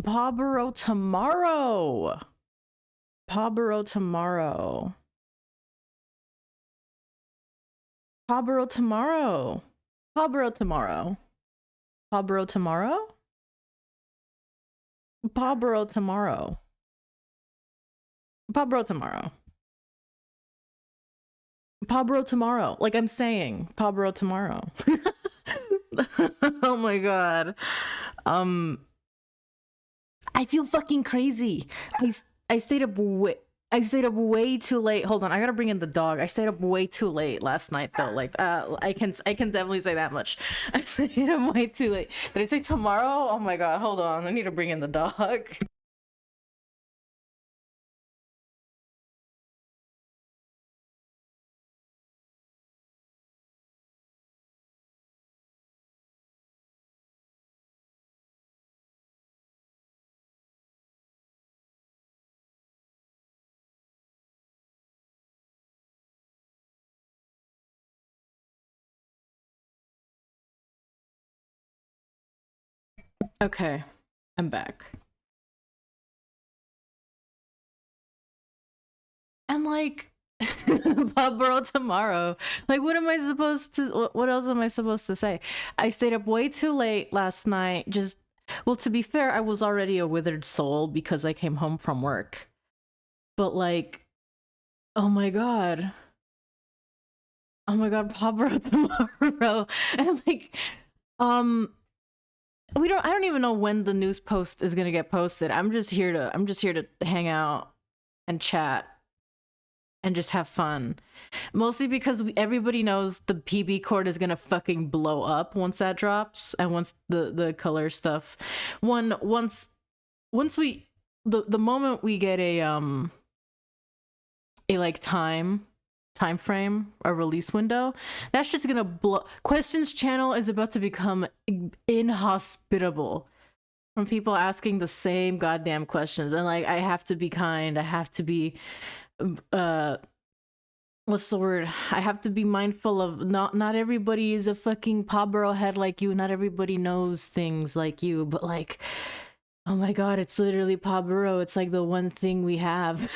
PawBorough tomorrow. PawBorough tomorrow. PawBorough tomorrow. PawBorough tomorrow. PawBorough tomorrow? PawBorough tomorrow. PawBorough tomorrow. PawBorough tomorrow. Like I'm saying, PawBorough tomorrow. Oh my god. I feel fucking crazy. I stayed up way too late. Hold on, I gotta bring in the dog. I stayed up way too late last night though. Like I can definitely say that much. I stayed up way too late. Did I say tomorrow? Oh my god, hold on. I need to bring in the dog. Okay, I'm back. And like PawBorough tomorrow. Like what am I supposed to what else am I supposed to say? I stayed up way too late last night. Just well, to be fair, I was already a withered soul because I came home from work. But like, oh my god. Oh my god, PawBorough tomorrow. And like I don't even know when the news post is gonna get posted. I'm just here to hang out and chat and just have fun. Mostly because everybody knows the PB cord is gonna fucking blow up once that drops, and once the color stuff, once we the moment we get a like time frame, a release window, that shit's gonna blow. Questions channel is about to become inhospitable from people asking the same goddamn questions, and like I have to be kind. I have to be what's the word? I have to be mindful of not everybody is a fucking PawBorough head like you. Not everybody knows things like you, but like, oh my god, it's literally PawBorough. It's like the one thing we have.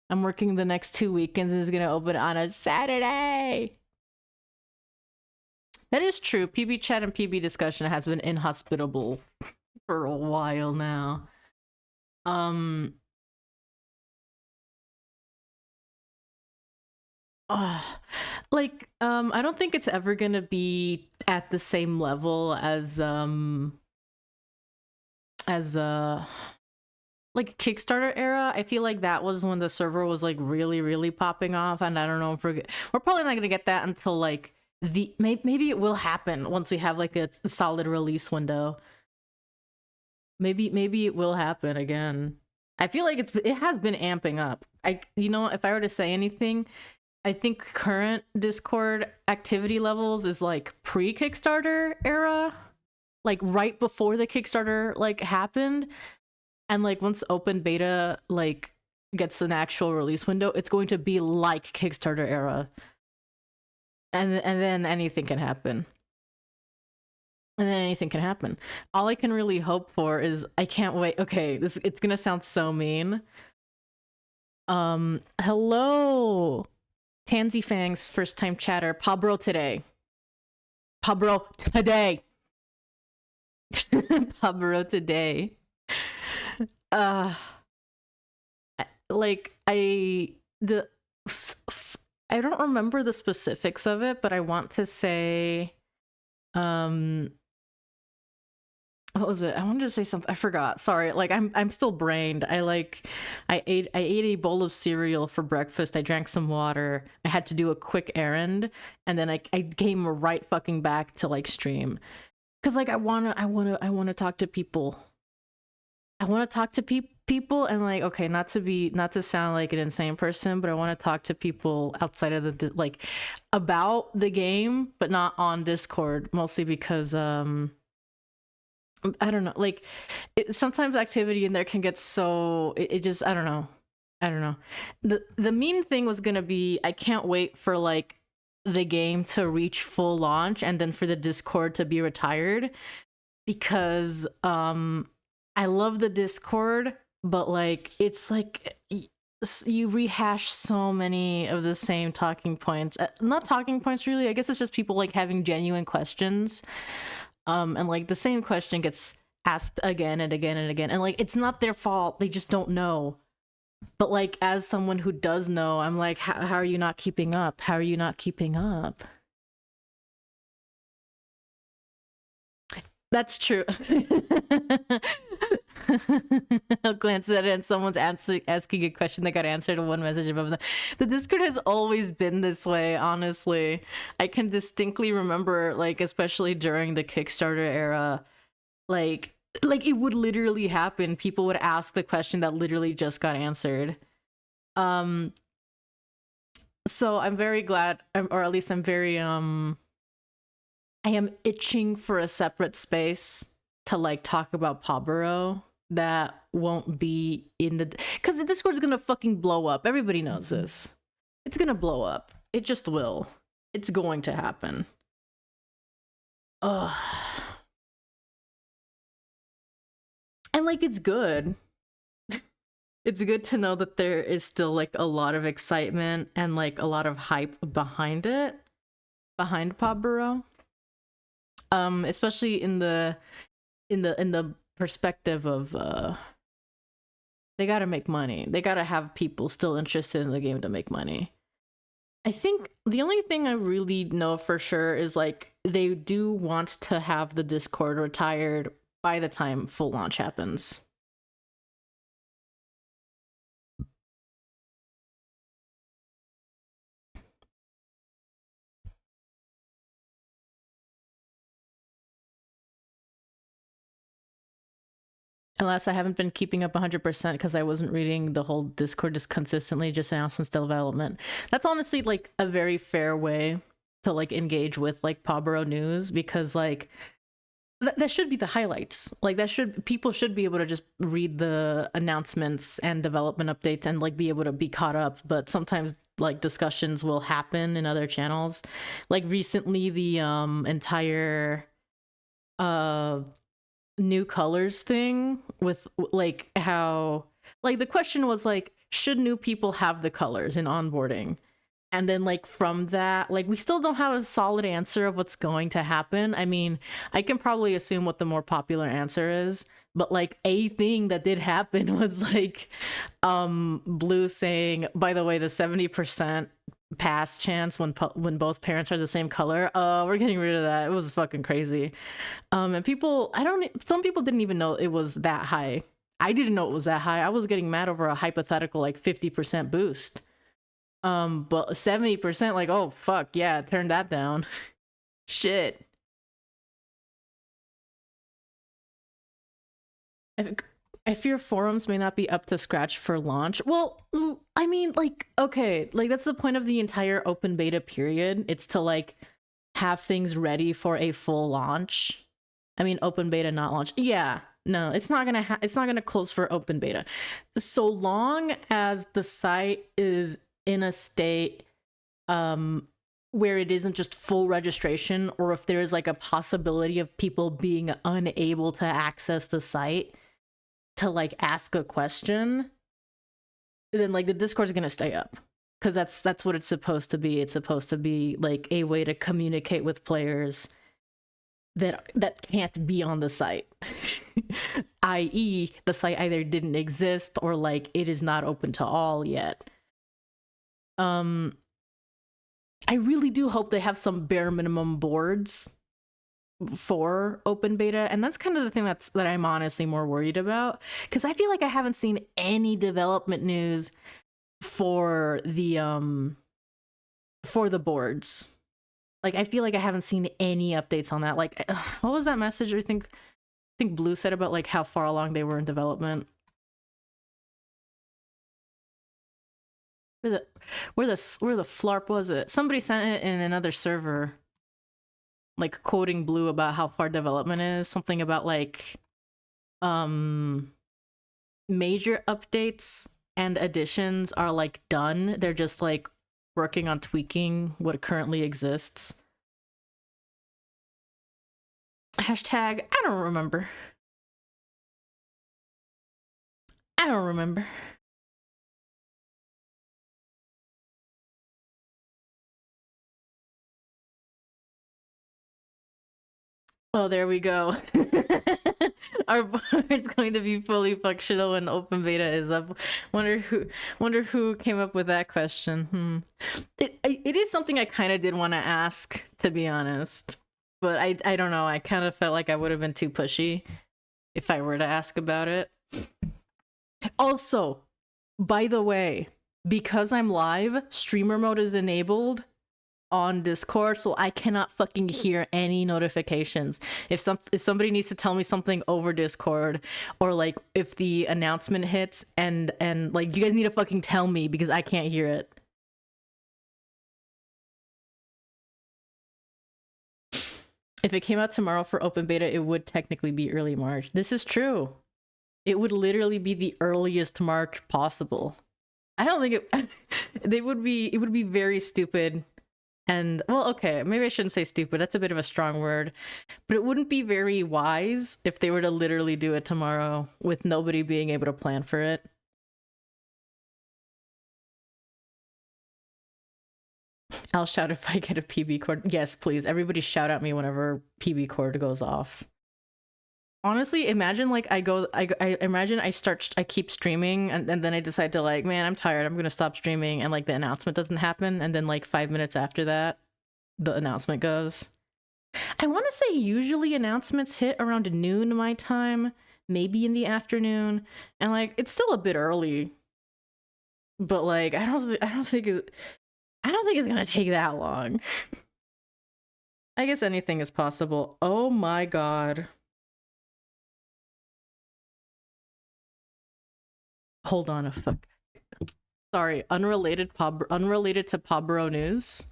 I'm working the next 2 weekends and it's gonna open on a Saturday. That is true. PB chat and PB discussion has been inhospitable for a while now. I don't think it's ever gonna be at the same level as like Kickstarter era. I feel like that was when the server was like really popping off, and I don't know if we're probably not gonna get that until like maybe it will happen once we have like a solid release window. Maybe it will happen again. I feel like it has been amping up. You know, if I were to say anything, I think current Discord activity levels is like pre-Kickstarter era, like right before the Kickstarter like happened. And like once open beta like gets an actual release window, it's going to be like Kickstarter era. And then anything can happen. And then anything can happen. All I can really hope for is I can't wait. Okay, it's gonna sound so mean. Hello. Tansy Fangs, first time chatter. PawBorough today. PawBorough today. PawBorough today. Like I don't remember the specifics of it, but I want to say what was it? I wanted to say something. I forgot. Sorry. Like I'm still brained. I ate a bowl of cereal for breakfast. I drank some water. I had to do a quick errand, and then I came right fucking back to like stream. Cuz like I want to talk to people. I want to talk to people and like, okay, not to sound like an insane person, but I want to talk to people outside of the like about the game, but not on Discord, mostly because I don't know, like sometimes activity in there can get so it just I don't know. The mean thing was gonna be I can't wait for like the game to reach full launch and then for the Discord to be retired, because I love the Discord, but like it's like you rehash so many of the same talking points. Not talking points really. I guess it's just people like having genuine questions. And like the same question gets asked again and again and again. And like it's not their fault. They just don't know. But like as someone who does know, I'm like, how are you not keeping up? How are you not keeping up? That's true. I'll glance at it and someone's asking a question that got answered in one message above them. The Discord has always been this way, honestly. I can distinctly remember, like, especially during the Kickstarter era, like it would literally happen. People would ask the question that literally just got answered. So I'm very glad, or at least I'm very I am itching for a separate space to like talk about PawBorough that won't be in the, because the Discord is gonna fucking blow up. Everybody knows this. It's gonna blow up. It just will. It's going to happen. Ugh. And like it's good. It's good to know that there is still like a lot of excitement and like a lot of hype behind it, behind PawBorough. Especially in the perspective of they gotta make money. They gotta have people still interested in the game to make money. I think the only thing I really know for sure is like they do want to have the Discord retired by the time full launch happens. Unless I haven't been keeping up 100% because I wasn't reading the whole Discord just consistently, just announcements, development. That's honestly like a very fair way to like engage with like PawBorough news, because like that should be the highlights. Like people should be able to just read the announcements and development updates and like be able to be caught up. But sometimes like discussions will happen in other channels. Like recently the entire new colors thing with like how like the question was like, should new people have the colors in onboarding? And then like from that, like we still don't have a solid answer of what's going to happen. I mean, I can probably assume what the more popular answer is, but like a thing that did happen was like Blue saying, by the way, the 70% pass chance when both parents are the same color, we're getting rid of that. It was fucking crazy. And some people didn't even know it was that high. I didn't know it was that high. I was getting mad over a hypothetical like 50% boost. But 70%, like, oh fuck yeah, turn that down. Shit. I fear forums may not be up to scratch for launch. Well, I mean, like, okay, like that's the point of the entire open beta period. It's to like have things ready for a full launch. I mean, open beta, not launch. Yeah, no, it's not gonna close for open beta. So long as the site is in a state where it isn't just full registration, or if there is like a possibility of people being unable to access the site to like ask a question, then like the Discord's gonna stay up, because that's what it's supposed to be. It's supposed to be like a way to communicate with players that can't be on the site. i.e. the site either didn't exist or like it is not open to all yet. I really do hope they have some bare minimum boards for open beta, and that's kind of the thing that I'm honestly more worried about, because I feel like I haven't seen any development news for the boards. Like I feel like I haven't seen any updates on that. Like what was that message I think Blue said about like how far along they were in development? Where the flarp was it? Somebody sent it in another server, like quoting Blue about how far development is. Something about like major updates and additions are like done. They're just like working on tweaking what currently exists. Hashtag, I don't remember. I don't remember. Oh, there we go. Our board's going to be fully functional when open beta is up. Wonder who came up with that question. It is something I kind of did want to ask, to be honest, but I don't know. I kind of felt like I would have been too pushy if I were to ask about it. Also, by the way, because I'm live, streamer mode is enabled on Discord, so I cannot fucking hear any notifications. If somebody needs to tell me something over Discord, or like if the announcement hits and like, you guys need to fucking tell me because I can't hear it. If it came out tomorrow for open beta, it would technically be early March. This is true. It would literally be the earliest March possible. I don't think it would be very stupid. And, well, okay, maybe I shouldn't say stupid. That's a bit of a strong word. But it wouldn't be very wise if they were to literally do it tomorrow with nobody being able to plan for it. I'll shout if I get a PB cord. Yes, please. Everybody shout at me whenever PB cord goes off. Honestly, imagine like I keep streaming and then I decide to like, man, I'm tired, I'm gonna stop streaming, and like the announcement doesn't happen, and then like 5 minutes after that the announcement goes. I want to say usually announcements hit around noon my time, maybe in the afternoon, and like it's still a bit early, but like I don't think it's gonna take that long. I guess anything is possible. Oh my god. Hold on a fuck. Sorry, unrelated to PawBorough news.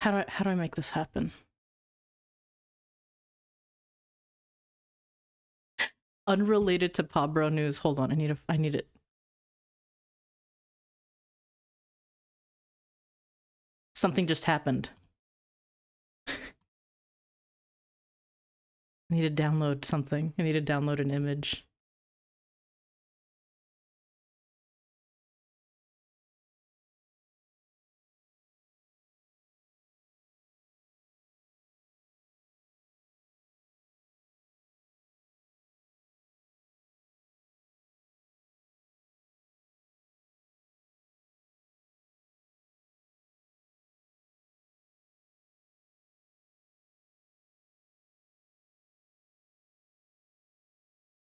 How do I make this happen? Unrelated to PawBorough news. Hold on, I need it. Something just happened. I need to download something. I need to download an image.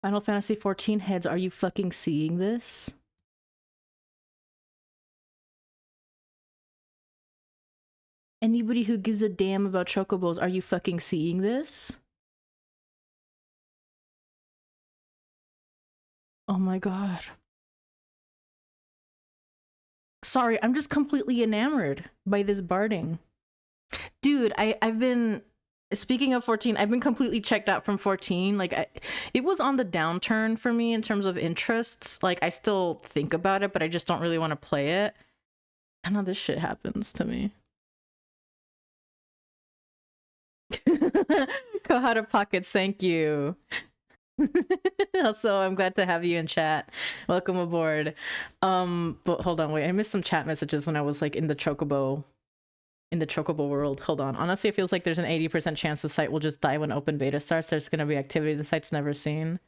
Final Fantasy 14 heads, are you fucking seeing this? Anybody who gives a damn about chocobos, are you fucking seeing this? Oh my god. Sorry, I'm just completely enamored by this barding. Dude, I've been... Speaking of 14, I've been completely checked out from 14. Like, it was on the downturn for me in terms of interests. Like, I still think about it, but I just don't really want to play it. And now this shit happens to me. Kohada Pockets, thank you. Also, I'm glad to have you in chat. Welcome aboard. But hold on, wait, I missed some chat messages when I was like in the chocobo world. Hold on. Honestly, it feels like there's an 80% chance the site will just die when open beta starts. There's gonna be activity the site's never seen.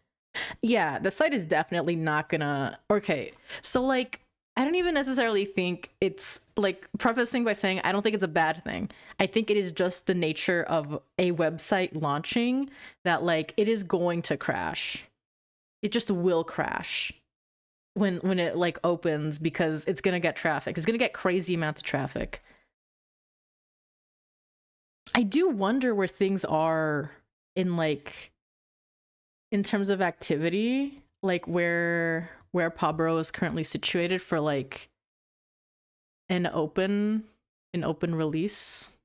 Yeah, the site is definitely not gonna... Okay, so like, I don't even necessarily think it's like, prefacing by saying I don't think it's a bad thing. I think it is just the nature of a website launching that like it is going to crash. It just will crash when it like opens, because it's gonna get traffic. It's gonna get crazy amounts of traffic. I do wonder where things are in like, in terms of activity, like where PawBorough is currently situated for like an open release.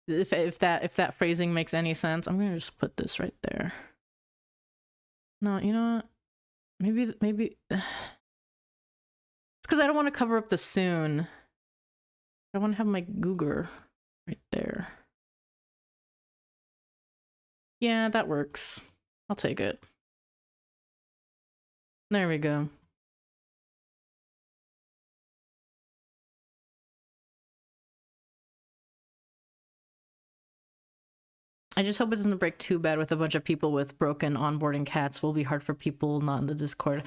If that phrasing makes any sense. I'm gonna just put this right there. No, you know what? Maybe it's because I don't want to cover up the soon. I want to have my Google right there. Yeah, that works. I'll take it. There we go. I just hope it doesn't break too bad with a bunch of people with broken onboarding cats. Will be hard for people not in the Discord.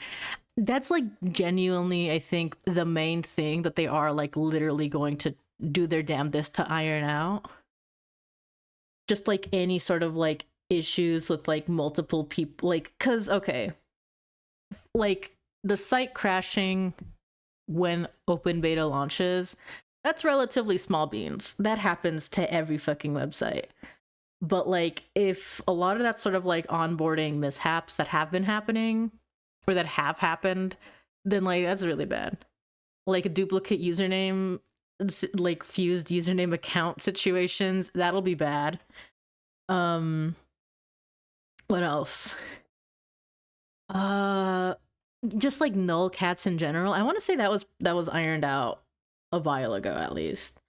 That's like genuinely, I think, the main thing that they are like literally going to do their damnedest to iron out. Just like any sort of like issues with like multiple people, like, cause okay, like the site crashing when open beta launches, that's relatively small beans. That happens to every fucking website. But like if a lot of that sort of like onboarding mishaps that have been happening or that have happened, then like that's really bad. Like a duplicate username, like fused username account situations, that'll be bad. What else? Just like null cats in general. I want to say that was ironed out a while ago at least.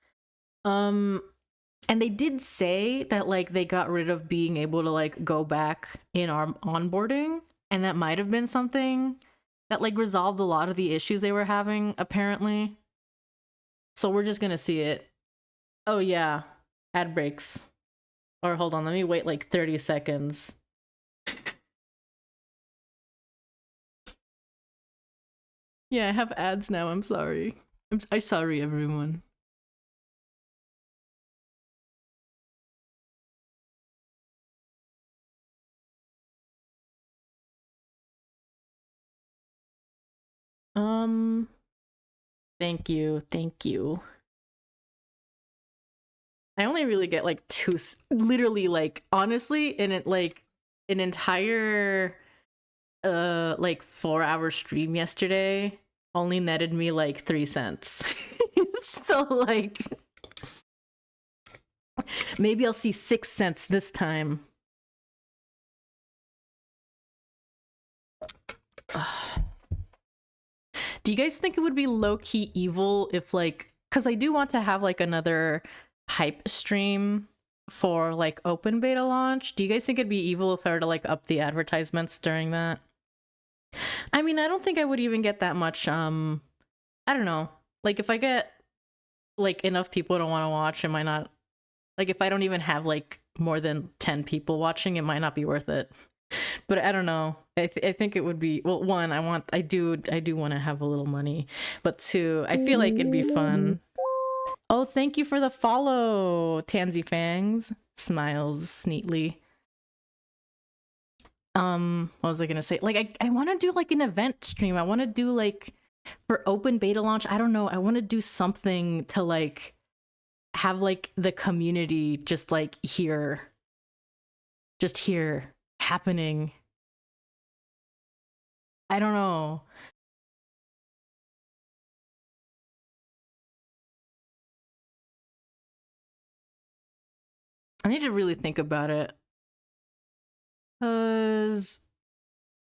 And they did say that like they got rid of being able to like go back in our onboarding, and that might have been something that like resolved a lot of the issues they were having apparently. So we're just gonna see it. Oh yeah, ad breaks. Or hold on, let me wait like 30 seconds. Yeah, I have ads now. I'm sorry. I'm sorry, everyone. Thank you. Thank you. I only really get like two, literally, like, honestly, in it, like, an entire, like 4-hour stream yesterday only netted me like 3 cents. So, like, maybe I'll see 6 cents this time. Do you guys think it would be low-key evil if, like, because I do want to have like another hype stream for like open beta launch. Do you guys think it'd be evil if I were to like up the advertisements during that? I mean, I don't think I would even get that much. I don't know. Like if I get like enough people to want to watch, it might not. Like if I don't even have like more than 10 people watching, it might not be worth it. But I don't know. I think it would be, well, one, I do want to have a little money, but two, I feel like it'd be fun. Oh, thank you for the follow, Tansy Fangs. Smiles neatly. What was I gonna say? Like, I want to do like an event stream. I want to do like for open beta launch. I don't know. I want to do something to like have like the community just like here happening. I don't know. I need to really think about it. Cause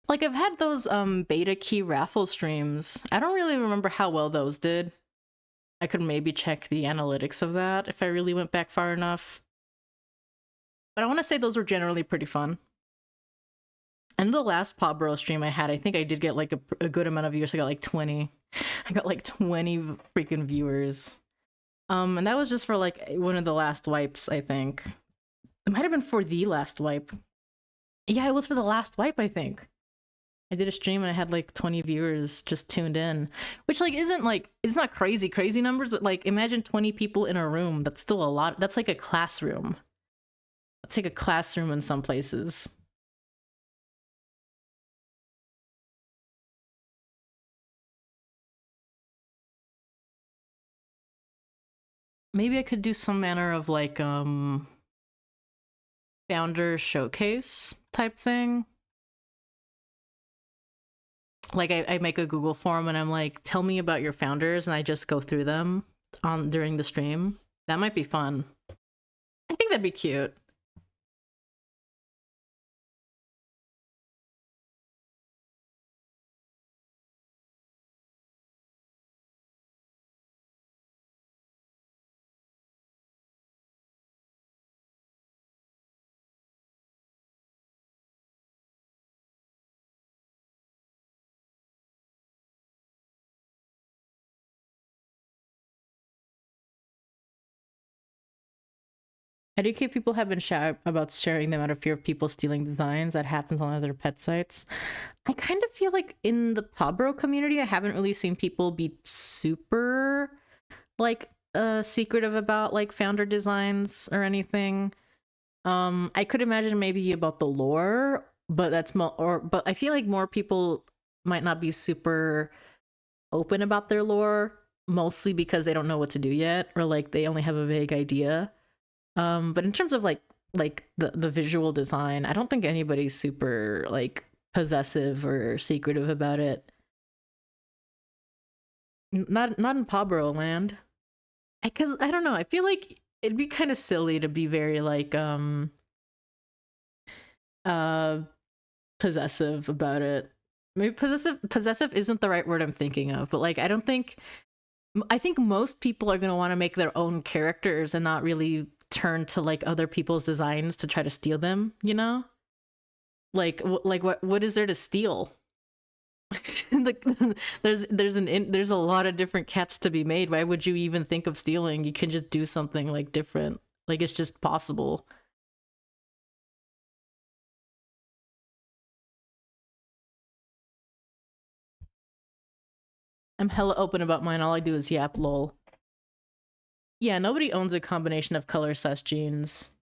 like I've had those beta key raffle streams. I don't really remember how well those did. I could maybe check the analytics of that if I really went back far enough. But I want to say those were generally pretty fun. And the last PawBorough stream I had, I think I did get like a good amount of viewers. I got like 20. I got like 20 freaking viewers. And that was just for like one of the last wipes, I think. It might have been for the last wipe. Yeah, it was for the last wipe, I think. I did a stream and I had like 20 viewers just tuned in, which like isn't like, it's not crazy numbers, but like imagine 20 people in a room. That's still a lot. That's like a classroom. That's like a classroom in some places. Maybe I could do some manner of like founder showcase type thing. Like I make a Google form and I'm like, tell me about your founders, and I just go through them during the stream. That might be fun. I think that'd be cute. Educate people have been shy about sharing them out of fear of people stealing designs. That happens on other pet sites. I kind of feel like in the PawBorough community, I haven't really seen people be super like secretive about like founder designs or anything. I could imagine maybe about the lore, but but I feel like more people might not be super open about their lore, mostly because they don't know what to do yet, or like they only have a vague idea. But in terms of like the visual design, I don't think anybody's super like possessive or secretive about it. Not in PawBorough land. Because I don't know, I feel like it'd be kind of silly to be very like uh possessive about it. Maybe possessive isn't the right word I'm thinking of, but like I think most people are going to want to make their own characters and not really turn to like other people's designs to try to steal them, you know? Like what is there to steal? Like, there's a lot of different cats to be made. Why would you even think of stealing? You can just do something like different. Like it's just possible. I'm hella open about mine. All I do is yap lol. Yeah, nobody owns a combination of color sus jeans.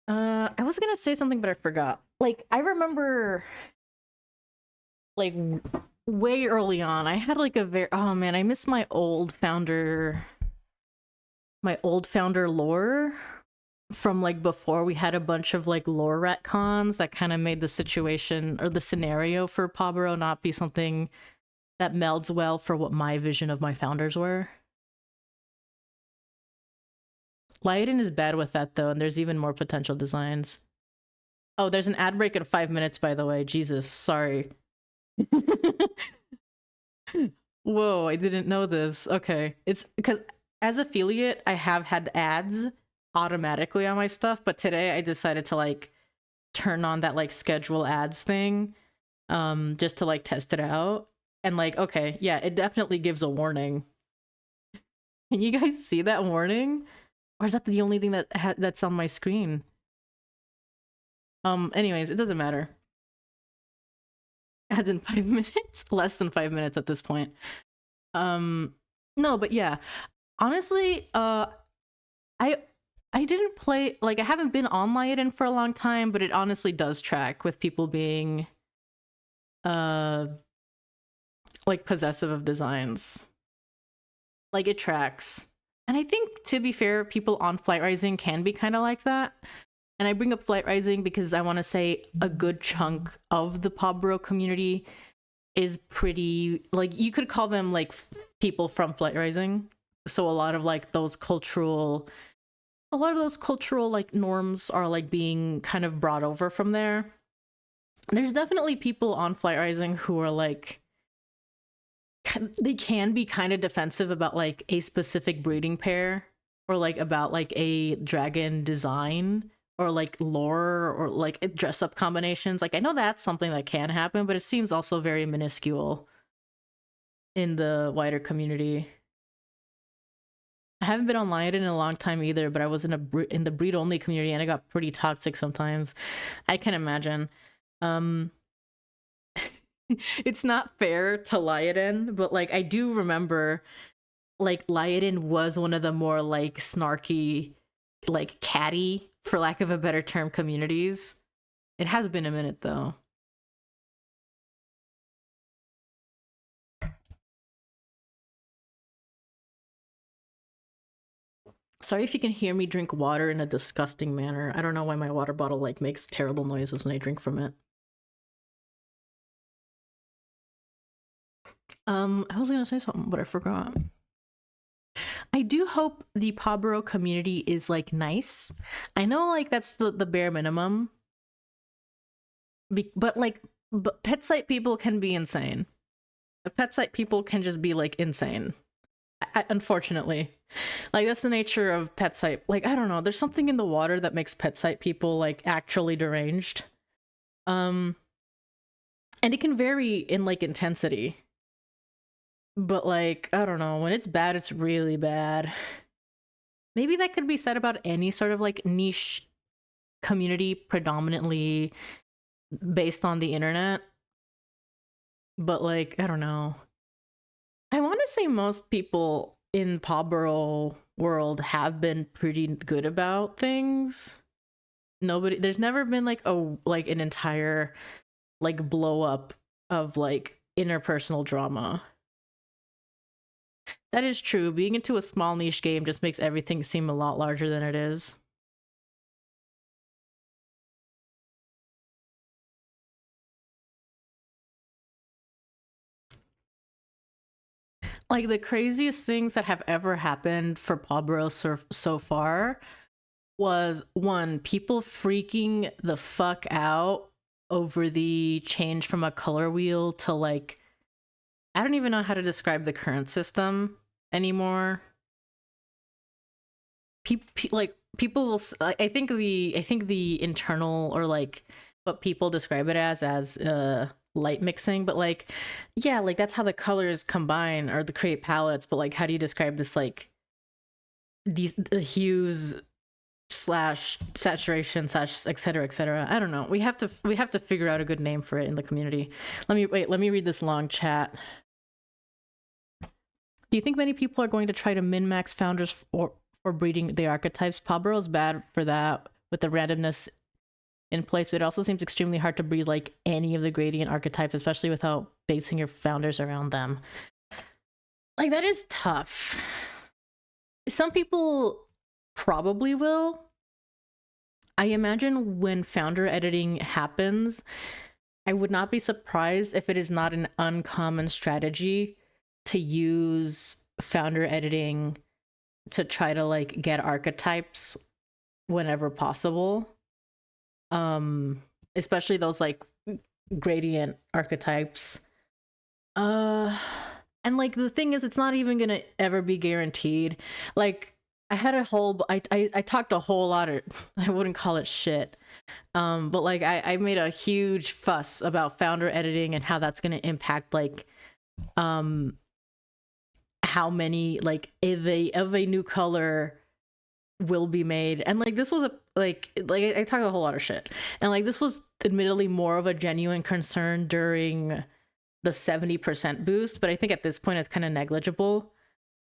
I was gonna say something, but I forgot. Like, I remember, like, way early on, I had like a very, oh man, I miss my old founder lore from like before we had a bunch of like lore retcons that kind of made the situation or the scenario for PawBorough not be something that melds well for what my vision of my founders were. Lighten is bad with that though, and there's even more potential designs. Oh, there's an ad break in 5 minutes, by the way. Jesus, sorry. Whoa, I didn't know this. Okay. It's because as affiliate, I have had ads automatically on my stuff, but today I decided to like turn on that like schedule ads thing just to like test it out. And like, okay, yeah, it definitely gives a warning. Can you guys see that warning? Or is that the only thing that's on my screen? Anyways, it doesn't matter. Ads in 5 minutes? Less than 5 minutes at this point. No, but yeah. Honestly, I didn't play, like, I haven't been on Lyoden for a long time, but it honestly does track with people being like possessive of designs. Like, it tracks. And I think, to be fair, people on Flight Rising can be kind of like that. And I bring up Flight Rising because I want to say a good chunk of the PawBorough community is pretty, like, you could call them like people from Flight Rising. So a lot of like those cultural like norms are like being kind of brought over from there. There's definitely people on Flight Rising who are like, they can be kind of defensive about like a specific breeding pair or like about like a dragon design or like lore or like dress up combinations. Like, I know that's something that can happen, but it seems also very minuscule in the wider community. I haven't been on Lyoden in a long time either, but I was in the breed only community and it got pretty toxic sometimes. I can imagine. It's not fair to Lyoden, but like I do remember like Lyoden was one of the more like snarky, like catty, for lack of a better term, communities. It has been a minute though. Sorry if you can hear me drink water in a disgusting manner. I don't know why my water bottle like makes terrible noises when I drink from it. I was gonna say something, but I forgot. I do hope the PawBorough community is like nice. I know like that's the bare minimum. But like but pet site people can be insane. Pet site people can just be like insane. Unfortunately. Like that's the nature of pet site. Like I don't know, there's something in the water that makes pet site people like actually deranged. Um and it can vary in like intensity. But like, I don't know, when it's bad, it's really bad. Maybe that could be said about any sort of like niche community predominantly based on the internet. But like, I don't know. I want to say most people in PawBorough world have been pretty good about things. There's never been like an entire like blow up of like interpersonal drama. That is true. Being into a small niche game just makes everything seem a lot larger than it is. Like the craziest things that have ever happened for PawBorough so far was one, people freaking the fuck out over the change from a color wheel to like, I don't even know how to describe the current system anymore. People will, I think the internal or like what people describe it as light mixing, but like yeah, like that's how the colors combine or the create palettes, but like how do you describe this like the hues slash saturation slash etc etc. I don't know, we have to figure out a good name for it in the community. Let me read this long chat. Do you think many people are going to try to min-max founders for breeding the archetypes? PawBorough is bad for that with the randomness in place, but it also seems extremely hard to breed like any of the gradient archetypes, especially without basing your founders around them. Like that is tough. Some people probably will. I imagine when founder editing happens, I would not be surprised if it is not an uncommon strategy to use founder editing to try to like get archetypes whenever possible. Especially those like gradient archetypes. And like the thing is, it's not even gonna ever be guaranteed. Like I had a whole I talked a whole lot of I wouldn't call it shit. But like I made a huge fuss about founder editing and how that's gonna impact like how many like if a new color will be made. And like this was a like I talked a whole lot of shit, and like this was admittedly more of a genuine concern during the 70% boost, but I think at this point it's kind of negligible.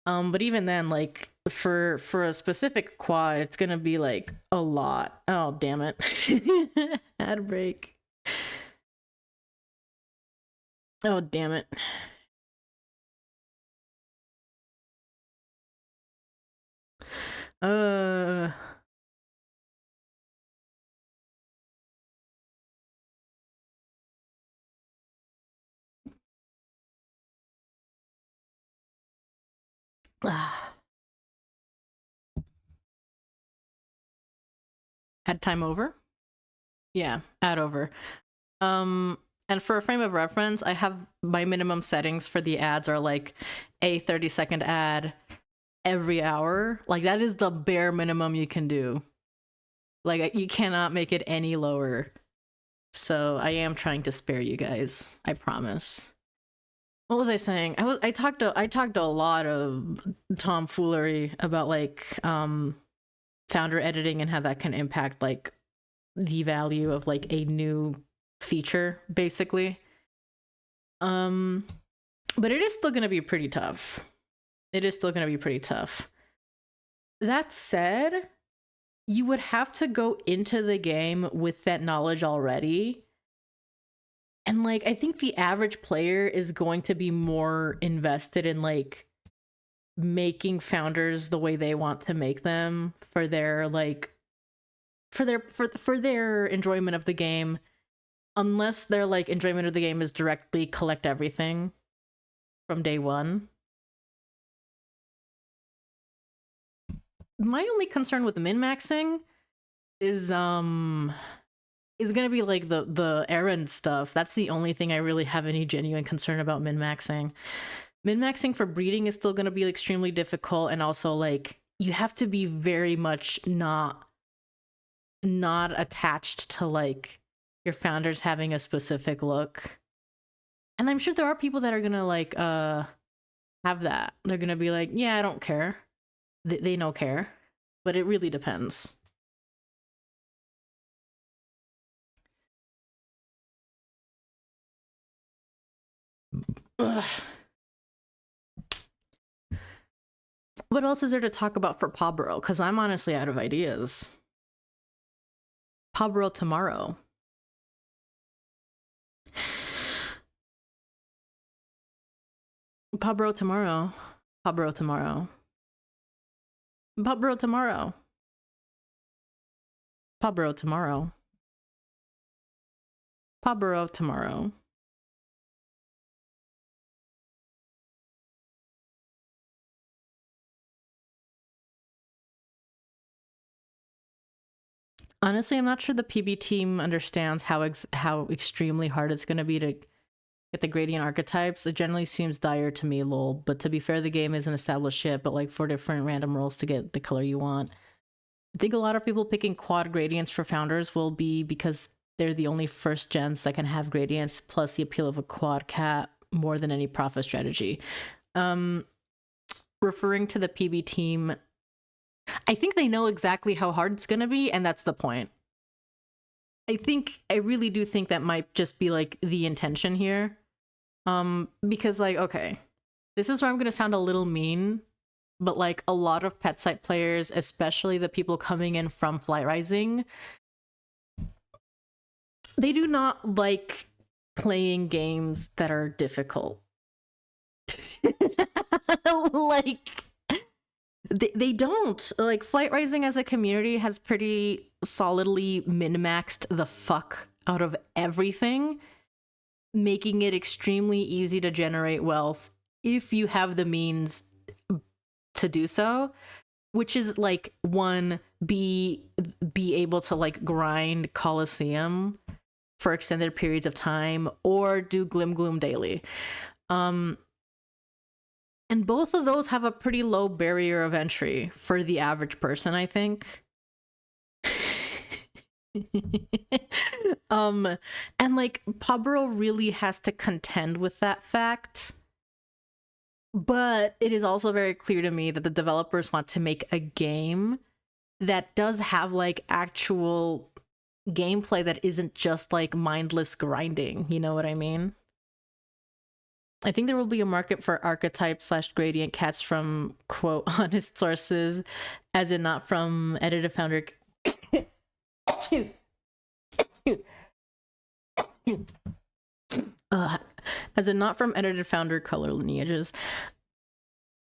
But even then, like for a specific quad, it's gonna be like a lot. Oh damn it. Ad break. Oh damn it. Uh Add time over? Yeah, add over. And for a frame of reference, I have my minimum settings for the ads are like a 30-second ad every hour. Like that is the bare minimum you can do. Like you cannot make it any lower. So I am trying to spare you guys. I promise. What was I saying? I talked a lot of tomfoolery about like founder editing and how that can impact like the value of like a new feature basically. But it is still going to be pretty tough. That said, you would have to go into the game with that knowledge already. And like I think the average player is going to be more invested in like making founders the way they want to make them for their like for their enjoyment of the game, unless their like enjoyment of the game is directly collect everything from day one. My only concern with min-maxing is gonna be like the errand stuff. That's the only thing I really have any genuine concern about min-maxing. Min-maxing for breeding is still gonna be extremely difficult, and also like you have to be very much not attached to like your founders having a specific look. And I'm sure there are people that are gonna like have that. They're gonna be like, yeah, I don't care. They don't care, but it really depends. Ugh. What else is there to talk about for PawBorough? Because I'm honestly out of ideas. PawBorough tomorrow. PawBorough tomorrow. PawBorough tomorrow. PawBorough tomorrow. PawBorough tomorrow. PawBorough tomorrow. Honestly, I'm not sure the PB team understands how extremely hard it's going to be to get the gradient archetypes. It generally seems dire to me, lol. But to be fair, the game isn't established yet, but like 4 different random rolls to get the color you want. I think a lot of people picking quad gradients for founders will be because they're the only first gens that can have gradients, plus the appeal of a quad cat more than any profit strategy. Referring to the PB team, I think they know exactly how hard it's going to be, and that's the point. I really do think that might just be like the intention here. Because like, okay, this is where I'm going to sound a little mean, but like a lot of pet site players, especially the people coming in from Flight Rising, they do not like playing games that are difficult. Like, they don't. Like, Flight Rising as a community has pretty solidly min-maxed the fuck out of everything, making it extremely easy to generate wealth if you have the means to do so, which is like, one, be able to like grind Coliseum for extended periods of time, or do Glim Gloom daily. And both of those have a pretty low barrier of entry for the average person, I think. And like PawBorough really has to contend with that fact. But it is also very clear to me that the developers want to make a game that does have like actual gameplay that isn't just like mindless grinding. You know what I mean? I think there will be a market for archetype / gradient cats from, quote, honest sources, as in not from editor founder. As in not from editor founder color lineages.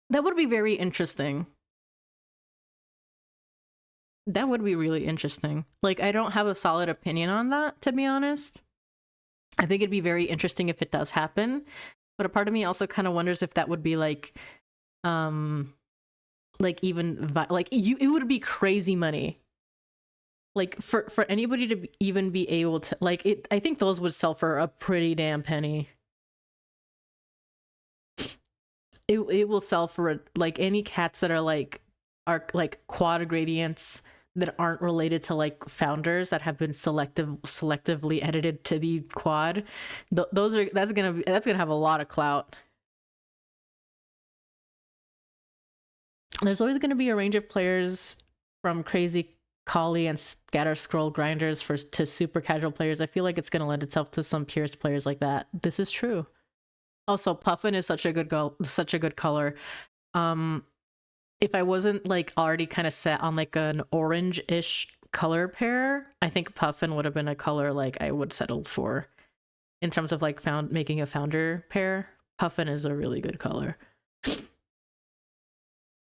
That would be very interesting. That would be really interesting. Like, I don't have a solid opinion on that, to be honest. I think it'd be very interesting if it does happen. But a part of me also kind of wonders if that would be like even like it would be crazy money. Like for anybody to even be able to like it. I think those would sell for a pretty damn penny. It will sell for like any cats that are like quad gradients that aren't related to like founders that have been selectively edited to be quad. That's gonna have a lot of clout. There's always going to be a range of players, from crazy collie and scatter scroll grinders to super casual players. I feel like it's going to lend itself to some purist players like that. This is true. Also, Puffin is such a good color. If I wasn't like already kind of set on like an orange-ish color pair, I think Puffin would have been a color like I would settle for. In terms of like making a founder pair, Puffin is a really good color.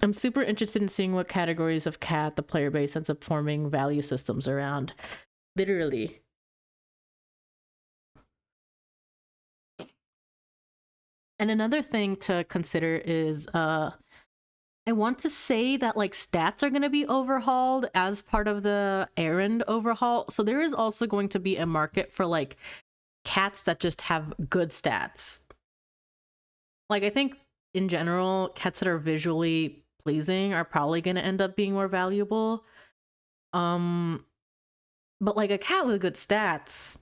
I'm super interested in seeing what categories of cat the player base ends up forming value systems around. Literally. And another thing to consider is I want to say that like stats are going to be overhauled as part of the errand overhaul. So there is also going to be a market for like cats that just have good stats. Like I think in general, cats that are visually pleasing are probably going to end up being more valuable. But like a cat with good stats,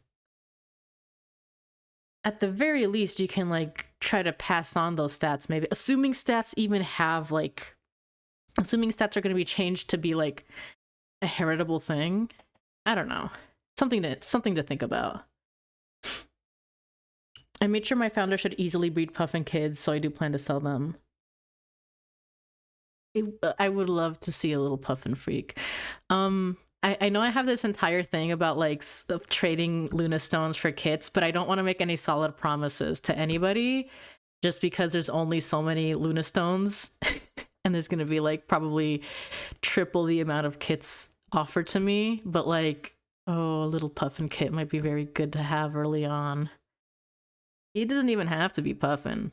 at the very least, you can like try to pass on those stats. Maybe assuming stats even have like, assuming stats are going to be changed to be like a heritable thing. I don't know. Something to think about. I made sure my founder should easily breed puffin kids, so I do plan to sell them. I would love to see a little puffin freak. I know I have this entire thing about like trading Luna stones for kits, but I don't want to make any solid promises to anybody just because there's only so many Luna stones and there's going to be like probably triple the amount of kits offered to me. But like, oh, a little puffin kit might be very good to have early on. It doesn't even have to be puffin.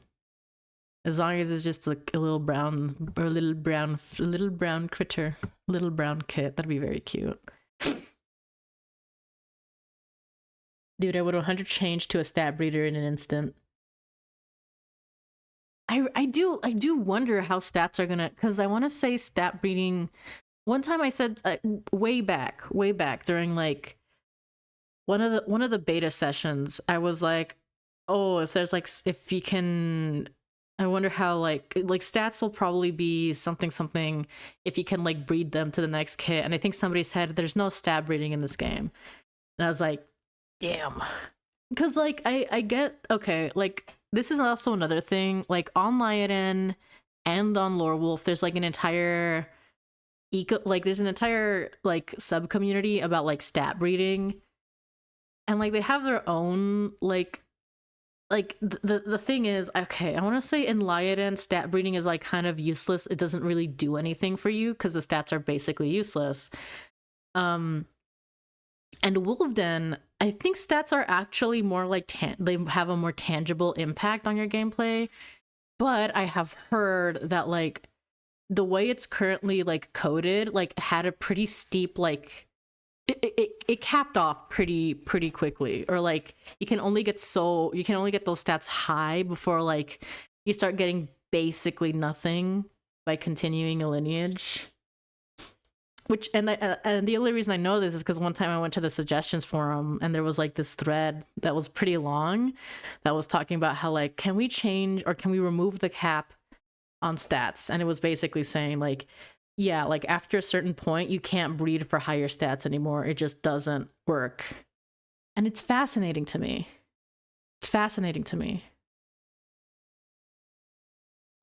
As long as it's just like a little brown or little brown critter, little brown kit, that'd be very cute. Dude, I would 100 change to a stat breeder in an instant. I do wonder how stats are gonna, because I want to say stat breeding. One time I said way back during like one of the beta sessions, I was like, oh, if there's like, if you can, I wonder how like stats will probably be something if you can like breed them to the next kit. And I think somebody said there's no stat breeding in this game, and I was like, damn, because like I get, okay, like this is also another thing, like on Lyoden and on Lorewolf, there's like an entire there's an entire like sub community about like stat breeding, and like they have their own like the thing is, okay, I want to say in Lyoden, stat breeding is like kind of useless. It doesn't really do anything for you because the stats are basically useless. And Wolfden, I think stats are actually more like they have a more tangible impact on your gameplay. But I have heard that like the way it's currently like coded, like had a pretty steep like it capped off pretty quickly, or like you can only get those stats high before like you start getting basically nothing by continuing a lineage. Which and the only reason I know this is because one time I went to the suggestions forum and there was like this thread that was pretty long that was talking about how like, can we change or can we remove the cap on stats? And it was basically saying like, yeah, like after a certain point, you can't breed for higher stats anymore. It just doesn't work. And it's fascinating to me. It's fascinating to me.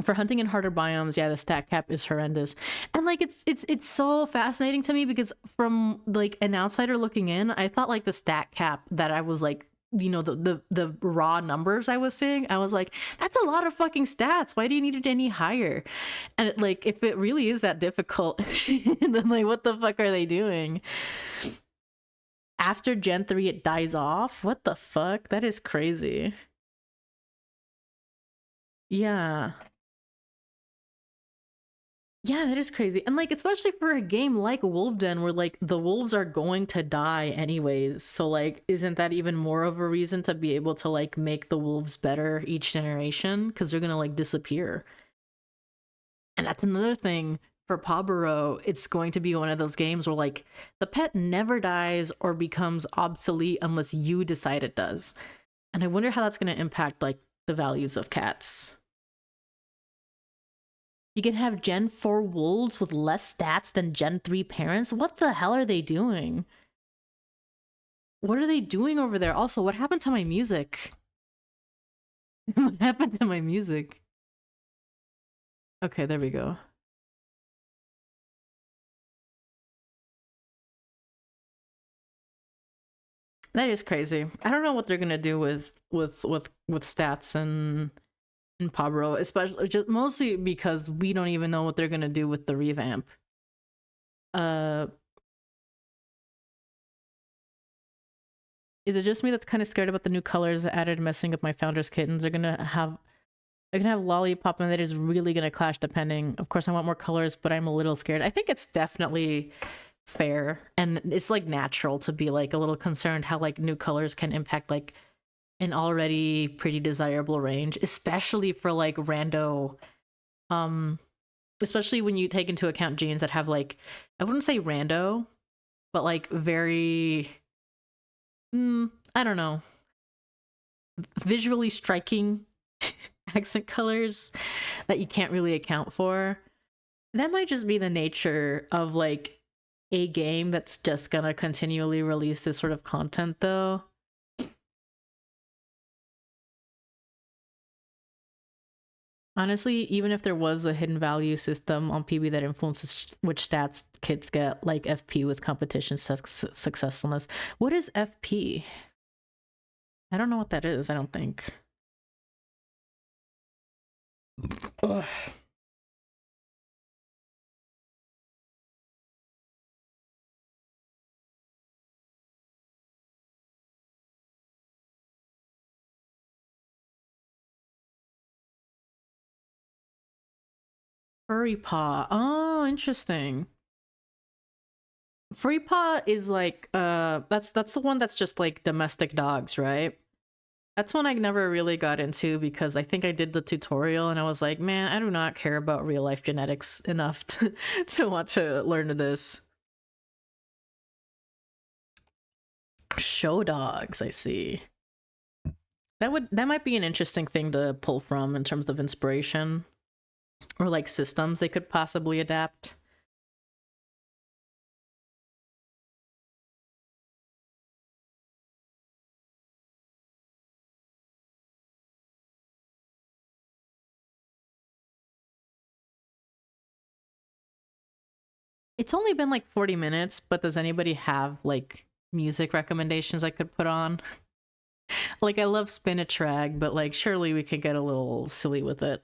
For hunting in harder biomes, yeah, the stat cap is horrendous. And like it's so fascinating to me because from like an outsider looking in, I thought like the stat cap that I was like, you know, the raw numbers I was seeing, I was like, that's a lot of fucking stats. Why do you need it any higher? And it, like, if it really is that difficult, then like, what the fuck are they doing? After Gen 3, it dies off? What the fuck? That is crazy. Yeah. Yeah, that is crazy. And like, especially for a game like Wolfden where like the wolves are going to die anyways. So like, isn't that even more of a reason to be able to like make the wolves better each generation? Because they're gonna like disappear. And that's another thing for PawBorough. It's going to be one of those games where like the pet never dies or becomes obsolete unless you decide it does. And I wonder how that's gonna impact like the values of cats. You can have Gen 4 wolves with less stats than Gen 3 parents? What the hell are they doing? What are they doing over there? Also, what happened to my music? What happened to my music? Okay, there we go. That is crazy. I don't know what they're gonna do with stats and in PawBorough, especially just mostly because we don't even know what they're gonna do with the revamp. Is it just me that's kind of scared about the new colors added messing up my founder's kittens? They're gonna have I can have Lollipop, and that is really gonna clash depending. Of course, I want more colors, but I'm a little scared. I think it's definitely fair, and it's like natural to be like a little concerned how like new colors can impact like an already pretty desirable range, especially for like rando, um, especially when you take into account genes that have like, I wouldn't say rando, but like very, I don't know, visually striking accent colors that you can't really account for. That might just be the nature of like a game that's just gonna continually release this sort of content, though. Honestly, even if there was a hidden value system on PB that influences which stats kids get, like FP with competition successfulness. What is FP? I don't know what that is, I don't think. Ugh. Furry paw. Oh, interesting. Furry paw is like that's the one that's just like domestic dogs, right? That's one I never really got into because I think I did the tutorial and I was like, man, I do not care about real life genetics enough to want to learn this. Show dogs, I see. That might be an interesting thing to pull from in terms of inspiration or like systems they could possibly adapt. It's only been like 40 minutes, but does anybody have like music recommendations I could put on? Like I love Spinach Rag, but like surely we could get a little silly with it.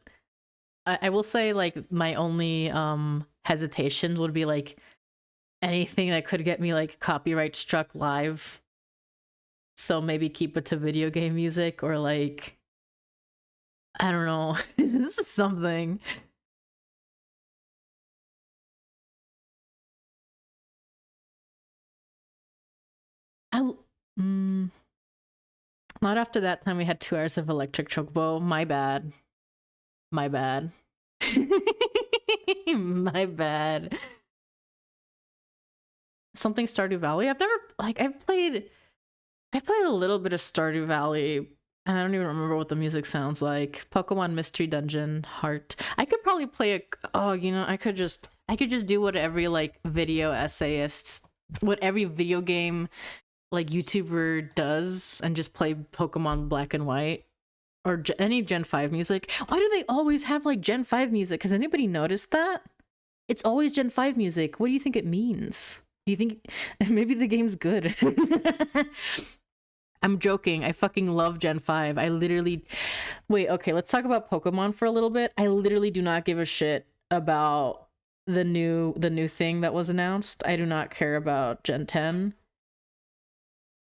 I will say like my only hesitations would be like anything that could get me like copyright struck live. So maybe keep it to video game music or like I don't know, this is something. I mm, not after that time we had 2 hours of Electric Chocobo. My bad. My bad. My bad. Something Stardew Valley. I've never like I played a little bit of Stardew Valley, and I don't even remember what the music sounds like. Pokemon Mystery Dungeon Heart. I could probably play a. Oh, I could just do what every like video essayist, what every video game like YouTuber does, and just play Pokemon Black and White or any Gen 5 music. Why do they always have like Gen 5 music? Has anybody noticed that? It's always Gen 5 music. What do you think it means? Do you think maybe the game's good? I'm joking. I fucking love Gen 5. I literally. Wait, okay, let's talk about Pokemon for a little bit. I literally do not give a shit about the new thing that was announced. I do not care about Gen 10.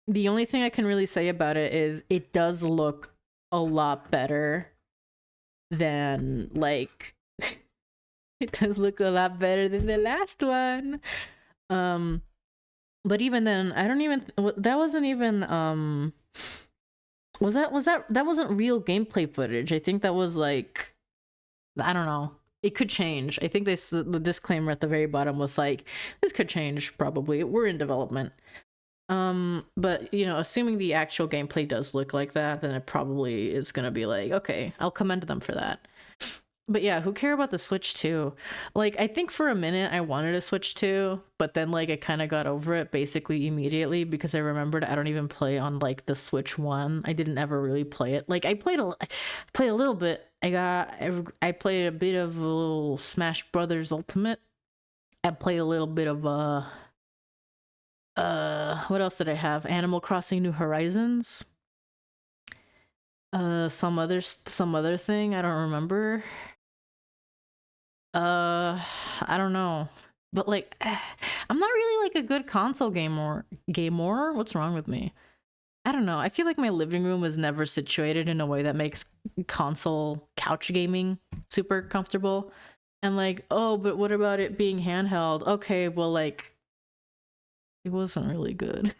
The only thing I can really say about it is it does look a lot better than like it does look a lot better than the last one. Um but even then, I don't even that wasn't even that wasn't real gameplay footage. I think that was like I don't know. It could change. I think the disclaimer at the very bottom was like this could change probably. We're in development. But assuming the actual gameplay does look like that, then it probably is gonna be like, okay, I'll commend them for that. But yeah, who care about the Switch 2? Like, I think for a minute I wanted a Switch 2, but then like I kind of got over it basically immediately because I remembered I don't even play on like the Switch 1. I didn't ever really play it. Like I played a little bit. I played a bit of a little Smash Brothers Ultimate. I played a little bit of what else did I have? Animal Crossing New Horizons. Some other thing I don't remember. I don't know. But like I'm not really like a good console gamer. What's wrong with me? I don't know. I feel like my living room was never situated in a way that makes console couch gaming super comfortable. And like, oh, but what about it being handheld? Okay, well, like, it wasn't really good.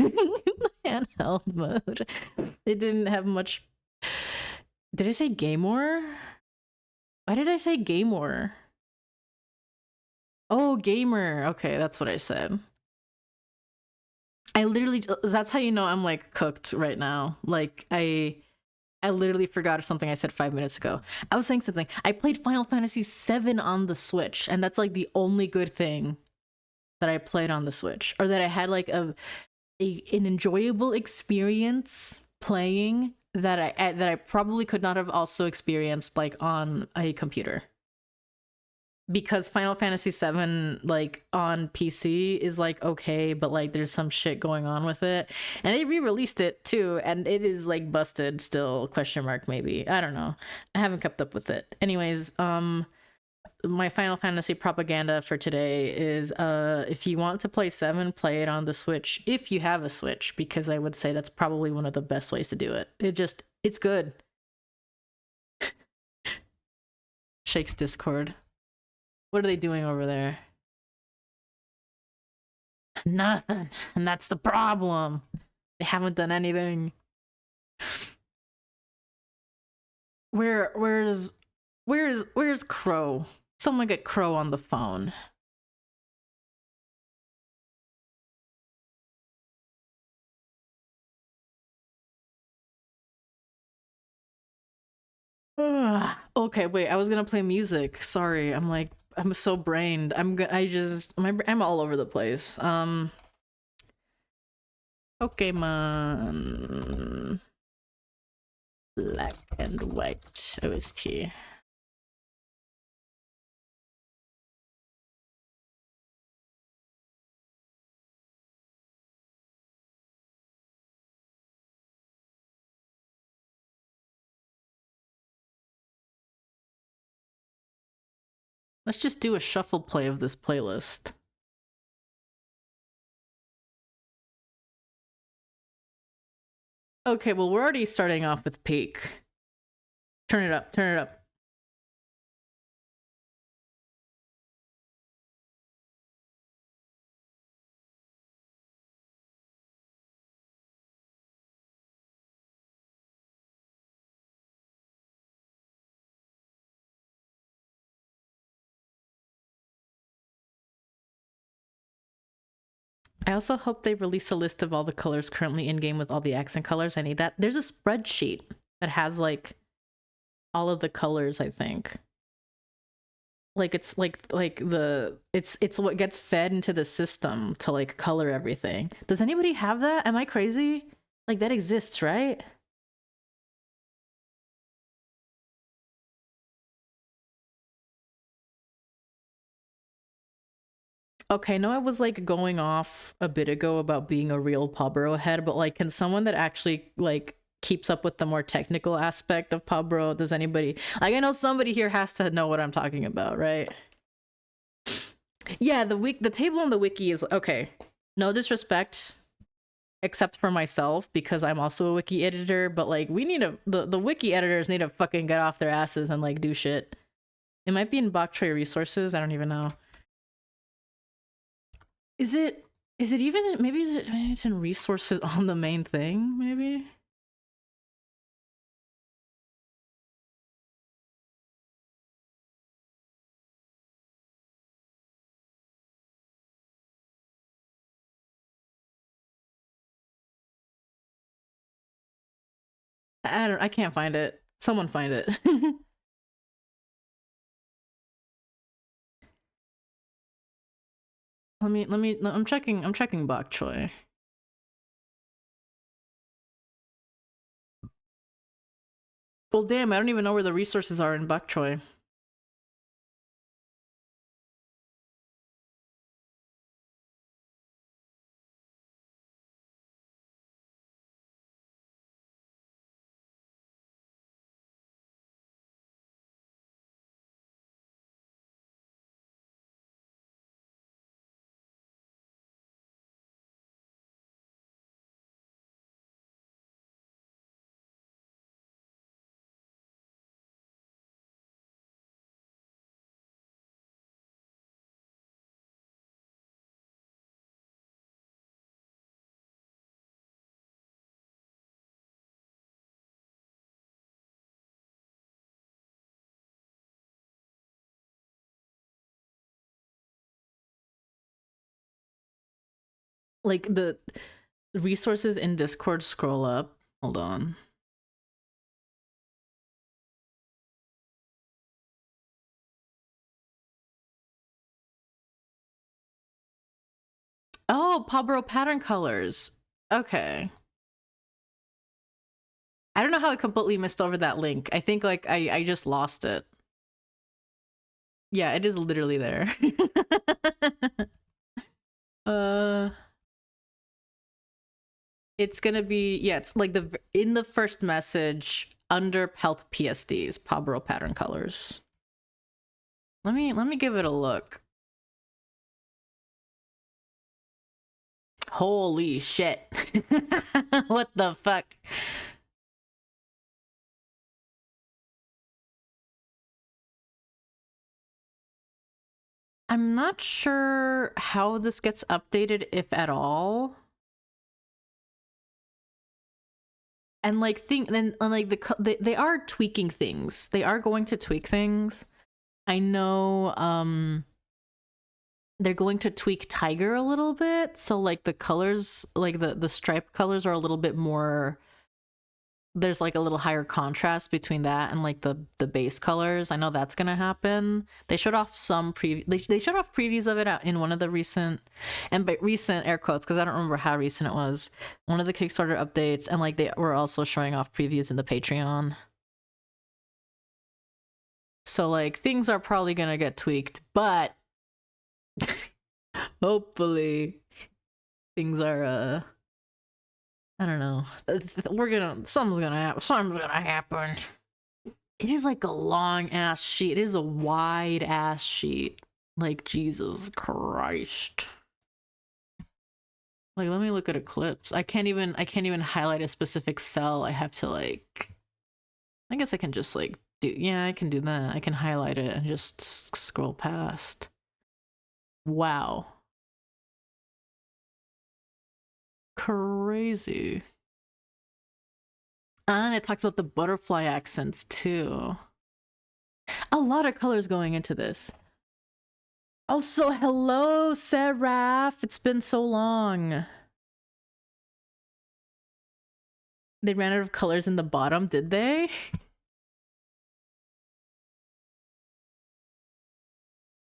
Handheld mode. It didn't have much. Did I say gamer? Why did I say gamer? Oh, gamer. Okay, that's what I said. I literally, that's how you know I'm like cooked right now. Like I literally forgot something I said 5 minutes ago. I was saying something. I played Final Fantasy VII on the Switch, and that's like the only good thing that I played on the Switch, or that I had like an enjoyable experience playing that I probably could not have also experienced like on a computer. Because Final Fantasy VII, like on PC, is like okay, but like there's some shit going on with it, and they re-released it too, and it is like busted still? Question mark maybe. I don't know. I haven't kept up with it. Anyways, my Final Fantasy propaganda for today is if you want to play 7, play it on the Switch if you have a Switch, because I would say that's probably one of the best ways to do it. It's good. Shakes Discord. What are they doing over there? Nothing. And that's the problem. They haven't done anything. Where's Crow? Someone get Crow on the phone. Okay, wait. I was gonna play music. Sorry. I'm so brained. I'm all over the place. Pokemon Black and White OST. Let's just do a shuffle play of this playlist. Okay, well, we're already starting off with peak. Turn it up, turn it up. I also hope they release a list of all the colors currently in game with all the accent colors. I need that. There's a spreadsheet that has like all of the colors, I think. Like it's it's what gets fed into the system to like color everything. Does anybody have that? Am I crazy? Like that exists, right? Okay, no, I was like going off a bit ago about being a real PawBorough head, but like, can someone that actually like keeps up with the more technical aspect of PawBorough? Does anybody like? I know somebody here has to know what I'm talking about, right? Yeah, the table on the wiki is okay. No disrespect, except for myself because I'm also a wiki editor. But like, we need the wiki editors need to fucking get off their asses and like do shit. It might be in bok choy resources. I don't even know. Is it? Is it even? Maybe it's in resources on the main thing. Maybe. I don't. I can't find it. Someone find it. Let me. I'm checking. I'm checking bok choy. Well, damn. I don't even know where the resources are in bok choy. like the resources in Discord, scroll up. Hold on. Oh, PawBorough pattern colors. Okay. I don't know how I completely missed over that link. I think like I just lost it. Yeah, it is literally there. uh it's gonna be, yeah, it's like in the first message under Pelt PSDs, PawBorough pattern colors. Let me give it a look. Holy shit. What the fuck? I'm not sure how this gets updated, if at all. And like they are tweaking things. They are going to tweak things. I know they're going to tweak Tiger a little bit. So like the colors, like the stripe colors are a little bit more, there's like a little higher contrast between that and like the base colors. I know that's gonna happen. They showed off some they showed off previews of it in one of the recent, and by recent air quotes because I don't remember how recent it was, one of the Kickstarter updates, and like they were also showing off previews in the Patreon. So like things are probably gonna get tweaked, but hopefully things are I don't know. Something's gonna happen. It is like a long ass sheet. It is a wide ass sheet. Like Jesus Christ. Like let me look at Eclipse. I can't even highlight a specific cell. I have to like, I guess I can just like I can do that. I can highlight it and just scroll past. Wow. Crazy. And it talks about the butterfly accents too. A lot of colors going into this. Also, hello, Seraph. It's been so long. They ran out of colors in the bottom, did they?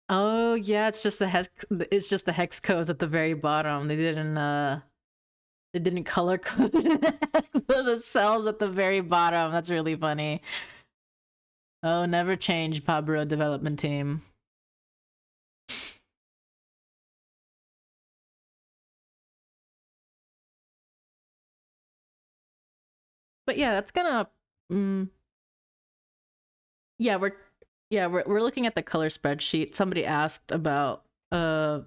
Oh yeah, it's just the hex codes at the very bottom. They didn't color code the cells at the very bottom. That's really funny. Oh, never change, PawBorough development team. But yeah, that's gonna yeah, we're looking at the color spreadsheet. Somebody asked about the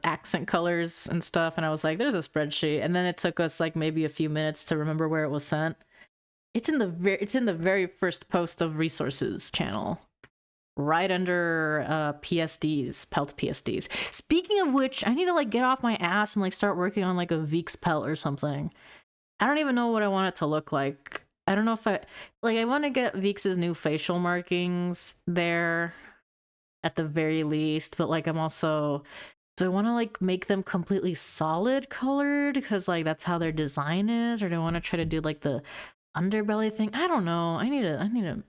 accent colors and stuff, and I was like, there's a spreadsheet. And then it took us like maybe a few minutes to remember where it was sent. It's in the very first post of resources channel, right under PSDs, Pelt PSDs. Speaking of which, I need to like get off my ass and like start working on like a Veeks Pelt or something. I don't even know what I want it to look like. I don't know if I want to get Veeks's new facial markings there at the very least, but like I'm also, do I want to like make them completely solid colored because like that's how their design is, or do I want to try to do like the underbelly thing? I don't know. I need to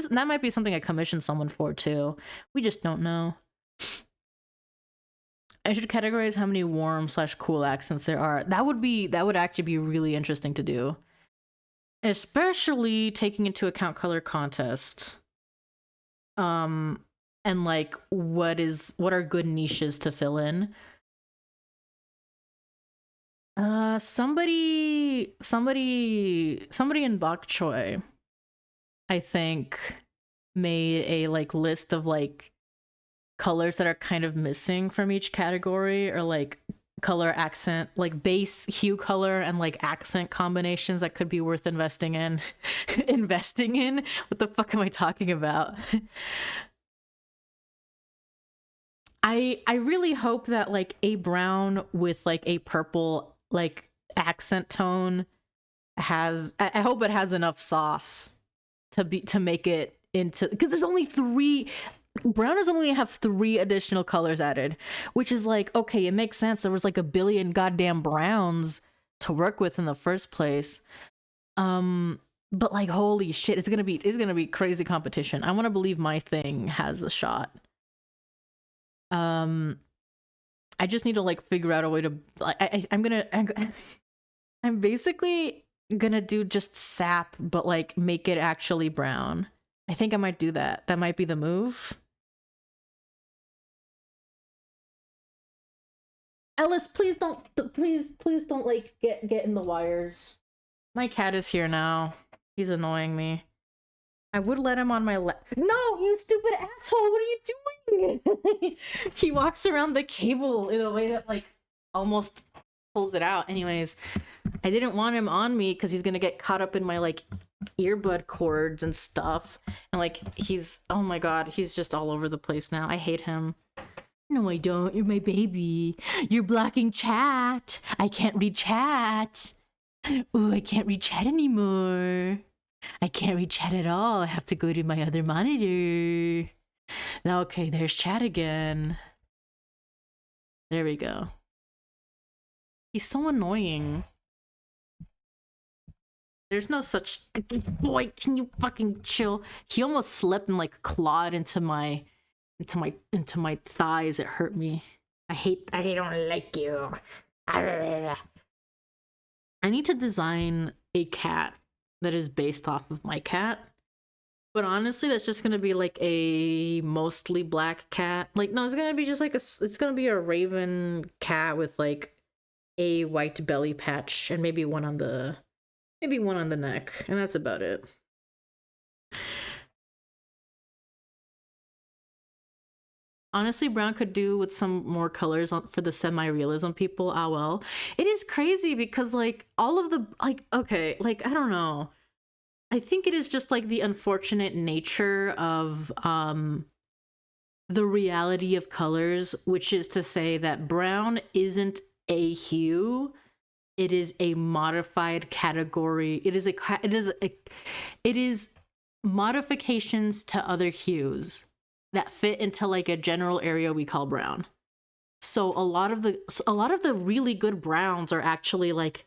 that might be something I commission someone for too. We just don't know. I should categorize how many warm/cool accents there are. That would actually be really interesting to do. Especially taking into account color contests. And like what are good niches to fill in. Somebody in bok choy, I think, made a like list of like colors that are kind of missing from each category, or like color accent, like base hue color and like accent combinations that could be worth investing in. Investing in? What the fuck am I talking about? I really hope that like a brown with like a purple like accent tone has, I hope it has enough sauce to make it into, because there's only 3, brown does only have 3 additional colors added, which is like, okay, it makes sense. There was like a billion goddamn browns to work with in the first place. But like, holy shit, it's gonna be crazy competition. I want to believe my thing has a shot. I just need to like figure out a way to like I'm basically gonna do just sap, but like make it actually brown. I think I might do that. That might be the move. Ellis, please don't like get in the wires. My cat is here now. He's annoying me. I would let him on my lap. No, you stupid asshole! What are you doing? He walks around the cable in a way that like almost pulls it out. Anyways, I didn't want him on me because he's gonna get caught up in my like earbud cords and stuff. And like oh my god, he's just all over the place now. I hate him. No, I don't. You're my baby. You're blocking chat. I can't read chat. Ooh, I can't read chat anymore. I can't read chat at all. I have to go to my other monitor. Okay, there's chat again. There we go. He's so annoying. There's no such... Boy, can you fucking chill? He almost slipped and like clawed into my thighs. It hurt me. I don't like you. I need to design a cat that is based off of my cat. But honestly, that's just gonna be like a mostly black cat. Like, no, it's gonna be just like it's gonna be a raven cat with like a white belly patch and maybe one on the neck, and that's about it. Honestly, brown could do with some more colors for the semi-realism people. Ah, well. It is crazy because like all of the like, okay, like I don't know. I think it is just like the unfortunate nature of the reality of colors, which is to say that brown isn't a hue. It is a modified category. It is modifications to other hues that fit into like a general area we call brown. So a lot of the really good browns are actually like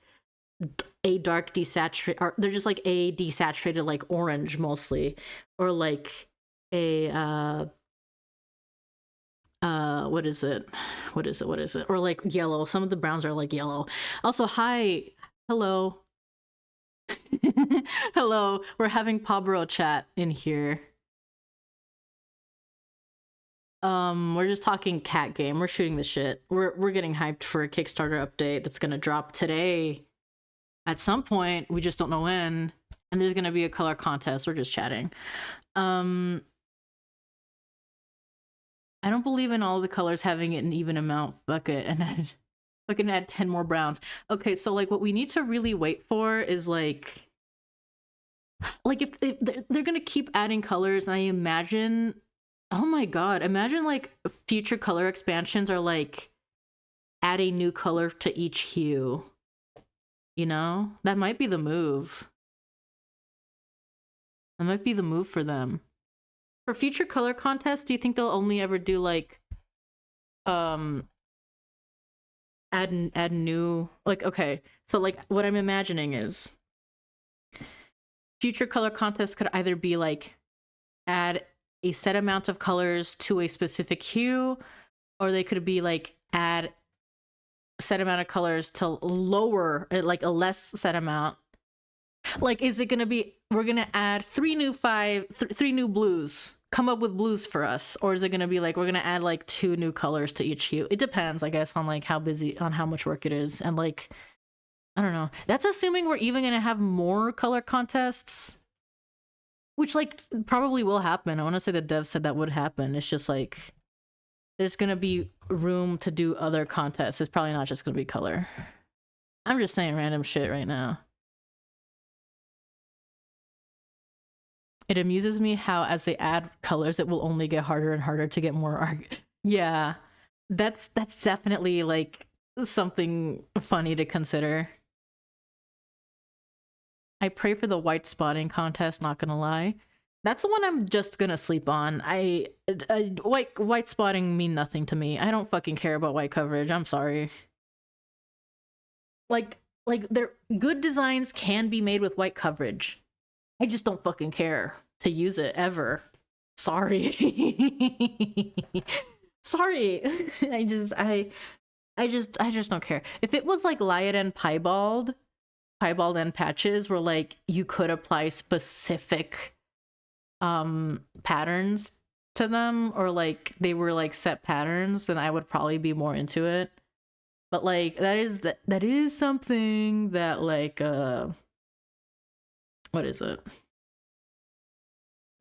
a dark desaturated, or they're just like a desaturated like orange mostly, or like a what is it, or like yellow. Some of the browns are like yellow. Also, hello. Hello, we're having PawBorough chat in here. We're just talking cat game. We're shooting the shit. We're getting hyped for a Kickstarter update that's gonna drop today at some point. We just don't know when. And there's gonna be a color contest. We're just chatting. I don't believe in all the colors having it an even amount. Bucket and then fucking add 10 more browns. Okay, so like what we need to really wait for is like if they're gonna keep adding colors, and I imagine, oh my god, imagine like future color expansions are like add a new color to each hue. You know? That might be the move. That might be the move for them. For future color contests, do you think they'll only ever do like add new, like, okay, so like what I'm imagining is future color contests could either be like add a set amount of colors to a specific hue, or they could be like add a set amount of colors to lower like a less set amount. Like, is it gonna be we're gonna add three new blues, come up with blues for us, or is it gonna be like we're gonna add like 2 new colors to each hue? It depends, I guess, on like how much work it is, and like I don't know. That's assuming we're even gonna have more color contests, which like probably will happen. I want to say the dev said that would happen. It's just like there's gonna be room to do other contests. It's probably not just gonna be color. I'm just saying random shit right now. It amuses me how as they add colors, it will only get harder and harder to get more yeah, that's definitely like something funny to consider. I pray for the white spotting contest, not gonna lie. That's the one I'm just gonna sleep on. White spotting mean nothing to me. I don't fucking care about white coverage. I'm sorry. Like their good designs can be made with white coverage. I just don't fucking care to use it ever. Sorry. Sorry. I just don't care. If it was like Lyot and piebald end patches where like you could apply specific patterns to them, or like they were like set patterns, then I would probably be more into it. But like that is something that like what is it?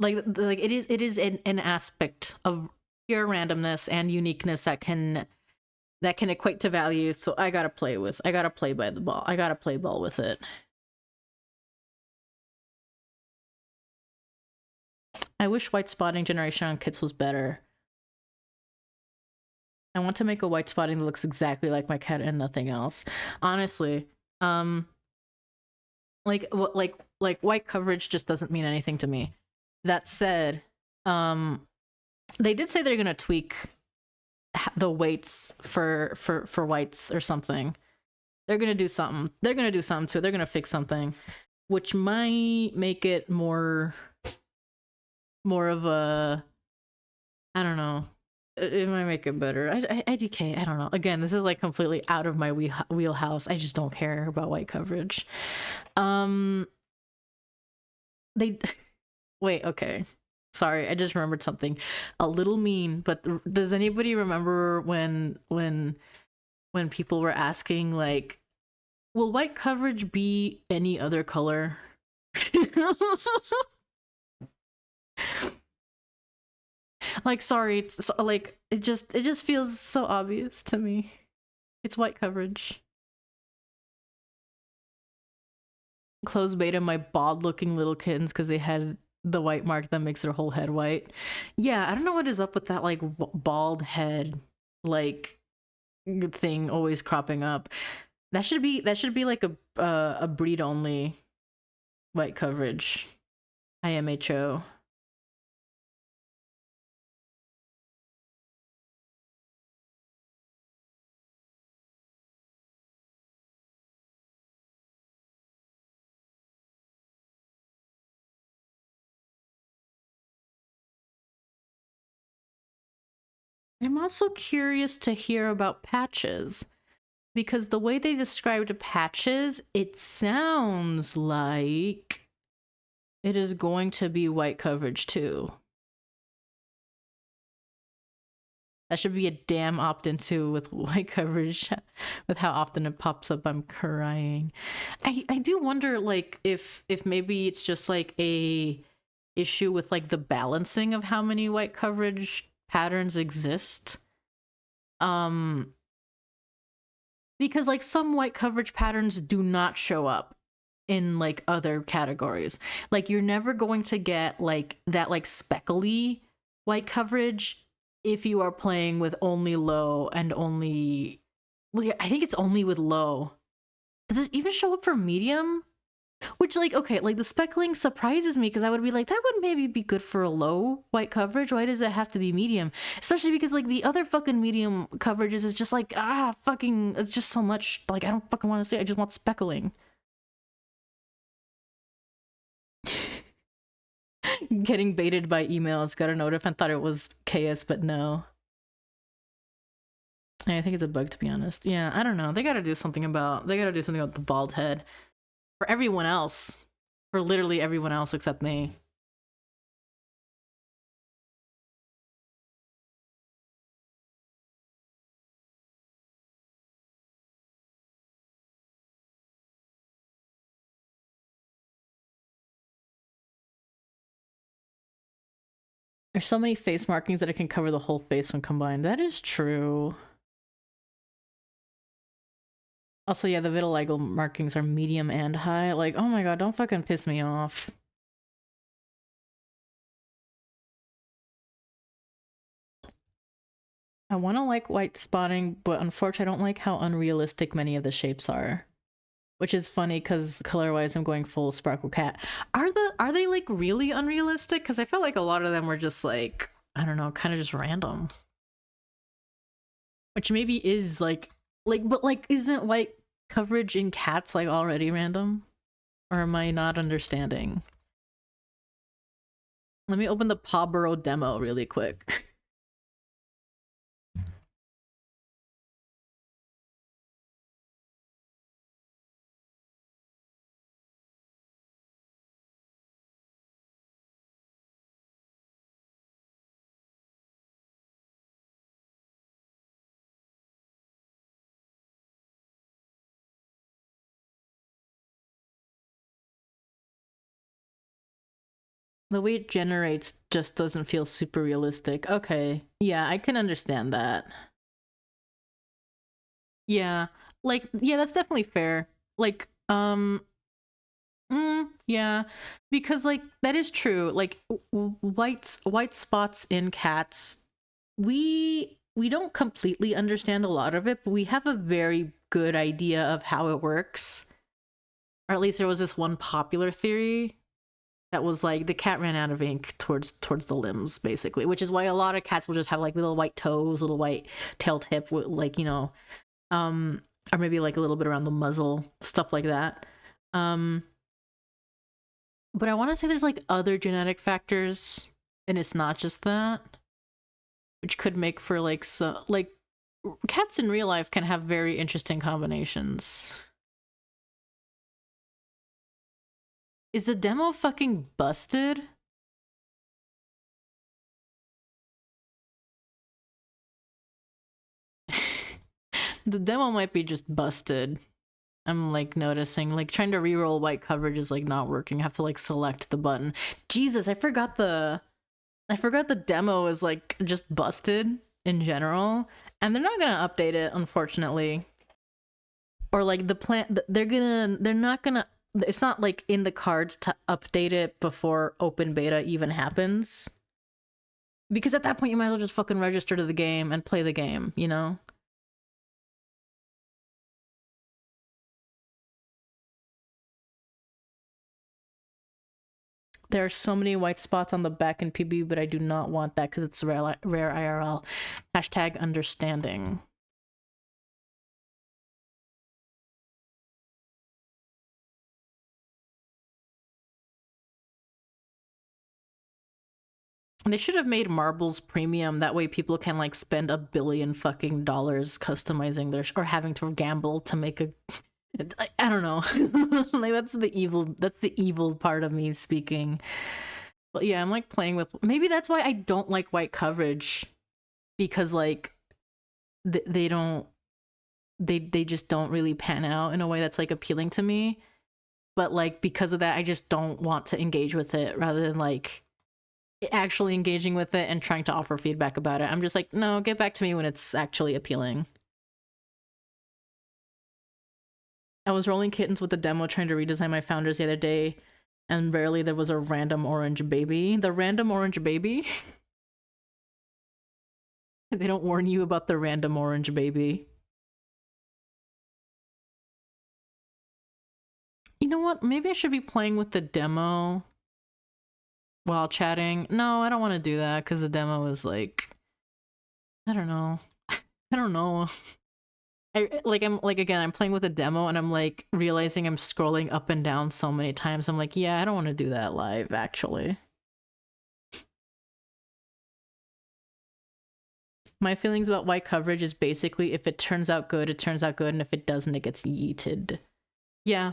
Like it is an aspect of pure randomness and uniqueness that can equate to value. So I gotta play by the ball. I gotta play ball with it. I wish white spotting generation on kits was better. I want to make a white spotting that looks exactly like my cat and nothing else. Honestly, like white coverage just doesn't mean anything to me. That said, they did say they're gonna tweak the weights for whites or something. They're gonna do something. They're gonna do something to it. They're gonna fix something, which might make it more of a, I don't know. It might make it better. IDK, I don't know. Again, this is like completely out of my wheelhouse. I just don't care about white coverage. They wait, okay. Sorry, I just remembered something. A little mean, but does anybody remember when people were asking like, will white coverage be any other color? Like, sorry, it's like it just feels so obvious to me. It's white coverage. Closed beta my bald looking little kittens because they had the white mark that makes their whole head white. Yeah, I don't know what is up with that like bald head like thing always cropping up. That should be like a breed only white coverage. IMHO. I'm also curious to hear about patches, because the way they described patches, it sounds like it is going to be white coverage too. That should be a damn opt-in too with white coverage. With how often it pops up, I'm crying. I do wonder like if maybe it's just like a issue with like the balancing of how many white coverage patterns exist. Because like some white coverage patterns do not show up in like other categories. Like you're never going to get like that like speckly white coverage if you are playing with only low and only, well, yeah, I think it's only with low. Does it even show up for medium? Which, like, okay, like the speckling surprises me because I would be like, that would maybe be good for a low white coverage. Why does it have to be medium? Especially because, like, the other fucking medium coverages is just like, fucking, it's just so much. Like, I don't fucking want to say, I just want speckling. Getting baited by emails. Got a notif and thought it was KS, but no. I think it's a bug, to be honest. Yeah, I don't know. They gotta do something about the bald head. For everyone else. For literally everyone else except me. There's so many face markings that it can cover the whole face when combined. That is true. Also, yeah, the vitiligo markings are medium and high. Like, oh my god, don't fucking piss me off. I want to like white spotting, but unfortunately I don't like how unrealistic many of the shapes are. which is funny because color wise I'm going full sparkle cat. Are they like really unrealistic? Because I felt like a lot of them were just like, I don't know, kind of just random. Which maybe is like but like isn't white coverage in cats like already random? Or am I not understanding? Let me open the PawBorough demo really quick. The way it generates just doesn't feel super realistic. Okay. Yeah, I can understand that. Yeah. Like, yeah, that's definitely fair. Like, yeah, because like that is true. Like white spots in cats, we don't completely understand a lot of it, but we have a very good idea of how it works. Or at least there was this one popular theory that was like the cat ran out of ink towards the limbs, basically, which is why a lot of cats will just have like little white toes, little white tail tip, like um, or maybe like a little bit around the muzzle, stuff like that. Um, but I want to say there's like other genetic factors, and it's not just that, which could make for like so like cats in real life can have very interesting combinations. Is the demo fucking busted? The demo might be just busted. I'm like noticing, like trying to reroll white coverage is like not working. I have to like select the button. Jesus, I forgot the demo is like just busted in general, and they're not gonna update it, unfortunately. Or like the plan, they're not gonna. It's not like in the cards to update it before open beta even happens. Because at that point, you might as well just fucking register to the game and play the game, you know? There are so many white spots on the back in PB, but I do not want that because it's rare IRL. Hashtag understanding. They should have made marbles premium. That way people can like spend $1 billion fucking dollars customizing their or having to gamble to make a I don't know. Like that's the evil part of me speaking. But yeah, I'm like playing with maybe that's why I don't like white coverage, because like they don't they just don't really pan out in a way that's like appealing to me. But like because of that, I just don't want to engage with it rather than like actually engaging with it and trying to offer feedback about it. I'm just like, no, get back to me when it's actually appealing. I was rolling kittens with the demo trying to redesign my founders the other day, and rarely there was a random orange baby. The random orange baby? They don't warn you about the random orange baby. You know what? Maybe I should be playing with the demo while chatting. No, I don't want to do that because the demo is like, I don't know. I don't know. I'm like again, I'm playing with a demo and I'm like realizing I'm scrolling up and down so many times. I'm like, yeah, I don't want to do that live actually. My feelings about white coverage is basically if it turns out good, it turns out good, and if it doesn't, it gets yeeted. Yeah.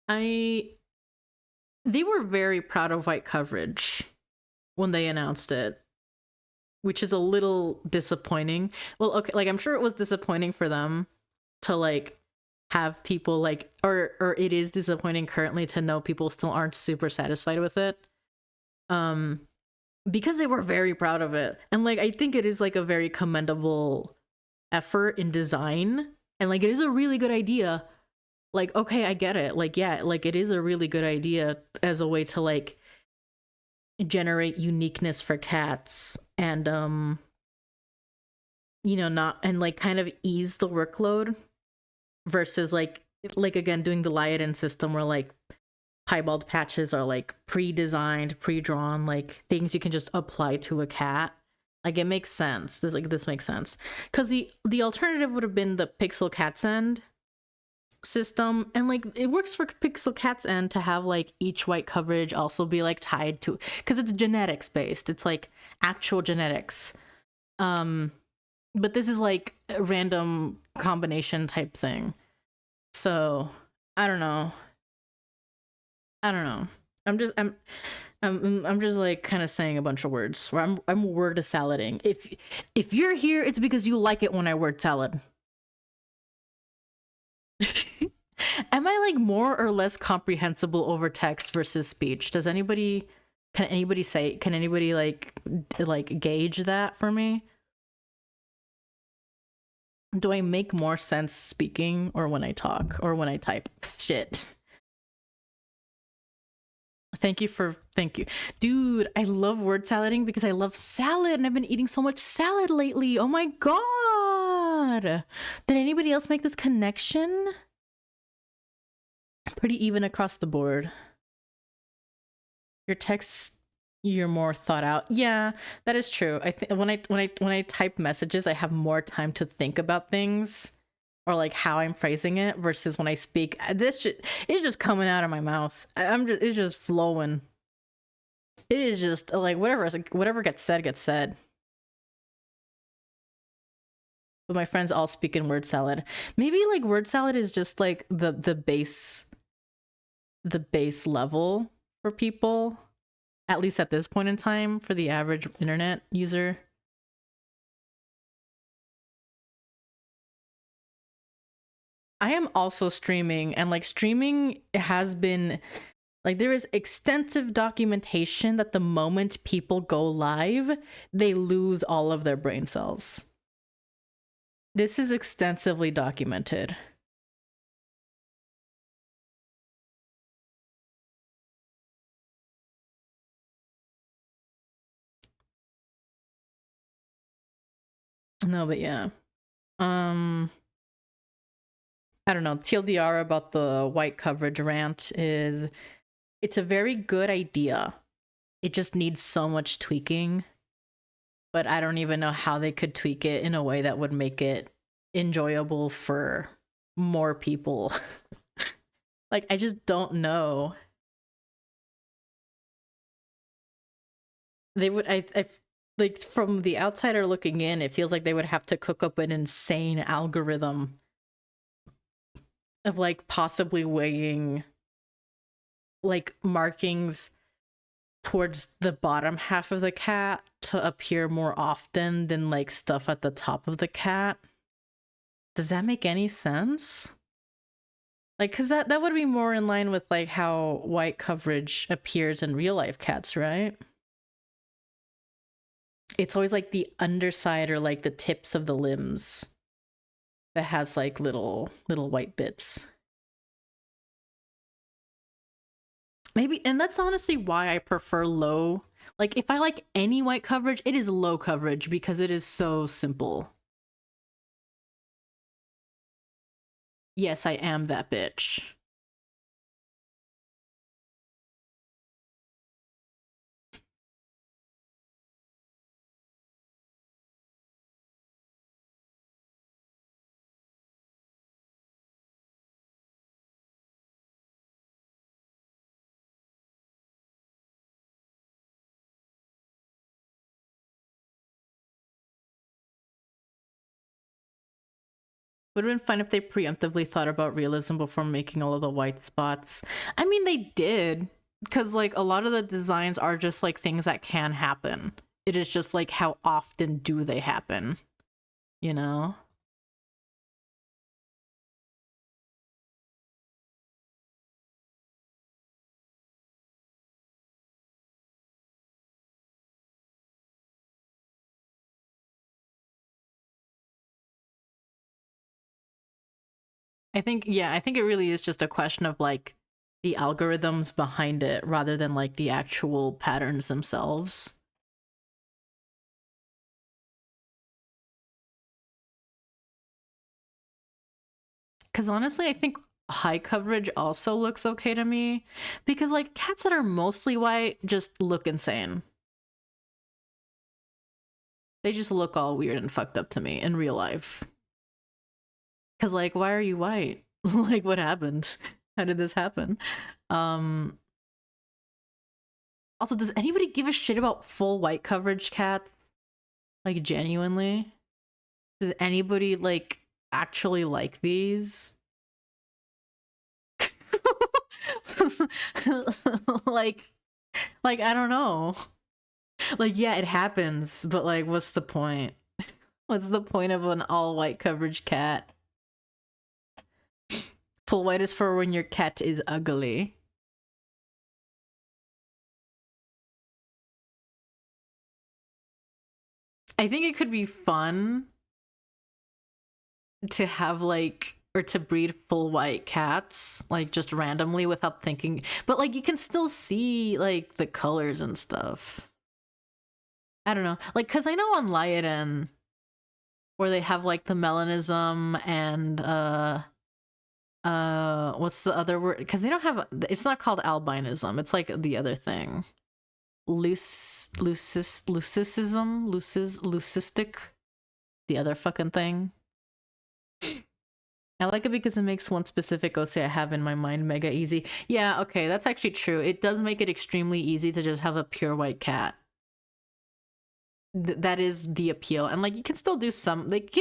They were very proud of white coverage when they announced it, which is a little disappointing. Well, okay, like I'm sure it was disappointing for them to like have people like or it is disappointing currently to know people still aren't super satisfied with it. Because they were very proud of it. And like I think it is like a very commendable effort in design, and like it is a really good idea. Like okay, I get it. Like yeah, like it is a really good idea as a way to like generate uniqueness for cats and you know not and like kind of ease the workload versus like again doing the Liaden system where like piebald patches are like pre-designed, pre-drawn, like things you can just apply to a cat. Like it makes sense. This makes sense. Because the alternative would have been the Pixel Cat's End system, and like it works for Pixel Cat's End to have like each white coverage also be like tied to, because it's genetics based. It's like actual genetics. But this is like a random combination type thing. So I don't know. I'm just like kind of saying a bunch of words where I'm word salading. If you're here, it's because you like it when I word salad. Am I like more or less comprehensible over text versus speech? Can anybody like gauge that for me? Do I make more sense speaking or when I talk or when I type? Shit. Thank you. Dude, I love word salading because I love salad and I've been eating so much salad lately. Oh my god. Did anybody else make this connection? Pretty even across the board. Your texts, you're more thought out. Yeah, that is true. I think when I type messages, I have more time to think about things or like how I'm phrasing it versus when I speak. It's just coming out of my mouth. It's just flowing. It is just like whatever gets said gets said. But my friends all speak in word salad. Maybe like word salad is just like the base level for people, at least at this point in time, for the average internet user. I am also streaming, and like streaming has been like, there is extensive documentation that the moment people go live, they lose all of their brain cells. This is extensively documented. No, but yeah. I don't know. TLDR about the white coverage rant is, it's a very good idea. It just needs so much tweaking. But I don't even know how they could tweak it in a way that would make it enjoyable for more people. Like, I just don't know. They would, I like, from the outsider looking in, it feels like they would have to cook up an insane algorithm of like possibly weighing like markings towards the bottom half of the cat to appear more often than like stuff at the top of the cat. Does that make any sense? Like, because that would be more in line with like how white coverage appears in real life cats, right? It's always like the underside or like the tips of the limbs that has like little white bits. Maybe, and that's honestly why I prefer low. Like, if I like any white coverage, it is low coverage because it is so simple. Yes, I am that bitch. Would have been fun if they preemptively thought about realism before making all of the white spots. I mean, they did, because like a lot of the designs are just like things that can happen. It is just like, how often do they happen? You know? I think it really is just a question of like the algorithms behind it rather than like the actual patterns themselves. Because honestly, I think high coverage also looks okay to me. Because, like, cats that are mostly white just look insane. They just look all weird and fucked up to me in real life. Because, like, why are you white? Like, what happened? How did this happen? Also, does anybody give a shit about full white coverage cats? Like, genuinely? Does anybody, like, actually like these? like I don't know. Like, yeah, it happens, but like, what's the point? What's the point of an all white coverage cat? Full white is for when your cat is ugly. I think it could be fun to have like, or to breed full white cats, like just randomly without thinking. But like, you can still see like the colors and stuff. I don't know. Like, cause I know on Lyoden, where they have like the melanism and what's the other word? Because they don't have, it's not called albinism, it's like the other thing. Leucistic, the other fucking thing. I like it because it makes one specific OC I have in my mind mega easy. Yeah, okay, that's actually true. It does make it extremely easy to just have a pure white cat. That is the appeal. And like, you can still do some, like,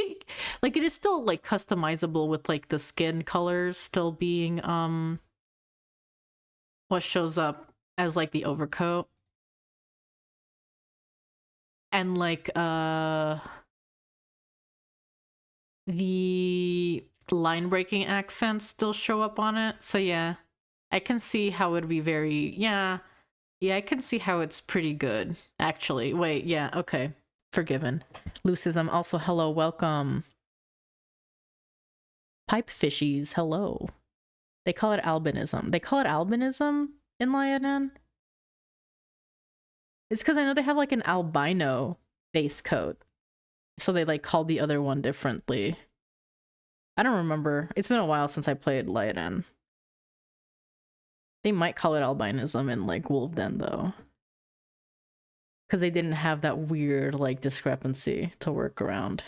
like it is still like customizable with like the skin colors still being what shows up as like the overcoat. And like the line breaking accents still show up on it. So yeah, I can see how it'd be very, yeah, I can see how it's pretty good, actually. Wait, yeah, okay. Forgiven. Lucism, also hello, welcome. Pipe fishies, hello. They call it albinism. They call it albinism in Lyoden? It's because I know they have like an albino base coat. So they like called the other one differently. I don't remember. It's been a while since I played Lyoden. They might call it albinism in like Wolfden though. Because they didn't have that weird like discrepancy to work around.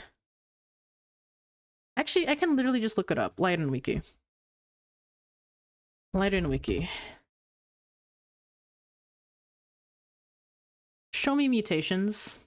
Actually, I can literally just look it up. Lyoden Wiki. Lyoden Wiki. Show me mutations.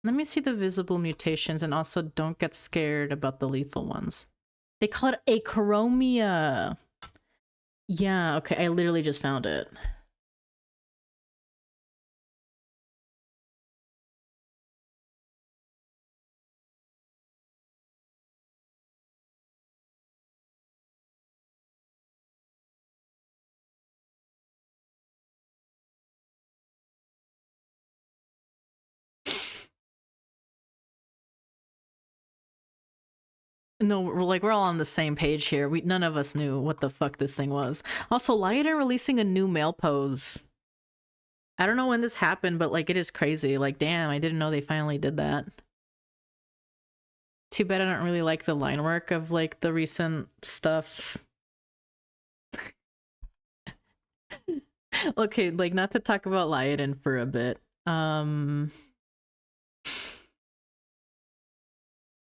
Let me see the visible mutations, and also don't get scared about the lethal ones. They call it acromia. Yeah, okay, I literally just found it. No, we're all on the same page here. None of us knew what the fuck this thing was. Also, Lyoden releasing a new male pose. I don't know when this happened, but like, it is crazy. Like, damn, I didn't know they finally did that. Too bad I don't really like the line work of like the recent stuff. Okay, like, not to talk about Lyoden for a bit.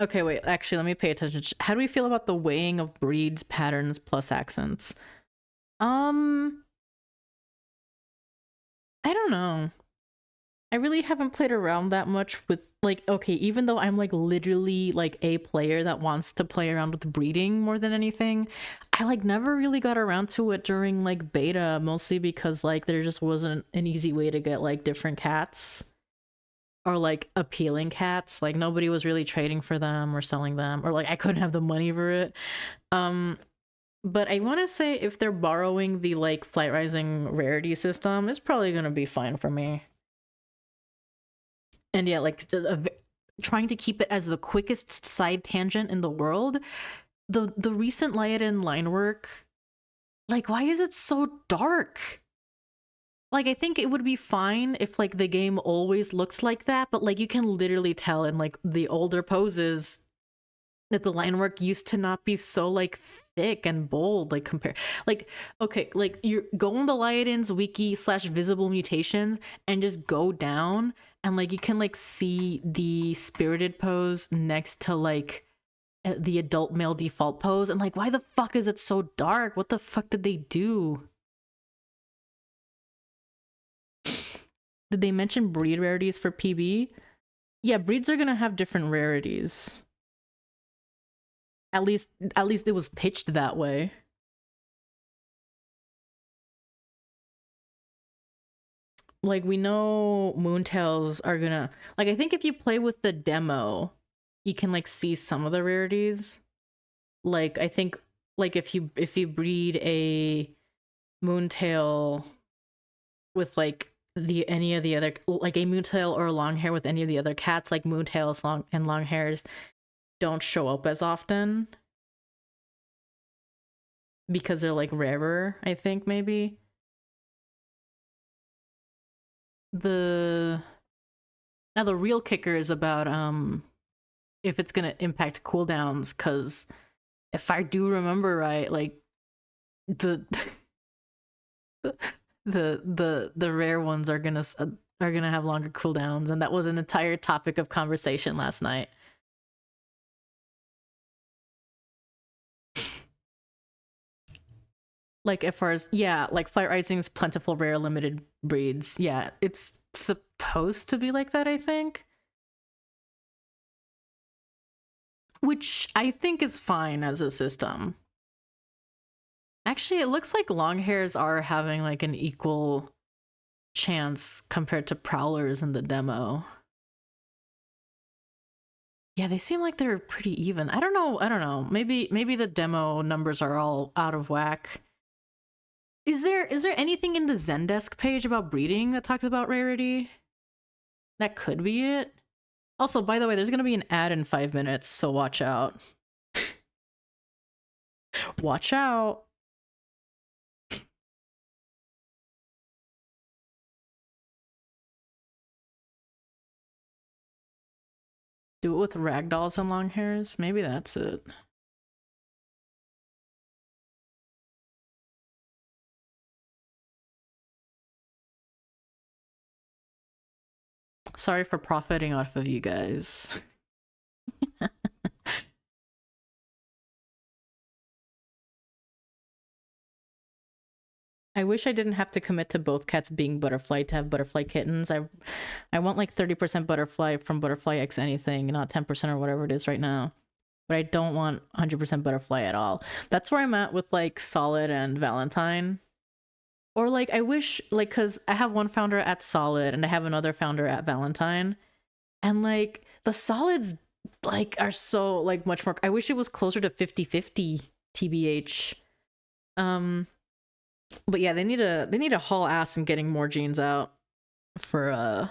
Okay, wait, actually, let me pay attention. How do we feel about the weighing of breeds, patterns, plus accents? I don't know. I really haven't played around that much with, like, okay, even though I'm, like, literally, like, a player that wants to play around with breeding more than anything, I, like, never really got around to it during, like, beta, mostly because, like, there just wasn't an easy way to get, like, different cats. Or like appealing cats, like nobody was really trading for them or selling them, or like I couldn't have the money for it. But I want to say if they're borrowing the like Flight Rising rarity system, it's probably gonna be fine for me. And yeah, like trying to keep it as the quickest side tangent in the world, the recent Liaden line work, like, why is it so dark? Like, I think it would be fine if, like, the game always looks like that, but, like, you can literally tell in, like, the older poses that the line work used to not be so, like, thick and bold, like, compare. Like, okay, like, you go on the Liaden's wiki / visible mutations and just go down, and, like, you can, like, see the spirited pose next to, like, the adult male default pose, and, like, why the fuck is it so dark? What the fuck did they do? Did they mention breed rarities for PB? Yeah, breeds are gonna have different rarities. At least it was pitched that way. Like, we know Moontails are gonna, like, I think if you play with the demo, you can, like, see some of the rarities. Like, I think, like, if you breed a Moontail with, like, any of the other, like, a Moontail or a Longhair with any of the other cats, like, Moontails and Longhairs don't show up as often because they're, like, rarer, I think, maybe. Now the real kicker is about if it's gonna impact cooldowns, because if I do remember right, like, the the rare ones are gonna have longer cooldowns, and that was an entire topic of conversation last night. Like, as far as, yeah, like, Flight Rising's plentiful rare limited breeds, yeah, it's supposed to be like that, I think. Which I think is fine as a system. Actually, it looks like Longhairs are having, like, an equal chance compared to Prowlers in the demo. Yeah, they seem like they're pretty even. I don't know. Maybe the demo numbers are all out of whack. Is there anything in the Zendesk page about breeding that talks about rarity? That could be it. Also, by the way, there's gonna be an ad in 5 minutes, so watch out. Watch out. Do it with ragdolls and long hairs? Maybe that's it. Sorry for profiting off of you guys. I wish I didn't have to commit to both cats being butterfly to have butterfly kittens. I want, like, 30% butterfly from Butterfly X anything, not 10% or whatever it is right now. But I don't want 100% butterfly at all. That's where I'm at with, like, Solid and Valentine. Or, like, I wish, like, because I have one founder at Solid and I have another founder at Valentine. And, like, the Solids, like, are so, like, much more... I wish it was closer to 50-50 TBH. But yeah, they need to haul ass in getting more genes out for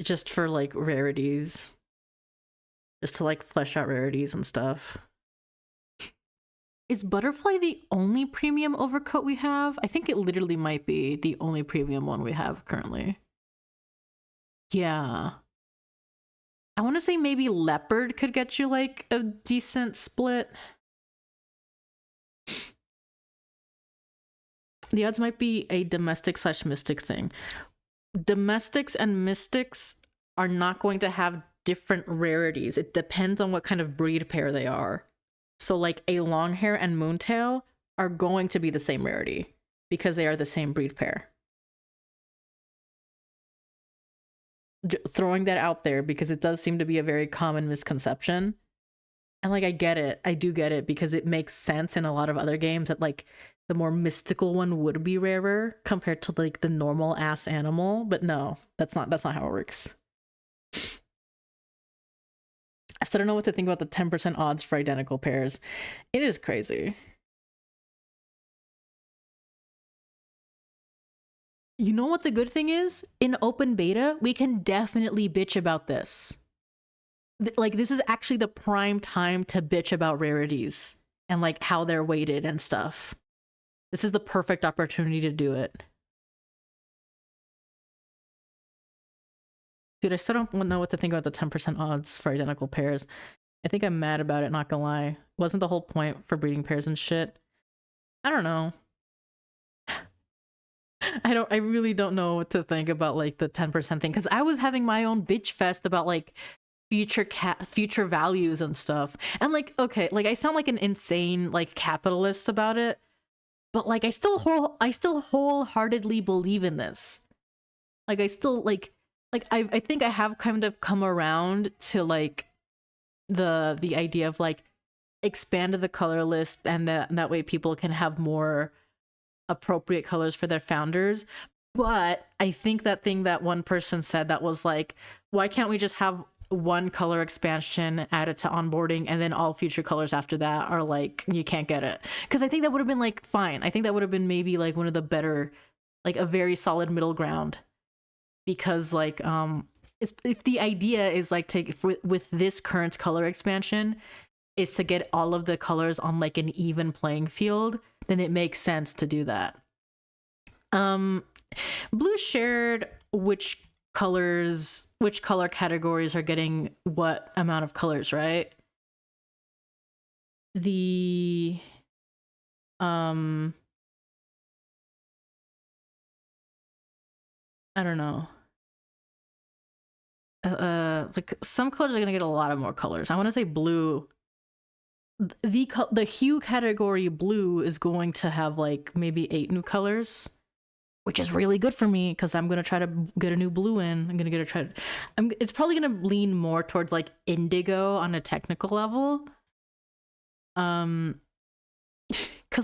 just for, like, rarities, just to, like, flesh out rarities and stuff. Is Butterfly the only premium overcoat we have? I think it literally might be the only premium one we have currently. Yeah, I want to say maybe Leopard could get you, like, a decent split. The odds might be a domestic / mystic thing. Domestics and mystics are not going to have different rarities. It depends on what kind of breed pair they are. So, like, a Longhair and Moontail are going to be the same rarity because they are the same breed pair. Throwing that out there because it does seem to be a very common misconception. And, like, I get it. I do get it because it makes sense in a lot of other games that, like, the more mystical one would be rarer compared to, like, the normal ass animal. But no, that's not how it works. I still don't know what to think about the 10% odds for identical pairs. It is crazy. you know what the good thing is? In open beta, we can definitely bitch about this. Like, this is actually the prime time to bitch about rarities and like how they're weighted and stuff. This is the perfect opportunity to do it. Dude, I still don't know what to think about the 10% odds for identical pairs. I think I'm mad about it, not gonna lie. Wasn't the whole point for breeding pairs and shit? I don't know. I really don't know what to think about like the 10% thing, because I was having my own bitch fest about like future values and stuff. And like, okay, like I sound like an insane like capitalist about it, but like I still wholeheartedly believe in this. Like I still like I think I have kind of come around to like the idea of like expand the color list, and that way people can have more appropriate colors for their founders. But I think that thing that one person said that was like, why can't we just have one color expansion added to onboarding and then all future colors after that are like, you can't get it? Because I think that would have been like fine. I think that would have been maybe like one of the better, like a very solid middle ground. Because like if the idea is like with this current color expansion is to get all of the colors on like an even playing field, then it makes sense to do that. Blue shared which color categories are getting what amount of colors, right? The I don't know. Like some colors are gonna get a lot of more colors. I want to say blue. The hue category blue is going to have like maybe 8 new colors, which is really good for me because I'm gonna try to get a new blue in. I'm gonna try. It's probably gonna lean more towards like indigo on a technical level. Because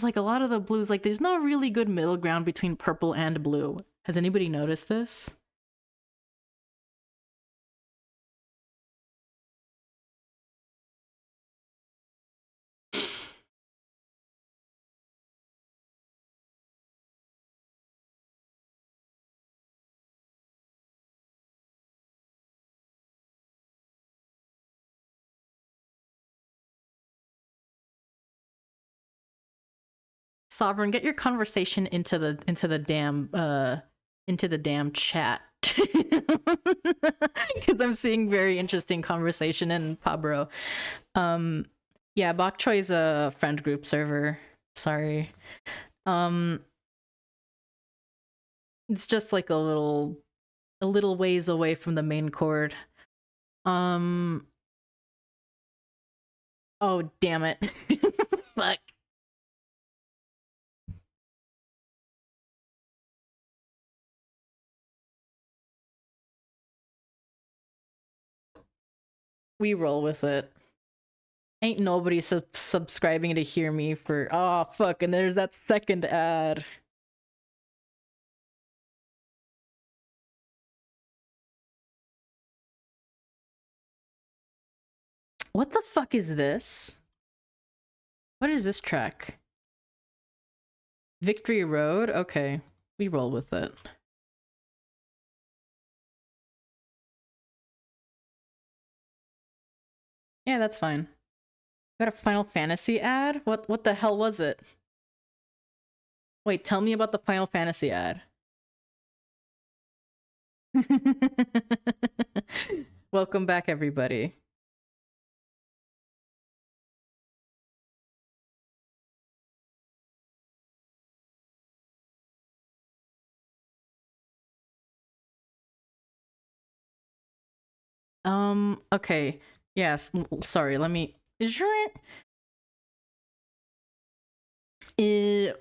like a lot of the blues, like there's no really good middle ground between purple and blue. Has anybody noticed this? Sovereign, get your conversation into the damn chat. Because I'm seeing very interesting conversation in PawBorough. Yeah, bok choy is a friend group server. Sorry. It's just like a little ways away from the main chord. Oh damn it. Fuck. We roll with it. Ain't nobody subscribing to hear me for... Oh, fuck, and there's that second ad. What the fuck is this? What is this track? Victory Road? Okay, we roll with it. Yeah, that's fine. Got a Final Fantasy ad? What the hell was it? Wait, tell me about the Final Fantasy ad. Welcome back, everybody. Okay. Yes, sorry, let me...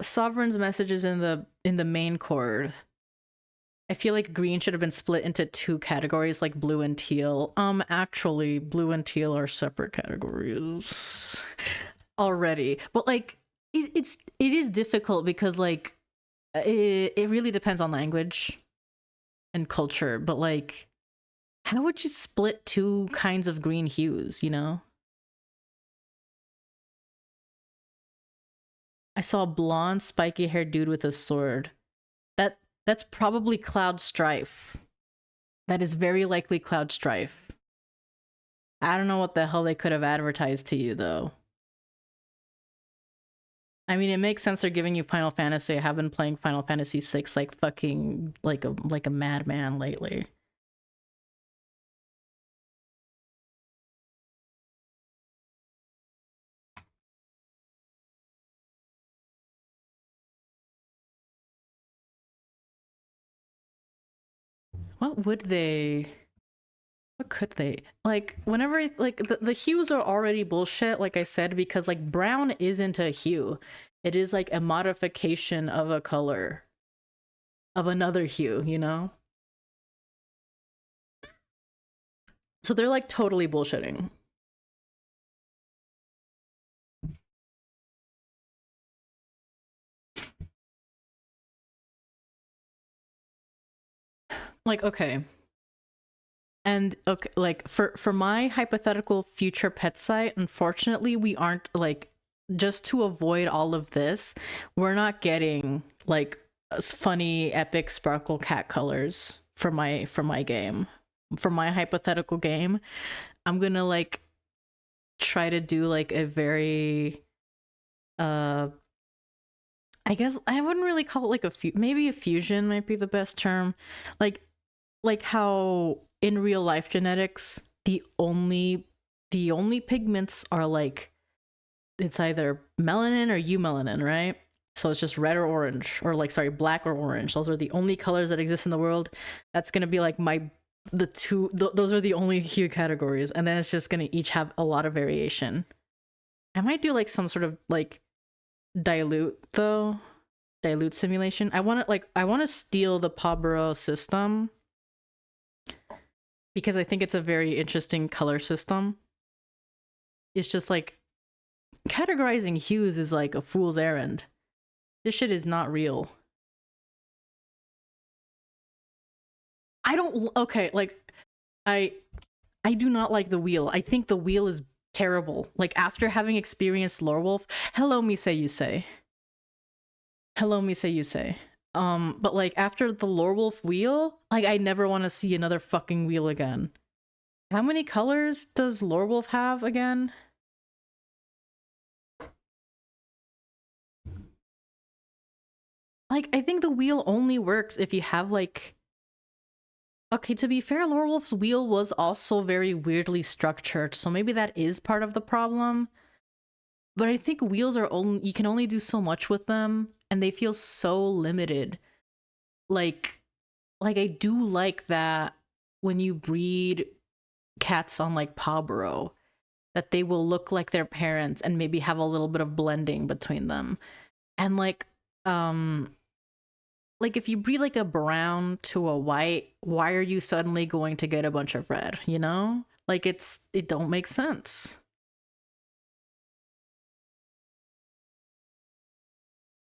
Sovereign's messages in the main chord. I feel like green should have been split into 2 categories, like blue and teal. Actually, blue and teal are separate categories already. But like, it is difficult because like, it really depends on language and culture. But like, how would you split 2 kinds of green hues? You know? I saw a blonde, spiky-haired dude with a sword. That's probably Cloud Strife. That is very likely Cloud Strife. I don't know what the hell they could have advertised to you, though. I mean, it makes sense they're giving you Final Fantasy. I have been playing Final Fantasy VI like fucking like a madman lately. What would they? What could they? Like, whenever, like, the hues are already bullshit, like I said, because, like, brown isn't a hue. It is, like, a modification of a color. Of another hue, you know? So they're, like, totally bullshitting. Like, okay. And okay, like for my hypothetical future pet site, unfortunately, we aren't like, just to avoid all of this, we're not getting like funny epic sparkle cat colors for my game. For my hypothetical game, I'm gonna like try to do like a very I guess I wouldn't really call it like maybe a fusion might be the best term. Like how in real life genetics, the only pigments are like, it's either melanin or eumelanin, right? So it's just red or orange, or like, sorry, black or orange. Those are the only colors that exist in the world. That's gonna be like those are the only hue categories, and then it's just gonna each have a lot of variation. I might do like some sort of like dilute simulation. I want to steal the PawBorough system, because I think it's a very interesting color system. It's just like, categorizing hues is like a fool's errand. This shit is not real. I don't, okay, like, I do not like the wheel. I think the wheel is terrible. Like, after having experienced Lorewolf, hello Mise Yusei. Hello Mise Yusei. But like, after the Lorewolf wheel, like, I never want to see another fucking wheel again. How many colors does Lorewolf have again? Like, I think the wheel only works if you have like, okay, to be fair, Lorewolf's wheel was also very weirdly structured, so maybe that is part of the problem. But I think wheels are only, you can only do so much with them, and they feel so limited. Like I do like that when you breed cats on like PawBorough, that they will look like their parents and maybe have a little bit of blending between them. And like if you breed like a brown to a white, why are you suddenly going to get a bunch of red, you know? Like, it don't make sense.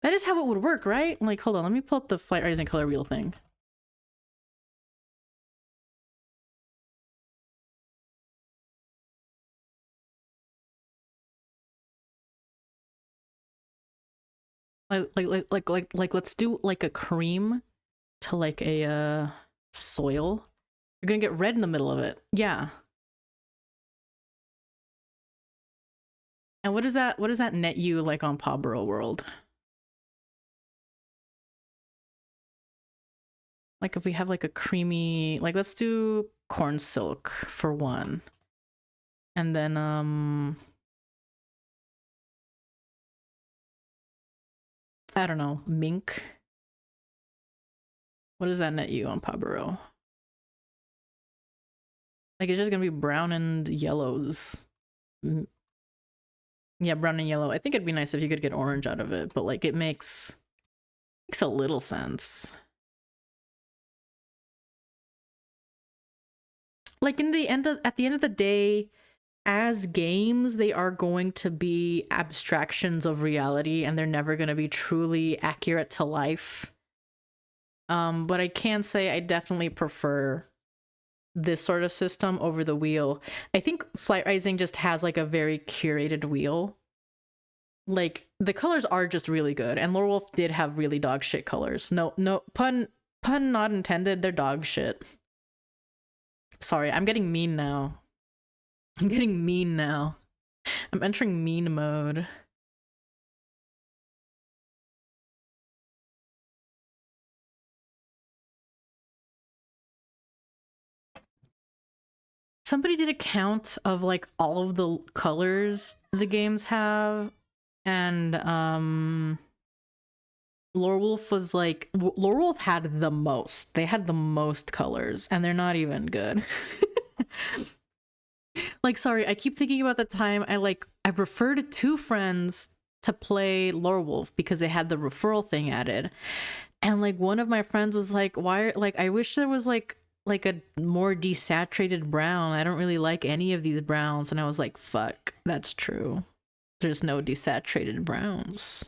That is how it would work, right? Like, hold on, let me pull up the Flight Rising color wheel thing. Like let's do like a cream to like a soil. You're gonna get red in the middle of it. Yeah. And what does that net you like on PawBorough World? Like, if we have like a creamy, like, let's do corn silk for one. And then I don't know, mink. What does that net you on PawBorough? Like, it's just gonna be brown and yellows. Yeah, brown and yellow. I think it'd be nice if you could get orange out of it, but like, it makes a little sense. Like, at the end of the day, as games, they are going to be abstractions of reality, and they're never going to be truly accurate to life. But I can say I definitely prefer this sort of system over the wheel. I think Flight Rising just has like a very curated wheel. Like, the colors are just really good, and Lorewolf did have really dog shit colors. No pun Pun not intended, they're dog shit. Sorry, I'm getting mean now. I'm getting mean now. I'm entering mean mode. Somebody did a count of like all of the colors the games have, and Lorewolf was like, Lorewolf had the most. They had the most colors, and they're not even good. Like, sorry, I keep thinking about the time I referred 2 friends to play Lorewolf because they had the referral thing added, and like one of my friends was like, why, like, I wish there was like a more desaturated brown. I don't really like any of these browns. And I was like, fuck, that's true. There's no desaturated browns.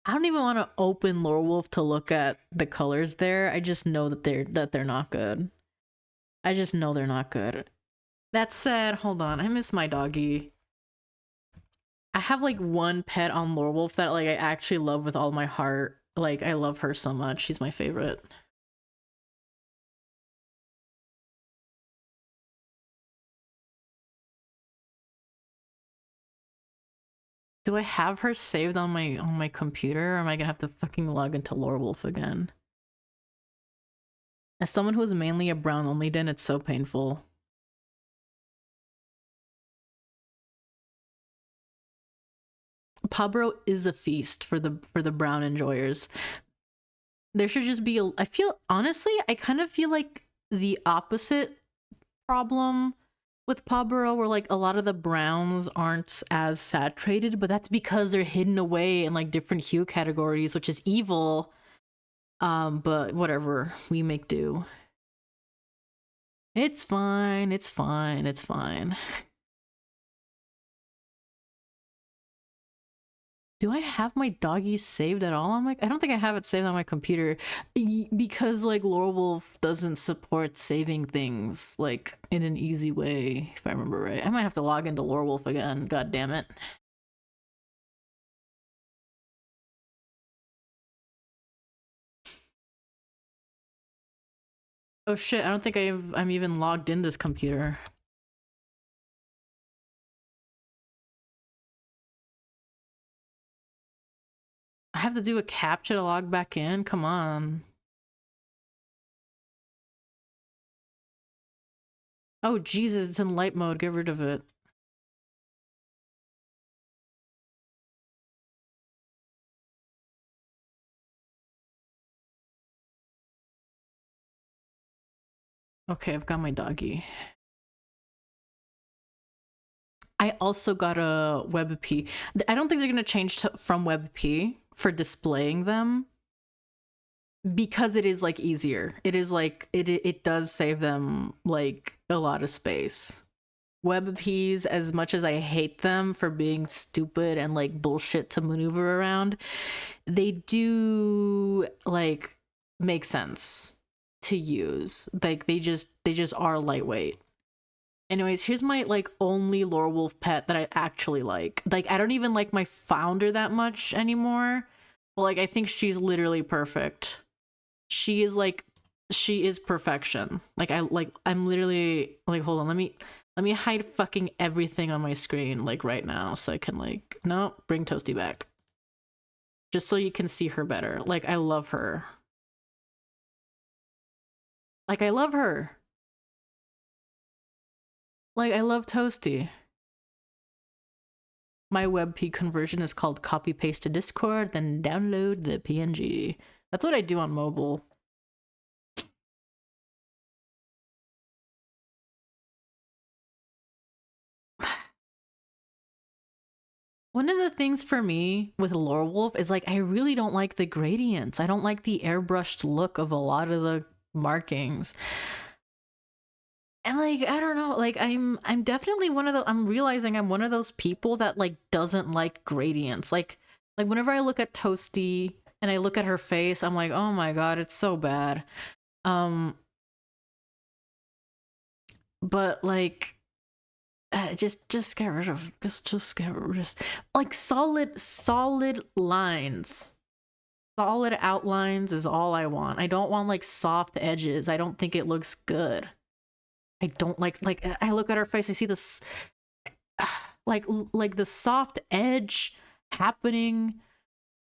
I don't even want to open Lorewolf to look at the colors there. I just know that they're not good. I just know they're not good. That said, hold on, I miss my doggy. I have like one pet on Lorewolf that like I actually love with all my heart. Like, I love her so much. She's my favorite. Do I have her saved on my computer, or am I gonna have to fucking log into Lorewolf again? As someone who is mainly a brown only den, it's so painful. PawBorough is a feast for the brown enjoyers. There should just be I feel, honestly, I kind of feel like the opposite problem with PawBorough, where like a lot of the browns aren't as saturated, but that's because they're hidden away in like different hue categories, which is evil. But whatever, we make do. It's fine, it's fine, it's fine. Do I have my doggies saved at all? I don't think I have it saved on my computer because like Lorewolf doesn't support saving things like in an easy way, if I remember right. I might have to log into Lorewolf again. God damn it. Oh shit, I don't think I'm even logged in this computer. I have to do a captcha to log back in? Come on. Oh Jesus, it's in light mode. Get rid of it. Okay, I've got my doggy. I also got a WebP. I don't think they're gonna change from WebP for displaying them, because it is like easier. It is like it does save them like a lot of space. WebPs, as much as I hate them for being stupid and like bullshit to maneuver around, they do like make sense to use. Like they just are lightweight. Anyways, here's my like only Lorewolf pet that I actually like. Like, I don't even like my founder that much anymore. But like, I think she's literally perfect. She is perfection. Like, I'm literally like, hold on, let me hide fucking everything on my screen like right now so I can like, no, bring Toasty back. Just so you can see her better. Like, I love her. Like, I love her. Like, I love Toasty. My WebP conversion is called copy paste to Discord, then download the PNG. That's what I do on mobile. One of the things for me with Lorewolf is like I really don't like the gradients. I don't like the airbrushed look of a lot of the markings. And like, I don't know, like I'm definitely one of the, I'm realizing I'm one of those people that like doesn't like gradients. Like whenever I look at Toasty and I look at her face, I'm like, oh my god, it's so bad. But like, just get rid of, just get rid of, like solid lines. solid outlines is all I want. I don't want like soft edges. I don't think it looks good. I don't like I look at her face, I see this like the soft edge happening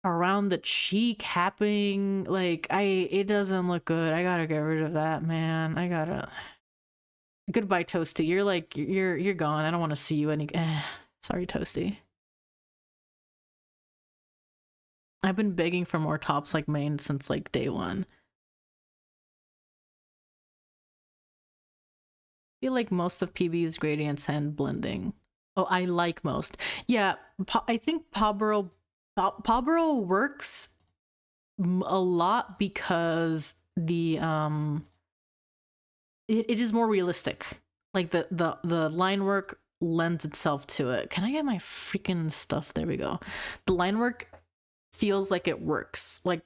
around the cheek happening, like it doesn't look good. I gotta get rid of that, man. I gotta. Goodbye, Toasty. You're like you're gone. I don't want to see you any. Sorry, Toasty. I've been begging for more tops like main since like day one. I feel like most of PB's gradients and blending. Oh, I like most. Yeah, I think PawBorough works a lot because the it is more realistic. Like the line work lends itself to it. Can I get my freaking stuff? There we go. The line work feels like it works. Like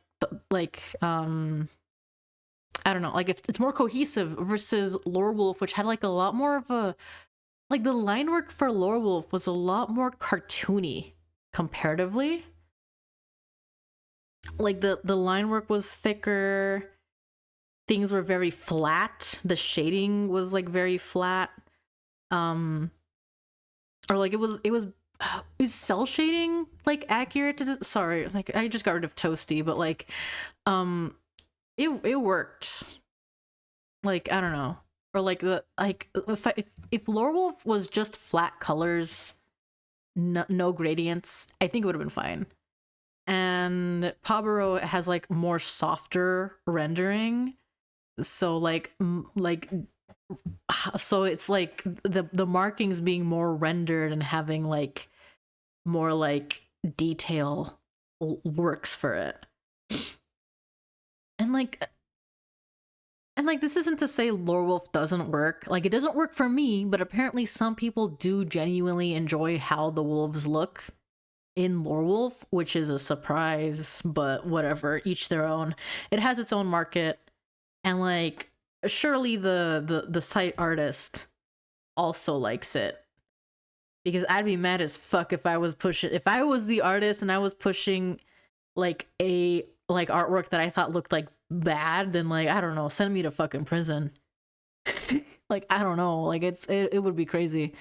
I don't know, like if it's more cohesive versus Lore Wolf, which had like a lot more of a, like the line work for Lore Wolf was a lot more cartoony comparatively. Like the line work was thicker, things were very flat, the shading was like very flat, or like it was is cell shading like accurate to sorry, like I just got rid of Toasty, but like it worked. Like I don't know, or like the like if Lore Wolf was just flat colors, no gradients, I think it would have been fine. And PawBorough has like more softer rendering, so like so it's like the markings being more rendered and having like more like detail works for it. And like this isn't to say Lore Wolf doesn't work. Like it doesn't work for me, but apparently some people do genuinely enjoy how the wolves look in Lore Wolf, which is a surprise, but whatever, each their own. It has its own market, and like surely the site artist also likes it, because I'd be mad as fuck if I was the artist and I was pushing like a like artwork that I thought looked like bad, then like I don't know, send me to fucking prison. Like I don't know, like it would be crazy.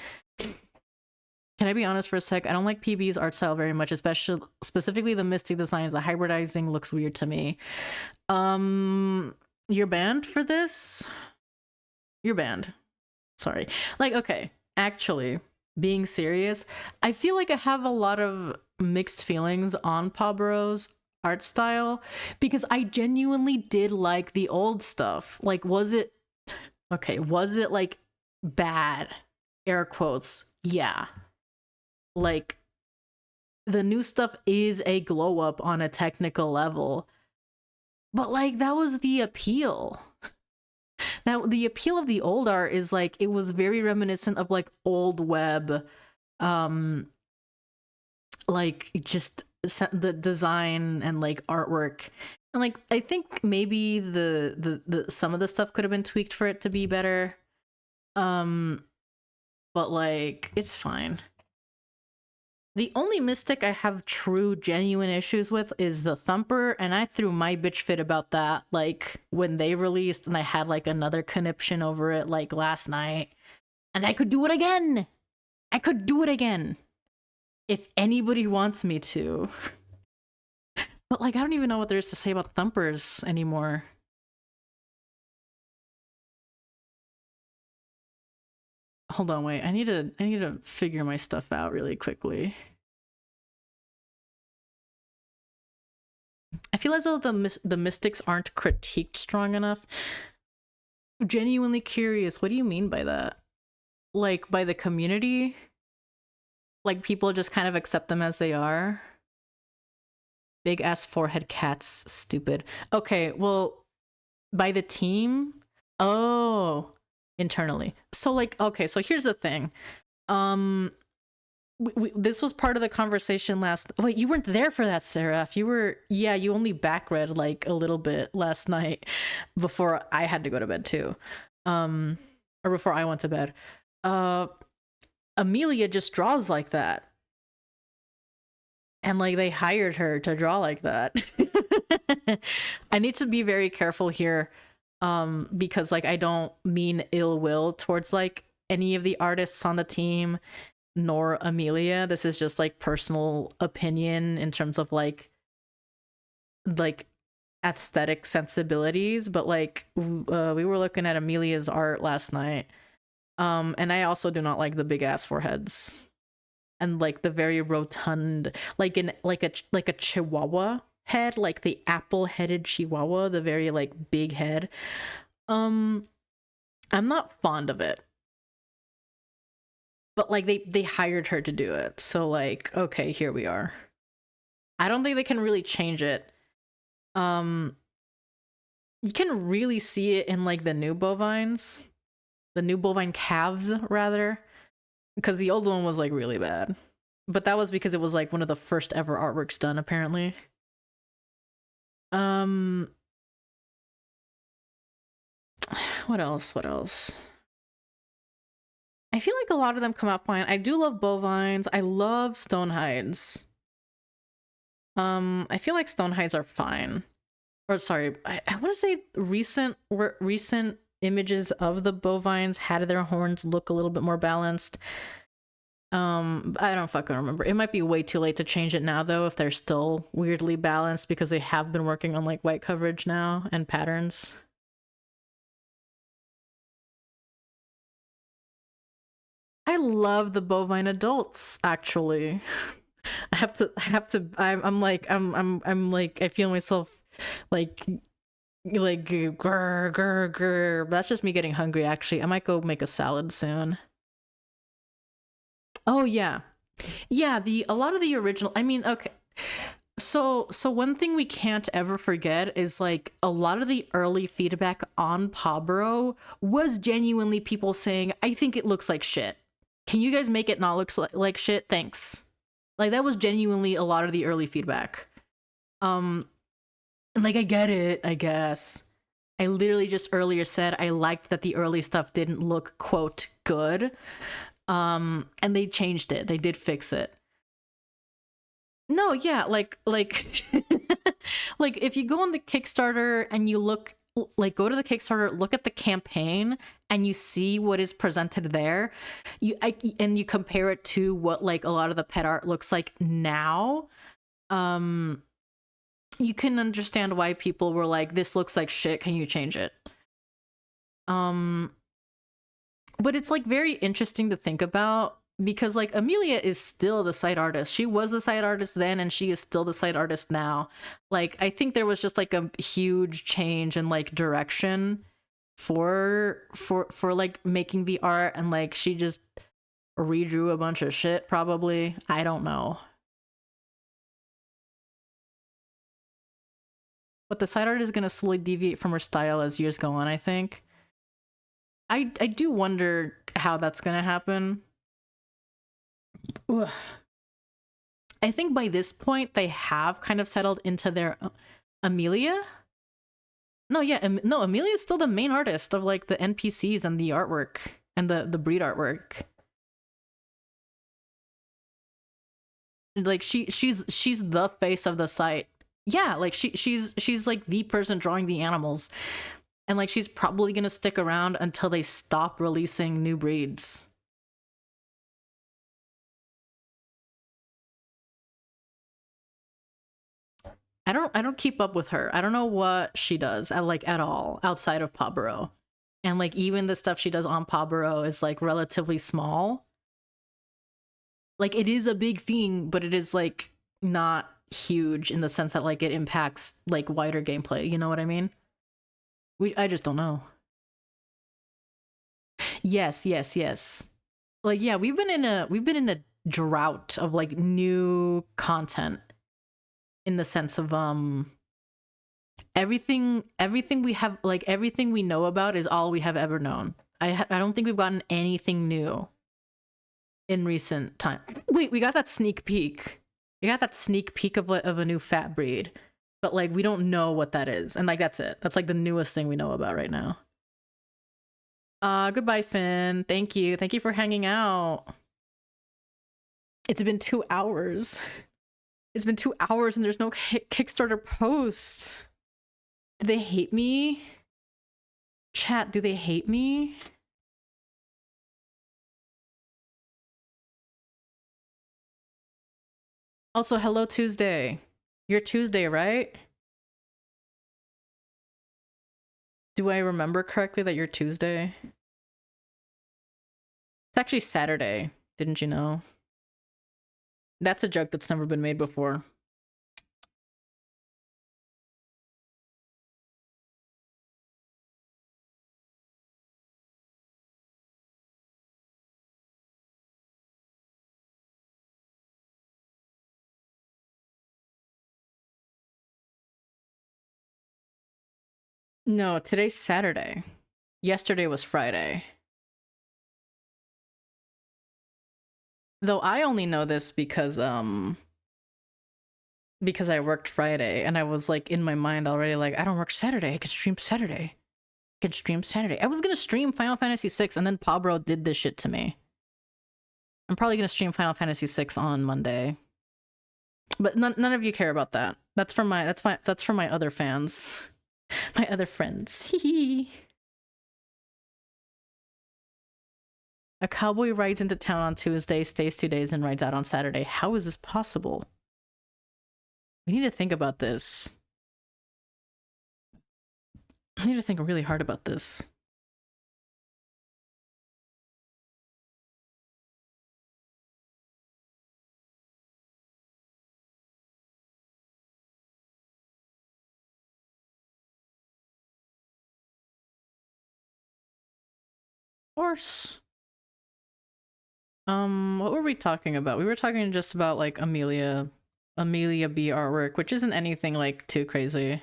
Can I be honest for a sec? I don't like PB's art style very much, specifically the Mystic designs. The hybridizing looks weird to me. You're banned for this? You're banned. Sorry. Like, okay, actually, being serious, I feel like I have a lot of mixed feelings on PawBorough's art style, because I genuinely did like the old stuff. Like, was it like bad? Air quotes. Yeah. Like, the new stuff is a glow up on a technical level, but like that was the appeal. Now the appeal of the old art is like it was very reminiscent of like old web, like just the design and like artwork, and like I think maybe the some of the stuff could have been tweaked for it to be better, but like it's fine. The only Mystic I have true, genuine issues with is the Thumper, and I threw my bitch fit about that, like, when they released, and I had, like, another conniption over it, like, last night. And I could do it again! I could do it again! If anybody wants me to. But, like, I don't even know what there is to say about Thumpers anymore. Hold on, wait. I need to figure my stuff out really quickly. I feel as though the Mystics aren't critiqued strong enough. Genuinely curious, what do you mean by that? Like, by the community? Like, people just kind of accept them as they are? Big ass forehead cats, stupid. Okay, well, by the team? Oh, internally. So like, okay, so here's the thing. This was part of the conversation last. Wait, you weren't there for that, Seraph. You were, yeah, you only back read like a little bit last night before I had to go to bed too, or before I went to bed. Amelia just draws like that, and like they hired her to draw like that. I need to be very careful here, because like I don't mean ill will towards like any of the artists on the team, nor Amelia. This is just like personal opinion in terms of like aesthetic sensibilities. But like we were looking at Amelia's art last night, and I also do not like the big ass foreheads and like the very rotund, like in like a chihuahua head, like the apple-headed chihuahua, the very like big head. I'm not fond of it. But like they hired her to do it. So like, okay, here we are. I don't think they can really change it. You can really see it in like the new bovines. The new bovine calves rather, because the old one was like really bad. But that was because it was like one of the first ever artworks done apparently. What else? What else? I feel like a lot of them come out fine. I do love bovines. I love stonehides. I feel like stonehides are fine. Or sorry, I want to say recent images of the bovines had their horns look a little bit more balanced. I don't fucking remember. It might be way too late to change it now though if they're still weirdly balanced, because they have been working on like white coverage now and patterns. I love the bovine adults actually. I'm like I feel myself like grr, grr, grr. That's just me getting hungry actually. I might go make a salad soon. Oh yeah. Yeah, a lot of the original, I mean, okay. So one thing we can't ever forget is like a lot of the early feedback on PawBorough was genuinely people saying, I think it looks like shit. Can you guys make it not look like shit? Thanks. Like that was genuinely a lot of the early feedback. And like I get it, I guess. I literally just earlier said I liked that the early stuff didn't look quote good. And they changed it. They did fix it. No, yeah, like like if you go on the Kickstarter and you look, like go to the Kickstarter, look at the campaign and you see what is presented there, and you compare it to what like a lot of the pet art looks like now, you can understand why people were like, this looks like shit, can you change it? But it's like very interesting to think about, because like Amelia is still the site artist. She was the site artist then and she is still the site artist now. Like I think there was just like a huge change in like direction for like making the art, and like she just redrew a bunch of shit probably. I don't know. But the site art is going to slowly deviate from her style as years go on, I think. I do wonder how that's going to happen. Ugh. I think by this point they have kind of settled into their Amelia. No, yeah, no, Amelia is still the main artist of like the NPCs and the artwork and the breed artwork. Like she's the face of the site. Yeah, like she's like the person drawing the animals, and like she's probably gonna stick around until they stop releasing new breeds. I don't keep up with her. I don't know what she does at all outside of PawBorough. And like even the stuff she does on PawBorough is like relatively small. Like it is a big thing, but it is like not huge in the sense that like it impacts like wider gameplay, you know what I mean? I just don't know. Yes. Like yeah, we've been in a drought of like new content, in the sense of everything we have, like everything we know about is all we have ever known. I don't think we've gotten anything new in recent time. Wait, we got that sneak peek. We got that sneak peek of a new fat breed, but like we don't know what that is, and like that's it. That's like the newest thing we know about right now. Goodbye, Finn. Thank you for hanging out. It's been 2 hours. It's been 2 hours and there's no Kickstarter post. Do they hate me? Chat, do they hate me? Also, hello Tuesday. You're Tuesday, right? Do I remember correctly that you're Tuesday? It's actually Saturday. Didn't you know? That's a joke that's never been made before. No, today's Saturday. Yesterday was Friday. Though I only know this because I worked Friday and I was like in my mind already like I don't work Saturday. I could stream Saturday. I was gonna stream Final Fantasy VI and then PawBorough did this shit to me. I'm probably gonna stream Final Fantasy VI on Monday. But none of you care about that. That's for my other fans. My other friends. A cowboy rides into town on Tuesday, stays 2 days, and rides out on Saturday. How is this possible? We need to think about this. I need to think really hard about this. Of course. What were we talking about? We were talking just about like Amelia B artwork, which isn't anything like too crazy.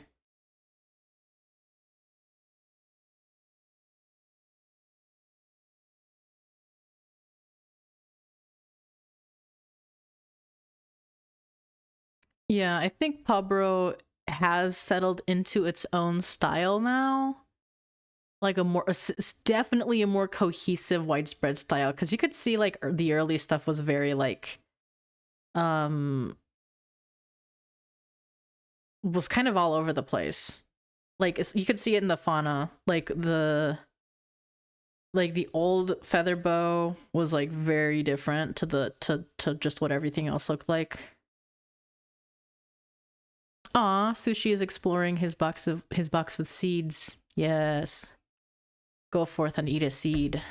Yeah, I think PawBorough has settled into its own style now. Like it's definitely a more cohesive, widespread style. Because you could see like the early stuff was very like, was kind of all over the place. Like you could see it in the fauna, like the old Featherbow was like very different to just what everything else looked like. Aw, Sushi is exploring his box with seeds. Yes. Go forth and eat a seed.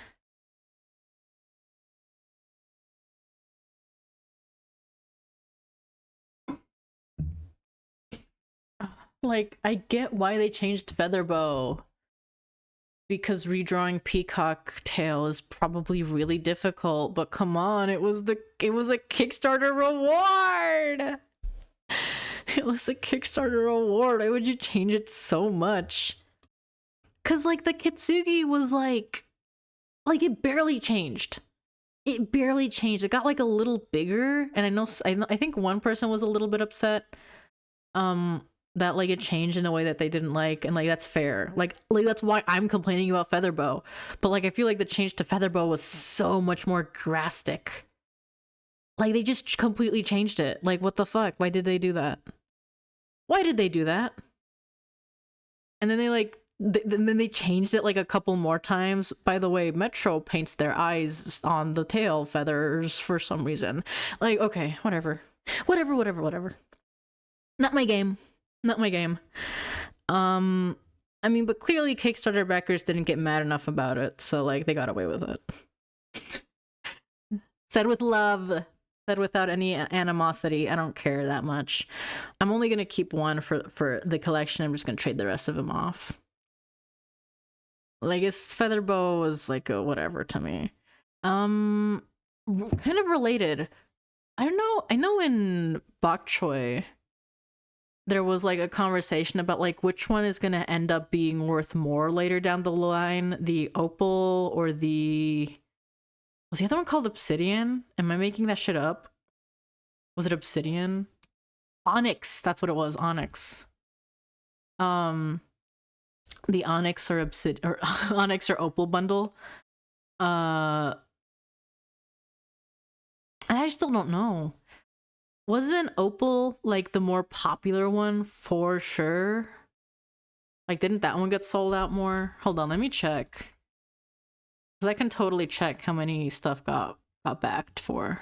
Like, I get why they changed Featherbow. Because redrawing Peacock Tail is probably really difficult, but come on, it was a Kickstarter reward! It was a Kickstarter reward. Why would you change it so much? Cause like the Kitsugi was like it barely changed. It barely changed. It got like a little bigger, and I think one person was a little bit upset that like it changed in a way that they didn't like, and like that's fair. Like that's why I'm complaining about Featherbow. But like I feel like the change to Featherbow was so much more drastic. Like they just completely changed it. Like what the fuck? Why did they do that? Why did they do that? And then then they changed it like a couple more times. By the way, Metro paints their eyes on the tail feathers for some reason. Like, okay, whatever. Not my game. I mean, but clearly Kickstarter backers didn't get mad enough about it, so like they got away with it. Said with love. Said without any animosity. I don't care that much. I'm only gonna keep one for the collection. I'm just gonna trade the rest of them off. Like, his Featherbow was like a whatever to me. Kind of related. I don't know. I know in Bok Choy, there was like a conversation about like which one is gonna end up being worth more later down the line, the opal or the... Was the other one called Obsidian? Am I making that shit up? Was it Obsidian? Onyx, that's what it was, Onyx. The Onyx or Onyx or Opal bundle. I still don't know. Wasn't Opal like the more popular one for sure? Like, didn't that one get sold out more? Hold on, let me check. Because I can totally check how many stuff got backed for.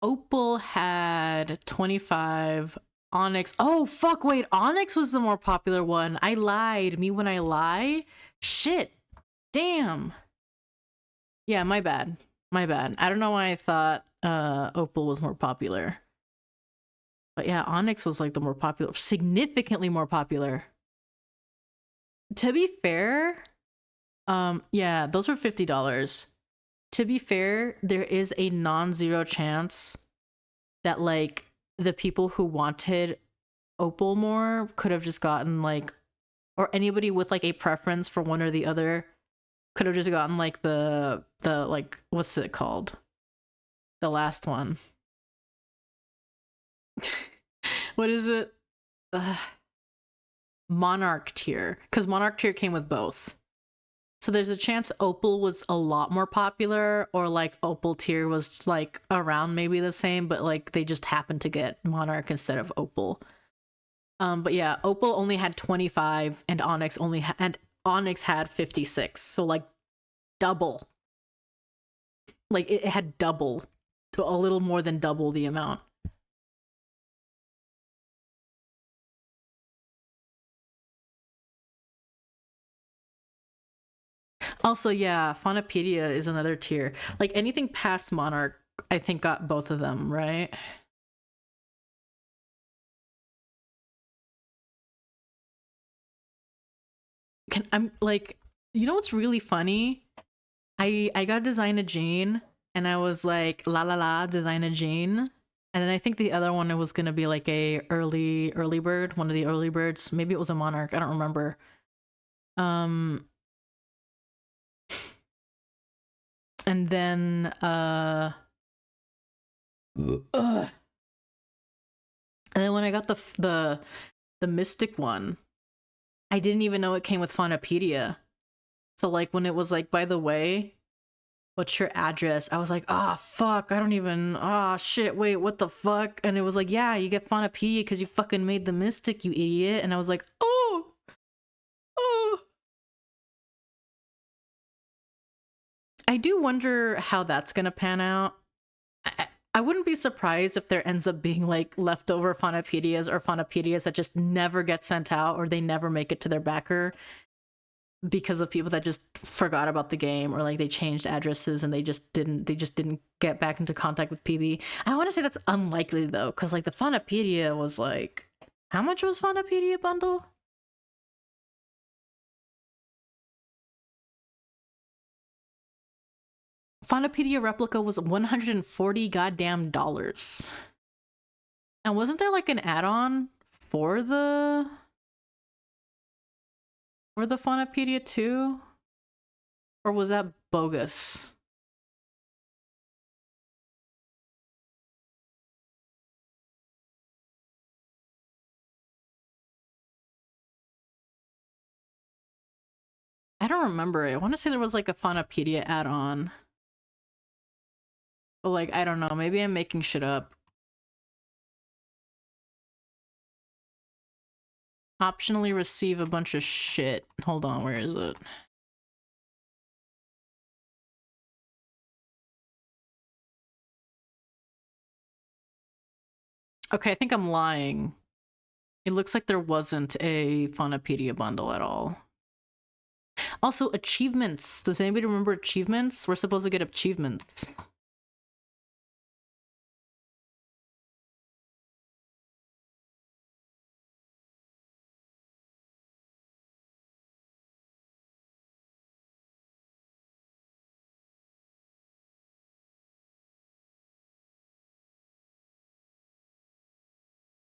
Opal had 25. Onyx. Oh, fuck, wait. Onyx was the more popular one. I lied. Me when I lie? Shit. Damn. Yeah, my bad. My bad. I don't know why I thought Opal was more popular. But yeah, Onyx was like the more popular, significantly more popular. To be fair, yeah, those were $50. To be fair, there is a non-zero chance that like the people who wanted Opal more could have just gotten like, or anybody with like a preference for one or the other could have just gotten like the like, what's it called, the last one. What is it? Monarch tier, because Monarch tier came with both. So there's a chance Opal was a lot more popular, or like Opal tier was like around maybe the same, but like they just happened to get Monarch instead of Opal. But yeah, Opal only had 25 and Onyx had 56. So like double. Like it had double, a little more than double the amount. Also, yeah, Phonopedia is another tier. Like anything past Monarch, I think got both of them, right? I'm like, you know what's really funny? I got Design a Gene and I was like, la la la, Design a Gene. And then I think the other one, it was gonna be like a early bird, one of the early birds. Maybe it was a Monarch. I don't remember. Um, and then ugh. And then when I got the Mystic one, I didn't even know it came with Phonopedia. So like when it was like, by the way, what's your address? I was like, ah, oh, fuck, I don't even, ah, oh, shit, wait, what the fuck? And it was like, yeah, you get Phonopedia because you fucking made the Mystic, you idiot. And I was like, oh, oh. I do wonder how that's gonna pan out. I wouldn't be surprised if there ends up being like leftover Phonopedias or Phonopedias that just never get sent out or they never make it to their backer because of people that just forgot about the game or like they changed addresses and they just didn't get back into contact with PB. I want to say that's unlikely though, because like the Phonopedia was like, how much was Phonopedia bundle? Phonopedia replica was 140 goddamn dollars. And wasn't there like an add-on for the Phonopedia too? Or was that bogus? I don't remember it. I want to say there was like a Phonopedia add-on. But like, I don't know. Maybe I'm making shit up. Optionally receive a bunch of shit. Hold on, where is it? Okay, I think I'm lying. It looks like there wasn't a Phonopedia bundle at all. Also, achievements. Does anybody remember achievements? We're supposed to get achievements.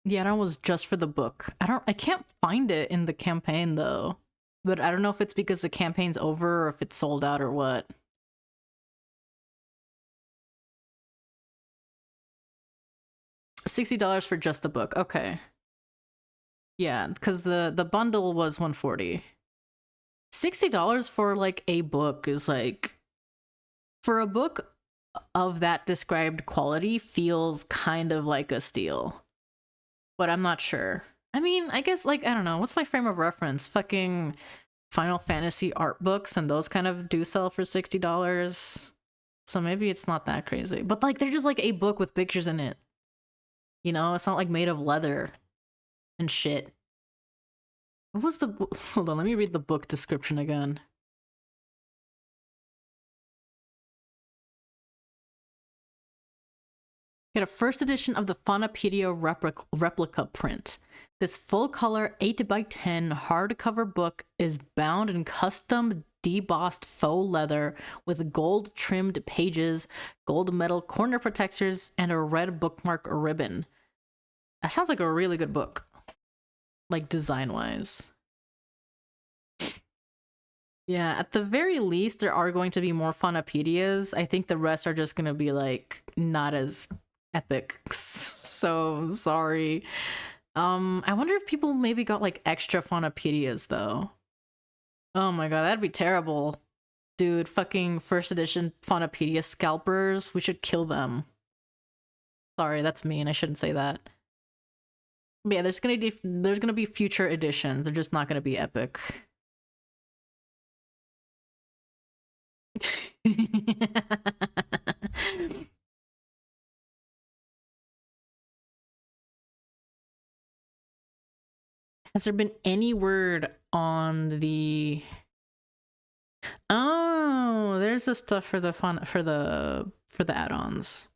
The add-on was just for the book. I can't find it in the campaign though. But I don't know if it's because the campaign's over or if it's sold out or what. $60 for just the book. Okay. Yeah, because the bundle was 140. $60 for like a book is like, for a book of that described quality, feels kind of like a steal. But I'm not sure. I mean, I guess, like, I don't know, what's my frame of reference? Fucking Final Fantasy art books, and those kind of do sell for $60. So maybe it's not that crazy. But like, they're just like a book with pictures in it. You know, it's not like made of leather and shit. What was the hold on, let me read the book description again. Get a first edition of the Phonopedia replica print. This full-color 8x10 hardcover book is bound in custom debossed faux leather with gold-trimmed pages, gold metal corner protectors, and a red bookmark ribbon. That sounds like a really good book. Like, design-wise. Yeah, at the very least, there are going to be more Phonopedias. I think the rest are just going to be, like, not as epic. So, sorry. I wonder if people maybe got, like, extra Phonopedias, though. Oh my god, that'd be terrible. Dude, fucking first edition Phonopedia scalpers, we should kill them. Sorry, that's mean, I shouldn't say that. But yeah, there's gonna be future editions, they're just not gonna be epic. Has there been any word on the... Oh, there's the stuff for the fun for the add-ons.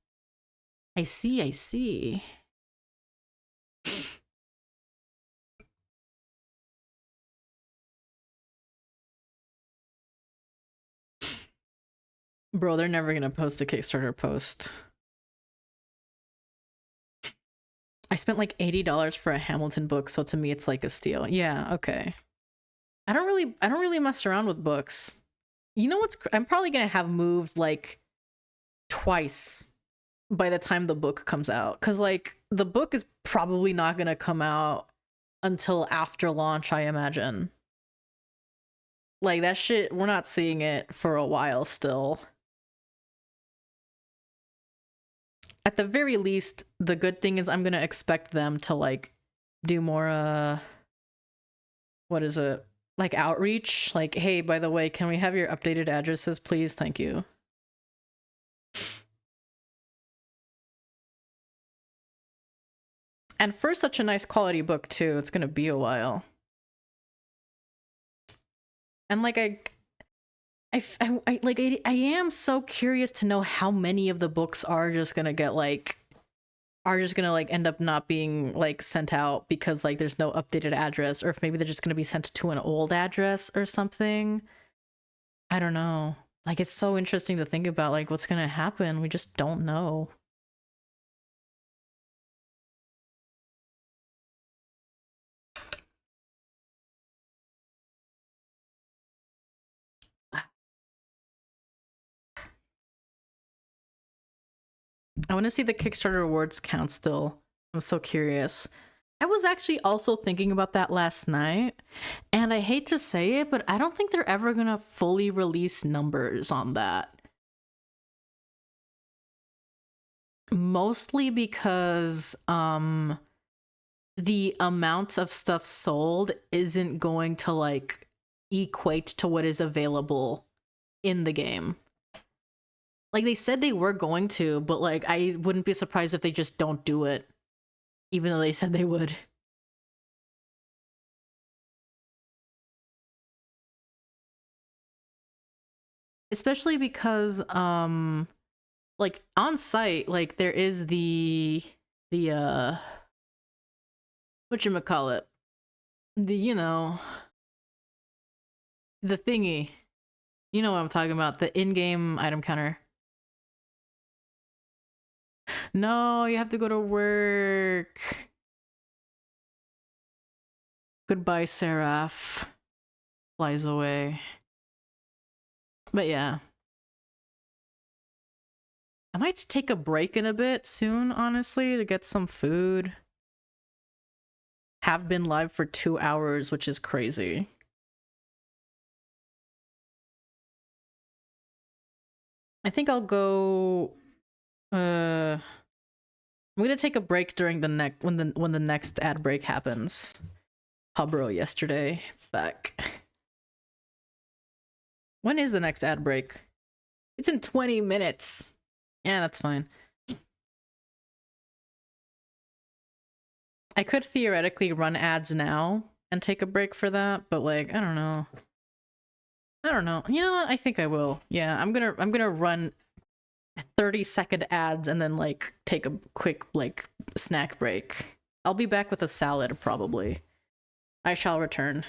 I see. Bro, they're never gonna post the Kickstarter post. I spent like $80 for a Hamilton book, so to me it's like a steal. Yeah, okay. I don't really mess around with books. You know what's I'm probably gonna have moves like twice by the time the book comes out, because like the book is probably not gonna come out until after launch, I imagine. Like that shit, we're not seeing it for a while still. At the very least, the good thing is I'm gonna expect them to like do more what is it, like outreach, like, hey, by the way, can we have your updated addresses, please? Thank you. And for such a nice quality book too, it's gonna be a while. And like I am so curious to know how many of the books are just gonna get like end up not being like sent out because like there's no updated address, or if maybe they're just gonna be sent to an old address or something. I don't know. Like, it's so interesting to think about like what's gonna happen. We just don't know. I want to see the Kickstarter rewards count still. I'm so curious. I was actually also thinking about that last night, and I hate to say it, but I don't think they're ever gonna fully release numbers on that. Mostly because the amount of stuff sold isn't going to like equate to what is available in the game. Like, they said they were going to, but like I wouldn't be surprised if they just don't do it, even though they said they would. Especially because like on site, like there is the whatchamacallit, the, you know, the thingy, you know what I'm talking about, the in-game item counter. No, you have to go to work. Goodbye, Seraph. Flies away. But yeah, I might take a break in a bit soon, honestly, to get some food. have been live for 2 hours, which is crazy. I think I'll go I'm gonna take a break during the next when the next ad break happens. PawBorough yesterday. Fuck. When is the next ad break? It's in 20 minutes. Yeah, that's fine. I could theoretically run ads now and take a break for that, but like, I don't know. You know what? I think I will. Yeah, I'm gonna run 30-second ads and then like take a quick like snack break. I'll be back with a salad probably. I shall return.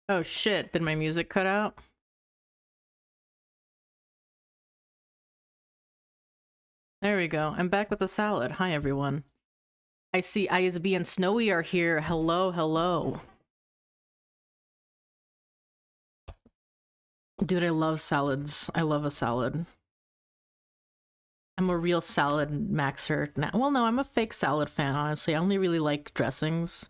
Oh shit, did my music cut out? There we go. I'm back with the salad. Hi everyone. I see ISB and Snowy are here. Hello, hello. Dude, I love salads. I love a salad. I'm a real salad maxer now. Well, no, I'm a fake salad fan, honestly. I only really like dressings.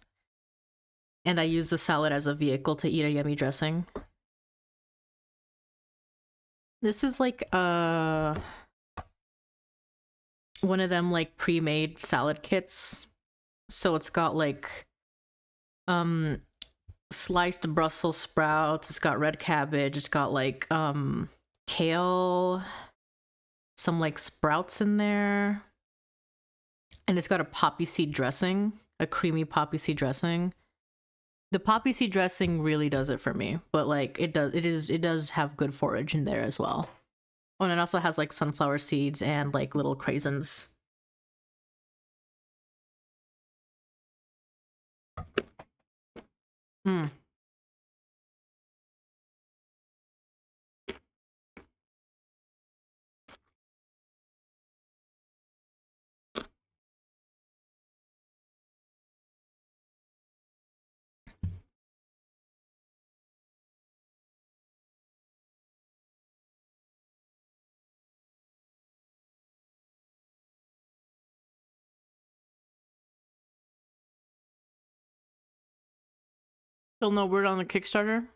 And I use the salad as a vehicle to eat a yummy dressing. This is like one of them like pre-made salad kits. So it's got like sliced Brussels sprouts, it's got red cabbage, it's got like kale, some like sprouts in there. And it's got a poppy seed dressing, a creamy poppy seed dressing. The poppy seed dressing really does it for me, but like it does have good forage in there as well. Oh, and it also has like sunflower seeds and like little craisins. Hmm. Still no word on the Kickstarter?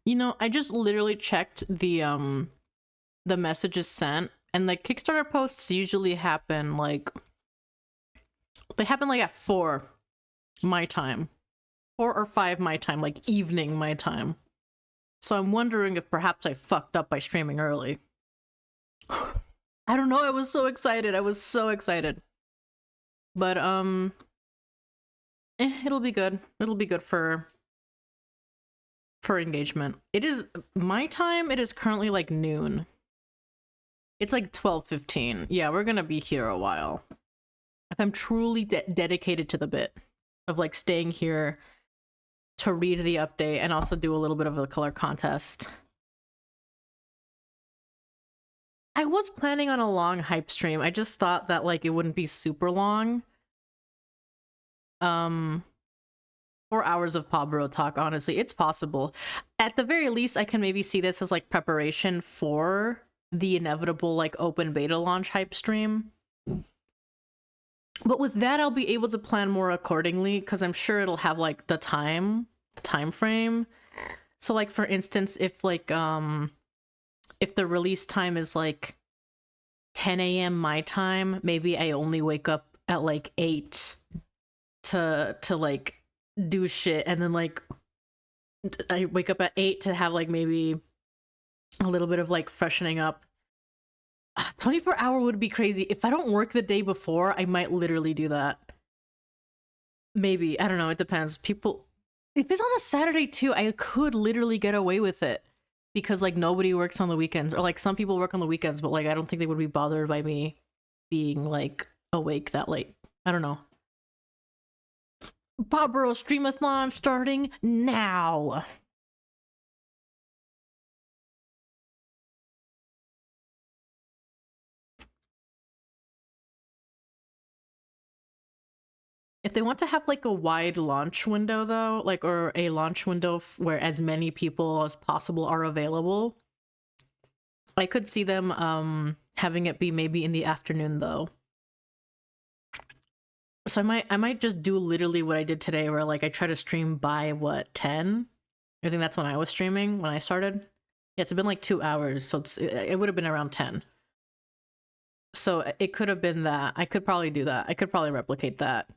You know, I just literally checked the messages sent, and like Kickstarter posts usually happen like they happen like at 4 my time. 4 or 5 my time, like evening my time. So I'm wondering if perhaps I fucked up by streaming early. I don't know, I was so excited. I was so excited. But it'll be good. It'll be good for engagement. It is my time, it is currently like noon. It's like 12:15. Yeah, we're gonna be here a while. If I'm truly dedicated to the bit of like staying here to read the update and also do a little bit of a color contest. I was planning on a long hype stream. I just thought that like it wouldn't be super long. 4 hours of PawBorough talk, honestly, it's possible. At the very least, I can maybe see this as like preparation for the inevitable like open beta launch hype stream. But with that, I'll be able to plan more accordingly because I'm sure it'll have like the time frame. So like for instance, if like if the release time is like 10 a.m. my time, maybe I only wake up at like 8 to like do shit, and then like I wake up at 8 to have like maybe a little bit of like freshening up. 24-hour would be crazy. If I don't work the day before, I might literally do that. Maybe. I don't know. It depends. People, if it's on a Saturday too, I could literally get away with it because like nobody works on the weekends, or like some people work on the weekends, but like I don't think they would be bothered by me being like awake that late. I don't know. PawBorough Streamathon starting now. If they want to have like a wide launch window though, like or a launch window where as many people as possible are available, I could see them having it be maybe in the afternoon though. So I might just do literally what I did today where like I try to stream by what 10? I think that's when I was streaming when I started. Yeah, it's been like 2 hours, so it would have been around 10. So it could have been that. I could probably do that. I could probably replicate that.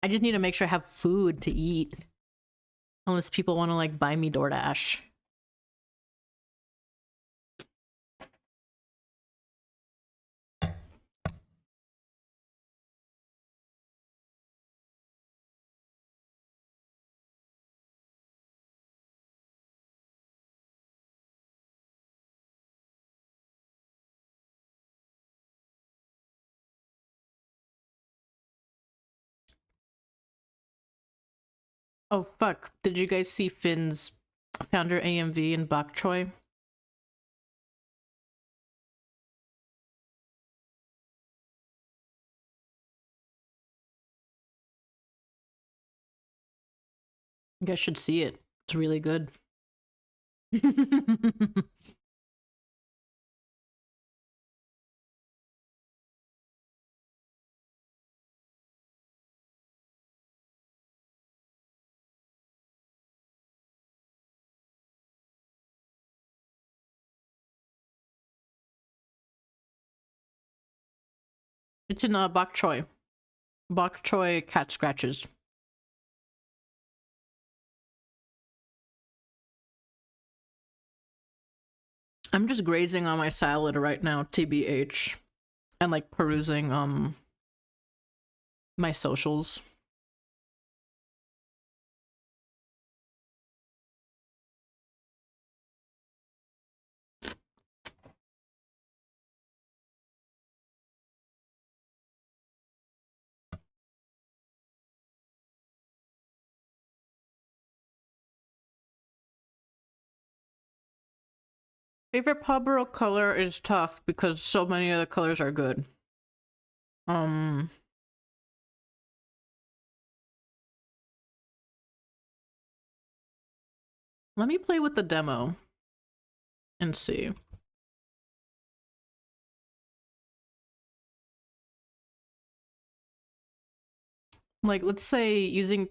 I just need to make sure I have food to eat. Unless people want to like buy me DoorDash. Oh fuck! Did you guys see Finn's founder AMV in bok choy? You guys should see it. It's really good. It's in bok choy. Bok choy cat scratches. I'm just grazing on my salad right now, TBH, and like perusing my socials. Favorite PawBorough color is tough because so many of the colors are good. Let me play with the demo and see. Like, let's say using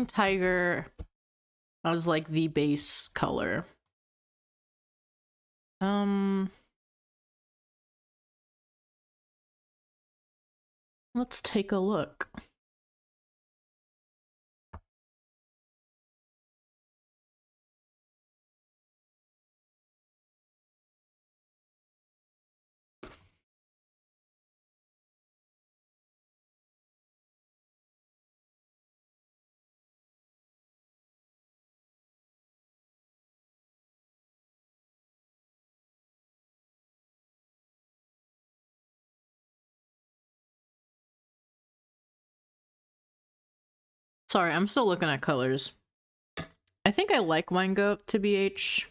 tiger as like the base color. Let's take a look. Sorry, I'm still looking at colors. I think I like Wine Goat, TBH.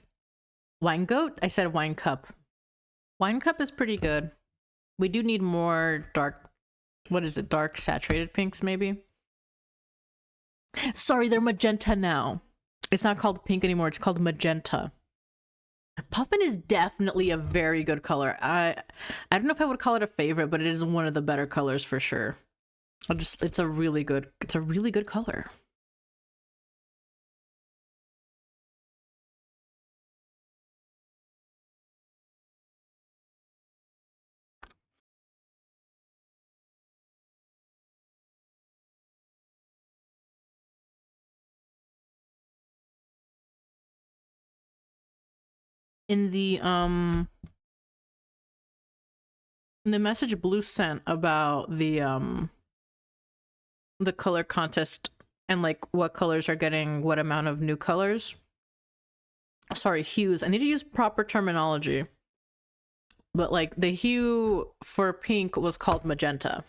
Wine Goat? I said Wine Cup. Wine Cup is pretty good. We do need more dark, what is it, dark saturated pinks maybe? Sorry, they're magenta now. It's not called pink anymore, it's called magenta. Puffin is definitely a very good color. I don't know if I would call it a favorite, but it is one of the better colors for sure. It's a really good color. In the message Blue sent about the color contest and like what colors are getting what amount of new colors. Sorry, hues. I need to use proper terminology. But like the hue for pink was called magenta.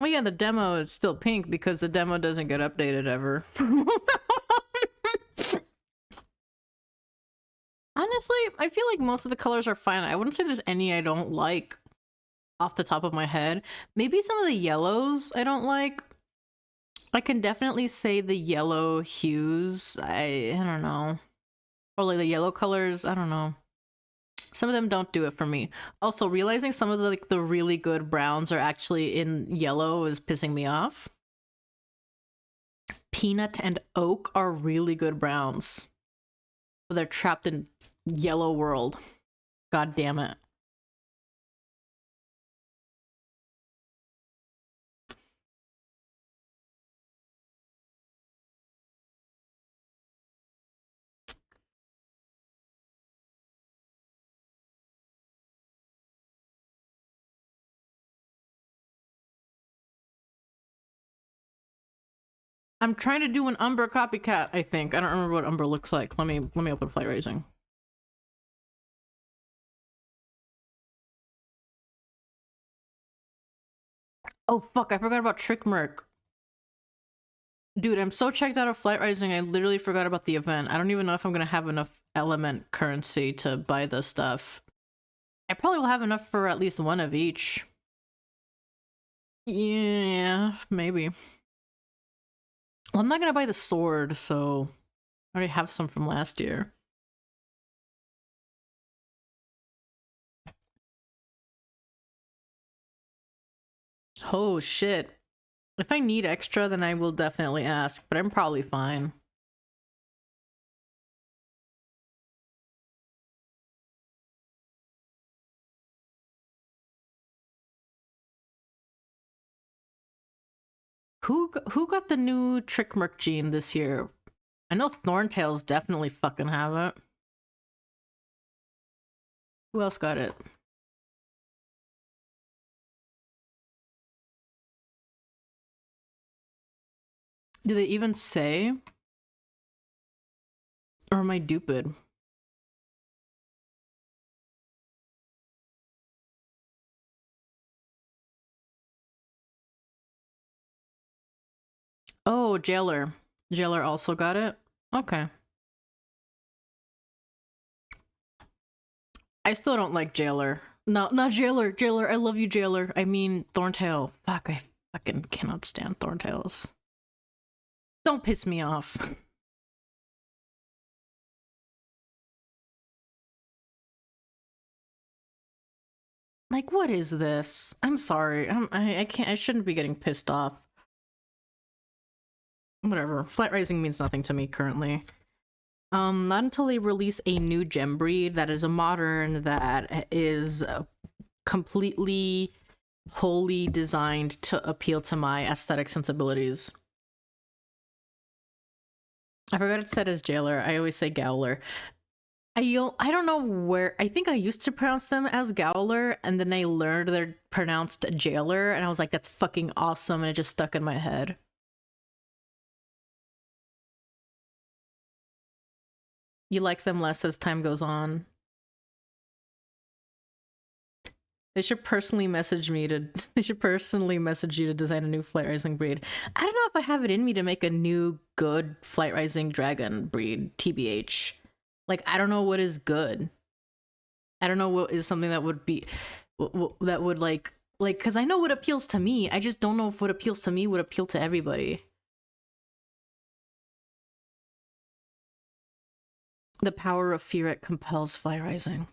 Well, yeah, the demo is still pink because the demo doesn't get updated ever. Honestly, I feel like most of the colors are fine. I wouldn't say there's any I don't like off the top of my head. Maybe some of the yellows I don't like. I can definitely say the yellow hues. I don't know. Or like the yellow colors, I don't know. Some of them don't do it for me. Also, realizing some of the like the really good browns are actually in yellow is pissing me off. peanut and oak are really good browns. But they're trapped in yellow world. God damn it. I'm trying to do an Umbra copycat, I think. I don't remember what Umbra looks like. Let me open Flight Rising. Oh fuck, I forgot about Trick Merc. Dude, I'm so checked out of Flight Rising, I literally forgot about the event. I don't even know if I'm gonna have enough element currency to buy the stuff. I probably will have enough for at least one of each. Yeah, maybe. Well, I'm not gonna buy the sword, so I already have some from last year. Oh shit. If I need extra, then I will definitely ask, but I'm probably fine. Who got the new Trick Merc gene this year? I know Thorntails definitely fucking have it. Who else got it? Do they even say? Or am I dupid? Oh, Jailer. Jailer also got it? Okay. I still don't like Jailer. No, not Jailer. Jailer, I love you, Jailer. I mean, Thorntail. Fuck, I fucking cannot stand Thorntails. Don't piss me off. Like, what is this? I'm sorry. I can't. I shouldn't be getting pissed off. Whatever. Flight Rising means nothing to me currently. Not until they release a new gem breed that is a modern, that is completely wholly designed to appeal to my aesthetic sensibilities. I forgot it said as Jailer. I always say Gowler. I don't know where. I think I used to pronounce them as Gowler, and then I learned they're pronounced Jailer, and I was like, that's fucking awesome, and it just stuck in my head. You like them less as time goes on. They should personally message me to. They should personally message you to design a new Flight Rising breed. I don't know if I have it in me to make a new good Flight Rising dragon breed, TBH. Like, I don't know what is good. I don't know what is something that would be, that would like, because I know what appeals to me. I just don't know if what appeals to me would appeal to everybody. The power of Fearet compels Fly Rising.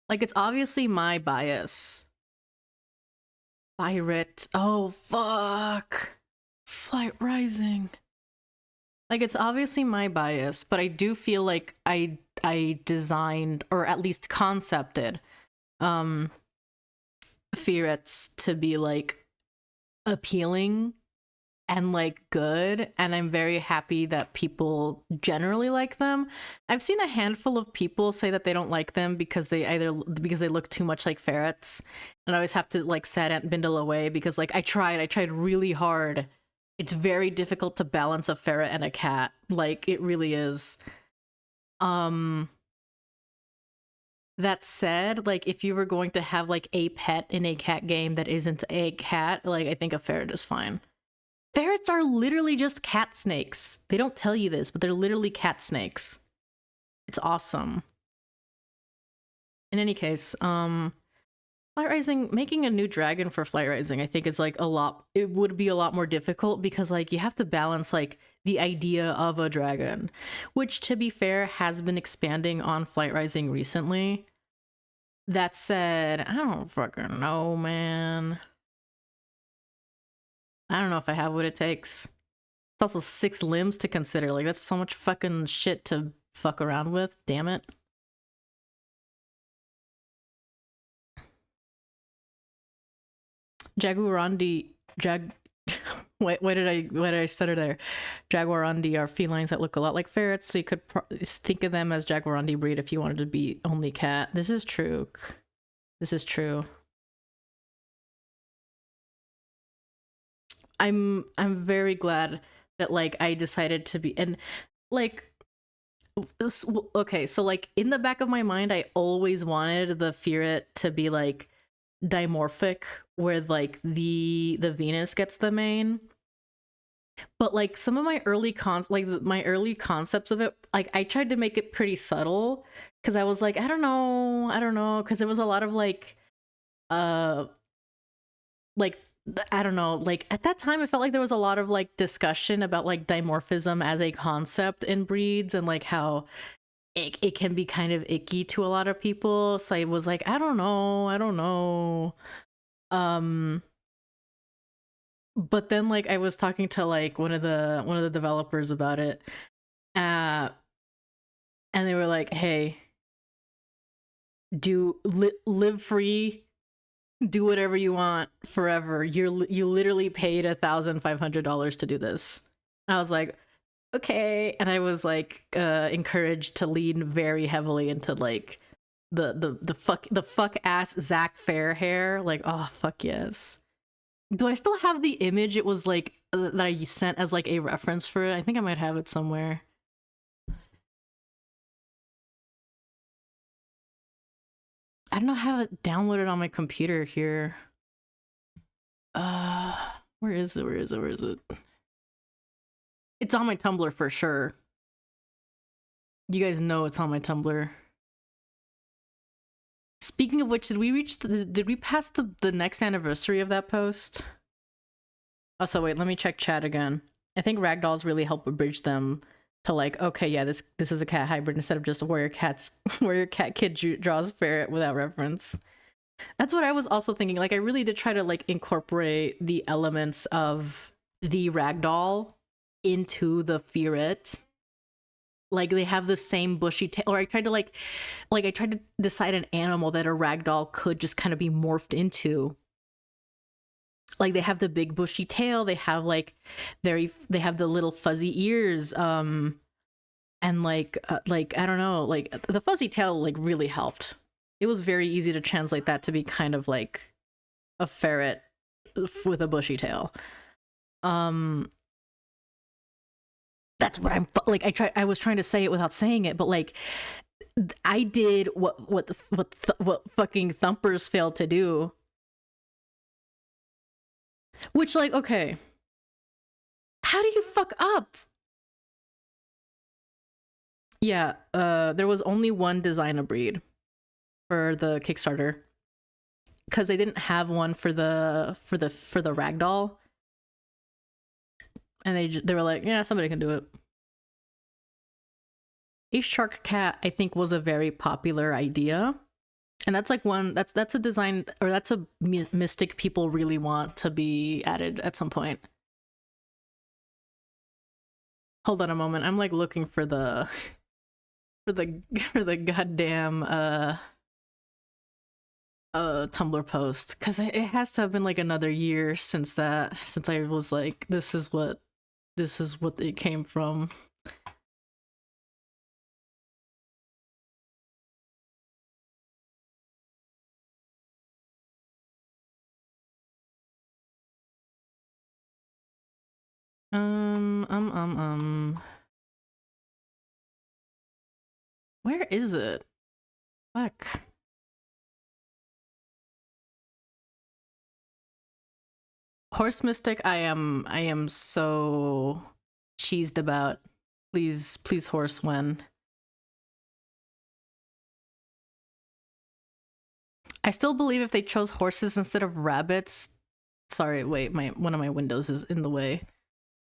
Like, it's obviously my bias. Fearet. Oh, fuck. Flight Rising. Like, it's obviously my bias, but I do feel like I designed, or at least concepted, Fearets to be, like, appealing and, like, good, and I'm very happy that people generally like them. I've seen a handful of people say that they don't like them because they look too much like ferrets, and I always have to, like, set Aunt Bindle away because, like, I tried really hard. It's very difficult to balance a ferret and a cat. Like, it really is. That said, like, if you were going to have, like, a pet in a cat game that isn't a cat, like, I think a ferret is fine. Ferrets are literally just cat snakes. They don't tell you this, but they're literally cat snakes. It's awesome. In any case, Flight Rising, making a new dragon for Flight Rising, I think is like it would be a lot more difficult because, like, you have to balance, like, the idea of a dragon, which, to be fair, has been expanding on Flight Rising recently. That said, I don't fucking know, man. I don't know if I have what it takes. It's also 6 limbs to consider. Like, that's so much fucking shit to fuck around with. Damn it. Jaguarundi. Why did I stutter there? Jaguarundi are felines that look a lot like ferrets, so you could think of them as Jaguarundi breed if you wanted to be only cat. This is true. This is true. I'm very glad that like I decided to be, and like this, okay, so like in the back of my mind I always wanted the ferret to be like dimorphic, where like the Venus gets the mane. But like some of my early my early concepts of it, like I tried to make it pretty subtle because I was like, I don't know, because there was a lot of like like I don't know, like at that time I felt like there was a lot of like discussion about like dimorphism as a concept in breeds, and like how it can be kind of icky to a lot of people. So I was like, I don't know. But then like I was talking to like one of the developers about it, and they were like, hey, live free, do whatever you want forever. You literally paid $1,500 to do this. I was like, okay. And I was like encouraged to lean very heavily into like the fuck ass Zach Fair. Like, oh fuck yes. Do I still have the image it was like that I sent as like a reference for it? I think I might have it somewhere. I don't know how it downloaded on my computer here. Where is it? It's on my Tumblr for sure. You guys know it's on my Tumblr. Speaking of which, did we pass the next anniversary of that post? Also, wait, let me check chat again. I think ragdolls really help bridge them to like, okay, yeah, this is a cat hybrid instead of just warrior cat kid draws ferret without reference. That's what I was also thinking. Like, I really did try to like incorporate the elements of the ragdoll into the ferret. Like they have the same bushy tail, or I tried to decide an animal that a ragdoll could just kind of be morphed into. Like they have the big bushy tail, they have like they have the little fuzzy ears, and like I don't know, like the fuzzy tail like really helped. It was very easy to translate that to be kind of like a ferret with a bushy tail. That's what I'm like. I was trying to say it without saying it, but like I did what fucking thumpers failed to do. Which, like, okay, how do you fuck up? Yeah, there was only one design a breed for the Kickstarter because they didn't have one for the ragdoll, and they were like, yeah, somebody can do it. A shark cat, I think, was a very popular idea. And that's like one that's a design, or that's a mystic people really want to be added at some point. Hold on a moment. I'm like looking for the for the goddamn Tumblr post, because it has to have been like another year since I was like, this is what it came from. Where is it? Fuck. Horse Mystic, I am so cheesed about. Please horse when. I still believe if they chose horses instead of rabbits, sorry, wait, one of my windows is in the way.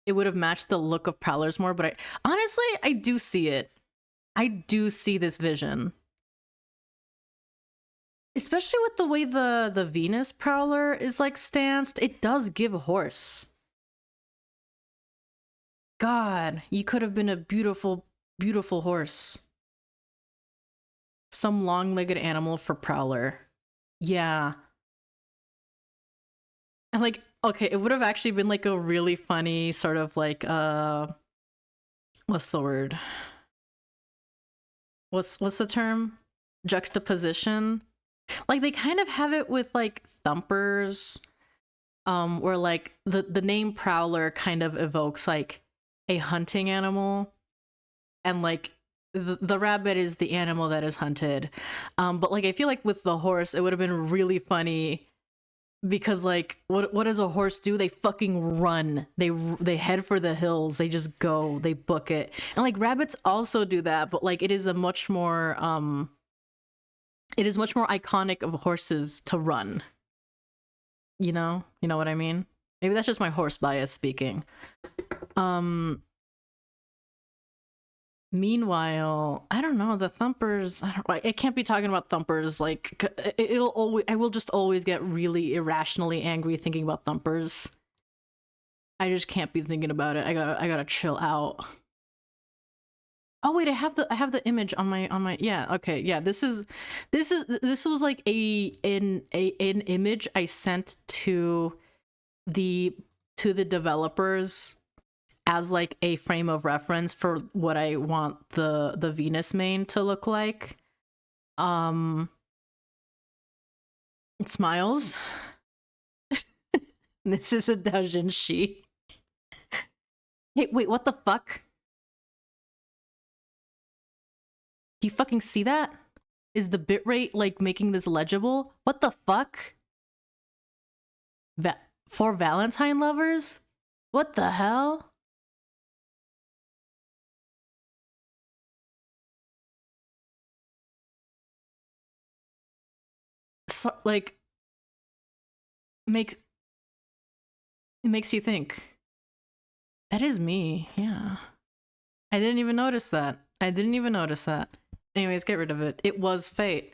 It would have matched the look of Prowlers more, but honestly, I do see it. I do see this vision. Especially with the way the Venus Prowler is like stanced, it does give a horse. god, you could have been a beautiful, beautiful horse. Some long-legged animal for Prowler. Yeah. And like, okay, it would have actually been like a really funny sort of like what's the word? What's the term? Juxtaposition. Like they kind of have it with like thumpers, where like the name Prowler kind of evokes like a hunting animal, and like the rabbit is the animal that is hunted. But like I feel like with the horse, it would have been really funny because like what does a horse do? They fucking run. They head for the hills. They just go. They book it. And like rabbits also do that, but like it is much more iconic of horses to run. You know what I mean? Maybe that's just my horse bias speaking. Meanwhile, I don't know, the thumpers, I can't be talking about thumpers, like I will just always get really irrationally angry thinking about thumpers. I just can't be thinking about it. I gotta chill out. Oh wait, I have the image on my yeah, okay, yeah, this was like an image I sent to the developers as like a frame of reference for what I want the Venus mane to look like. Smiles. This is a doujinshi. Hey, wait, what the fuck? Do you fucking see that? Is the bitrate like making this legible? What the fuck? For Valentine lovers? What the hell? So, like, it makes you think. That is me, yeah. I didn't even notice that. Anyways, get rid of it. It was fate.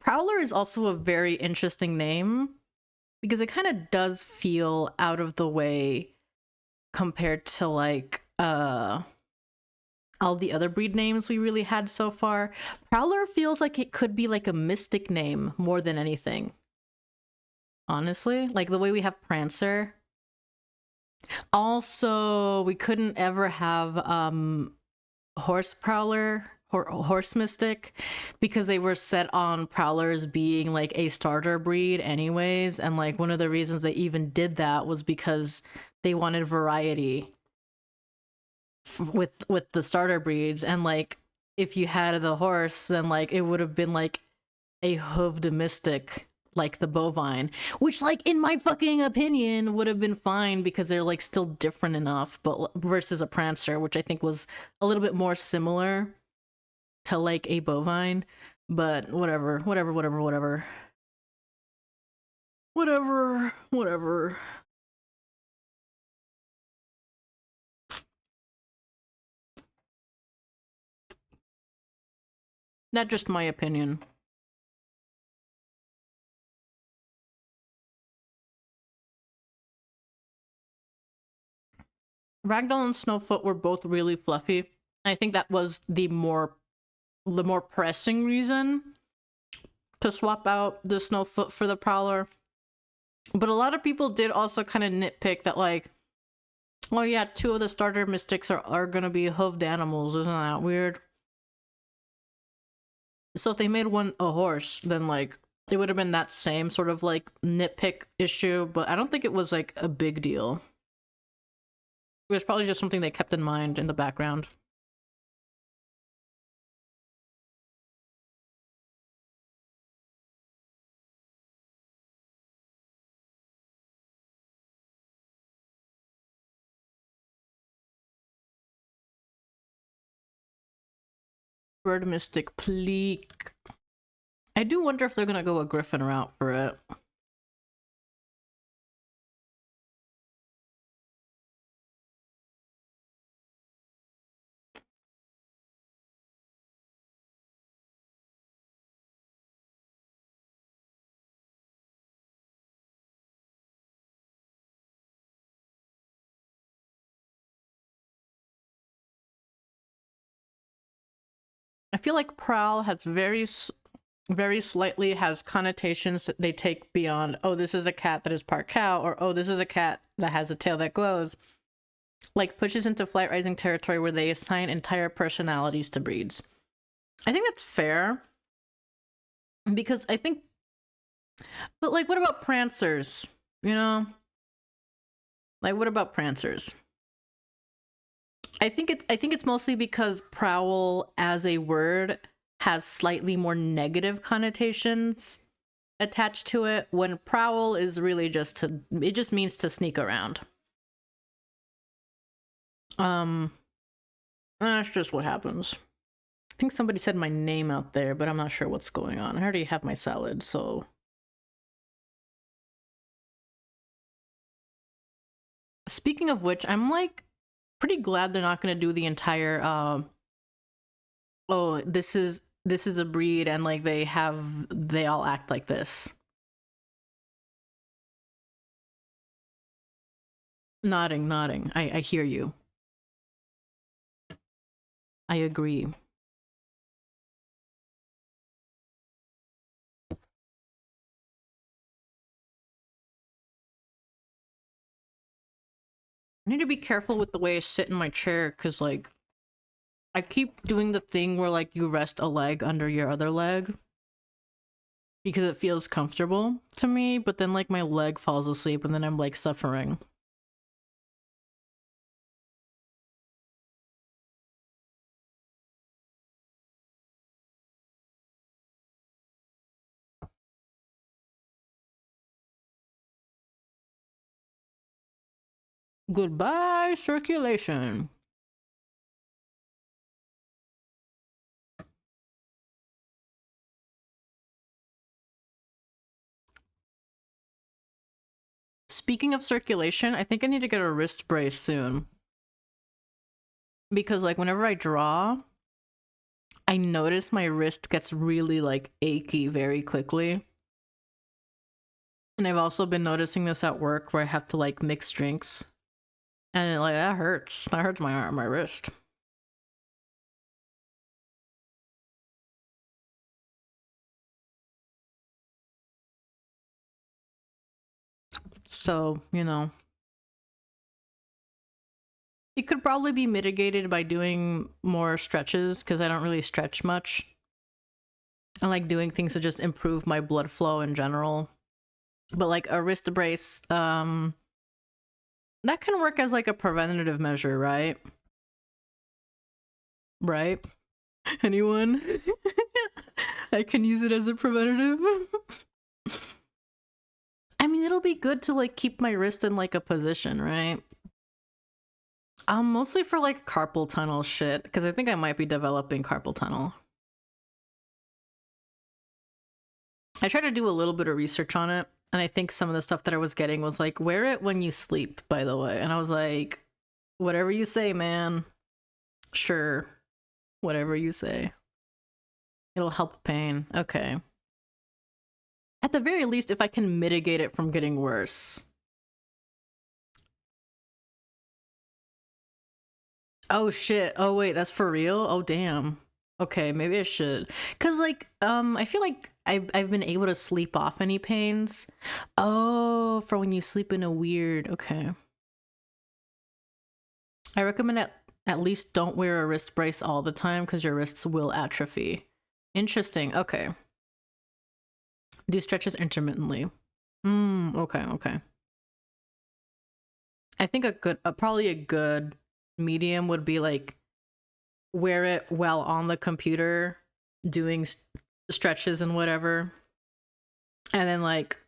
Prowler is also a very interesting name because it kind of does feel out of the way compared to like all the other breed names we really had so far. Prowler feels like it could be like a mystic name more than anything. Honestly, like the way we have Prancer. Also, we couldn't ever have Horse Prowler or Horse Mystic because they were set on Prowlers being like a starter breed anyways, and like one of the reasons they even did that was because they wanted variety with the starter breeds, and like if you had the horse then like it would have been like a hooved mystic like the bovine, which like in my fucking opinion would have been fine because they're like still different enough, but versus a Prancer, which I think was a little bit more similar to like a bovine. But whatever. That's just my opinion. Ragdoll and Snowfoot were both really fluffy. I think that was the more pressing reason to swap out the Snowfoot for the Prowler. But a lot of people did also kind of nitpick that like, oh yeah, 2 of the starter mystics are gonna be hooved animals. Isn't that weird? So if they made one a horse, then like it would have been that same sort of like nitpick issue, but I don't think it was like a big deal. It was probably just something they kept in mind in the background. Bird Mystic Pleek. I do wonder if they're gonna go a Griffin route for it. I feel like prowl has very slightly has connotations that they take beyond, oh, this is a cat that is part cow, or oh, this is a cat that has a tail that glows. Like pushes into flight rising territory where they assign entire personalities to breeds. I think that's fair. Because I think, but like, what about prancers? You know? Like, what about prancers? I think it's mostly because prowl as a word has slightly more negative connotations attached to it, when prowl is really just it just means to sneak around. That's just what happens. I think somebody said my name out there, but I'm not sure what's going on. I already have my salad, so. Speaking of which, I'm like pretty glad they're not gonna do the entire oh, this is a breed and like they all act like this. Nodding. I hear you. I agree. I need to be careful with the way I sit in my chair, because like I keep doing the thing where like you rest a leg under your other leg because it feels comfortable to me, but then like my leg falls asleep and then I'm like suffering. Goodbye, circulation. Speaking of circulation, I think I need to get a wrist brace soon. Because like whenever I draw, I notice my wrist gets really like achy very quickly. And I've also been noticing this at work where I have to like mix drinks. And like that hurts. That hurts my arm, my wrist. So, you know. It could probably be mitigated by doing more stretches because I don't really stretch much. I like doing things to just improve my blood flow in general. But like a wrist brace, that can work as like a preventative measure, right? Right? Anyone? I can use it as a preventative. I mean, it'll be good to like keep my wrist in like a position, right? Mostly for like carpal tunnel shit, because I think I might be developing carpal tunnel. I tried to do a little bit of research on it, and I think some of the stuff that I was getting was like, wear it when you sleep, by the way. And I was like, whatever you say, man. Sure. Whatever you say. It'll help pain. Okay. At the very least, if I can mitigate it from getting worse. Oh shit. Oh wait, that's for real? Oh damn. Okay, maybe I should. Cause like, I feel like I've been able to sleep off any pains. Oh, for when you sleep in a weird, okay. I recommend at least don't wear a wrist brace all the time because your wrists will atrophy. Interesting. Okay. Do stretches intermittently. Okay. I think probably a good medium would be like wear it while on the computer doing stretches and whatever. And then like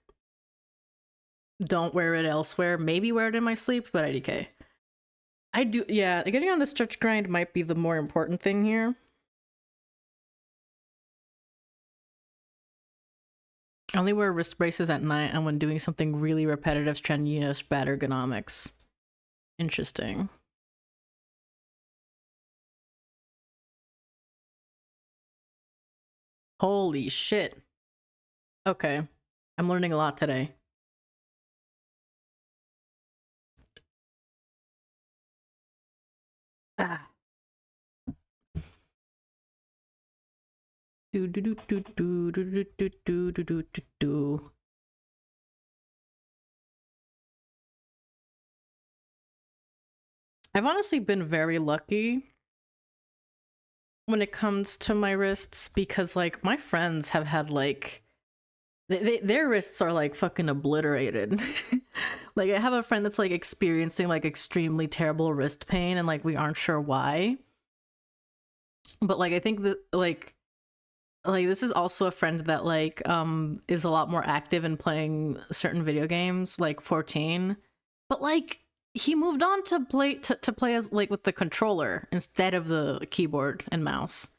don't wear it elsewhere. Maybe wear it in my sleep, but IDK. I do, yeah, getting on the stretch grind might be the more important thing here. I only wear wrist braces at night and when doing something really repetitive, strenuous, bad ergonomics. Interesting. Holy shit. Okay. I'm learning a lot today. Ah. Do do do do do do do do do do do do. I've honestly been very lucky when it comes to my wrists because like my friends have had like their wrists are like fucking obliterated. Like I have a friend that's like experiencing like extremely terrible wrist pain and like we aren't sure why. But like I think that like this is also a friend that like is a lot more active in playing certain video games like 14. But like he moved on to play as like with the controller instead of the keyboard and mouse.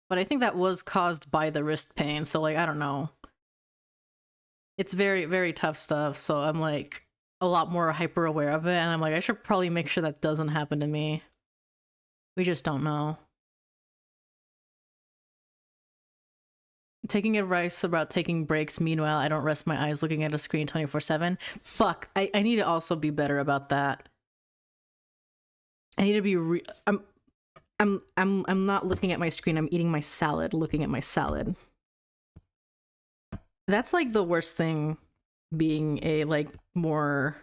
But I think that was caused by the wrist pain, so like I don't know. It's very, very tough stuff, so I'm like a lot more hyper aware of it, and I'm like, I should probably make sure that doesn't happen to me. We just don't know. Taking advice about taking breaks, meanwhile, I don't rest my eyes looking at a screen 24/7. Fuck, I need to also be better about that. I need to be I'm not looking at my screen, I'm eating my salad, looking at my salad. That's like the worst thing, being a like more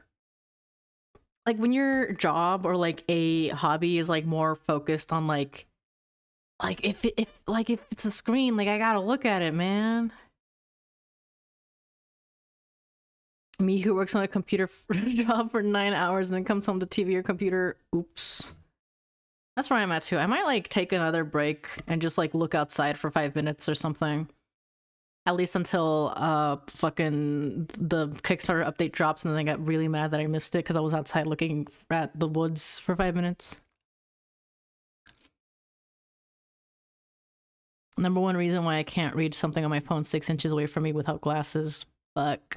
like when your job or like a hobby is like more focused on like if it's a screen, like I gotta look at it, man. Me who works on a computer job for 9 hours and then comes home to TV or computer. Oops. That's where I'm at too. I might like take another break and just like look outside for 5 minutes or something. At least until fucking the Kickstarter update drops, and then I got really mad that I missed it because I was outside looking at the woods for 5 minutes. Number one reason why I can't read something on my phone 6 inches away from me without glasses. Fuck.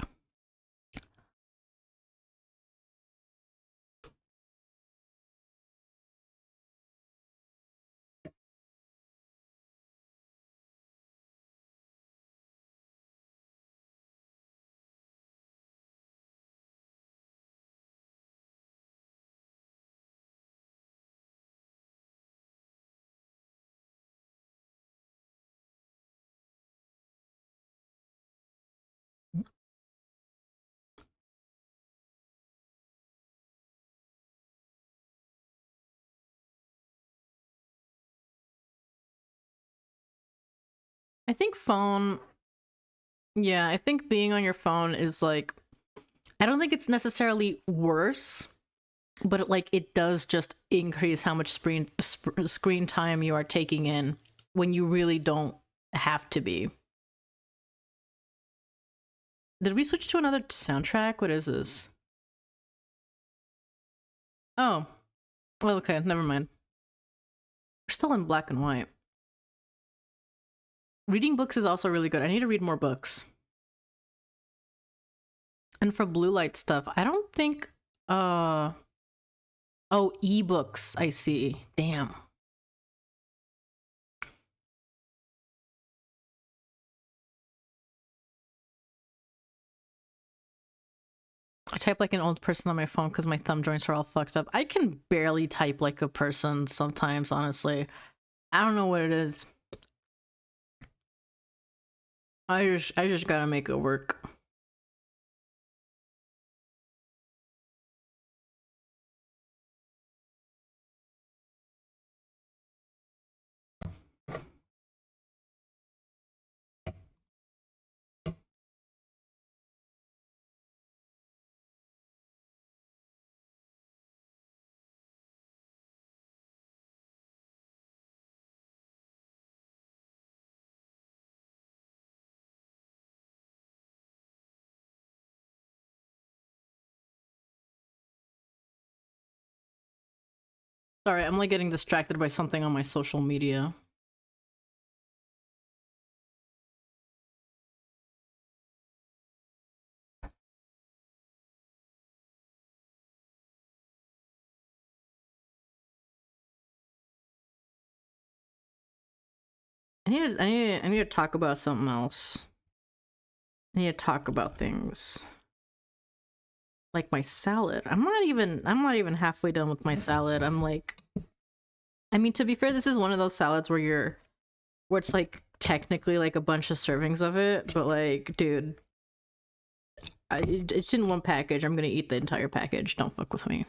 I think phone. Yeah, I think being on your phone is like, I don't think it's necessarily worse, but it does just increase how much screen time you are taking in when you really don't have to be. Did we switch to another soundtrack? What is this? Oh, well, okay, never mind. We're still in black and white. Reading books is also really good. I need to read more books. And for blue light stuff, I don't think oh, ebooks, I see. Damn. I type like an old person on my phone because my thumb joints are all fucked up. I can barely type like a person sometimes, honestly. I don't know what it is. I just gotta make it work. Sorry, I'm like getting distracted by something on my social media. I need to talk about something else. I need to talk about things. Like my salad. I'm not even halfway done with my salad. I'm like, I mean, to be fair, this is one of those salads where it's like technically like a bunch of servings of it, but like, dude, it's in one package. I'm gonna eat the entire package. Don't fuck with me.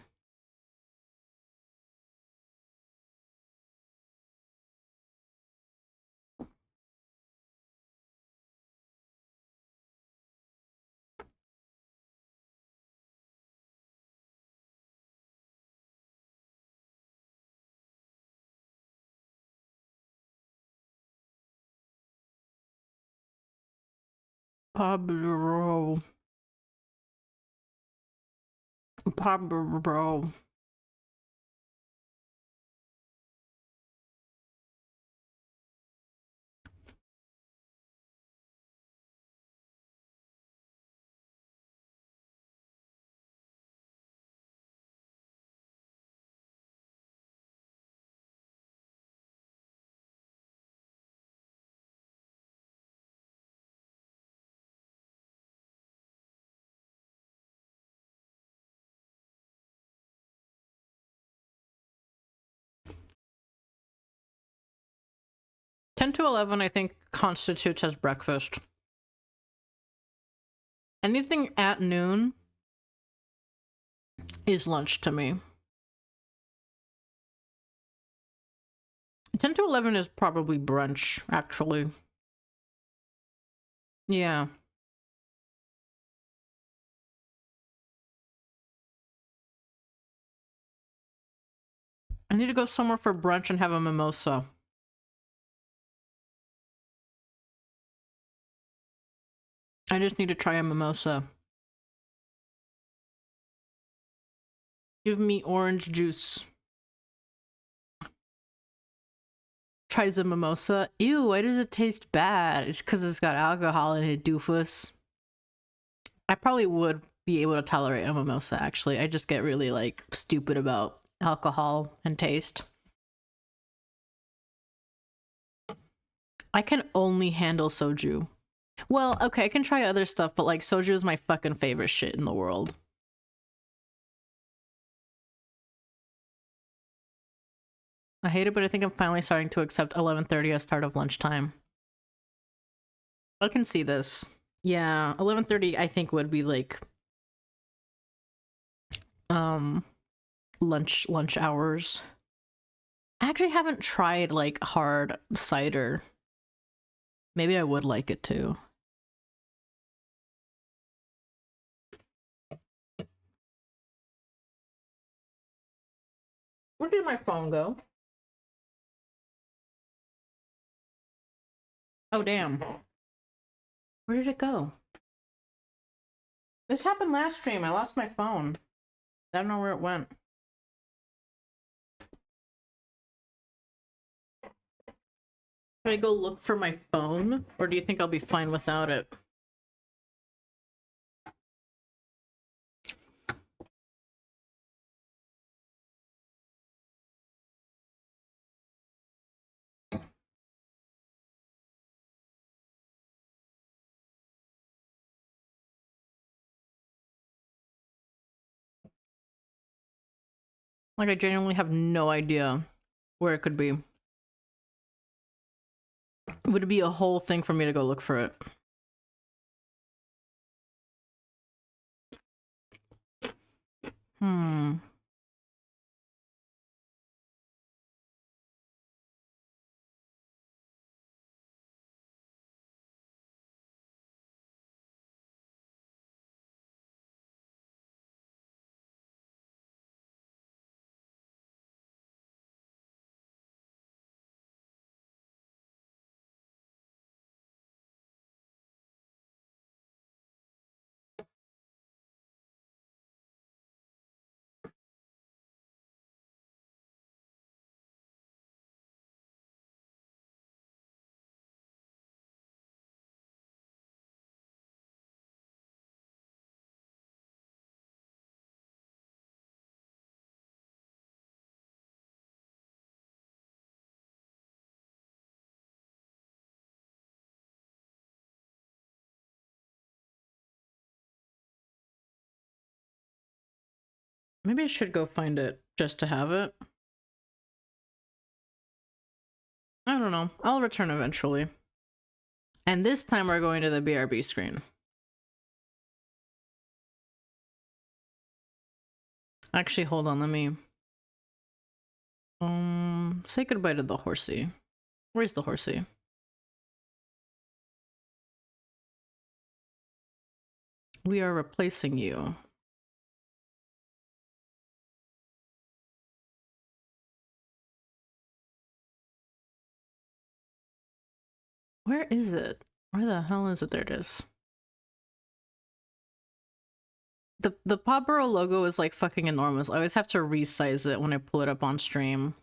PawBorough. PawBorough. Ten to 11, I think, constitutes as breakfast. Anything at noon is lunch to me. 10 to 11 is probably brunch, actually. Yeah. I need to go somewhere for brunch and have a mimosa. I just need to try a mimosa. Give me orange juice. Try the mimosa. Ew, why does it taste bad? It's because it's got alcohol in it, doofus. I probably would be able to tolerate a mimosa, actually. I just get really, like, stupid about alcohol and taste. I can only handle soju. Well, okay, I can try other stuff, but, like, soju is my fucking favorite shit in the world. I hate it, but I think I'm finally starting to accept 11:30 as start of lunchtime. I can see this. Yeah, 11:30 I think would be like lunch hours. I actually haven't tried like hard cider. Maybe I would like it too. Where did my phone go? Oh damn. Where did it go? This happened last stream. I lost my phone. I don't know where it went. Should I go look for my phone? Or do you think I'll be fine without it? Like, I genuinely have no idea where it could be. Would it be a whole thing for me to go look for it? Maybe I should go find it just to have it. I don't know. I'll return eventually. And this time we're going to the BRB screen. Actually, hold on, let me say goodbye to the horsey. Where's the horsey? We are replacing you. Where is it? Where the hell is it? There it is. The PawBorough logo is like fucking enormous. I always have to resize it when I pull it up on stream.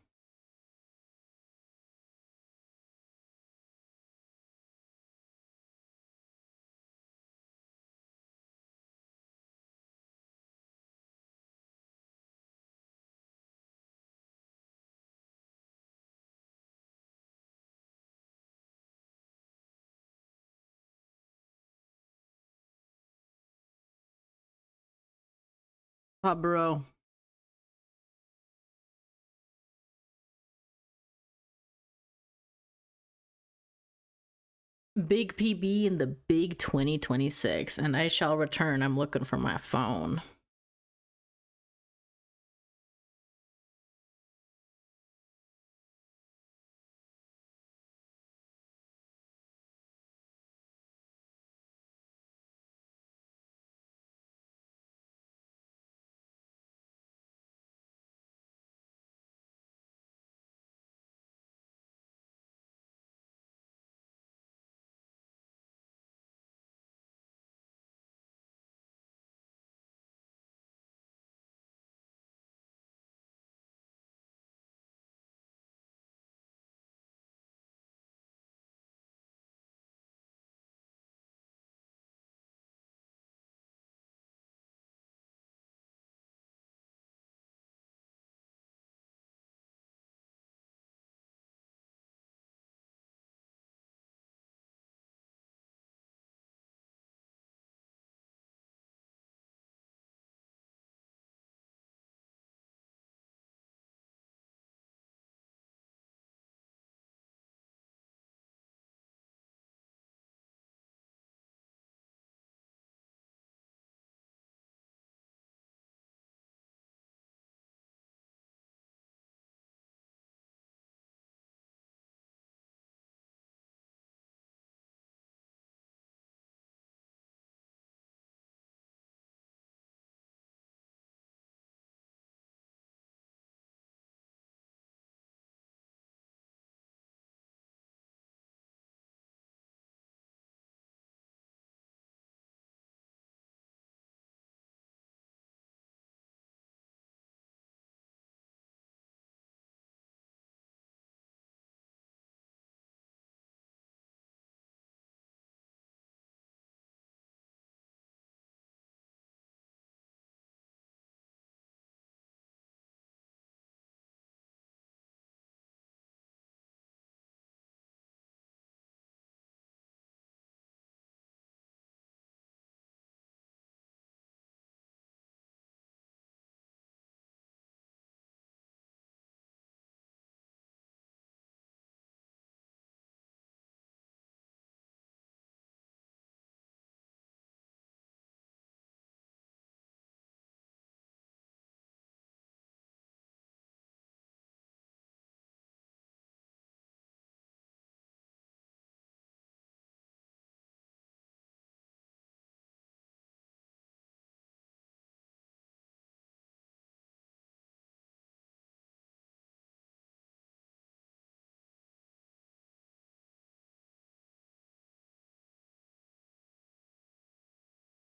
PawBorough. Big PB in the big 2026, and I shall return. I'm looking for my phone.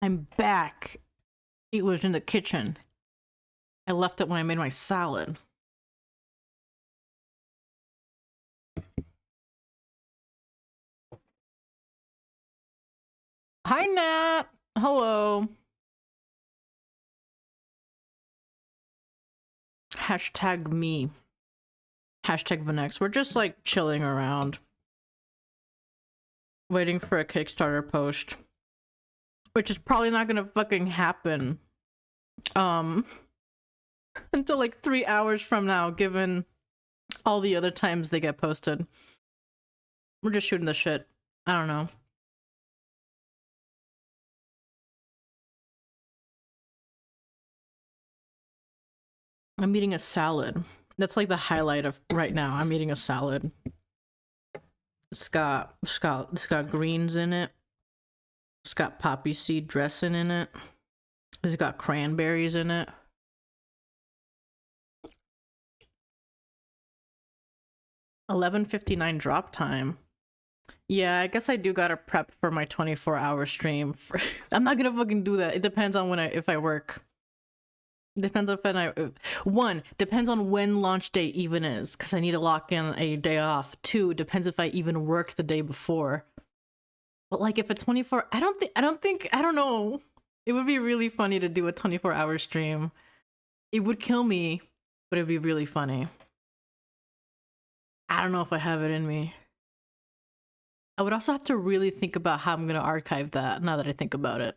I'm back. It was in the kitchen. I left it when I made my salad. Hi, Nat. Hello. Hashtag me. Hashtag Vanex. We're just like chilling around. Waiting for a Kickstarter post. Which is probably not gonna fucking happen. Until like 3 hours from now, given all the other times they get posted. We're just shooting the shit. I don't know. I'm eating a salad. That's like the highlight of right now. I'm eating a salad. It's got greens in it. It's got poppy seed dressing in it. It's got cranberries in it. $11.59 drop time. Yeah, I guess I do gotta prep for my 24-hour stream. I'm not gonna fucking do that. It depends on if I work. Depends depends on when launch day even is, because I need to lock in a day off. 2, depends if I even work the day before. But like if it's 24, I don't know. It would be really funny to do a 24-hour stream. It would kill me, but it'd be really funny. I don't know if I have it in me. I would also have to really think about how I'm gonna archive that now that I think about it.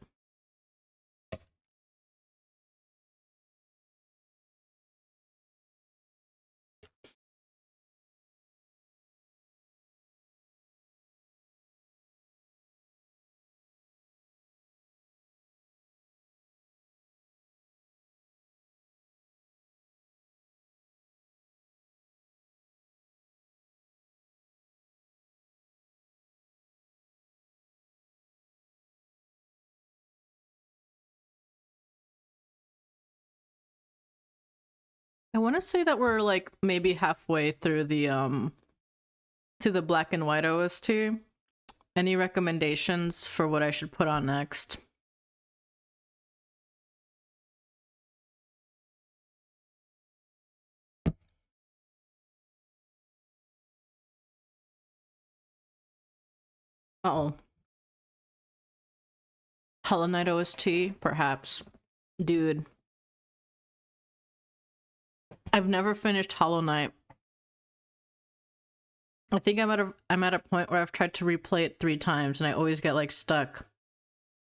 I want to say that we're like maybe halfway through the to the black and white OST. Any recommendations for what I should put on next? Uh-oh. Hollow Knight OST, perhaps. Dude. I've never finished Hollow Knight. I think I'm at a point where I've tried to replay it 3 times and I always get like stuck.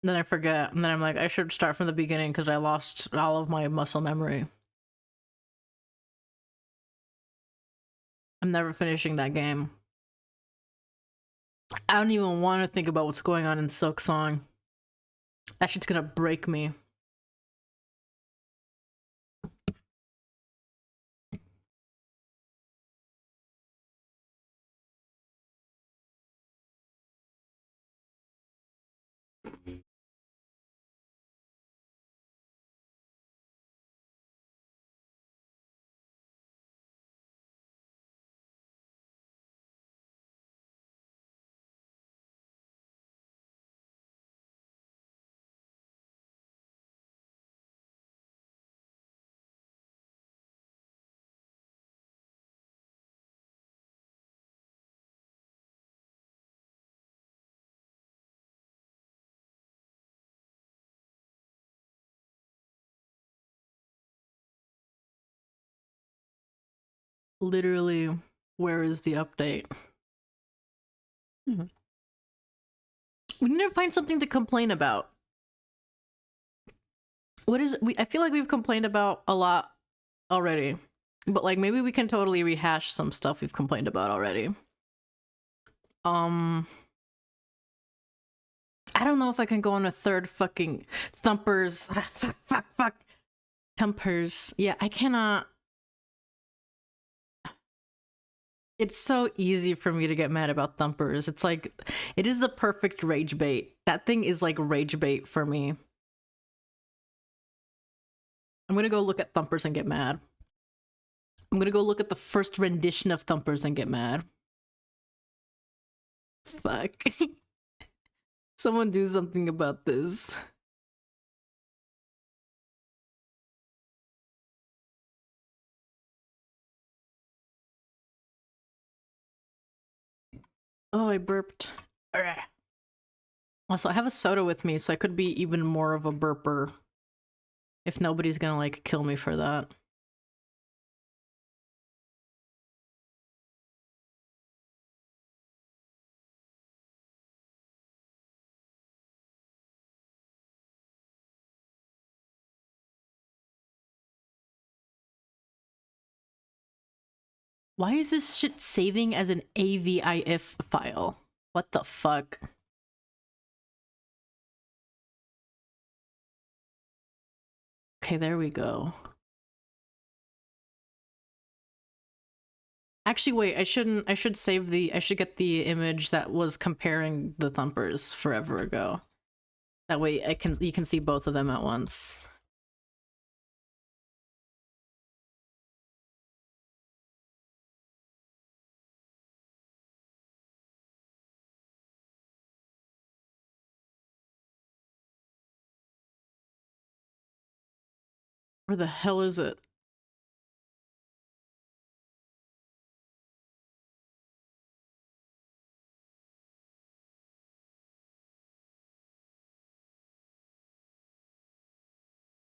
Then I forget, and then I'm like, I should start from the beginning because I lost all of my muscle memory. I'm never finishing that game. I don't even want to think about what's going on in Silk Song. That shit's gonna break me. Literally, where is the update? We need to find something to complain about. What is I feel like we've complained about a lot already. But like maybe we can totally rehash some stuff we've complained about already. I don't know if I can go on a third fucking Thumpers. Fuck. Thumpers. Yeah, I cannot. It's so easy for me to get mad about Thumpers. It's like, it is a perfect rage bait. That thing is like rage bait for me. I'm gonna go look at Thumpers and get mad. I'm gonna go look at the first rendition of Thumpers and get mad. Fuck. Someone do something about this. Oh, I burped. Also, I have a soda with me, so I could be even more of a burper. If nobody's gonna, like, kill me for that. Why is this shit saving as an AVIF file? What the fuck? Okay, there we go. Actually, wait, I should get the image that was comparing the thumpers forever ago. That way you can see both of them at once. Where the hell is it?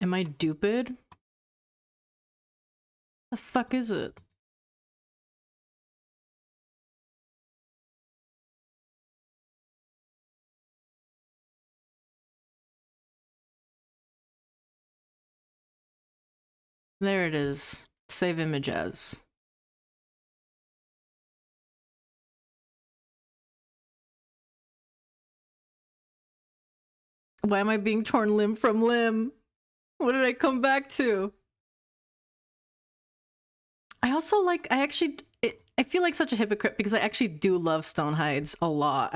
Am I stupid? The fuck is it? There it is. Save image as. Why am I being torn limb from limb? What did I come back to? I also like, I feel like such a hypocrite because I actually do love Stonehides a lot.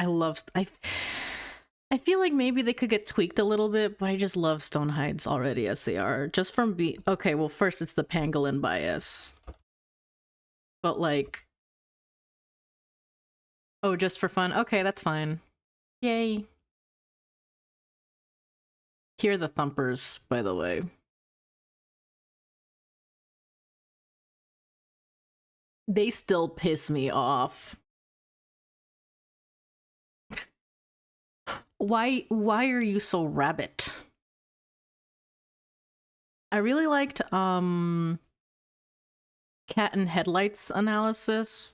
I feel like maybe they could get tweaked a little bit, but I just love Stonehides already as they are. Just from okay, well first it's the pangolin bias. But like, oh, just for fun? Okay, that's fine. Yay. Here are the thumpers, by the way. They still piss me off. Why are you so rabbit? I really liked cat and headlights analysis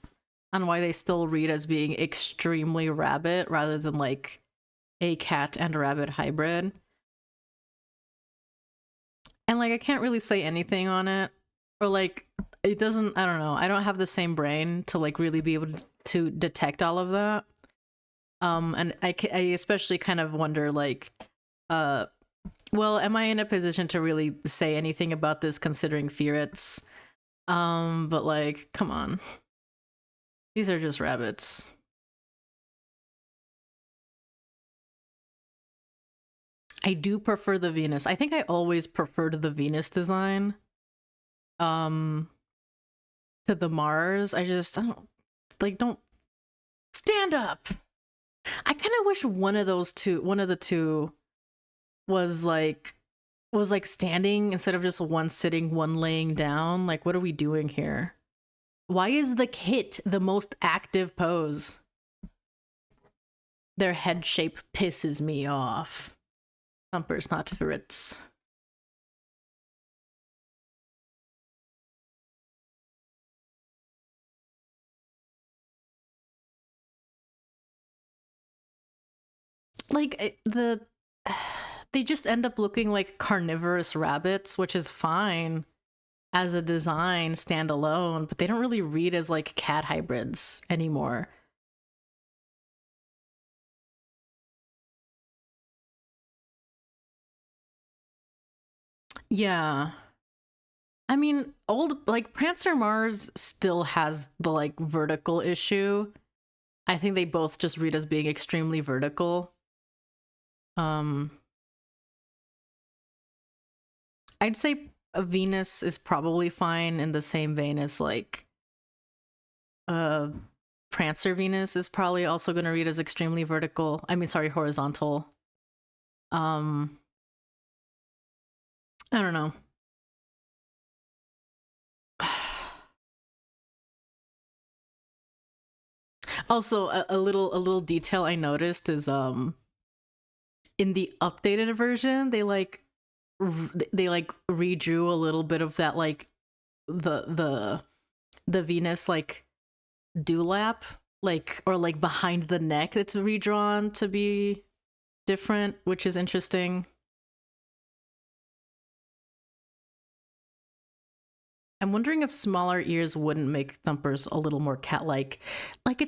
on why they still read as being extremely rabbit rather than like a cat and rabbit hybrid. And like I can't really say anything on it, or like it doesn't, I don't know, I don't have the same brain to like really be able to detect all of that. And I especially kind of wonder like well, am I in a position to really say anything about this considering ferrets? But like, come on. These are just rabbits. I do prefer the Venus. I think I always preferred the Venus design. To the Mars. I don't stand up. I kind of wish one of the two was like standing instead of just one sitting, one laying down. Like, what are we doing here? Why is the kit the most active pose? Their head shape pisses me off. Thumpers, not ferrets. Like they just end up looking like carnivorous rabbits, which is fine as a design standalone, but they don't really read as like cat hybrids anymore. Yeah. I mean, old like Prancer Mars still has the like vertical issue. I think they both just read as being extremely vertical. Um I'd say a Venus is probably fine in the same vein as like uh Prancer Venus is probably also going to read as extremely vertical. I mean, sorry, horizontal. Um I don't know. Also, a little detail I noticed is in the updated version, they like redrew a little bit of that like the Venus like dewlap, like, or like behind the neck that's redrawn to be different, which is interesting. I'm wondering if smaller ears wouldn't make thumpers a little more cat-like. Like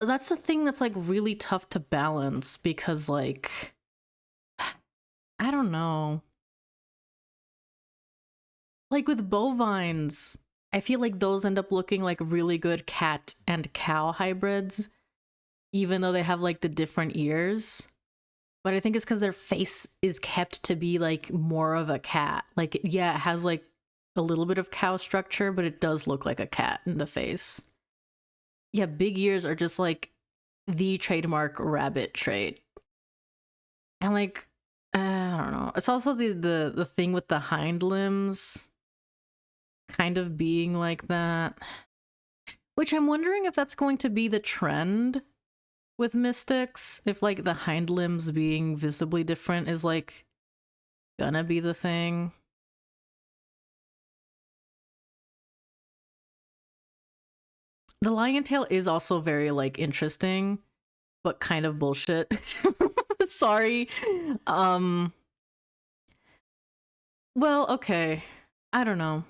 that's the thing that's like really tough to balance because like I don't know. Like with bovines, I feel like those end up looking like really good cat and cow hybrids, even though they have like the different ears. But I think it's because their face is kept to be like more of a cat. Like, yeah, it has like a little bit of cow structure, but it does look like a cat in the face. Yeah, big ears are just like the trademark rabbit trait. And like, I don't know. It's also the thing with the hind limbs kind of being like that, which I'm wondering if that's going to be the trend with mystics, if like the hind limbs being visibly different is like gonna be the thing. The lion tail is also very like interesting, but kind of bullshit. Sorry. Um well, okay. I don't know.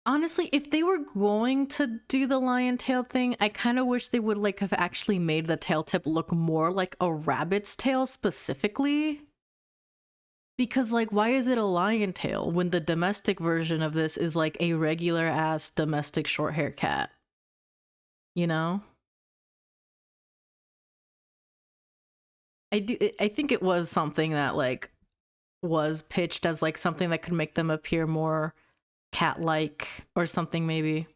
Honestly, if they were going to do the lion tail thing, I kind of wish they would like have actually made the tail tip look more like a rabbit's tail specifically. Because like why is it a lion tail when the domestic version of this is like a regular ass domestic short hair cat? You know? I think it was something that like was pitched as like something that could make them appear more cat-like or something maybe. I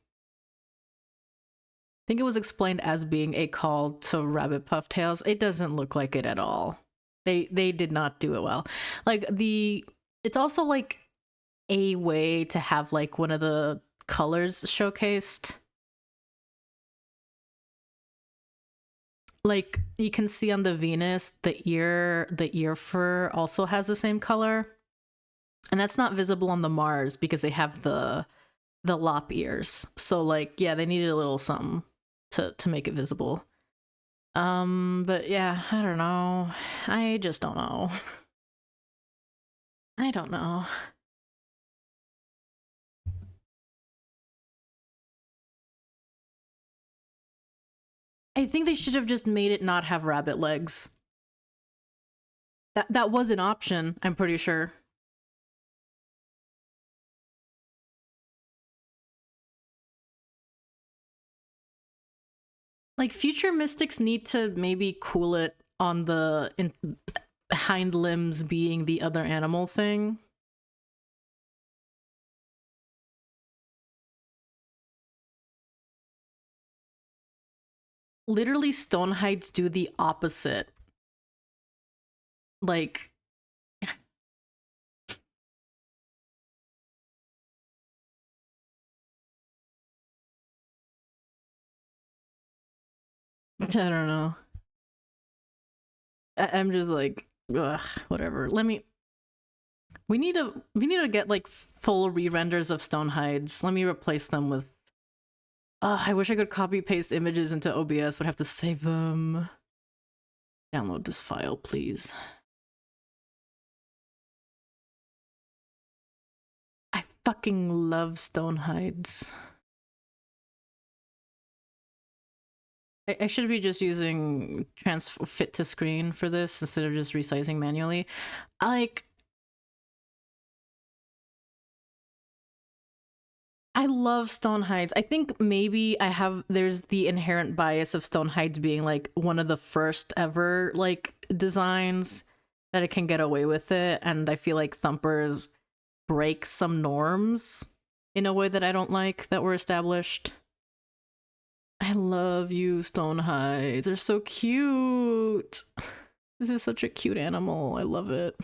think it was explained as being a call to rabbit pufftails. It doesn't look like it at all. They did not do it well. Like the it's also like a way to have like one of the colors showcased. Like you can see on the Venus, the ear fur also has the same color. And that's not visible on the Mars because they have the lop ears. So like yeah, they needed a little something to make it visible. But yeah, I don't know. I just don't know. I don't know. I think they should have just made it not have rabbit legs. That was an option, I'm pretty sure. Like future mystics need to maybe cool it on hind limbs being the other animal thing. Literally Stonehides do the opposite. Like I don't know. I'm just like ugh, whatever. We need to get like full re-renders of Stonehides. Let me replace them with I wish I could copy paste images into OBS, but have to save them. Download this file, please. I fucking love Stonehides. I should be just using fit to screen for this instead of just resizing manually. Like, I love Stonehides. I think maybe there's the inherent bias of Stonehides being like one of the first ever like designs that it can get away with it, and I feel like Thumpers break some norms in a way that I don't like that were established. I love you, Stonehides. They're so cute. This is such a cute animal. I love it.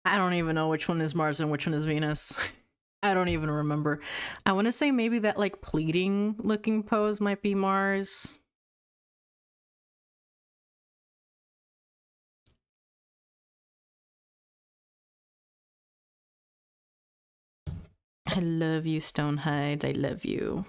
I don't even know which one is Mars and which one is Venus. I don't even remember. I want to say maybe that like pleading looking pose might be Mars. I love you, Stonehides. I love you.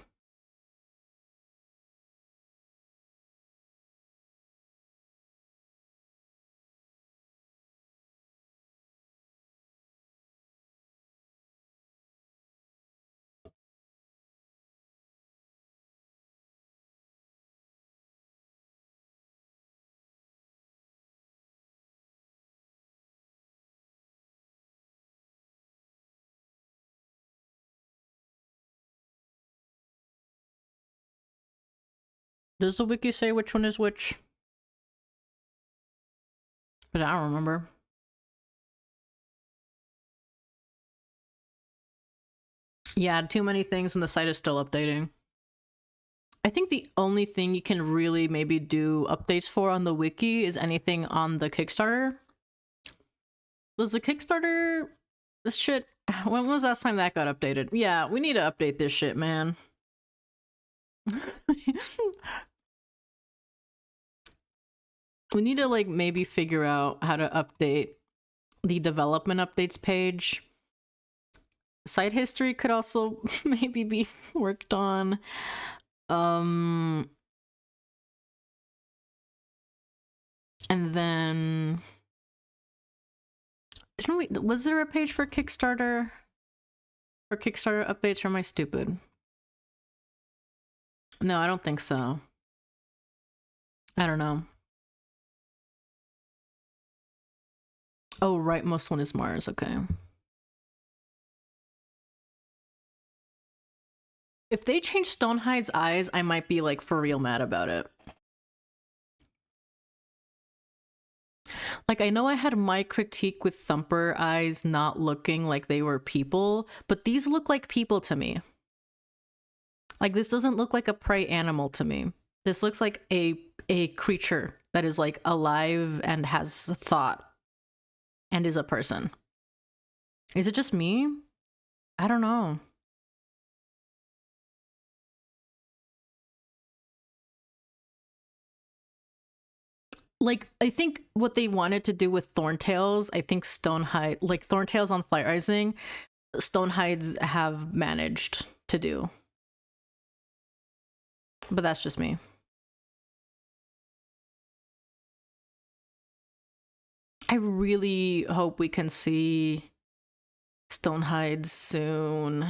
Does the wiki say which one is which? But I don't remember. Yeah, too many things and the site is still updating. I think the only thing you can really maybe do updates for on the wiki is anything on the Kickstarter. Does the Kickstarter... This shit... When was the last time that got updated? Yeah, we need to update this shit, man. We need to, like, maybe figure out how to update the development updates page. Site history could also maybe be worked on. And then... Didn't we... Was there a page for Kickstarter? For Kickstarter updates, or am I stupid? No, I don't think so. I don't know. Oh, right, most one is Mars, okay. If they change Stonehide's eyes, I might be, like, for real mad about it. Like, I know I had my critique with Thumper eyes not looking like they were people, but these look like people to me. Like, this doesn't look like a prey animal to me. This looks like a creature that is, like, alive and has thought and is a person. Is it just me? I don't know. Like, I think what they wanted to do with Thorntails, I think Stonehide, like Thorntails on Flight Rising, Stonehides have managed to do. But that's just me. I really hope we can see Stonehides soon.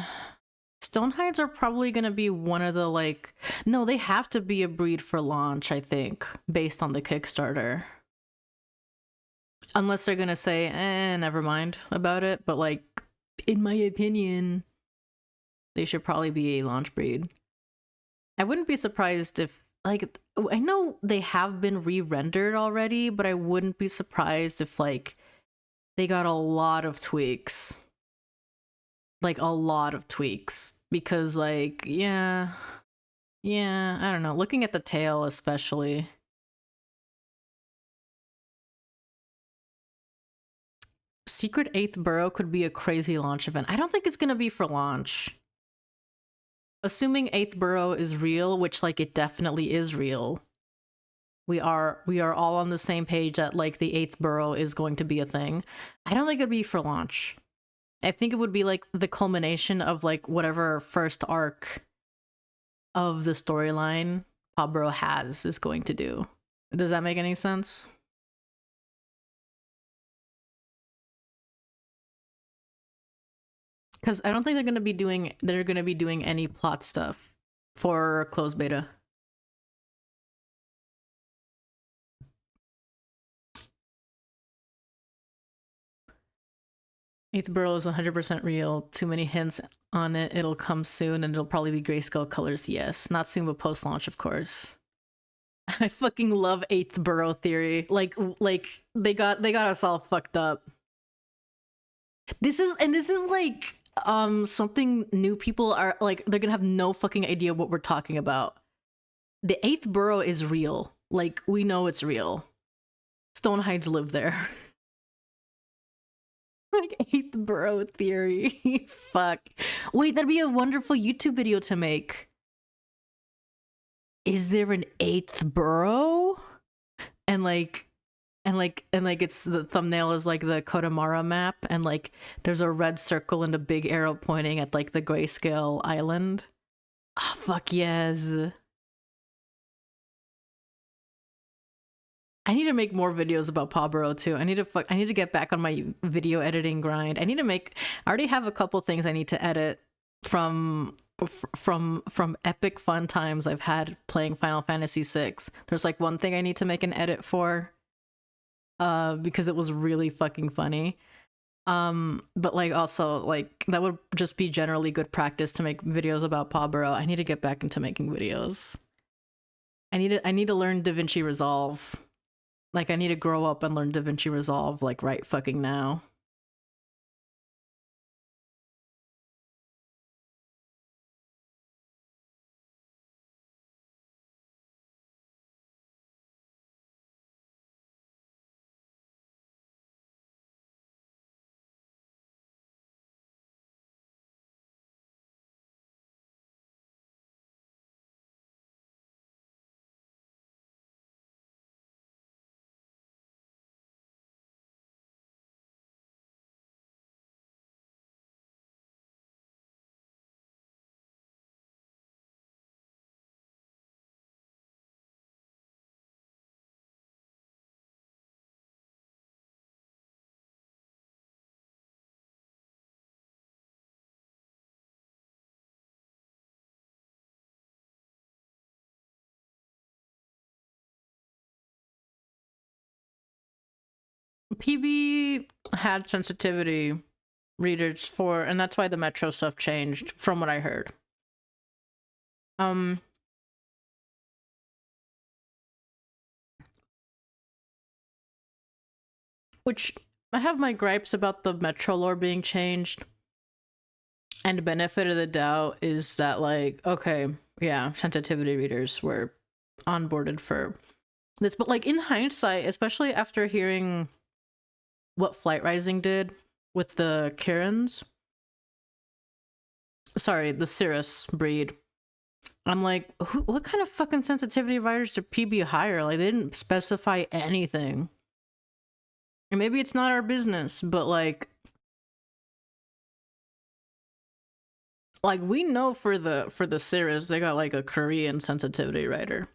Stonehides are probably going to be one of the, like... No, they have to be a breed for launch, I think, based on the Kickstarter. Unless they're going to say, never mind about it. But, like, in my opinion, they should probably be a launch breed. I wouldn't be surprised if, like... I know they have been re-rendered already, but I wouldn't be surprised if, like, they got a lot of tweaks. Like, a lot of tweaks. Because, like, yeah, I don't know. Looking at the tail, especially. Secret 8th Burrow could be a crazy launch event. I don't think it's gonna be for launch. Assuming 8th Burrow is real, which, like, it definitely is real. We are all on the same page that, like, the 8th Burrow is going to be a thing. I don't think it'd be for launch. I think it would be, like, the culmination of, like, whatever first arc of the storyline PawBorough has is going to do. Does that make any sense? Because I don't think they're gonna be doing any plot stuff for closed beta. Eighth Burrow is 100% real. Too many hints on it. It'll come soon, and it'll probably be grayscale colors. Yes, not soon, but post launch, of course. I fucking love 8th Burrow theory. Like they got us all fucked up. This is like something new people are like, they're gonna have no fucking idea what we're talking about. The 8th Burrow is real. Like, we know it's real. Stonehides live there. Like, 8th Burrow theory. Fuck. Wait, that'd be a wonderful YouTube video to make. Is there an 8th Burrow? And it's the thumbnail is like the Kotamara map, and like there's a red circle and a big arrow pointing at like the grayscale island. Oh, fuck yes. I need to make more videos about PawBorough too. I need to get back on my video editing grind. I already have a couple things I need to edit from epic fun times I've had playing Final Fantasy VI. There's like one thing I need to make an edit for. Because it was really fucking funny. But like also like that would just be generally good practice to make videos about PawBorough. I need to get back into making videos. I need to learn DaVinci Resolve. Like, I need to grow up and learn DaVinci Resolve, like, right fucking now. PB had sensitivity readers for, and that's why the Metro stuff changed, from what I heard. Which, I have my gripes about the Metro lore being changed. And the benefit of the doubt is that, like, okay, yeah, sensitivity readers were onboarded for this, but like in hindsight, especially after hearing what Flight Rising did with the Kirans, sorry, the Cirrus breed, I'm like, what kind of fucking sensitivity writers did PB hire? Like, they didn't specify anything. And maybe it's not our business, but like we know for the Cirrus, they got like a Korean sensitivity writer.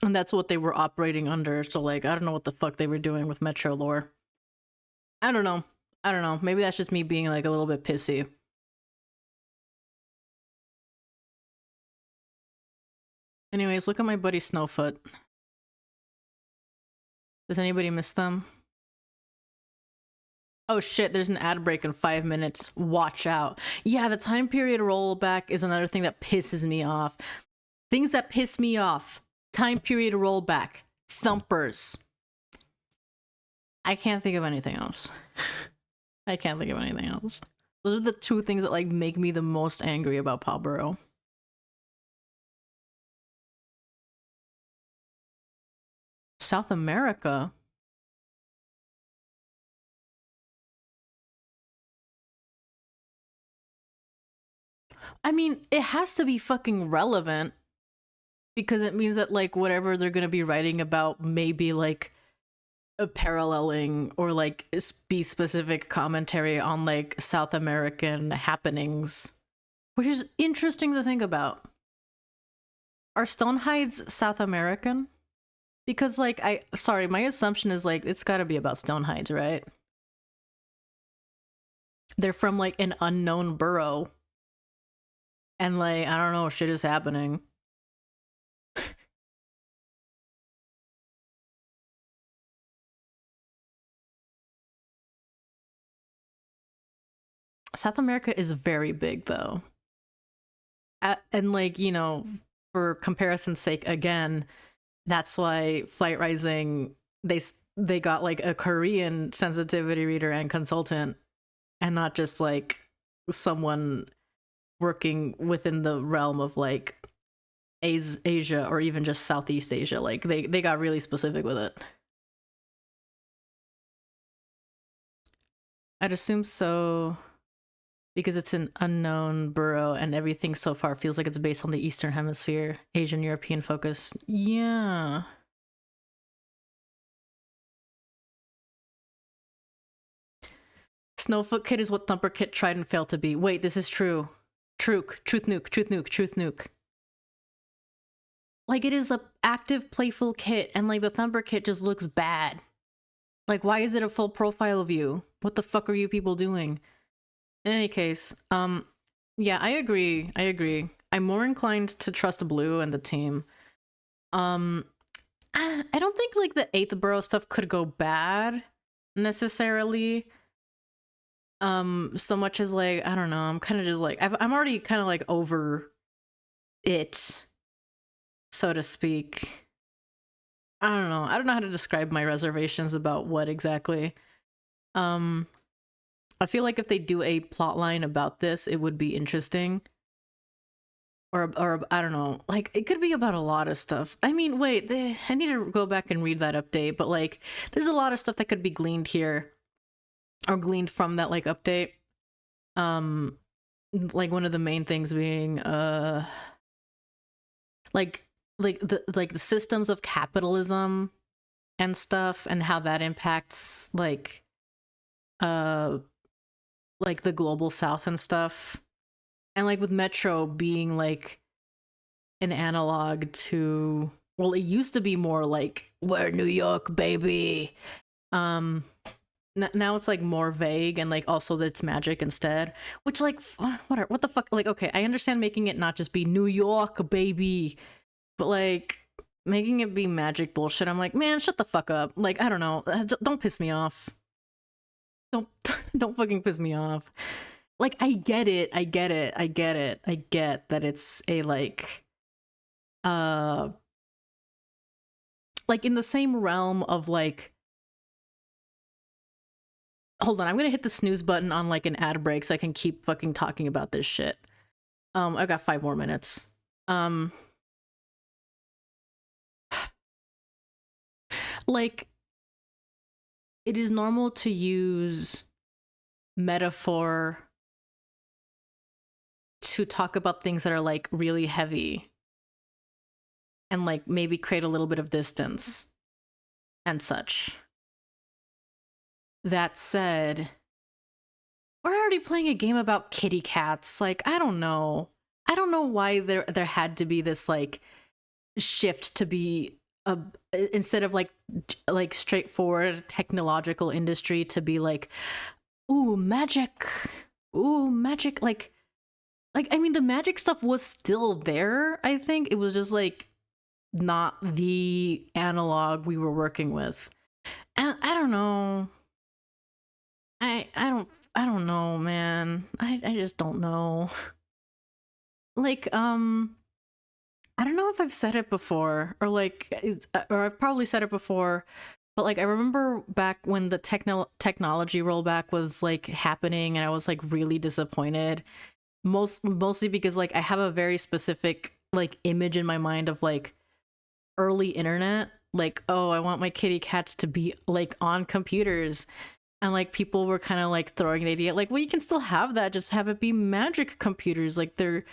And that's what they were operating under. So like, I don't know what the fuck they were doing with Metro lore. I don't know. Maybe that's just me being like a little bit pissy. Anyways, look at my buddy Snowfoot. Does anybody miss them? Oh shit, there's an ad break in 5 minutes. Watch out. Yeah, the time period rollback is another thing that pisses me off. Things that piss me off. Time period rollback. Thumpers. I can't think of anything else. Those are the two things that like make me the most angry about PawBorough. South America? I mean, it has to be fucking relevant, because it means that like whatever they're gonna be writing about may be like a paralleling or like be specific commentary on like South American happenings, which is interesting to think about. Are Stonehides South American? Because like my assumption is like it's gotta be about Stonehides, right? They're from like an unknown borough. And like, I don't know, shit is happening. South America is very big though. And like, you know, for comparison's sake, again, that's why Flight Rising, they got like a Korean sensitivity reader and consultant, and not just like someone working within the realm of like Asia or even just Southeast Asia. Like they got really specific with it. I'd assume so, because it's an unknown borough and everything so far feels like it's based on the Eastern Hemisphere, Asian European focus. Yeah. Snowfoot Kid is what Thumper Kit tried and failed to be. Wait, this is true. Truth nuke. Like, it is a active, playful kit, and like the Thumper Kit just looks bad. Like, why is it a full profile of you? What the fuck are you people doing? In any case, yeah, I agree. I'm more inclined to trust Blue and the team. I don't think like the 8th borough stuff could go bad necessarily. So much as like, I don't know, I'm kind of just like, I'm already kind of like over it, so to speak. I don't know. I don't know how to describe my reservations about what exactly. Um, I feel like if they do a plot line about this, it would be interesting. Or I don't know. Like it could be about a lot of stuff. I mean, wait, I need to go back and read that update. But like, there's a lot of stuff that could be gleaned here, or gleaned from that like update. Um, like one of the main things being like the systems of capitalism and stuff, and how that impacts uh like the global south and stuff, and like with Metro being like an analog to, well, it used to be more like we're New York baby. um Now it's like more vague, and like also that it's magic instead, which like what the fuck, like okay, I understand making it not just be New York baby, but like making it be magic bullshit. I'm like, man, shut the fuck up. Like, I don't know, don't piss me off. Don't don't fucking piss me off. Like, I get it, I get it, I get it, I get that it's a uh like in the same realm of like, hold on, I'm gonna hit the snooze button on like an ad break so I can keep fucking talking about this shit. I've got 5 more minutes. Like, it is normal to use metaphor to talk about things that are like really heavy, and like maybe create a little bit of distance and such. That said, we're already playing a game about kitty cats. Like, I don't know. I don't know why there had to be this like shift to be a, instead of like straightforward technological industry, to be like, ooh, magic. Ooh, magic. Like I mean, the magic stuff was still there. I think it was just like not the analog we were working with. And I don't know. I don't know, man. I just don't know. Like I don't know if I've said it before, or like or I've probably said it before, but like I remember back when the technology rollback was like happening, and I was like really disappointed. Mostly because like I have a very specific like image in my mind of like early internet. Like, oh, I want my kitty cats to be like on computers. And like people were kind of like throwing the idea like, well, you can still have that, just have it be magic computers. Like they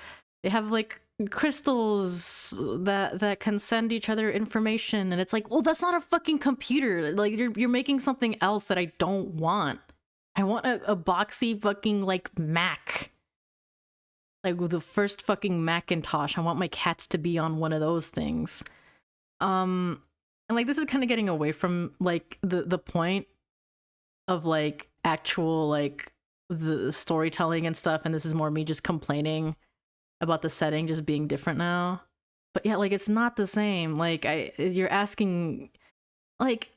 have like crystals that can send each other information, and it's like, well, that's not a fucking computer. Like you're making something else that I don't want. I want a boxy fucking like Mac, like with the first fucking Macintosh. I want my cats to be on one of those things. And like this is kind of getting away from like the point of like actual like the storytelling and stuff, and this is more me just complaining about the setting just being different now. But yeah, like it's not the same. Like you're asking like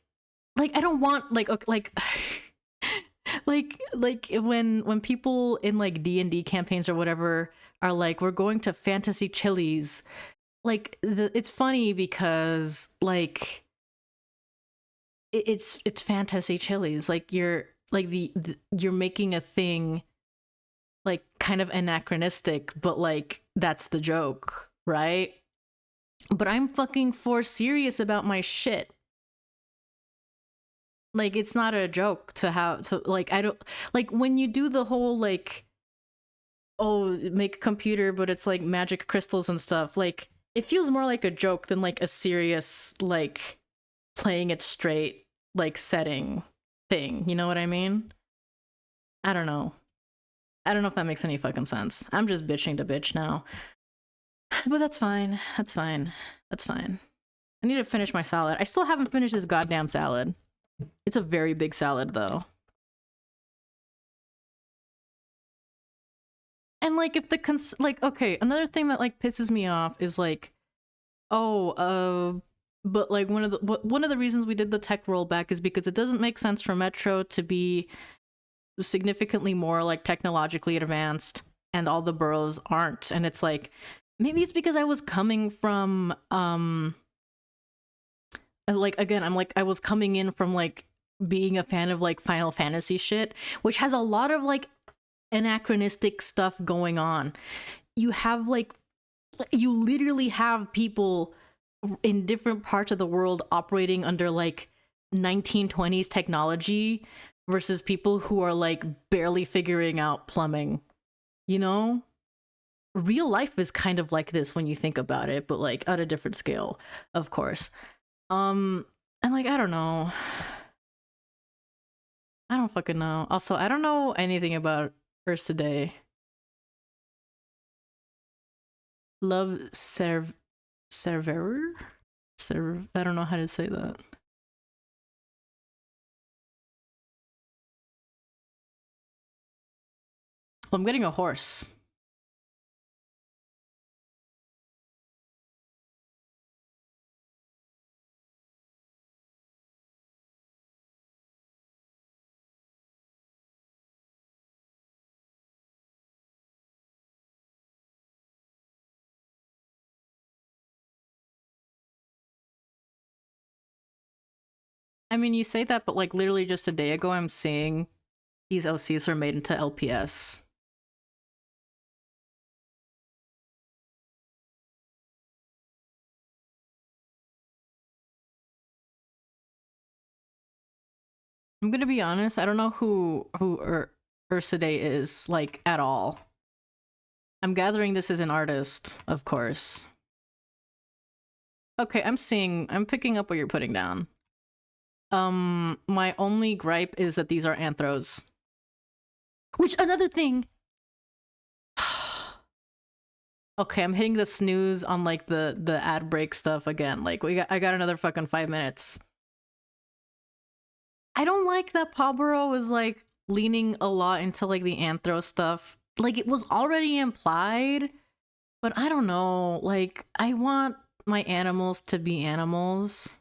I don't want like okay, like when people in like D&D campaigns or whatever are like, we're going to fantasy chilies, like it's funny because like it's fantasy chilies. Like you're like you're making a thing like kind of anachronistic, but like that's the joke, right? But I'm fucking for serious about my shit. Like it's not a joke to have to like, I don't like when you do the whole like, oh, make a computer but it's like magic crystals and stuff. Like it feels more like a joke than like a serious like playing it straight like setting thing. You know what I mean? I don't know. I don't know if that makes any fucking sense. I'm just bitching to bitch now. But that's fine. That's fine. That's fine. I need to finish my salad. I still haven't finished this goddamn salad. It's a very big salad though. And like if the like okay, another thing that like pisses me off is like, oh, but like one of the reasons we did the tech rollback is because it doesn't make sense for Metro to be significantly more like technologically advanced and all the boroughs aren't. And it's like, maybe it's because I was coming from And like again, I'm like I was coming in from like being a fan of like Final Fantasy shit, which has a lot of like anachronistic stuff going on. You have like you literally have people in different parts of the world operating under like 1920s technology versus people who are like barely figuring out plumbing, you know? Real life is kind of like this when you think about it, but like at a different scale, of course. And like I don't know. I don't fucking know. Also, I don't know anything about Earth today. Love server? I don't know how to say that. I'm getting a horse. I mean, you say that, but like literally just a day ago, I'm seeing these LCs are made into LPS. I'm gonna be honest, I don't know who Ursidae is, like, at all. I'm gathering this is an artist, of course. Okay, I'm picking up what you're putting down. My only gripe is that these are anthros. Which, another thing... Okay, I'm hitting the snooze on, like, the ad break stuff again. Like, I got another fucking 5 minutes. I don't like that PawBorough was, like, leaning a lot into, like, the anthro stuff. Like, it was already implied, but I don't know. Like, I want my animals to be animals.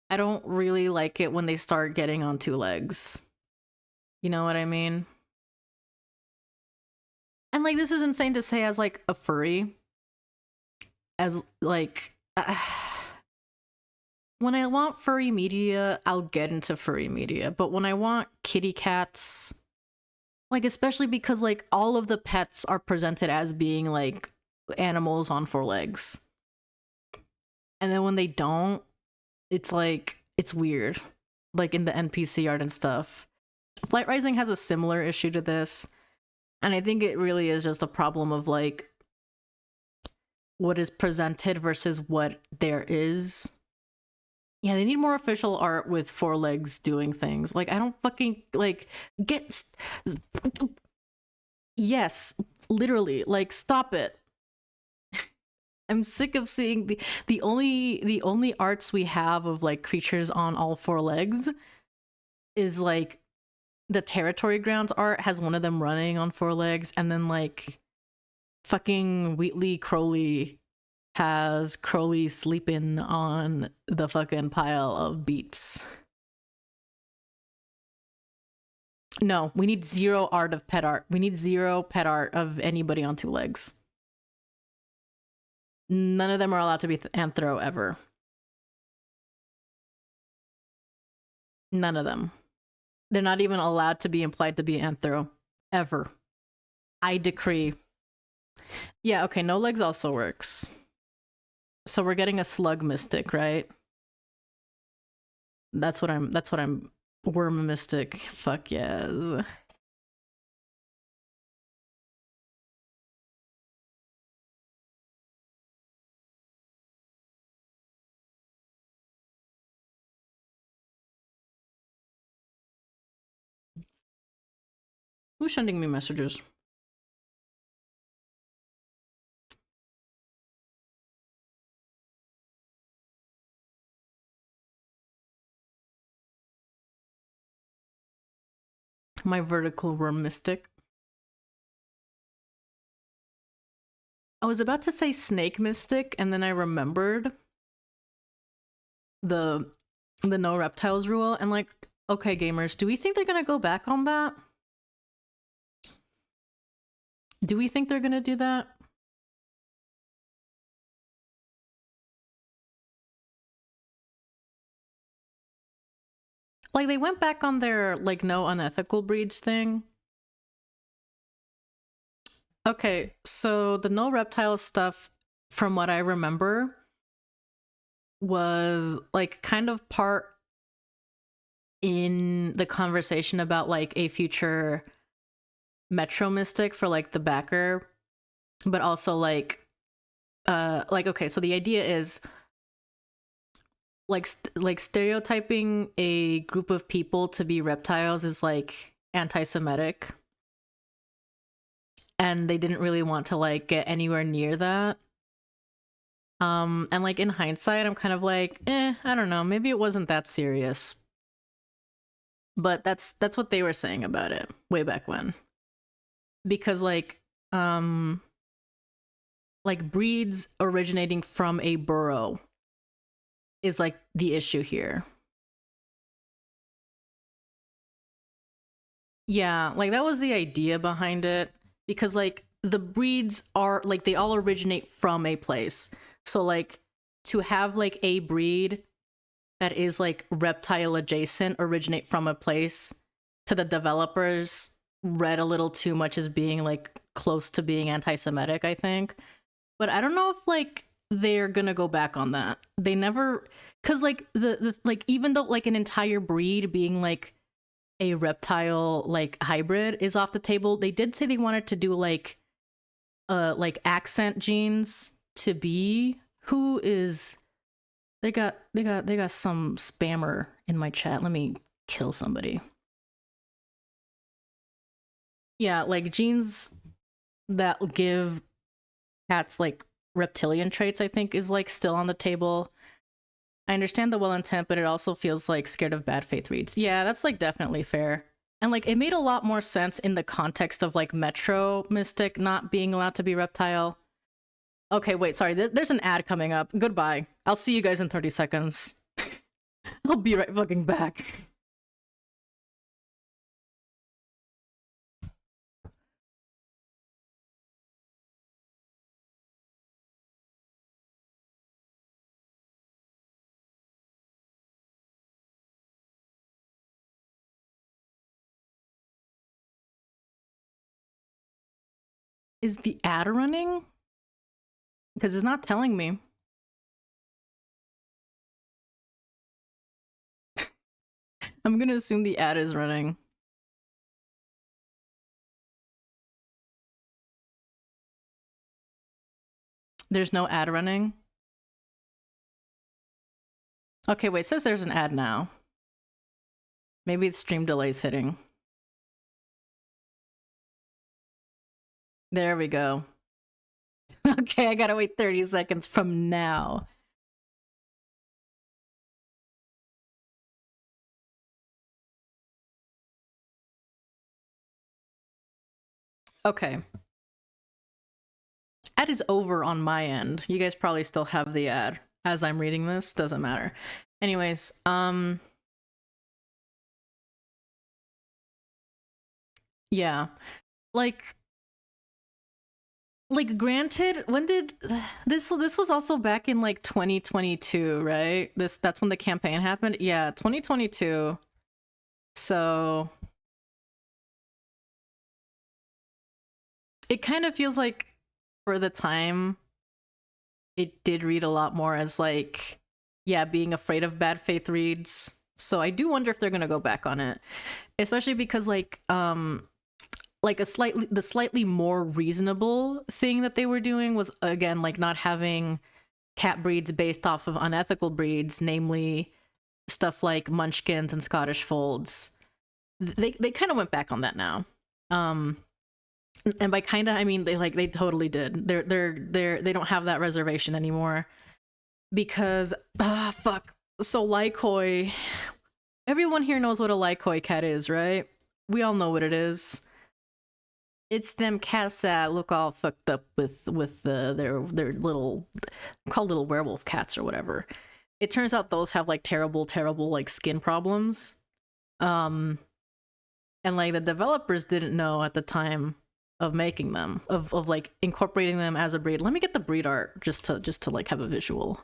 I don't really like it when they start getting on 2 legs. You know what I mean? And, like, this is insane to say as, like, a furry. As, like... when I want furry media, I'll get into furry media. But when I want kitty cats... Like, especially because, like, all of the pets are presented as being, like, animals on 4 legs. And then when they don't, it's, like, it's weird. Like, in the NPC art and stuff. Flight Rising has a similar issue to this. And I think it really is just a problem of, like, what is presented versus what there is. Yeah, they need more official art with 4 legs doing things. Like, I don't fucking, like, get... Yes, literally, like, stop it. I'm sick of seeing the only arts we have of, like, creatures on all 4 legs is, like, the Territory Grounds art has one of them running on 4 legs, and then, like, fucking Wheatley Crowley has Crowley sleeping on the fucking pile of beets. No, we need 0 art of pet art. We need 0 pet art of anybody on 2 legs. None of them are allowed to be anthro ever. None of them. They're not even allowed to be implied to be anthro. Ever. I decree. Yeah, okay, no legs also works. So we're getting a slug mystic, right? That's what I'm worm mystic. Fuck yes. Who's sending me messages? My vertical worm mystic. I was about to say snake mystic, and then I remembered the no reptiles rule, and like, okay, gamers, do we think they're gonna go back on that? Do we think they're gonna do that? Like they went back on their like no unethical breeds thing. Okay, so the no reptile stuff, from what I remember, was like kind of part in the conversation about like a future Metro Mystic for like the backer, but also like okay, so the idea is like stereotyping a group of people to be reptiles is like anti-Semitic, and they didn't really want to like get anywhere near that. And like in hindsight, I'm kind of like, I don't know, maybe it wasn't that serious. But that's what they were saying about it way back when. Because like breeds originating from a burrow is like the issue here. Yeah, like that was the idea behind it, because like the breeds are like they all originate from a place. So like to have like a breed that is like reptile adjacent originate from a place, to the developers read a little too much as being like close to being anti-Semitic, I think. But I don't know if like they're gonna go back on that. They never, because like the like even though like an entire breed being like a reptile like hybrid is off the table, they did say they wanted to do like accent genes to be who is they got some spammer in my chat. Let me kill somebody. Yeah, like genes that give cats like reptilian traits, I think, is like still on the table. I understand the well intent, but it also feels like scared of bad faith reads. Yeah, that's like definitely fair. And like it made a lot more sense in the context of like Metro Mystic not being allowed to be reptile. Okay, wait, sorry. There's an ad coming up. Goodbye. I'll see you guys in 30 seconds. I'll be right fucking back. Is the ad running? Because it's not telling me. I'm gonna assume the ad is running. There's no ad running. Okay, wait, it says there's an ad now. Maybe it's stream delays hitting. There we go. Okay, I gotta wait 30 seconds from now. Okay. Ad is over on my end. You guys probably still have the ad as I'm reading this. Doesn't matter. Anyways, yeah. Like granted, when did this was also back in like 2022, right? That's when the campaign happened. Yeah, 2022. So it kind of feels like for the time it did read a lot more as like, yeah, being afraid of bad faith reads. So I do wonder if they're gonna go back on it, especially because like the slightly more reasonable thing that they were doing was again like not having cat breeds based off of unethical breeds, namely stuff like munchkins and Scottish folds. They kind of went back on that now. And by kind of I mean they totally did. They don't have that reservation anymore because fuck. So Lycoi, everyone here knows what a Lycoi cat is, right? We all know what it is. It's them cats that look all fucked up with their little, called little werewolf cats or whatever. It turns out those have like terrible like skin problems. And like the developers didn't know at the time of making them, of like incorporating them as a breed. Let me get the breed art just to like have a visual.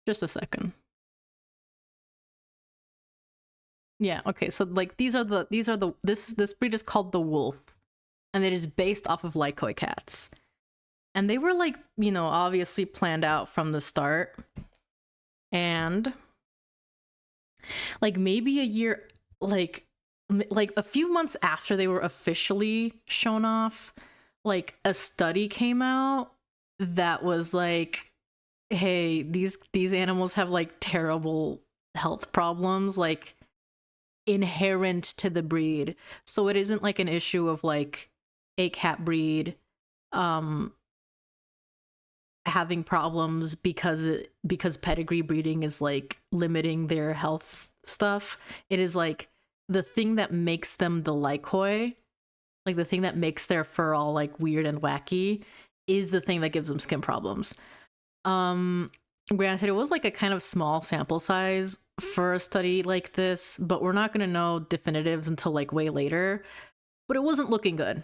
Just a second. Yeah, okay. So like this breed is called the wolf, and it is based off of Lycoy cats. And they were like, obviously planned out from the start. And like maybe a year, like a few months after they were officially shown off, like a study came out that was like, hey, these animals have like terrible health problems, like inherent to the breed. So it isn't like an issue of like a cat breed having problems because pedigree breeding is like limiting their health stuff. It is like the thing that makes them the Lycoy, like the thing that makes their fur all like weird and wacky, is the thing that gives them skin problems. Granted, it was like a kind of small sample size for a study like this, but we're not going to know definitives until like way later. But it wasn't looking good.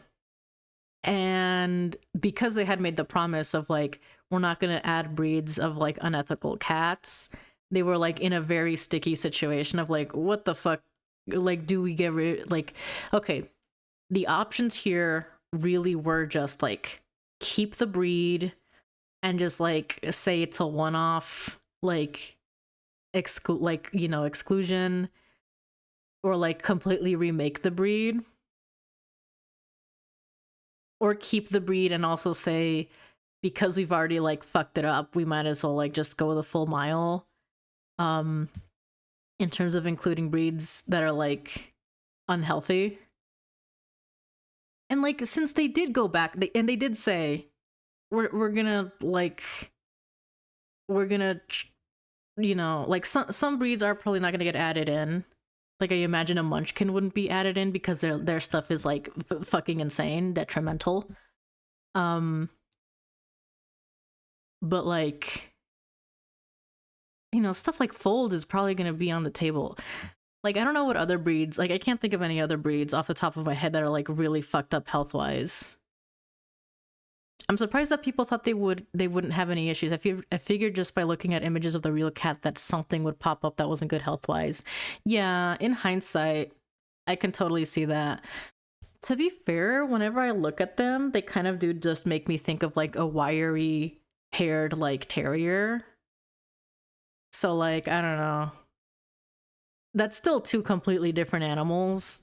And because they had made the promise of like, we're not going to add breeds of like unethical cats, they were like in a very sticky situation of like, what the fuck? Like, do we get rid, like, okay, the options here really were just like keep the breed and just like say it's a one-off, like exclusion, or like completely remake the breed, or keep the breed and also say, because we've already like fucked it up, we might as well like just go the full mile in terms of including breeds that are like unhealthy. And like, since they did go back, they did say we're gonna like like some breeds are probably not gonna get added in. Like I imagine a Munchkin wouldn't be added in because their stuff is like fucking insane, detrimental. But like, stuff like fold is probably gonna be on the table. Like, I don't know what other breeds, like I can't think of any other breeds off the top of my head that are like really fucked up health wise. I'm surprised that people thought they wouldn't have any issues. I figured just by looking at images of the real cat that something would pop up that wasn't good health wise. Yeah, in hindsight, I can totally see that. To be fair, whenever I look at them, they kind of do just make me think of like a wiry haired like terrier. So like, I don't know. That's still two completely different animals.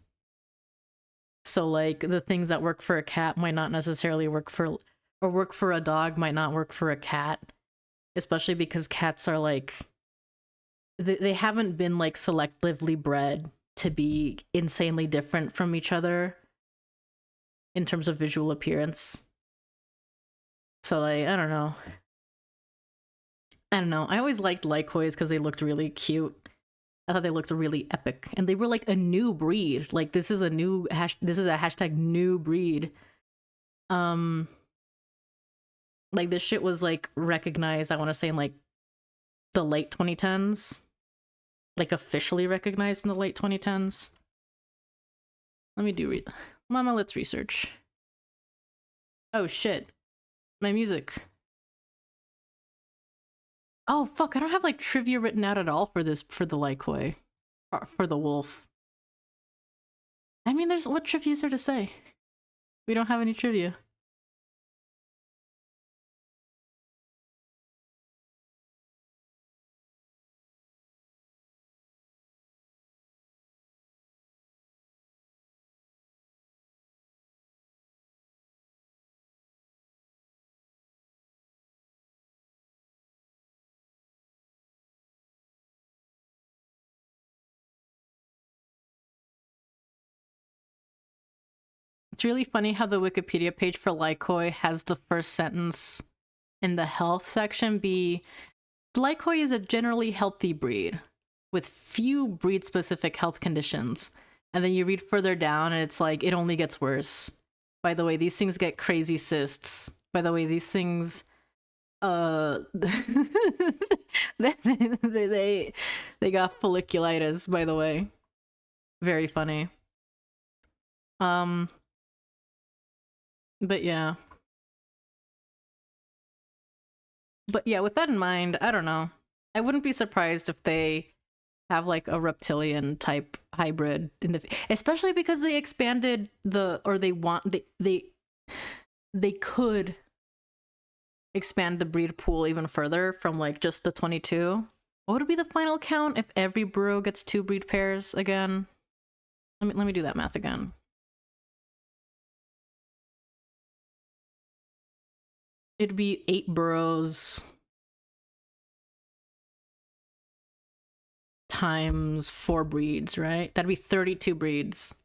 So like the things that work for a cat might not necessarily work for a dog might not work for a cat, especially because cats are like they haven't been like selectively bred to be insanely different from each other in terms of visual appearance. So like, I don't know. I always liked Lycoys because they looked really cute. I thought they looked really epic, and they were like a new breed. Like this is a hashtag new breed. Like this shit was like recognized, I want to say in like the late 2010s. Like officially recognized in the late 2010s. Mama, let's research. Oh shit. My music. Oh fuck, I don't have like trivia written out at all for the Lycoy. Or for the wolf. I mean, what trivia is there to say? We don't have any trivia. It's really funny how the Wikipedia page for Lycoy has the first sentence in the health section be, Lycoy is a generally healthy breed with few breed-specific health conditions. And then you read further down and it's like, it only gets worse. By the way, these things get crazy cysts. By the way, these things they got folliculitis, by the way. Very funny. But yeah. But yeah, with that in mind, I don't know. I wouldn't be surprised if they have like a reptilian type hybrid in the, especially because they expanded the, or they want, they could expand the breed pool even further from like just the 22. What would be the final count if every borough gets 2 breed pairs again? Let me do that math again. It'd be 8 boroughs times 4 breeds, right? That'd be 32 breeds.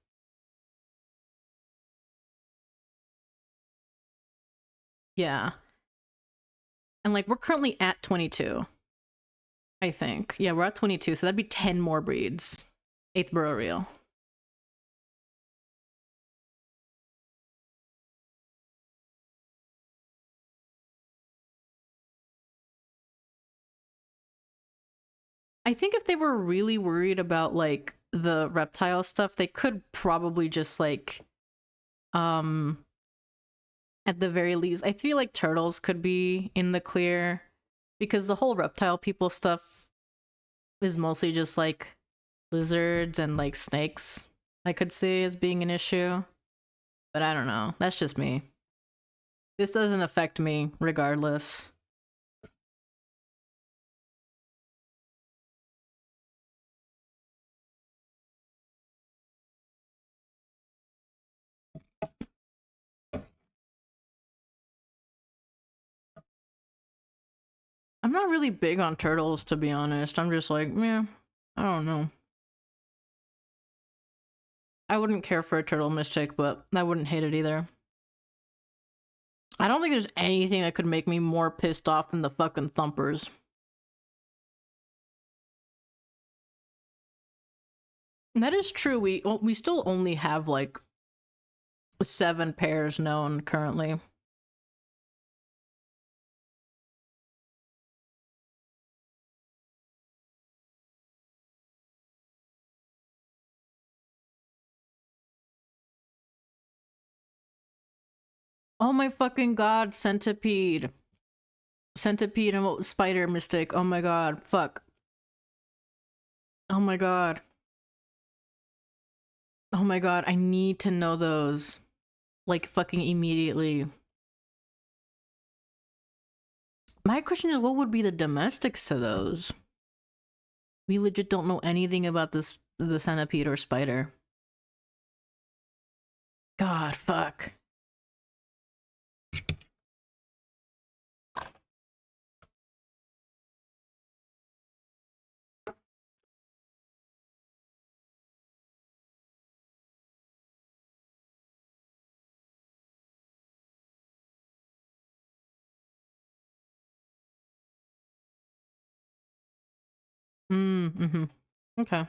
Yeah. And like we're currently at 22, I think. Yeah, we're at 22, so that'd be 10 more breeds. 8th borough reel. I think if they were really worried about like the reptile stuff, they could probably just like um at the very least, I feel like turtles could be in the clear because the whole reptile people stuff is mostly just like lizards and like snakes. I could see as being an issue, but I don't know. That's just me. This doesn't affect me regardless. I'm not really big on turtles, to be honest. I'm just like, yeah, I don't know. I wouldn't care for a turtle mystic, but I wouldn't hate it either. I don't think there's anything that could make me more pissed off than the fucking thumpers. That is true. We still only have like 7 pairs known currently. Oh my fucking god, centipede. Centipede and spider mystic. Oh my god, fuck. Oh my god. Oh my god, I need to know those. Like fucking immediately. My question is, what would be the domestics to those? We legit don't know anything about the centipede or spider. God, fuck. Mm-hmm. Okay.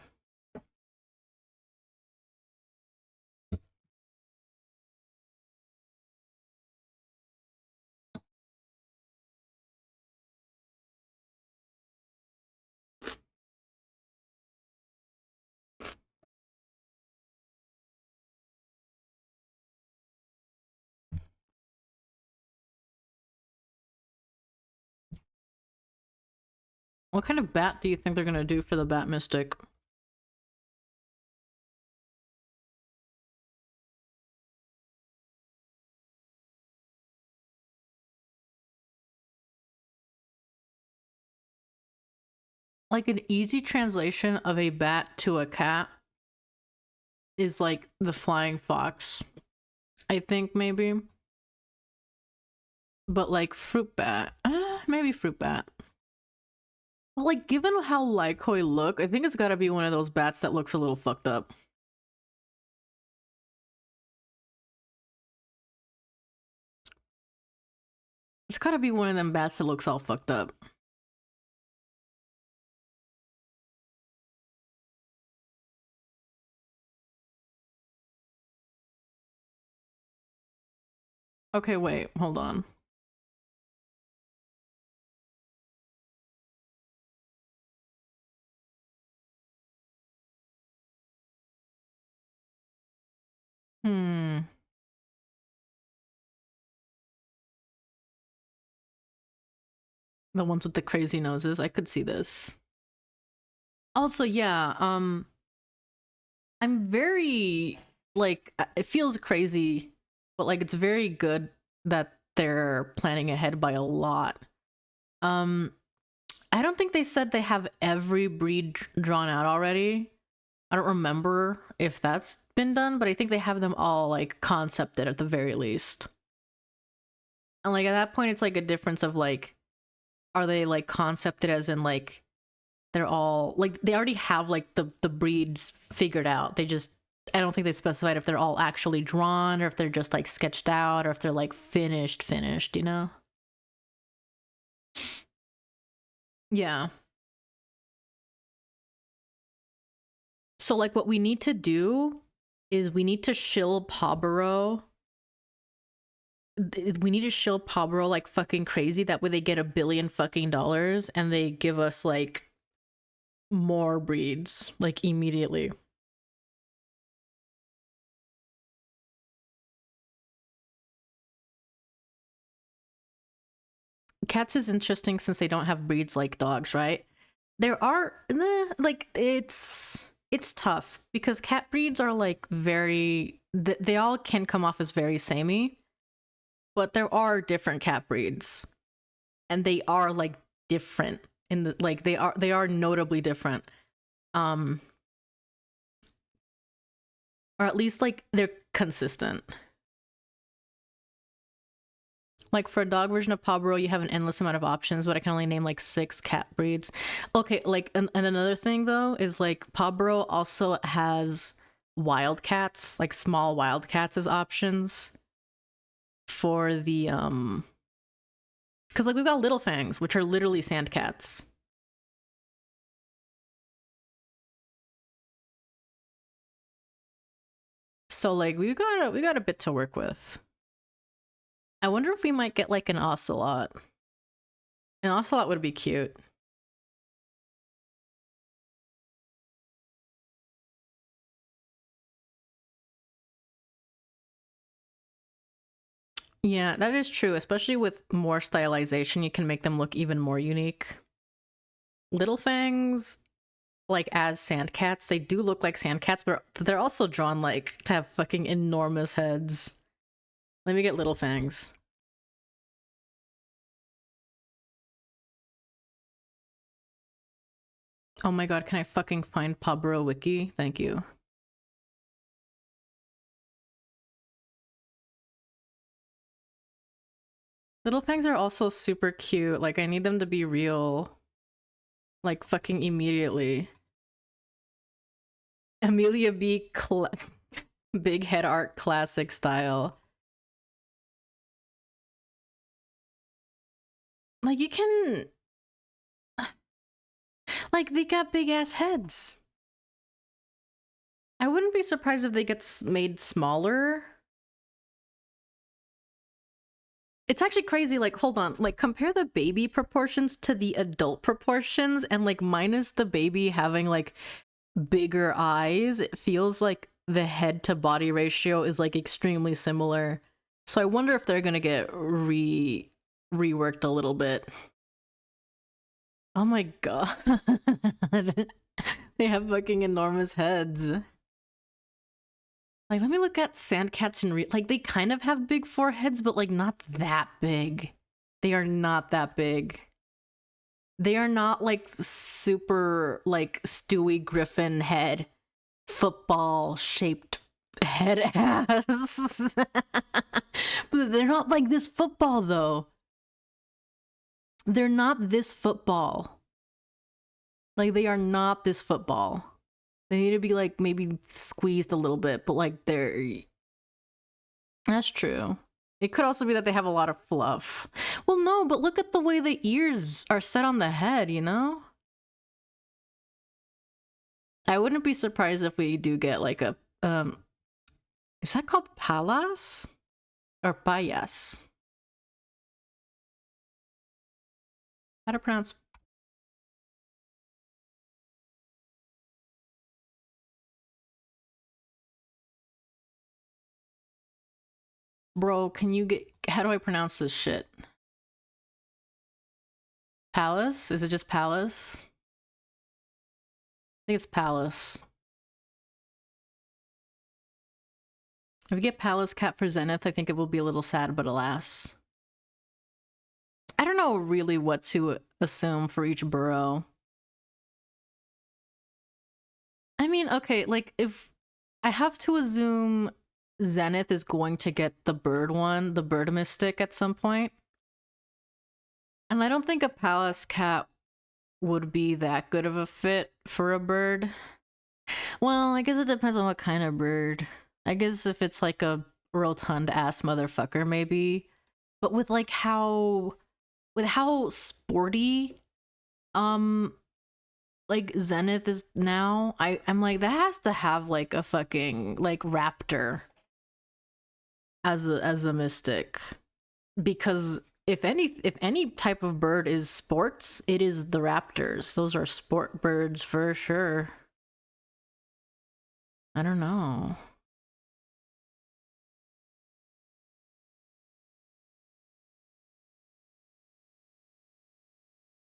What kind of bat do you think they're gonna do for the bat mystic? Like an easy translation of a bat to a cat is like the flying fox. I think maybe. But like fruit bat. Maybe fruit bat. But like given how Lycoi look, I think it's gotta be one of those bats that looks a little fucked up. It's gotta be one of them bats that looks all fucked up. Okay, wait, hold on. Hmm. The ones with the crazy noses. I could see this. Also, yeah, I'm very like it feels crazy, but like it's very good that they're planning ahead by a lot. Um I don't think they said they have every breed drawn out already. I don't remember if that's been done, but I think they have them all like concepted at the very least. And like at that point it's like a difference of like are they like concepted as in like they're all like they already have like the breeds figured out. They just I don't think they specified if they're all actually drawn or if they're just like sketched out or if they're like finished, you know? Yeah. So like what we need to do is we need to shill PawBorough. We need to shill PawBorough like fucking crazy. That way they get $1 billion fucking dollars and they give us like more breeds like immediately. Cats is interesting since they don't have breeds like dogs, right? There are like it's tough because cat breeds are like very they all can come off as very samey, but there are different cat breeds and they are like different in the like they are notably different. Um or at least like they're consistent. Like for a dog version of PawBorough, you have an endless amount of options, but I can only name like 6 cat breeds. Okay, like and another thing though is like PawBorough also has wildcats, like small wildcats as options for the because like we've got little fangs, which are literally sand cats. So like we got a bit to work with. I wonder if we might get like an ocelot. An ocelot would be cute. Yeah, that is true, especially with more stylization, you can make them look even more unique. Little fangs, like as sand cats, they do look like sand cats, but they're also drawn like to have fucking enormous heads. Let me get little fangs. Oh my god, can I fucking find PawBorough wiki? Thank you. Little fangs are also super cute. Like I need them to be real. Like fucking immediately. Amelia B. Big head art classic style. Like you can like they got big ass heads. I wouldn't be surprised if they get made smaller. It's actually crazy. Like, hold on. Like, compare the baby proportions to the adult proportions, and like, minus the baby having like bigger eyes, it feels like the head to body ratio is like extremely similar. So I wonder if they're gonna get reworked a little bit. Oh my god. They have fucking enormous heads. Like, let me look at sand cats in real. Like, they kind of have big foreheads, but like not that big. They are not that big. They are not like super like Stewie Griffin head, football shaped head ass. But they're not like this football though. They're not this football. Like, they are not this football. They need to be like maybe squeezed a little bit, but like they're. That's true. It could also be that they have a lot of fluff. Well, no, but look at the way the ears are set on the head, you know? I wouldn't be surprised if we do get like a is that called palas or payas? How to pronounce bro, can you get how do I pronounce this shit? Palace? Is it just Palace? I think it's Palace. If we get Palace Cat for Zenith, I think it will be a little sad, but alas. I don't know really what to assume for each borough. I mean, okay, like if I have to assume Zenith is going to get the bird one, the bird mystic at some point. And I don't think a Palace Cat would be that good of a fit for a bird. Well, I guess it depends on what kind of bird. I guess if it's like a rotund ass motherfucker, maybe. But with like how sporty like Zenith is now, I'm like, that has to have like a fucking like raptor as a mystic. Because if any type of bird is sports, it is the raptors. Those are sport birds for sure. I don't know.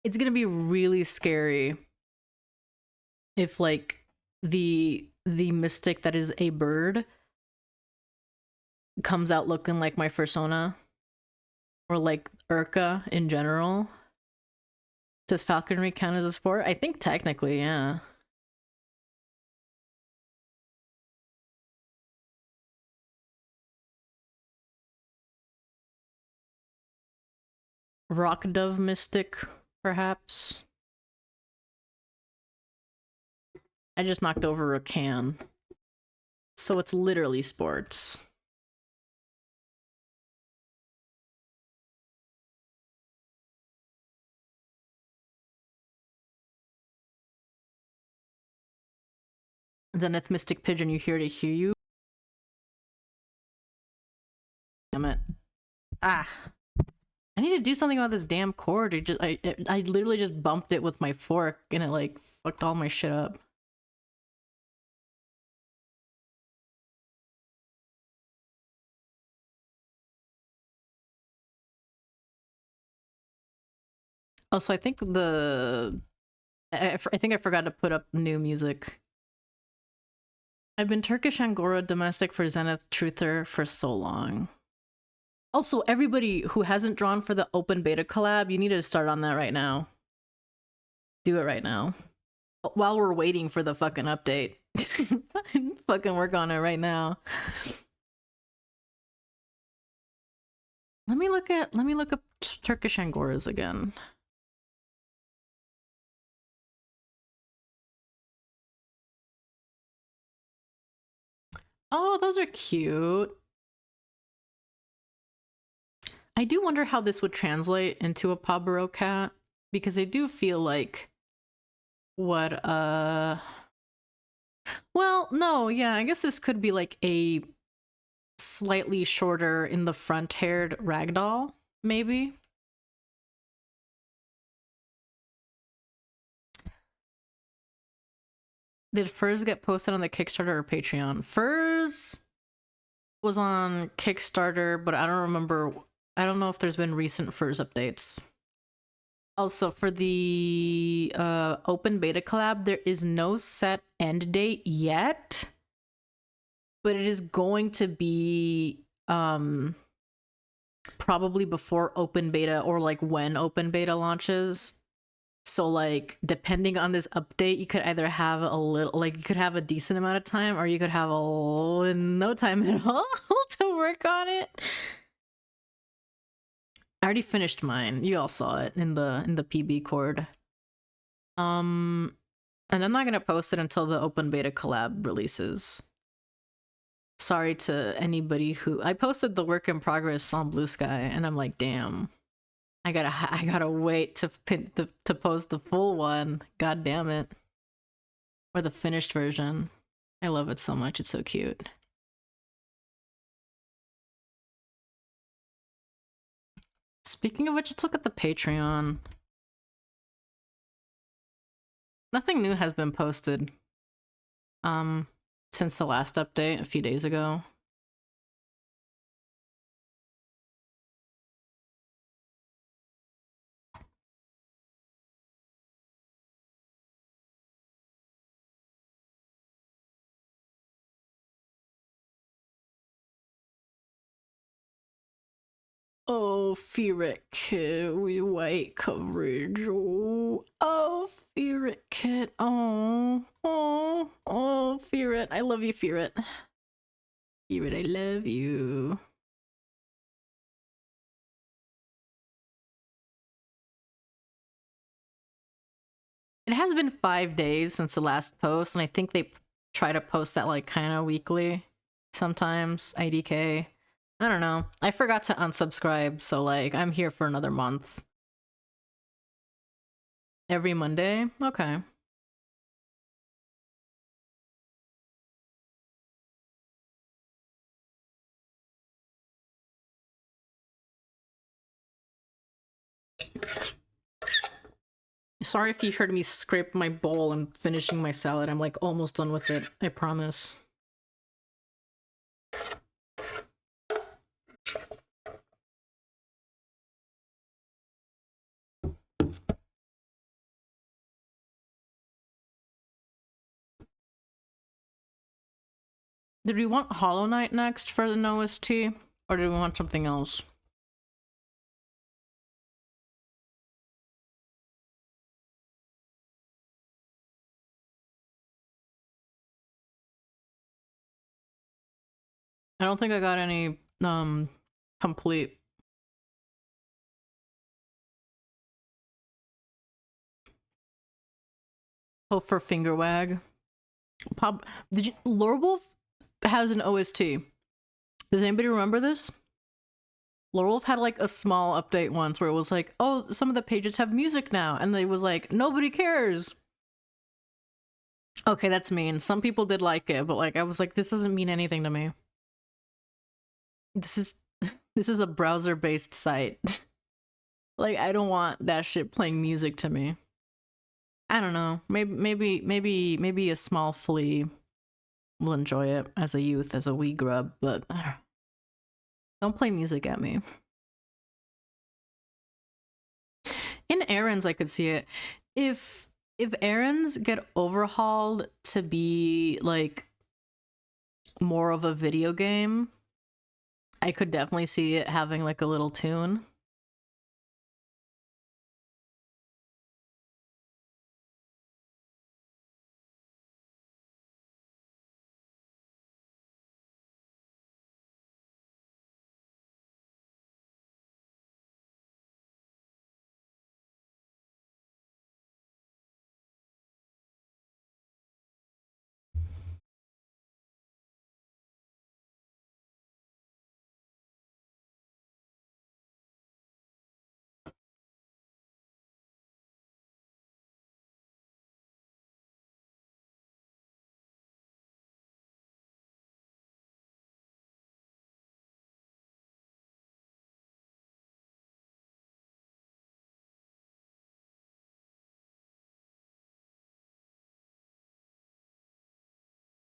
It's gonna be really scary if like the mystic that is a bird comes out looking like my Fursona or like Urka in general. Does falconry count as a sport? I think technically, yeah. Rock dove mystic, perhaps. I just knocked over a can. So it's literally sports. Zenith Mystic Pigeon, you here to hear you? Damn it. Ah. I need to do something about this damn cord. I literally just bumped it with my fork and it like fucked all my shit up. Also, I think I think I forgot to put up new music. I've been Turkish Angora domestic for Zenith Truther for so long. Also, everybody who hasn't drawn for the open beta collab, you need to start on that right now. Do it right now. While we're waiting for the fucking update. Fucking work on it right now. Let me look up Turkish Angoras again. Oh, those are cute. I do wonder how this would translate into a PawBorough cat, because I do feel like what well, no, yeah, I guess this could be like a slightly shorter in the front haired ragdoll, maybe. Did Furs get posted on the Kickstarter or Patreon? Furs was on Kickstarter, but I don't remember. I don't know if there's been recent Furs updates. Also, for the open beta collab, there is no set end date yet, but it is going to be probably before open beta or like when open beta launches. So like depending on this update, you could either have a little, like you could have a decent amount of time, or you could have no time at all to work on it. I already finished mine. You all saw it in the PB cord. And I'm not gonna post it until the open beta collab releases. Sorry to anybody who I posted the work in progress on Blue Sky, and I'm like, damn. I gotta wait to post the full one. God damn it. Or the finished version. I love it so much. It's so cute. Speaking of which, let's look at the Patreon. Nothing new has been posted since the last update a few days ago. Oh, Fear It Kit with white coverage. Oh, Fear It Kit. Oh, Fear It. I love you, Fear It. Fear It, I love you. It has been 5 days since the last post, and I think they try to post that like kind of weekly. Sometimes IDK. I don't know. I forgot to unsubscribe, so like I'm here for another month. Every Monday? Okay. Sorry if you heard me scrape my bowl and finishing my salad. I'm like almost done with it. I promise. Did we want Hollow Knight next for the OST? Or do we want something else? I don't think I got any complete. Oh, for Finger Wag. Pop, did you Lorewolf has an OST. Does anybody remember this? Lorewolf had like a small update once where it was like, oh, some of the pages have music now, and they was like, nobody cares. Okay, that's mean. Some people did like it, but like I was like, this doesn't mean anything to me. This is this is a browser-based site. Like I don't want that shit playing music to me. I don't know. Maybe a small flea will enjoy it as a youth, as a wee grub, but don't play music at me. In errands, I could see it. If errands get overhauled to be like more of a video game, I could definitely see it having like a little tune.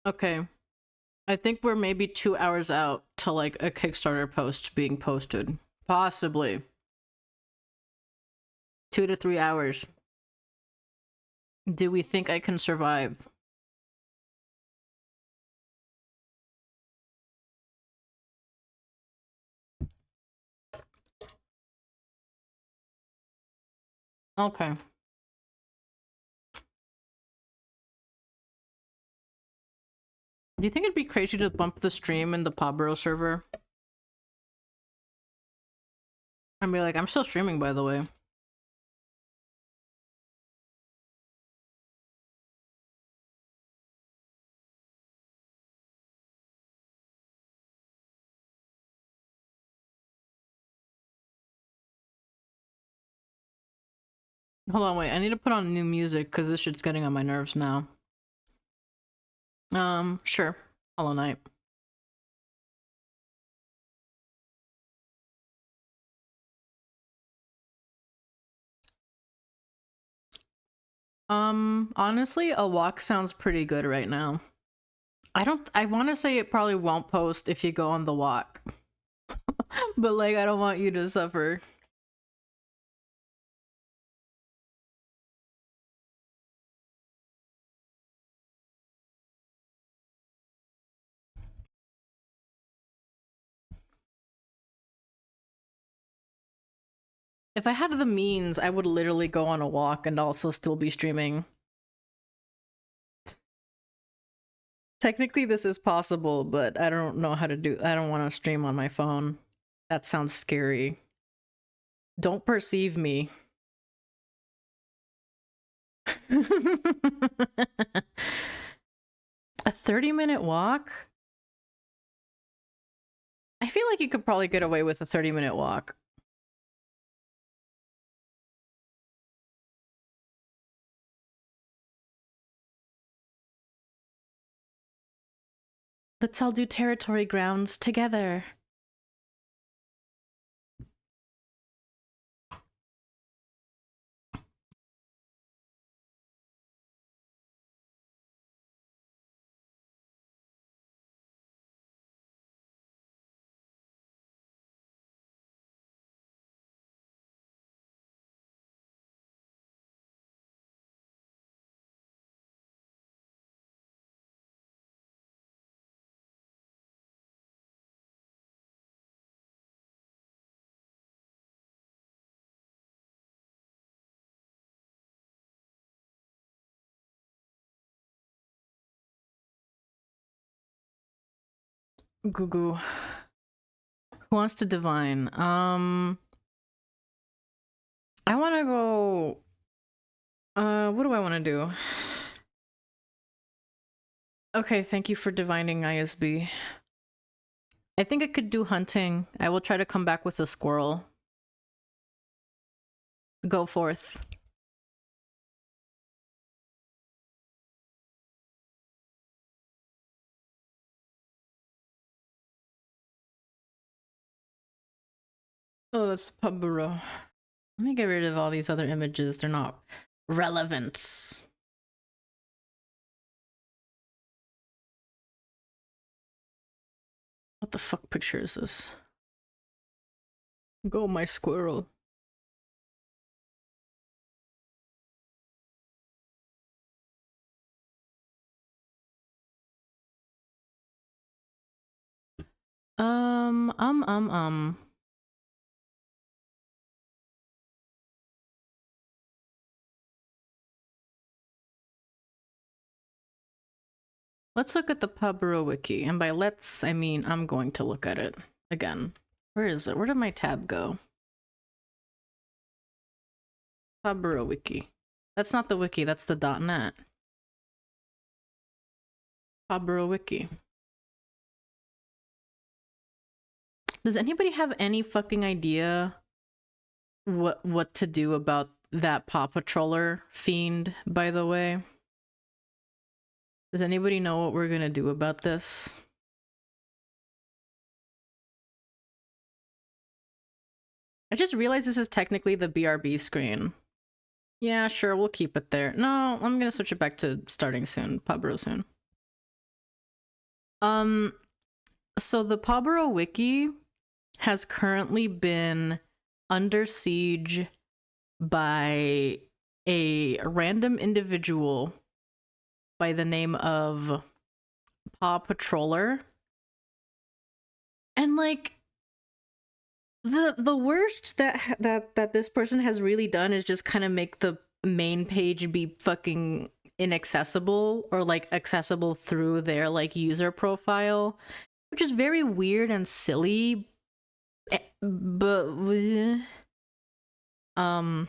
Okay. I think we're maybe 2 hours out to like a Kickstarter post being posted. Possibly. 2 to 3 hours. Do we think I can survive? Okay. Do you think it'd be crazy to bump the stream in the PawBorough server? And be like, I'm still streaming, by the way. Hold on, wait. I need to put on new music because this shit's getting on my nerves now. Sure. Hollow Knight. Honestly, a walk sounds pretty good right now. I want to say it probably won't post if you go on the walk. But like, I don't want you to suffer. If I had the means, I would literally go on a walk and also still be streaming. Technically, this is possible, but I don't know how to do. I don't want to stream on my phone. That sounds scary. Don't perceive me. A 30-minute walk? I feel like you could probably get away with a 30-minute walk. Let's all do territory grounds together. Goo. Who wants to divine? I want to go. What do I want to do? Okay, thank you for divining, ISB. I think I could do hunting. I will try to come back with a squirrel. Go forth. Oh, that's PawBorough. Let me get rid of all these other images. They're not relevant. What the fuck picture is this? Go, my squirrel. Um. Let's look at the PawBorough wiki, and by let's, I mean I'm going to look at it again. Where is it? Where did my tab go? PawBorough wiki. That's not the wiki, that's the .net. PawBorough wiki. Does anybody have any fucking idea what to do about that Paw Patroller fiend, by the way? Does anybody know what we're gonna do about this? I just realized this is technically the BRB screen. Yeah, sure, we'll keep it there. No, I'm gonna switch it back to starting soon. PawBorough soon. So the PawBorough wiki has currently been under siege by a random individual by the name of Paw Patroller. And like the worst that this person has really done is just kind of make the main page be fucking inaccessible, or like accessible through their like user profile, which is very weird and silly. But and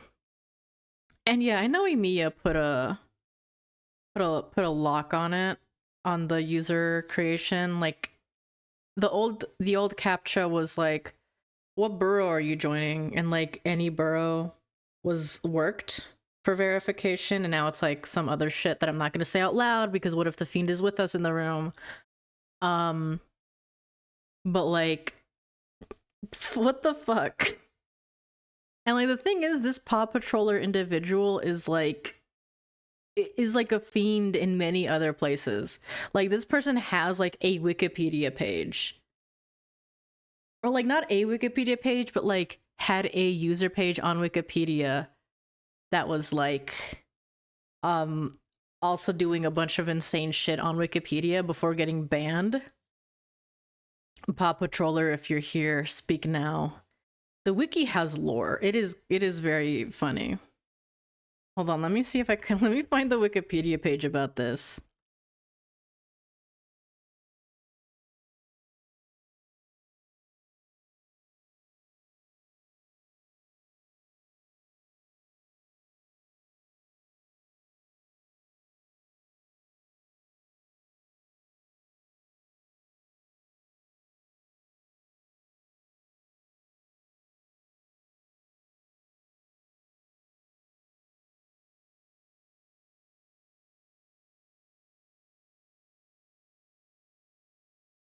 yeah, I know Emiya put a lock on it on the user creation. Like the old captcha was like, what borough are you joining? And like any borough was worked for verification, and now it's like some other shit that I'm not gonna say out loud because what if the fiend is with us in the room? But like, what the fuck? And like the thing is, this Paw Patroller individual is like a fiend in many other places. Like this person has like a Wikipedia page, or like not a Wikipedia page, but like had a user page on Wikipedia that was like also doing a bunch of insane shit on Wikipedia before getting banned. Paw Patroller, if you're here, speak now. The wiki has lore. It is very funny. Hold on, let me see if I can let me find the Wikipedia page about this.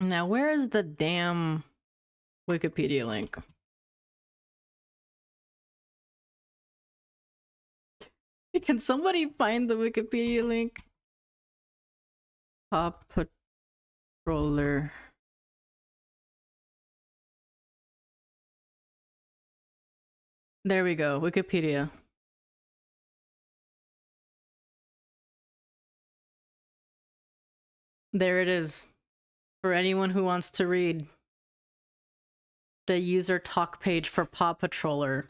Now, where is the damn Wikipedia link? Can somebody find the Wikipedia link? Paw Patroller. There we go, Wikipedia. There it is. For anyone who wants to read the user talk page for Paw Patroller.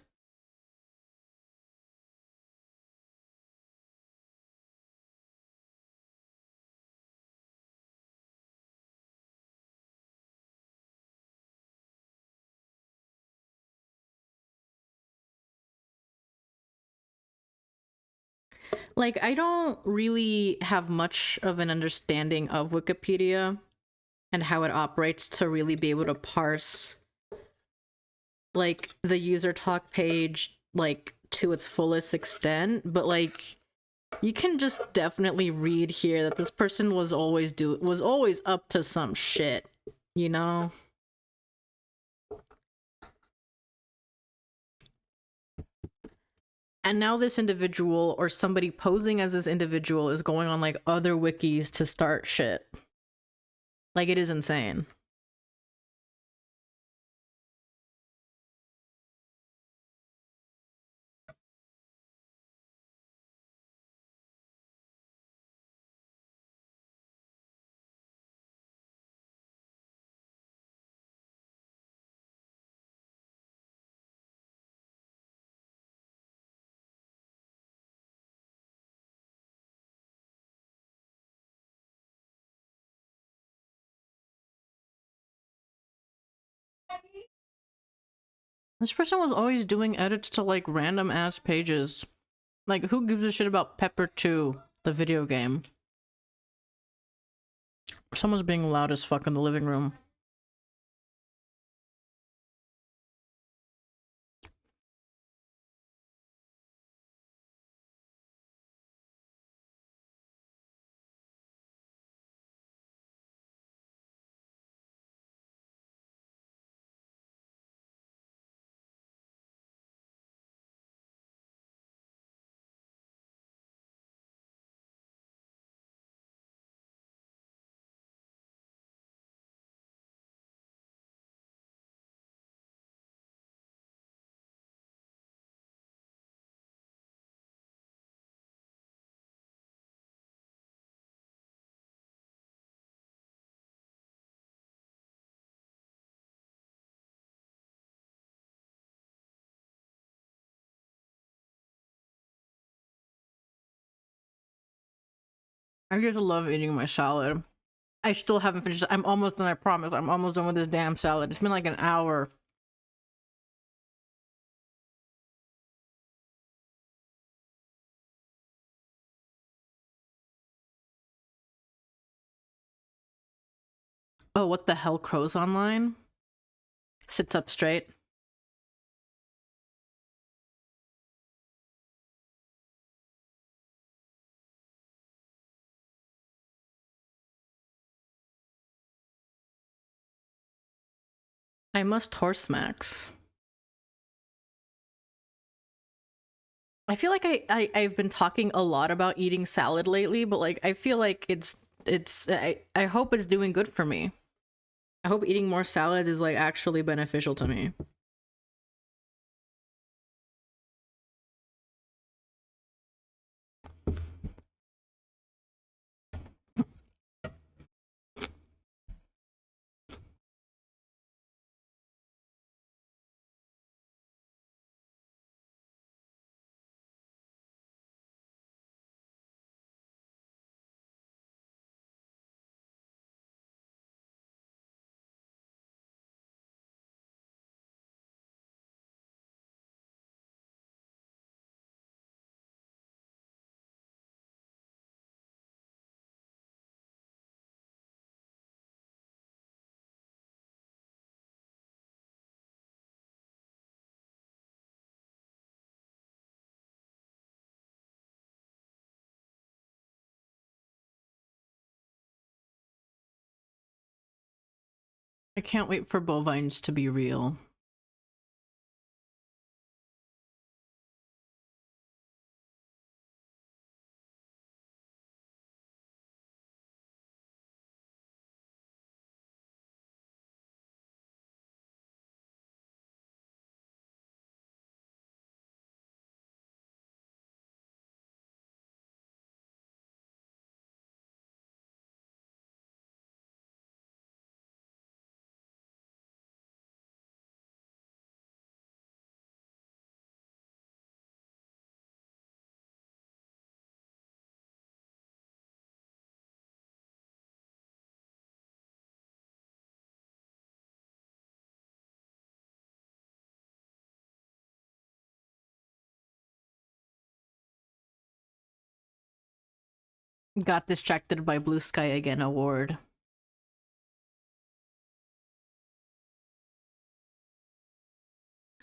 Like, I don't really have much of an understanding of Wikipedia and how it operates to really be able to parse like the user talk page like to its fullest extent, but like you can just definitely read here that this person was always up to some shit, you know? And now this individual or somebody posing as this individual is going on like other wikis to start shit. Like, it is insane. This person was always doing edits to like random ass pages. Like, who gives a shit about Pepper 2, the video game? Someone's being loud as fuck in the living room. I just love eating my salad. I still haven't finished. I'm almost done, I promise. I'm almost done with this damn salad. It's been like an hour. Oh, what the hell? Crows online? Sits up straight. I must horse smacks. I feel like I've been talking a lot about eating salad lately, but like I feel like I hope it's doing good for me. I hope eating more salads is like actually beneficial to me. I can't wait for bovines to be real. Got distracted by Blue Sky Again award.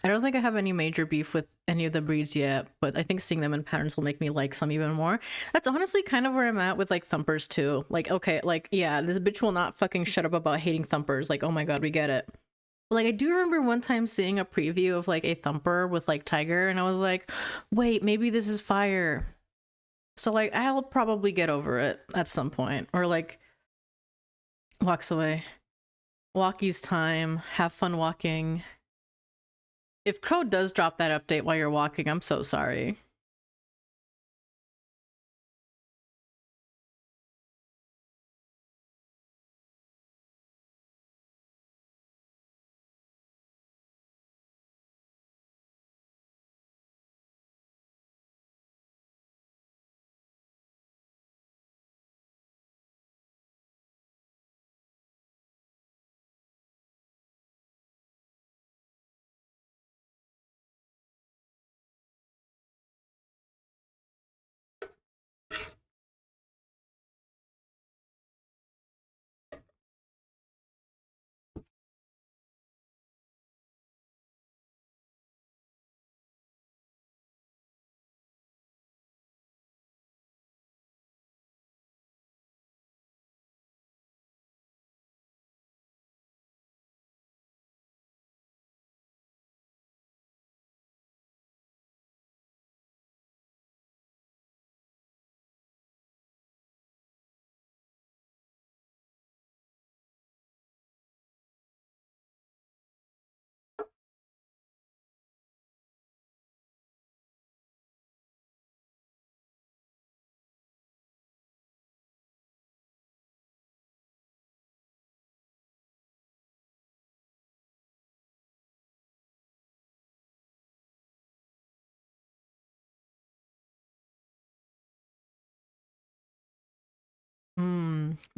I don't think I have any major beef with any of the breeds yet, but I think seeing them in patterns will make me like some even more. That's honestly kind of where I'm at with like thumpers too. Like, okay, like, yeah, this bitch will not fucking shut up about hating thumpers. Like, oh my god, we get it. But, like, I do remember one time seeing a preview of like a thumper with like Tiger, and I was like, wait, maybe this is fire. So like, I'll probably get over it at some point. Or like, walks away. Walkie's time. Have fun walking. If Crow does drop that update while you're walking, I'm so sorry.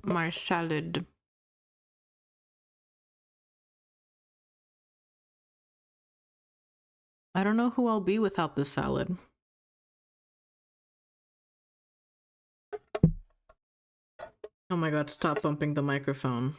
My salad. I don't know who I'll be without this salad. Oh my god, stop bumping the microphone.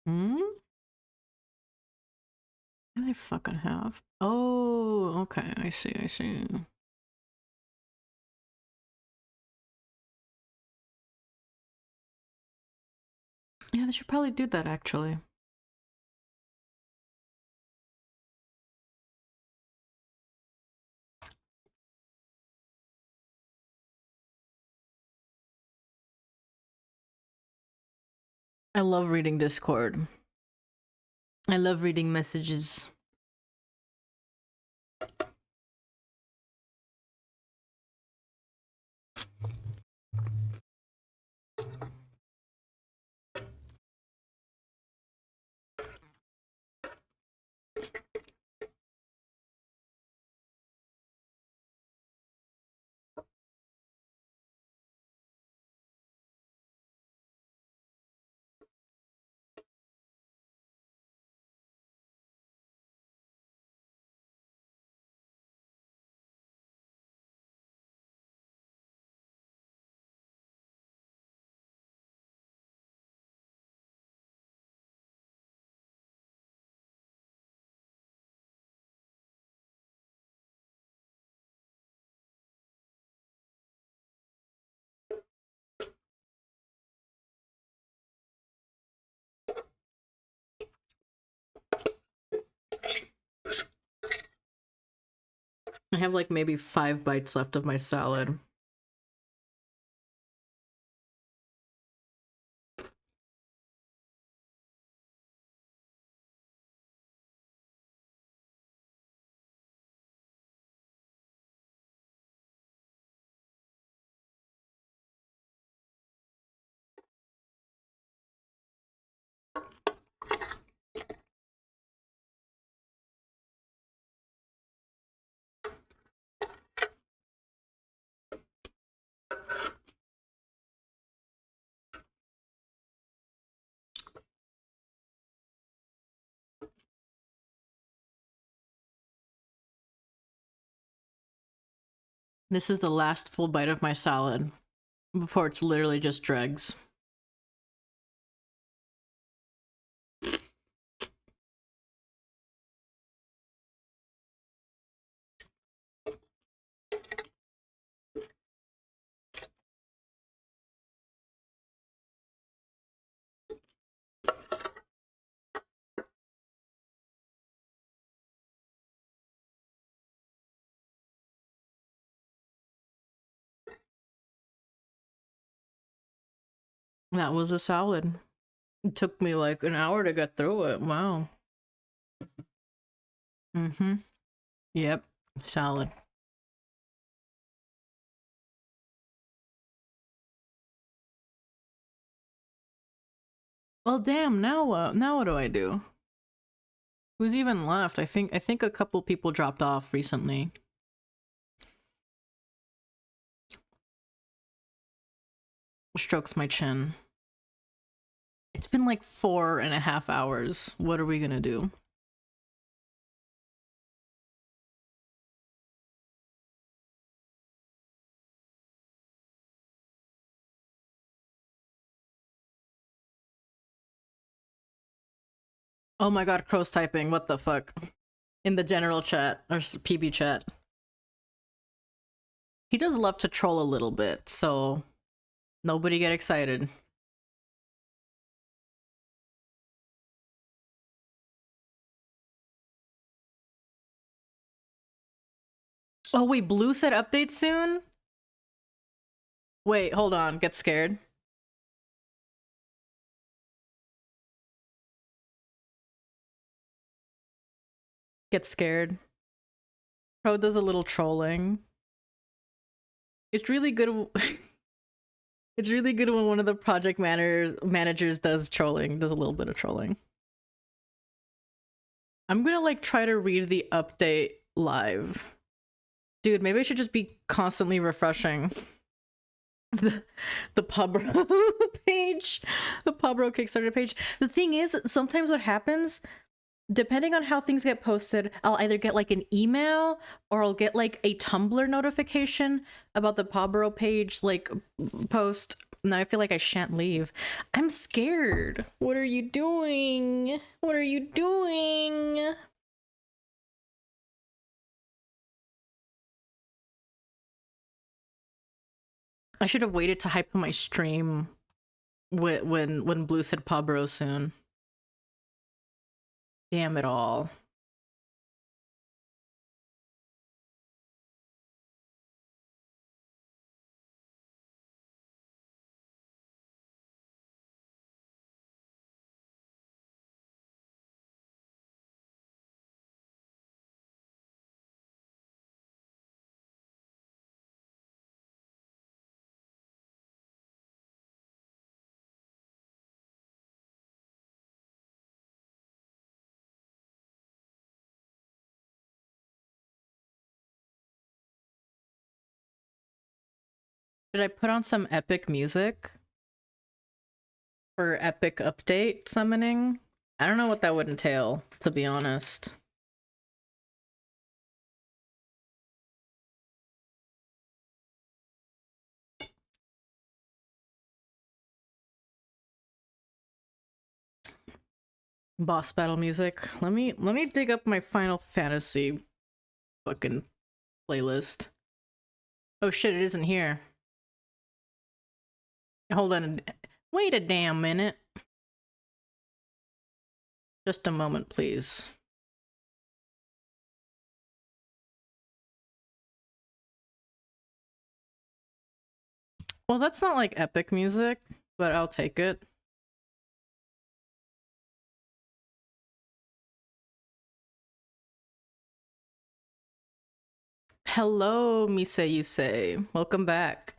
Hmm? I fucking have. Oh, okay. I see. I see. Yeah, they should probably do that actually. I love reading Discord. I love reading messages. I have like maybe 5 bites left of my salad. This is the last full bite of my salad before it's literally just dregs. That was a salad. It took me like an hour to get through it. Wow. Mm-hmm. Yep. Salad. Well, damn, now what? Now what do I do? Who's even left? I think a couple people dropped off recently. Strokes my chin. It's been like 4.5 hours. What are we gonna do? Oh my god, Crow's typing. What the fuck? In the general chat, or PB chat. He does love to troll a little bit, so nobody get excited. Oh wait, Blue said update soon? Wait, hold on. Get scared. Get scared. Pro does a little trolling. It's really good. It's really good when one of the project managers does trolling, does a little bit of trolling. I'm gonna like try to read the update live. Dude, maybe I should just be constantly refreshing the PawBorough page, the PawBorough Kickstarter page. The thing is, sometimes what happens, depending on how things get posted, I'll either get like an email or I'll get like a Tumblr notification about the PawBorough page like post. Now I feel like I shan't leave. I'm scared. What are you doing? What are you doing? I should have waited to hype my stream when Blue said PawBorough soon. Damn it all. Should I put on some epic music for epic update summoning? I don't know what that would entail, to be honest. Boss battle music. Let me dig up my Final Fantasy fucking playlist. Oh shit, it isn't here. Hold on. Wait a damn minute. Just a moment, please. Well, that's not like epic music, but I'll take it. Hello, Mise Yusei. Welcome back.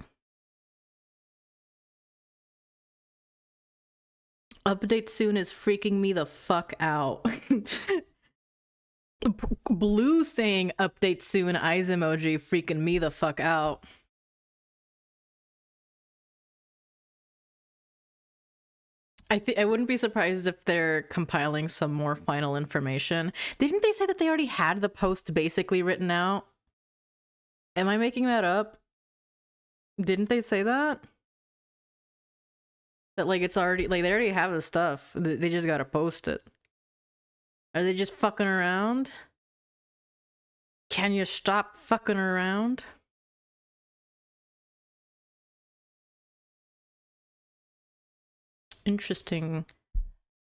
Update soon is freaking me the fuck out. Blue saying update soon, eyes emoji, freaking me the fuck out. I wouldn't be surprised if they're compiling some more final information. Didn't they say that they already had the post basically written out? Am I making that up? Didn't they say that? That like it's already like they already have the stuff. They just gotta post it. Are they just fucking around? Can you stop fucking around? Interesting.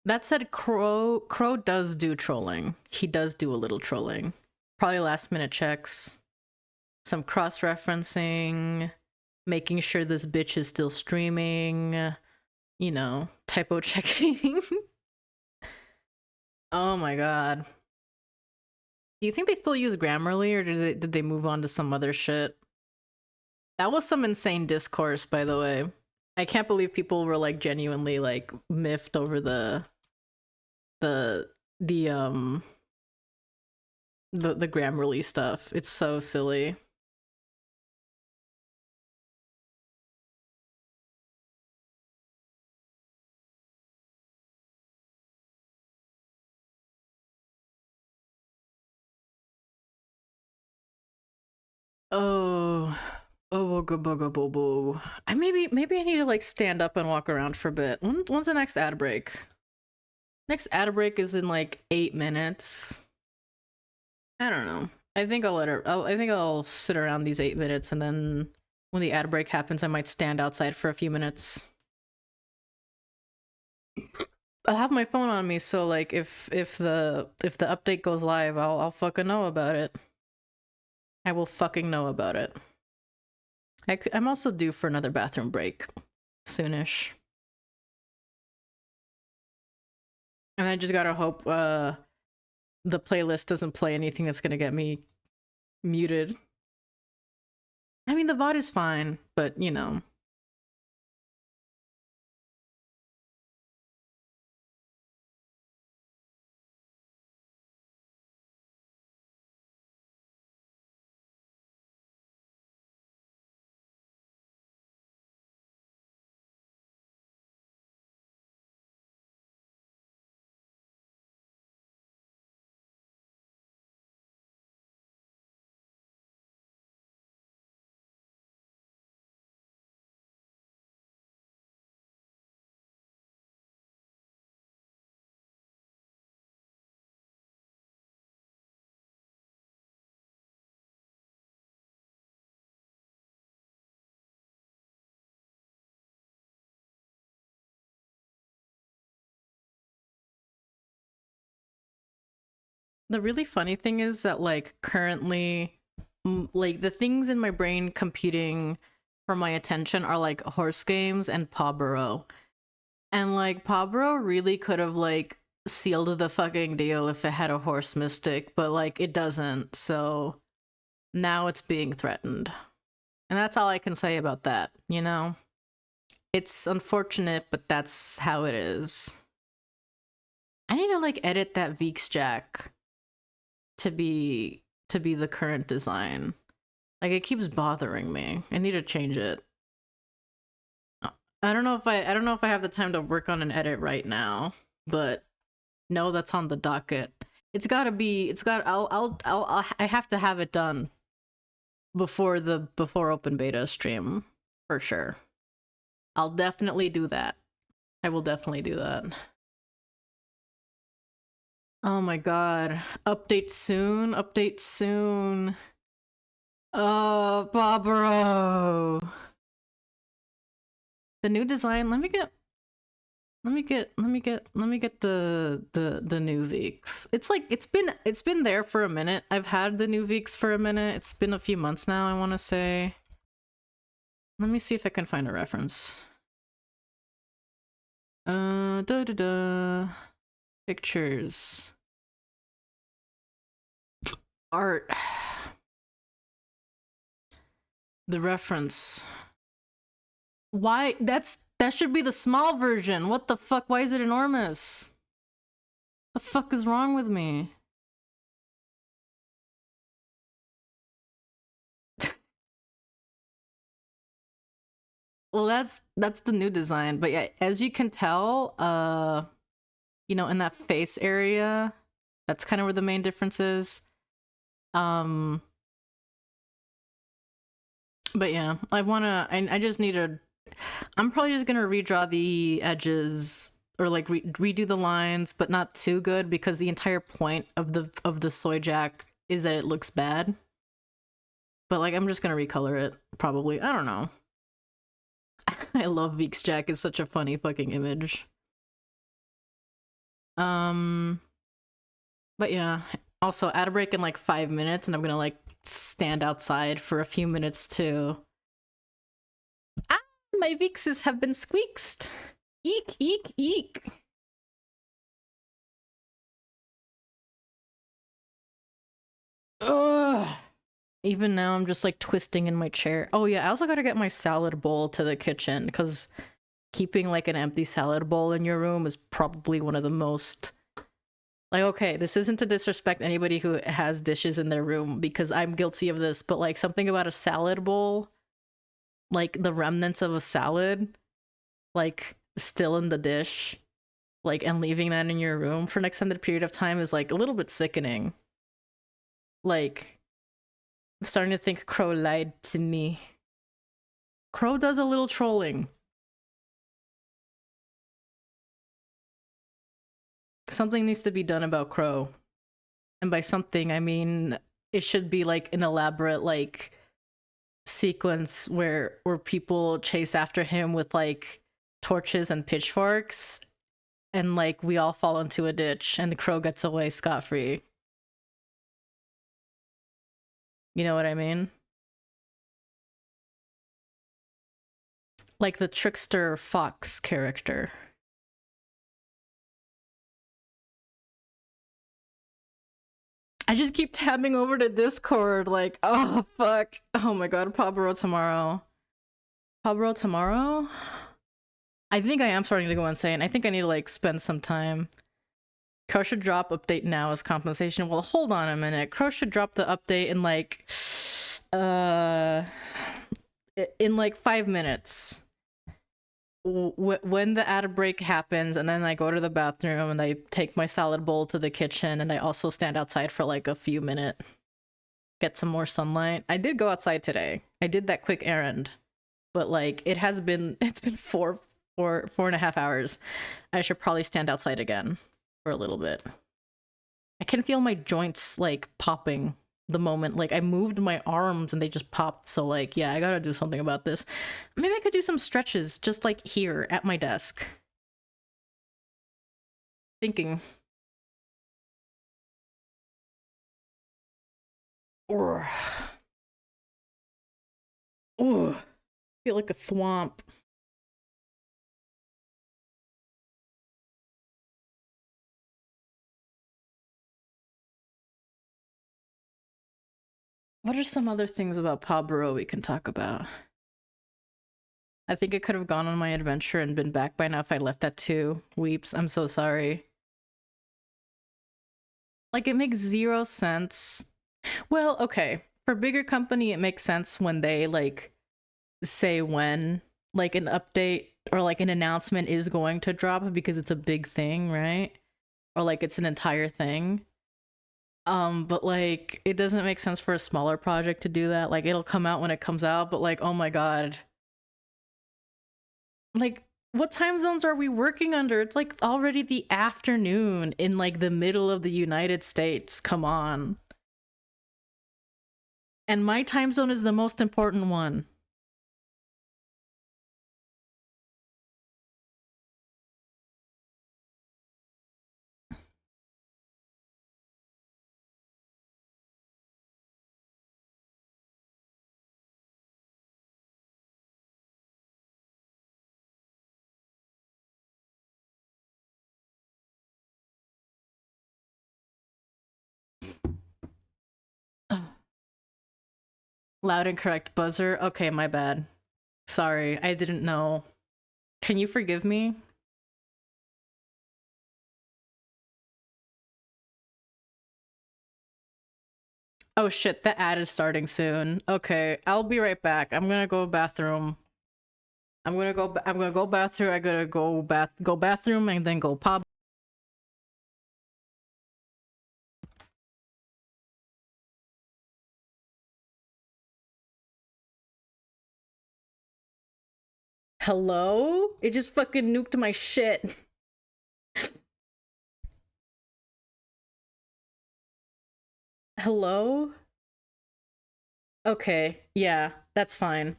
That said, Crow does do trolling. He does do a little trolling. Probably last minute checks. Some cross-referencing. Making sure this bitch is still streaming. You know, typo checking. Oh my god. Do you think they still use Grammarly, or did they move on to some other shit? That was some insane discourse, by the way. I can't believe people were like genuinely like miffed over the Grammarly stuff. It's so silly. Oh, booga booga boo boo. Maybe I need to like stand up and walk around for a bit. When's the next ad break? Next ad break is in like 8 minutes. I don't know. I think I'll let her. I think I'll sit around these 8 minutes, and then when the ad break happens, I might stand outside for a few minutes. I'll have my phone on me, so like if the update goes live, I'll fucking know about it. I will fucking know about it. I'm also due for another bathroom break soonish. And I just gotta hope the playlist doesn't play anything that's gonna get me muted. I mean, the VOD is fine, but you know. The really funny thing is that like currently like the things in my brain competing for my attention are like horse games and PawBorough. And like PawBorough really could have like sealed the fucking deal if it had a horse mystic, but like it doesn't. So now it's being threatened. And that's all I can say about that, you know? It's unfortunate, but that's how it is. I need to like edit that Veeks Jack to be the current design. Like it keeps bothering me. I need to change it. I don't know if I have the time to work on an edit right now, but no, that's on the docket. I have to have it done before open beta stream for sure. I'll definitely do that. I will definitely do that. Oh my god. Update soon. Update soon. Oh, PawBorough. The new design. Let me get the new Veeks. It's like it's been there for a minute. I've had the new Veeks for a minute. It's been a few months now, I want to say. Let me see if I can find a reference. Da da da. Pictures. Art. The reference. Why? That should be the small version. What the fuck? Why is it enormous? The fuck is wrong with me? Well, that's the new design, but yeah, as you can tell, you know, in that face area, that's kind of where the main difference is. But yeah, I just need to. I'm probably just gonna redraw the edges or like redo the lines, but not too good because the entire point of the soy jack is that it looks bad. But like, I'm just gonna recolor it probably. I don't know. I love Veek's Jack. It's such a funny fucking image. But yeah. Also, add a break in like 5 minutes, and I'm gonna like stand outside for a few minutes too. Ah, my Veekses have been squeaked. Eek, eek, eek. Ugh. Even now, I'm just like twisting in my chair. Oh yeah, I also gotta get my salad bowl to the kitchen because keeping like an empty salad bowl in your room is probably one of the most like, okay, this isn't to disrespect anybody who has dishes in their room because I'm guilty of this, but like something about a salad bowl, like the remnants of a salad, like still in the dish, like and leaving that in your room for an extended period of time is like a little bit sickening. Like, I'm starting to think Crow lied to me. Crow does a little trolling. Something needs to be done about Crow. And by something, I mean it should be like an elaborate like sequence where people chase after him with like torches and pitchforks and like we all fall into a ditch and the Crow gets away scot-free. You know what I mean? Like the trickster fox character. I just keep tabbing over to Discord, like, oh fuck. Oh my god, PawBorough tomorrow. PawBorough tomorrow? I think I am starting to go insane. I think I need to like spend some time. Crow should drop update now as compensation. Well, hold on a minute. Crow should drop the update in like in like 5 minutes. When the ad break happens and then I go to the bathroom and I take my salad bowl to the kitchen and I also stand outside for like a few minutes, get some more sunlight. I did go outside today. I did that quick errand, but like it's been 4.5 hours. I should probably stand outside again for a little bit. I can feel my joints like popping the moment like I moved my arms and they just popped, so like yeah, I gotta do something about this. Maybe I could do some stretches just like here at my desk. Thinking. Or feel like a thwomp. What are some other things about PawBorough we can talk about? I think I could have gone on my adventure and been back by now if I left at 2. Weeps, I'm so sorry. Like, it makes 0 sense. Well, okay. For bigger company, it makes sense when they, like, say when, like, an update or, like, an announcement is going to drop because it's a big thing, right? Or, like, it's an entire thing. But, like, it doesn't make sense for a smaller project to do that. Like, it'll come out when it comes out, but, like, oh my god. Like, what time zones are we working under? It's like already the afternoon in like the middle of the United States. Come on. And my time zone is the most important one. Loud and correct buzzer. Okay, my bad. Sorry, I didn't know. Can you forgive me? Oh shit, the ad is starting soon. Okay, I'll be right back. I'm gonna go bathroom. I'm gonna go bathroom. I gotta go bathroom and then go pub. Hello? It just fucking nuked my shit. Hello? Okay, yeah, that's fine.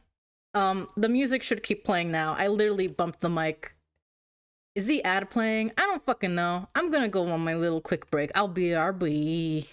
The music should keep playing now. I literally bumped the mic. Is the ad playing? I don't fucking know. I'm gonna go on my little quick break. I'll be RB.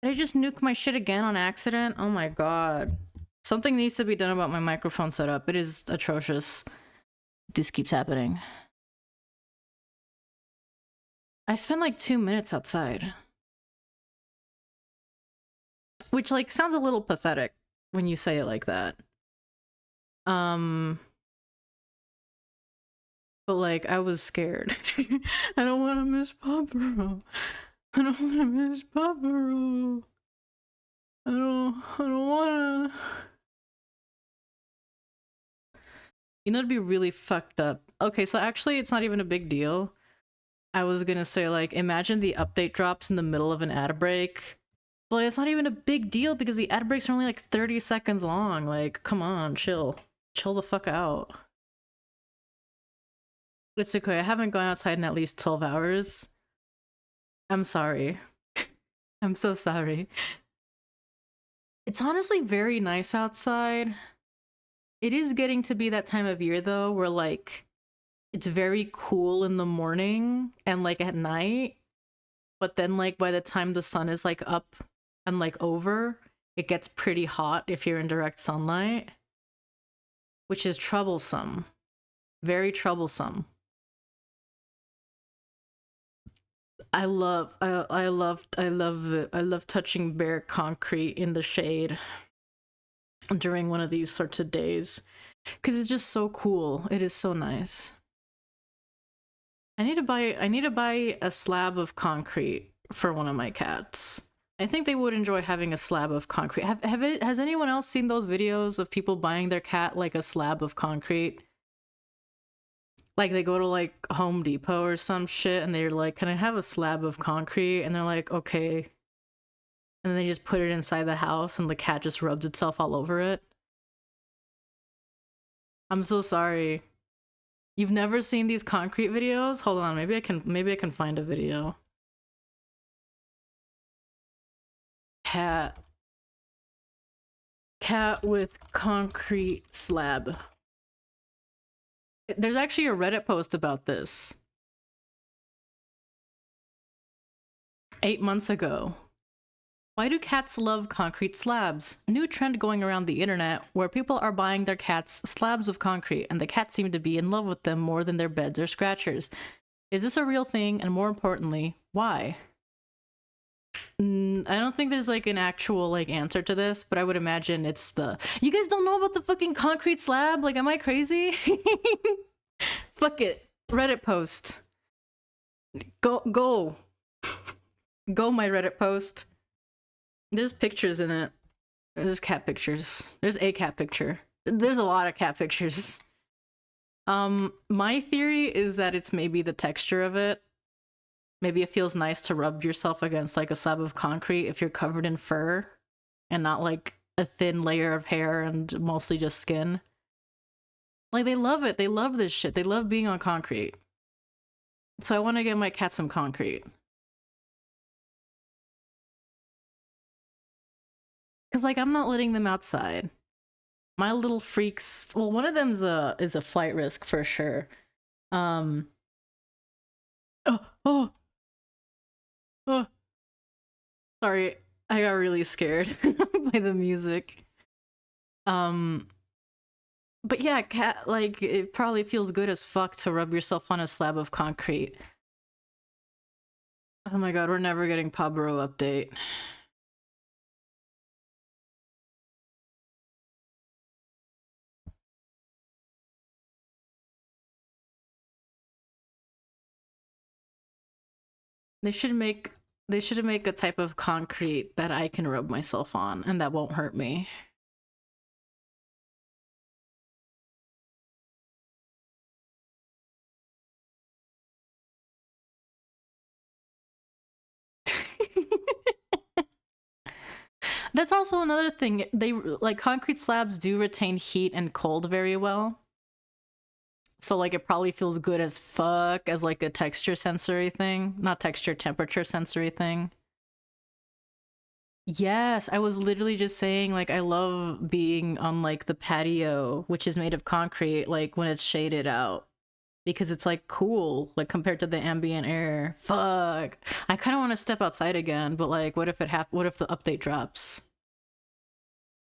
Did I just nuke my shit again on accident? Oh my god. Something needs to be done about my microphone setup. It is atrocious. This keeps happening. I spent like 2 minutes outside. Which, like, sounds a little pathetic when you say it like that. But, like, I was scared. I don't want to miss PawBorough. I don't want to miss PawBorough. I don't want to... You know, it'd be really fucked up. Okay, so actually, it's not even a big deal. I was gonna say, like, imagine the update drops in the middle of an ad break. Well, it's not even a big deal because the ad breaks are only like 30 seconds long. Like, come on, chill. Chill the fuck out. It's okay, I haven't gone outside in at least 12 hours. I'm sorry. I'm so sorry. It's honestly very nice outside. It is getting to be that time of year, though, where, like, it's very cool in the morning and, like, at night. But then, like, by the time the sun is, like, up and, like, over, it gets pretty hot if you're in direct sunlight. Which is troublesome. Very troublesome. I love touching bare concrete in the shade during one of these sorts of days, because it's just so cool. It is so nice. I need to buy a slab of concrete for one of my cats. I think they would enjoy having a slab of concrete. Has anyone else seen those videos of people buying their cat like a slab of concrete? Like, they go to, like, Home Depot or some shit, and they're like, can I have a slab of concrete? And they're like, okay. And then they just put it inside the house, and the cat just rubs itself all over it. I'm so sorry. You've never seen these concrete videos? Hold on, maybe I can find a video. Cat with concrete slab. There's actually a Reddit post about this. 8 months ago. Why do cats love concrete slabs? New trend going around the internet where people are buying their cats slabs of concrete and the cats seem to be in love with them more than their beds or scratchers. Is this a real thing? And more importantly, why? I don't think there's, like, an actual, like, answer to this, but I would imagine it's the... You guys don't know about the fucking concrete slab? Like, am I crazy? Fuck it. Reddit post. Go. Go, my Reddit post. There's pictures in it. There's cat pictures. There's a cat picture. There's a lot of cat pictures. My theory is that it's maybe the texture of it. Maybe it feels nice to rub yourself against, like, a slab of concrete if you're covered in fur and not, like, a thin layer of hair and mostly just skin. Like, they love it. They love this shit. They love being on concrete. So I want to get my cat some concrete. Because, like, I'm not letting them outside. My little freaks... Well, one of them's is a flight risk for sure. Oh. Sorry, I got really scared by the music. But yeah, cat, like, it probably feels good as fuck to rub yourself on a slab of concrete. Oh my god, we're never getting PawBorough update. They should make a type of concrete that I can rub myself on and that won't hurt me. That's also another thing. They, like, concrete slabs do retain heat and cold very well. So, like, it probably feels good as fuck as, like, a texture sensory thing. Not texture, temperature sensory thing. Yes, I was literally just saying, like, I love being on, like, the patio, which is made of concrete, like, when it's shaded out. because it's like cool, like compared to the ambient air. Fuck. I kind of want to step outside again, but like, what if what if the update drops?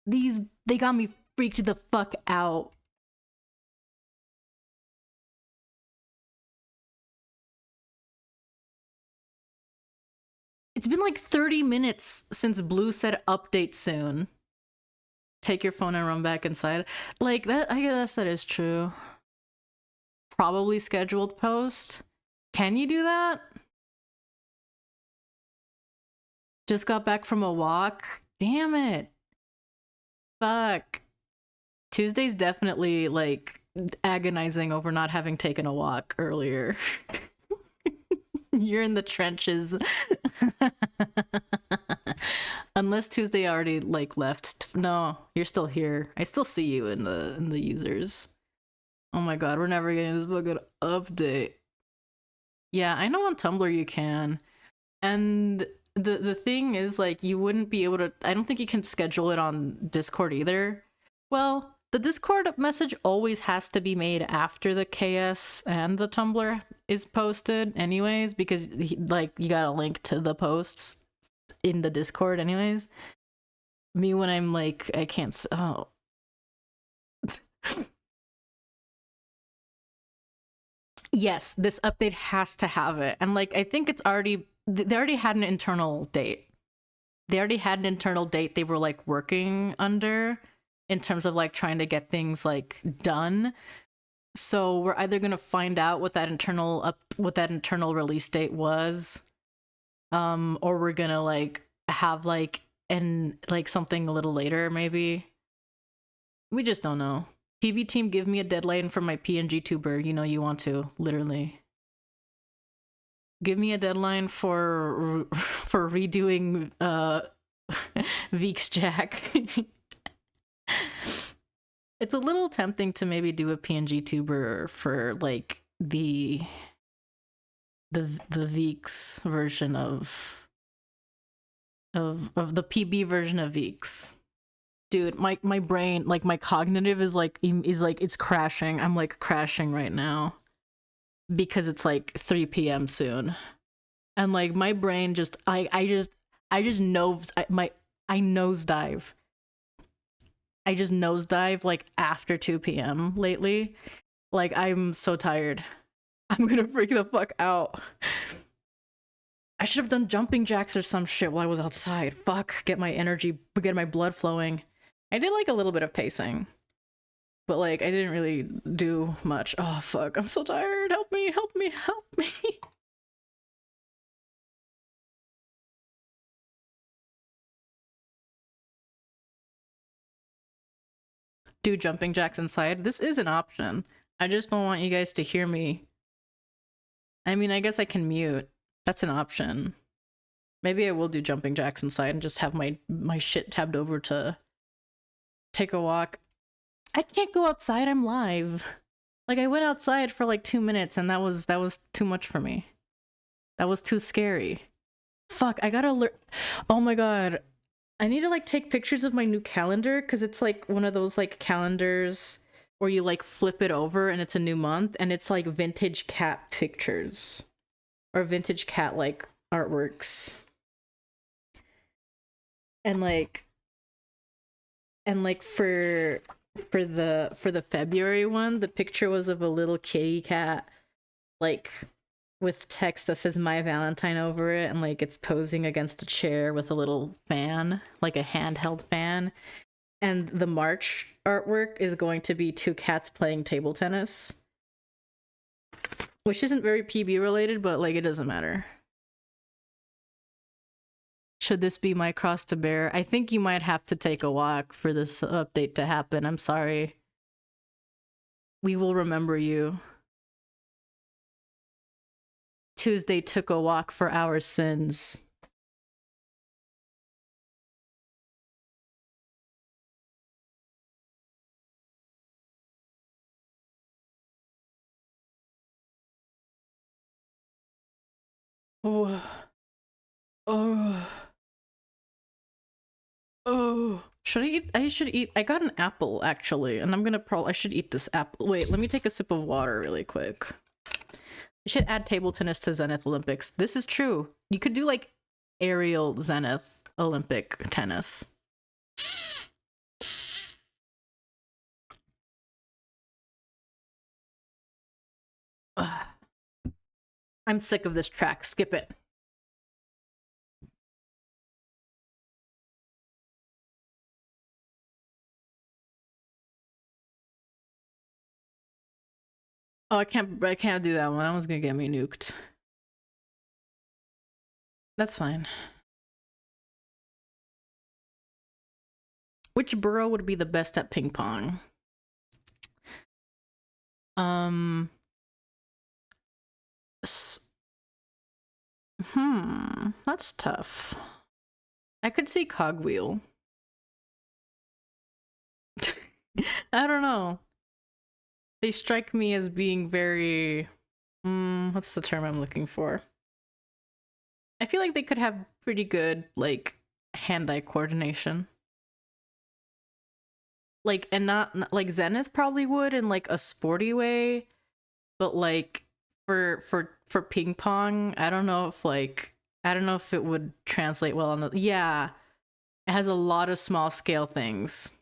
They got me freaked the fuck out. It's been like 30 minutes since Blue said update soon. Take your phone and run back inside. Like that, I guess that is true. Probably scheduled post. Can you do that? Just got back from a walk. Damn it. Fuck. Tuesday's definitely like agonizing over not having taken a walk earlier. You're in the trenches. Unless Tuesday already like left. No, you're still here. I still see you in the users. Oh my god, we're never getting this fucking update. Yeah, I know on Tumblr you can. And the thing is like you wouldn't be able to, I don't think you can schedule it on Discord either. Well, the Discord message always has to be made after the KS and the Tumblr is posted anyways, because like you got a link to the posts in the Discord anyways. Me when I'm like, I can't, oh. Yes, this update has to have it. And like, I think it's already, they already had an internal date. They already had an internal date they were like working under in terms of like trying to get things like done. So we're either gonna find out what that internal release date was, or we're gonna like have like something a little later maybe. We just don't know. PB team, give me a deadline for my PNG tuber. You know you want to, literally. Give me a deadline for redoing Veeks Jack. It's a little tempting to maybe do a PNG tuber for like the Veeks version of the PB version of Veeks. Dude, my brain, like my cognitive is like it's crashing. I'm like crashing right now because it's like 3 p.m. soon, and like my brain just I just nosedive. I just nosedive like after 2 p.m. lately. Like I'm so tired. I'm gonna freak the fuck out. I should have done jumping jacks or some shit while I was outside. Fuck, get my blood flowing. I did like a little bit of pacing, but like I didn't really do much. Oh fuck, I'm so tired. Help me, help me, help me. Do jumping jacks inside. This is an option. I just don't want you guys to hear me. I mean, I guess I can mute. That's an option. Maybe I will do jumping jacks inside and just have my shit tabbed over to take a walk. I can't go outside. I'm live. Like I went outside for like 2 minutes and that was too much for me. That was too scary. Fuck, I gotta learn. Oh my god. I need to like take pictures of my new calendar because it's like one of those like calendars where you like flip it over and it's a new month and it's like vintage cat pictures or vintage cat like artworks. And like for the February one, the picture was of a little kitty cat like with text that says My Valentine over it, and like it's posing against a chair with a little fan, like a handheld fan. And the March artwork is going to be 2 cats playing table tennis, which isn't very PB related, but like it doesn't matter. Should this be my cross to bear? I think you might have to take a walk for this update to happen. I'm sorry. We will remember you. Tuesday took a walk for our sins. Oh. Oh. Oh. Should I eat? I should eat. I got an apple actually, and I should eat this apple. Wait, let me take a sip of water really quick. You should add table tennis to Zenith Olympics. This is true. You could do like aerial Zenith Olympic tennis. Ugh. I'm sick of this track. Skip it. Oh, I can't do that one. That one's gonna get me nuked. That's fine. Which borough would be the best at ping pong? That's tough. I could see Cogwheel. I don't know. They strike me as being very... what's the term I'm looking for? I feel like they could have pretty good, like, hand-eye coordination. Like, and not like Zenith probably would in like a sporty way, but like for ping pong, I don't know if it would translate well on the... Yeah, it has a lot of small scale things,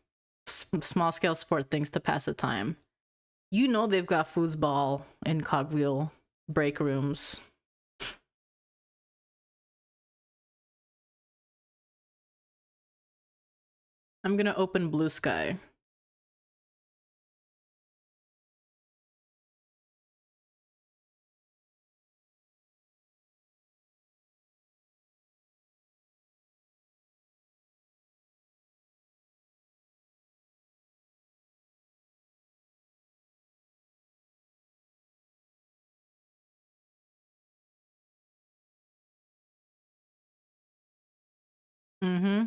small scale sport things to pass the time. You know they've got foosball and cogwheel break rooms. I'm gonna open Blue Sky. Mm-hmm.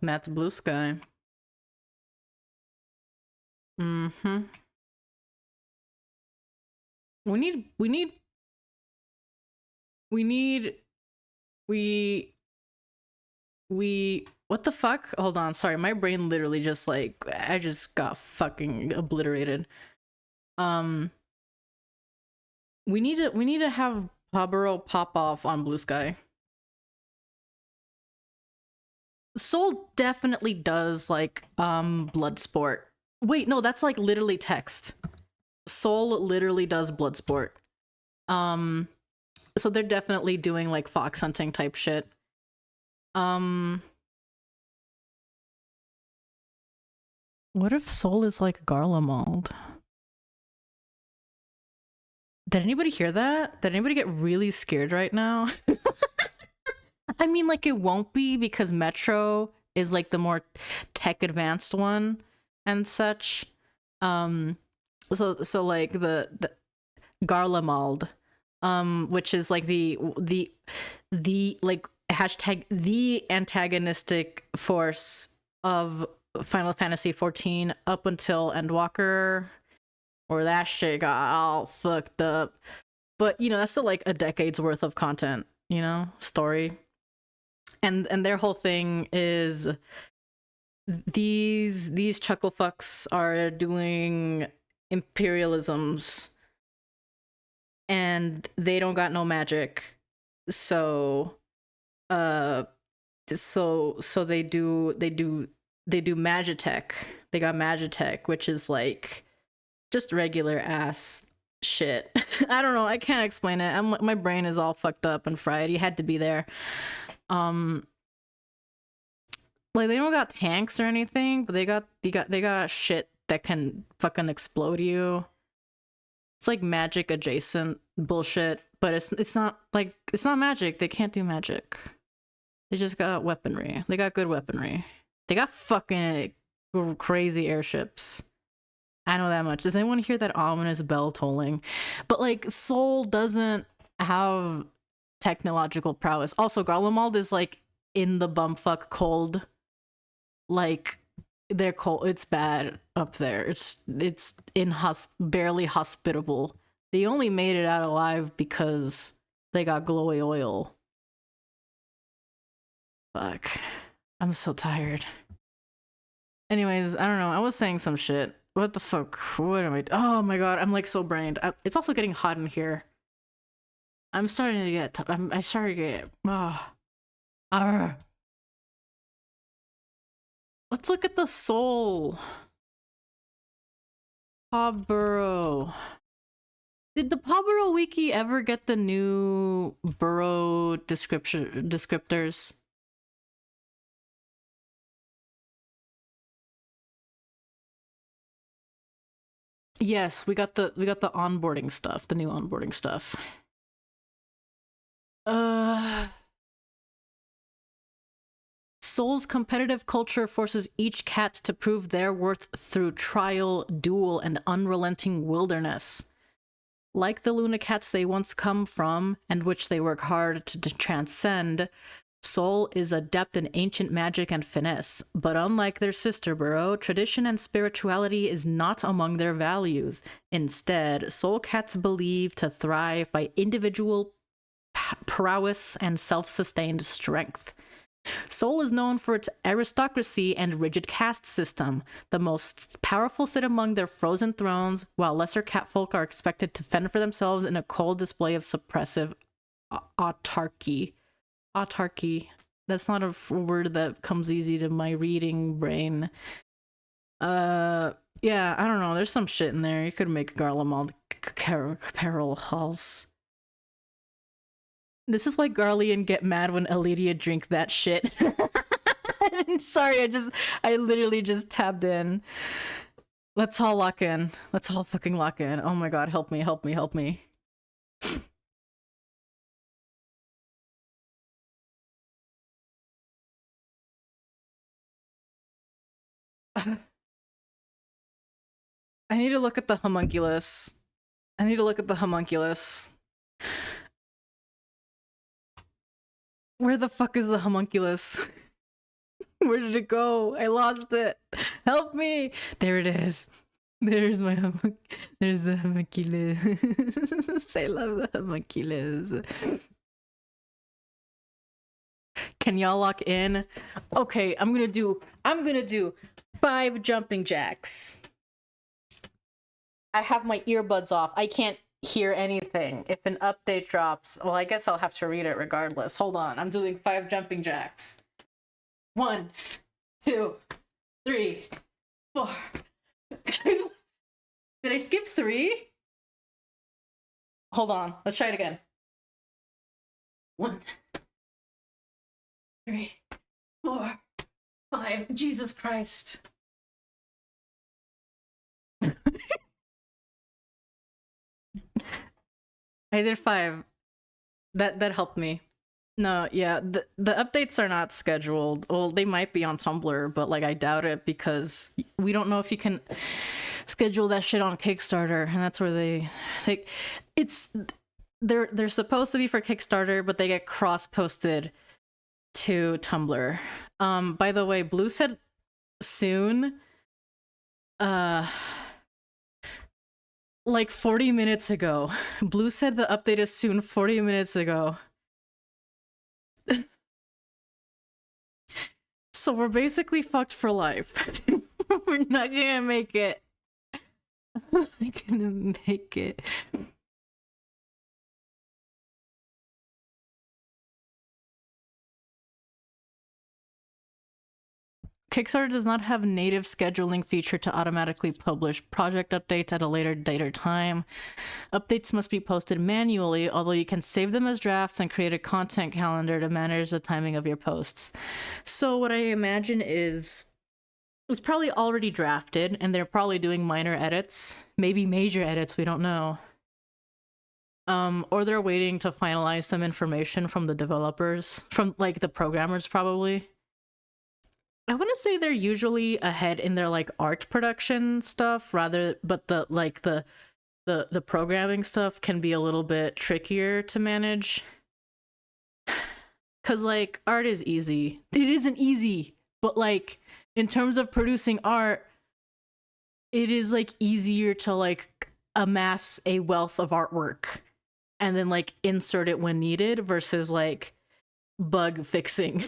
That's Blue Sky. Mm-hmm. We what the fuck? Hold on, sorry, my brain literally just like, I just got fucking obliterated. We need to have PawBorough pop off on Blue Sky. Soul definitely does like Bloodsport. Wait, no, that's like literally text. Soul literally does Bloodsport. So they're definitely doing like fox hunting type shit. What if Soul is like Garlemald? Did anybody hear that? Did anybody get really scared right now? I mean, like, it won't be because Metro is like the more tech advanced one and such. So like the Garlemald, which is like the like hashtag the antagonistic force of Final Fantasy 14 up until Endwalker, or that shit got all fucked up. But you know, that's still like a decade's worth of content, you know, story. And their whole thing is these chuckle fucks are doing imperialisms and they don't got no magic. So so they do Magitech. They got Magitech, which is like just regular ass shit. I don't know, I can't explain it. My brain is all fucked up and fried. You had to be there. Like, they don't got tanks or anything, but they got shit that can fucking explode you. It's like magic adjacent bullshit, but it's not like, it's not magic. They can't do magic. They just got weaponry. They got good weaponry. They got fucking crazy airships. I know that much. Does anyone hear that ominous bell tolling? But like, Soul doesn't have technological prowess. Also, Garlemald is like in the bumfuck cold. Like, they're cold. It's bad up there. It's barely hospitable. They only made it out alive because they got glowy oil. Fuck. I'm so tired. Anyways, I don't know. I was saying some shit. What the fuck? What am I? Oh my god, I'm like so brained. It's also getting hot in here. I'm starting to get. I started to get. Arr. Let's look at the soul. PawBorough. Did the PawBorough wiki ever get the new borough descriptors? Yes, we got the onboarding stuff, the new onboarding stuff. Soul's competitive culture forces each cat to prove their worth through trial, duel, and unrelenting wilderness. Like the Luna cats they once come from, and which they work hard to transcend, Soul is adept in ancient magic and finesse, but unlike their sister borough, tradition and spirituality is not among their values. Instead, Soul cats believe to thrive by individual prowess and self-sustained strength. Soul is known for its aristocracy and rigid caste system. The most powerful sit among their frozen thrones, while lesser catfolk are expected to fend for themselves in a cold display of suppressive autarky. Autarky. That's not a word that comes easy to my reading brain. Yeah, I don't know. There's some shit in there. You could make Garlemald Carol Halls. This is why Garlean get mad when Aledia drink that shit. Sorry, I literally just tabbed in. Let's all lock in. Let's all fucking lock in. Oh my god, help me, help me, help me. I need to look at the homunculus. I need to look at the homunculus. Where the fuck is the homunculus? Where did it go? I lost it. Help me! There it is. There's my there's the homunculus. I love the homunculus. Can y'all lock in? Okay, I'm gonna do 5 jumping jacks. I have my earbuds off. I can't hear anything. If an update drops, well, I guess I'll have to read it regardless. Hold on, I'm doing 5 jumping jacks. 1, 2, 3, 4. Did I skip 3? Hold on, let's try it again. 1, 3, 4, 5. Jesus Christ. I did 5. That helped me. No, yeah, the updates are not scheduled. Well, they might be on Tumblr, but like I doubt it because we don't know if you can schedule that shit on Kickstarter, and that's where they like they're supposed to be for Kickstarter, but they get cross-posted to Tumblr. By the way, Blue said soon. Like 40 minutes ago. Blue said the update is soon 40 minutes ago. So we're basically fucked for life. We're not gonna make it. I'm not gonna make it. Kickstarter does not have native scheduling feature to automatically publish project updates at a later date or time. Updates must be posted manually, although you can save them as drafts and create a content calendar to manage the timing of your posts. So what I imagine is it's probably already drafted and they're probably doing minor edits, maybe major edits, we don't know. Or they're waiting to finalize some information from the developers, from like the programmers probably. I want to say they're usually ahead in their like art production stuff but the programming stuff can be a little bit trickier to manage. Cause like art is easy. It isn't easy, but like in terms of producing art, it is like easier to like amass a wealth of artwork and then like insert it when needed versus like bug fixing.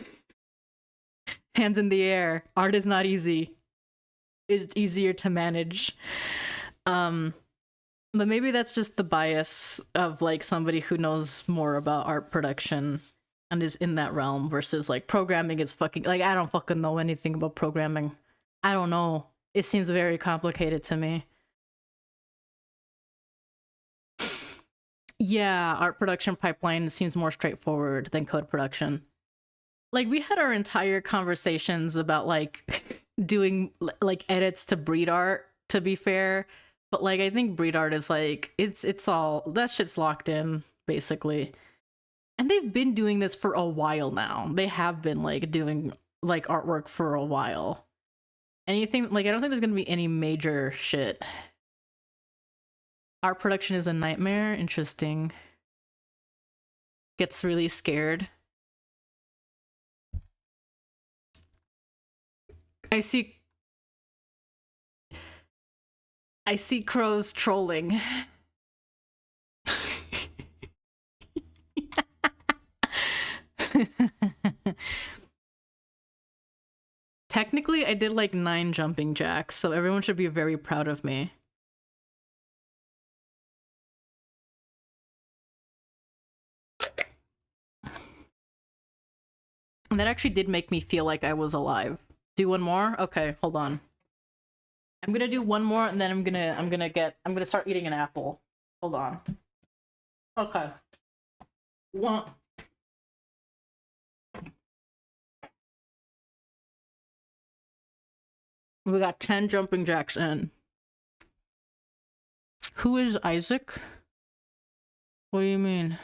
Hands in the air. Art is not easy. It's easier to manage. But maybe that's just the bias of like somebody who knows more about art production and is in that realm versus like programming is fucking like I don't fucking know anything about programming. I don't know. It seems very complicated to me. Yeah, art production pipeline seems more straightforward than code production. Like we had our entire conversations about like doing like edits to breed art, to be fair. But like I think breed art is like it's all that shit's locked in basically. And they've been doing this for a while now. They have been like doing like artwork for a while. Anything like I don't think there's gonna be any major shit. Art production is a nightmare. Interesting. Gets really scared. I see crows trolling. Technically, I did like 9 jumping jacks, so everyone should be very proud of me. And that actually did make me feel like I was alive. Do one more? Okay, hold on. I'm gonna do one more and then I'm gonna start eating an apple. Hold on. Okay. One. We got 10 jumping jacks in. Who is Isaac? What do you mean?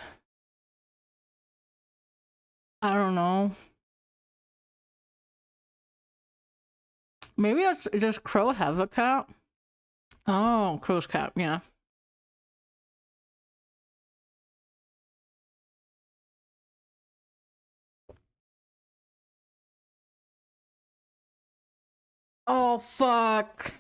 I don't know. Maybe does Crow have a cat? Oh, Crow's cat, yeah. Oh, fuck.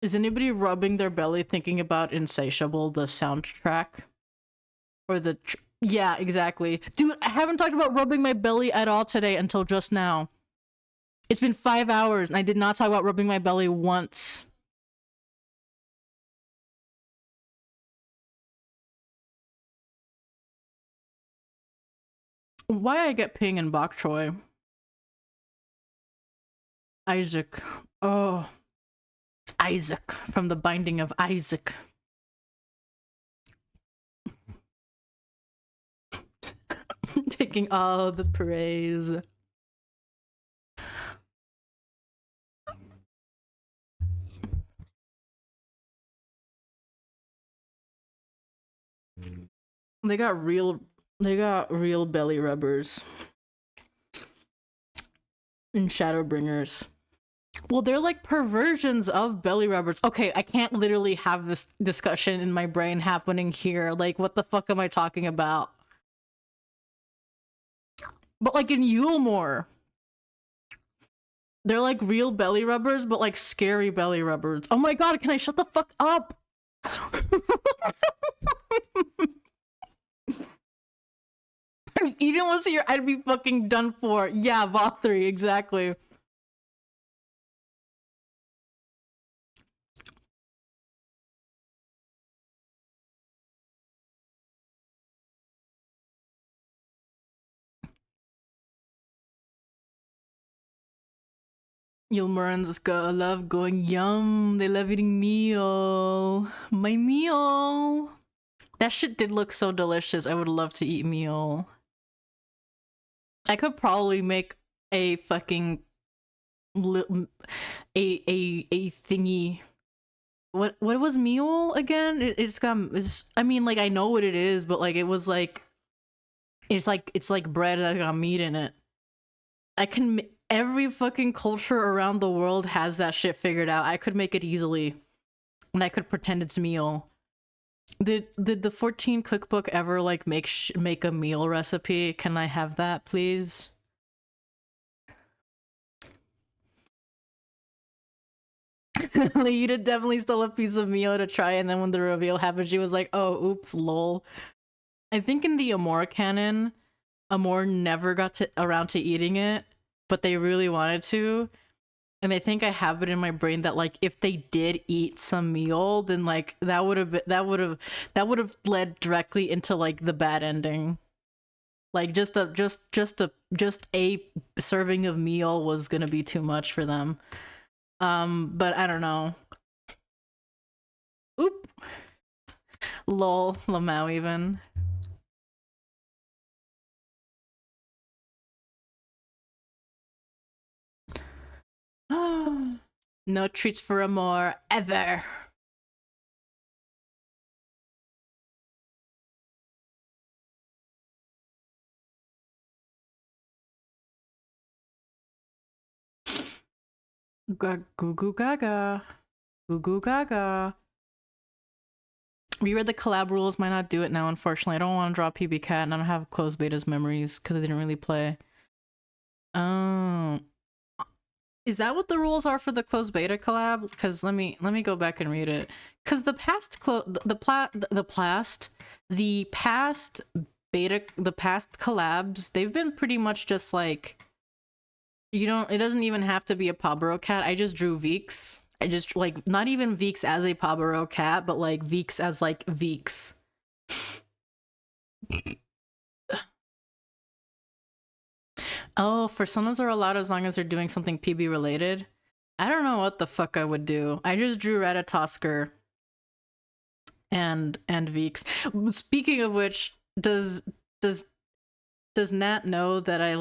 Is anybody rubbing their belly thinking about Insatiable, the soundtrack? Or the... yeah, exactly. Dude, I haven't talked about rubbing my belly at all today until just now. It's been 5 hours and I did not talk about rubbing my belly once. Why I get ping and bok choy? Isaac. Oh. Isaac from the Binding of Isaac. Taking all the praise. They got real belly rubbers and Shadowbringers. Well, they're like perversions of belly rubbers. Okay, I can't literally have this discussion in my brain happening here. Like, what the fuck am I talking about? But like in Yulemore, they're like real belly rubbers, but like scary belly rubbers. Oh my god, can I shut the fuck up? If Eden was here, I'd be fucking done for. Yeah, Voth3, exactly. Yulmurans love going yum. They love eating meal. My meal. That shit did look so delicious. I would love to eat meal. I could probably make a fucking a thingy. What was meal again? I mean, like I know what it is, but like it was like it's like bread that got meat in it. Every fucking culture around the world has that shit figured out. I could make it easily, and I could pretend it's meal. Did the 14 cookbook ever like make a meal recipe? Can I have that, please? Lita definitely stole a piece of meal to try, and then when the reveal happened, she was like, "Oh, oops, lol." I think in the Amor canon, Amor never got around to eating it, but they really wanted to. And I think I have it in my brain that like if they did eat some meal, then like that would have led directly into like the bad ending. Like just a serving of meal was gonna be too much for them. But I don't know. Oop. Lol, Lamau even. No treats for Amor ever. Goo goo gaga. Goo goo gaga. Reread the collab rules, might not do it now, unfortunately. I don't want to draw PB Cat and I don't have closed betas memories because I didn't really play. Oh. Is that what the rules are for the closed beta collab? Because let me go back and read it. Because the past the past collabs, they've been pretty much just like, it doesn't even have to be a PawBorough cat. I just drew Veeks. I just like not even Veeks as a PawBorough cat, but like Veeks as like Veeks. Oh, personas are allowed as long as they're doing something PB related. I don't know what the fuck I would do. I just drew Ratatosker and Veeks. Speaking of which, does Nat know that I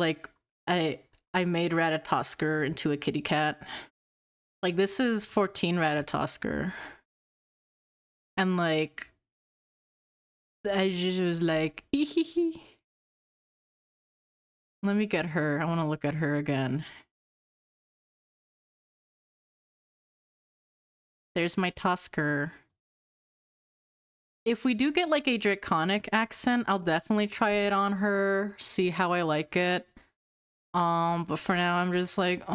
made Ratatosker into a kitty cat? Like this is 14 Ratatosker. And like I just was like let me get her. I want to look at her again. There's my Tusker. If we do get like a draconic accent, I'll definitely try it on her, see how I like it. But for now I'm just like,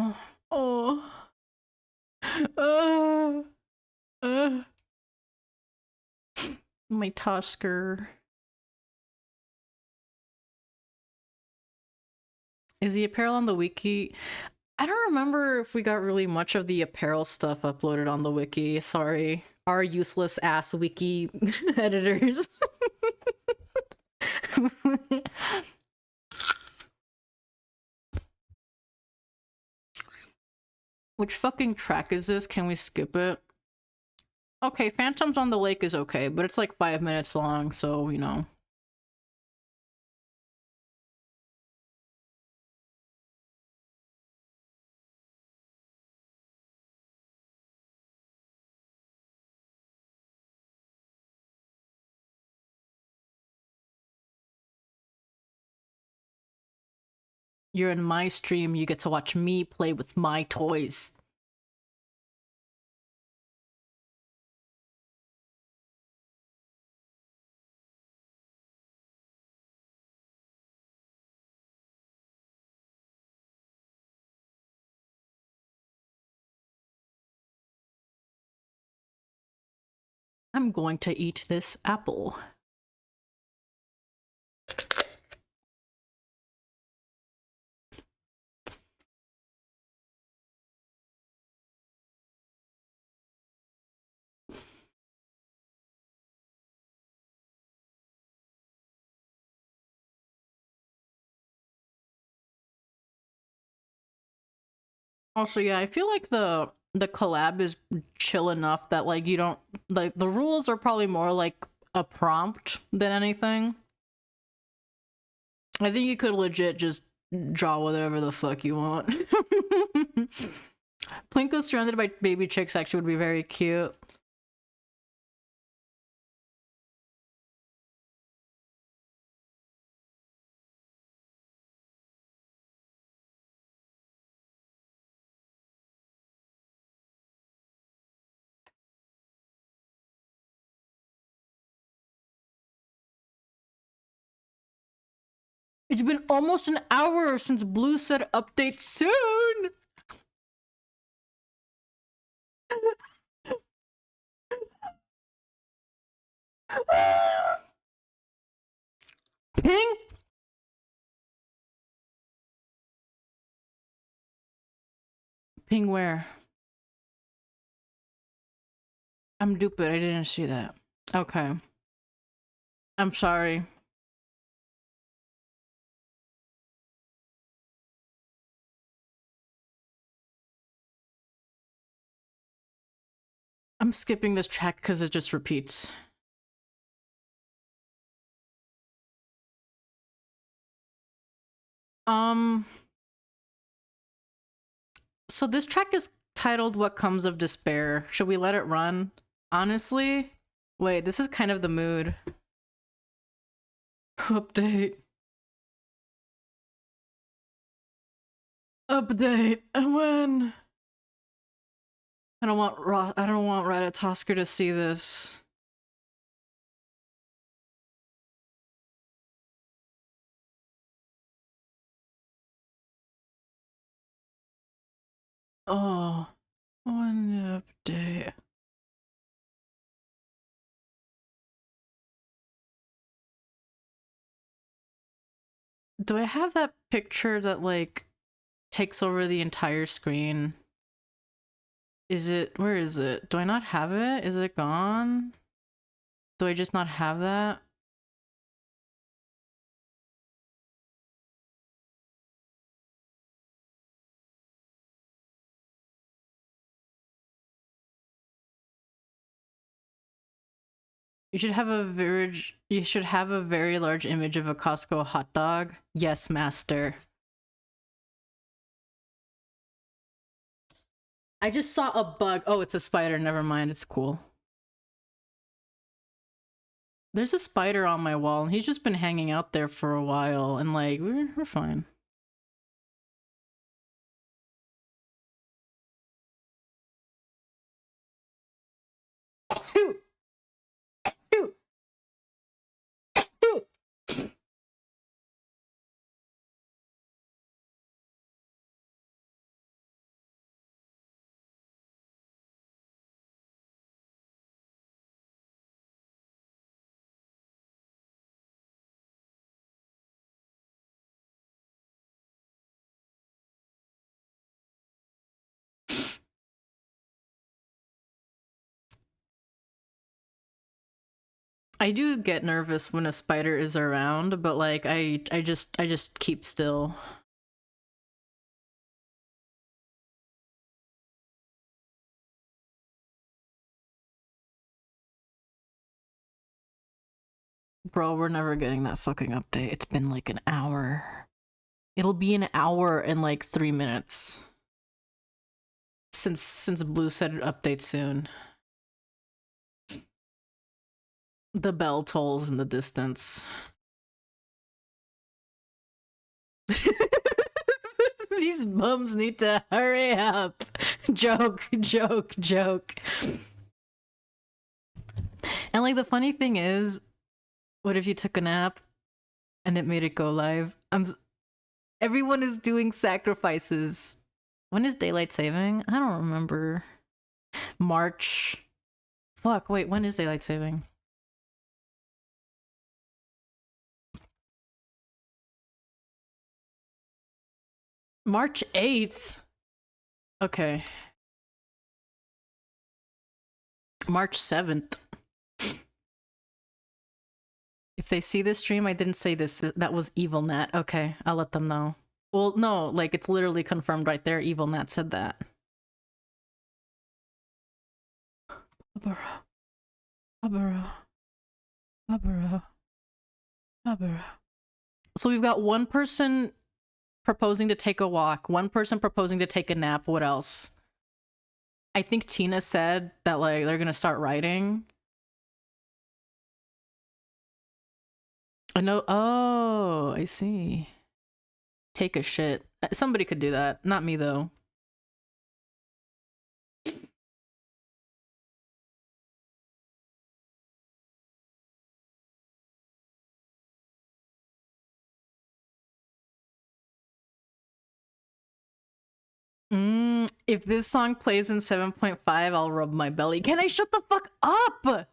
my Tusker. Is the apparel on the wiki? I don't remember if we got really much of the apparel stuff uploaded on the wiki. Sorry. Our useless ass wiki editors. Which fucking track is this? Can we skip it? Okay, Phantoms on the Lake is okay, but it's like 5 minutes long, so, you know. You're in my stream, you get to watch me play with my toys. I'm going to eat this apple. Also, yeah, I feel like the collab is chill enough that like you don't like the rules are probably more like a prompt than anything. I think you could legit just draw whatever the fuck you want. Plinko surrounded by baby chicks actually would be very cute. It's been almost an hour since Blue said update soon! Pink Ping where? I'm stupid. I didn't see that. Okay. I'm sorry. I'm skipping this track because it just repeats. So this track is titled What Comes of Despair. Should we let it run? Honestly? Wait, this is kind of the mood. Update. Update. And when? I don't want Ratatosker to see this. Oh, one update. Do I have that picture that like takes over the entire screen? Is it, where is it? Do I not have it? Is it gone? Do I just not have that? You should have a very large image of a Costco hot dog. Yes, master. I just saw a bug. Oh, it's a spider. Never mind. It's cool. There's a spider on my wall, and he's just been hanging out there for a while, and like, we're fine. Shoot! Shoot! Shoot! I do get nervous when a spider is around, but like I just keep still. Bro, we're never getting that fucking update. It's been like an hour. It'll be an hour and like 3 minutes. Since Blue said it updates soon. The bell tolls in the distance. These bums need to hurry up. Joke. And like the funny thing is, what if you took a nap and it made it go live? Everyone is doing sacrifices. When is daylight saving? I don't remember. March. Fuck, wait, when is daylight saving? March 8th? Okay. March 7th. If they see this stream, I didn't say this. That was Evil Nat. Okay, I'll let them know. Well, no, like it's literally confirmed right there. Evil Nat said that. PawBorough. So we've got one person proposing to take a walk, one person proposing to take a nap. What else? I think Tina said that like they're gonna start writing. I know. Oh, I see. Take a shit. Somebody could do that. Not me though. If this song plays in 7.5, I'll rub my belly. Can I shut the fuck up? I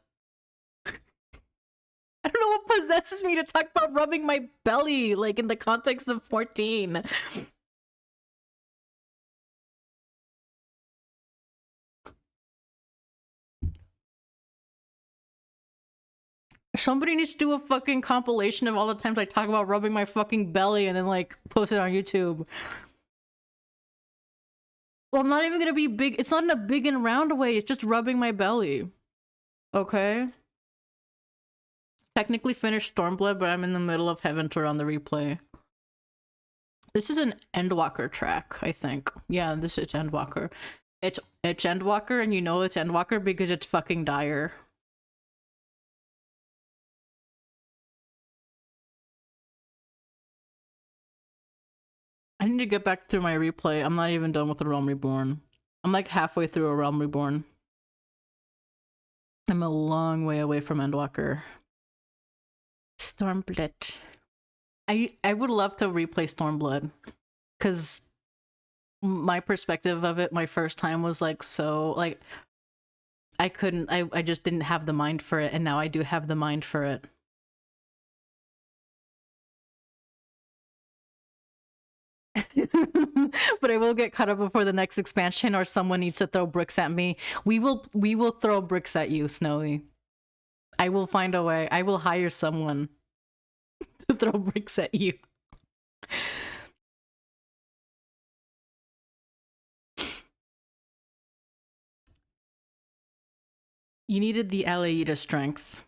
don't know what possesses me to talk about rubbing my belly, like in the context of 14. Somebody needs to do a fucking compilation of all the times I talk about rubbing my fucking belly and then like post it on YouTube. Well, I'm not even gonna be big. It's not in a big and round way. It's just rubbing my belly. Okay. Technically finished Stormblood, but I'm in the middle of Heaven Tour on the replay. This is an Endwalker track, I think. Yeah, this is Endwalker. It's Endwalker, and you know it's Endwalker because it's fucking dire. I need to get back through my replay. I'm not even done with the Realm Reborn. I'm like halfway through a Realm Reborn. I'm a long way away from Endwalker. Stormblood. I would love to replay Stormblood, because my perspective of it, my first time was like so like I just didn't have the mind for it, and now I do have the mind for it. But I will get caught up before the next expansion, or someone needs to throw bricks at me. We will throw bricks at you, Snowy. I will find a way. I will hire someone to throw bricks at you. You needed the Aeolita strength.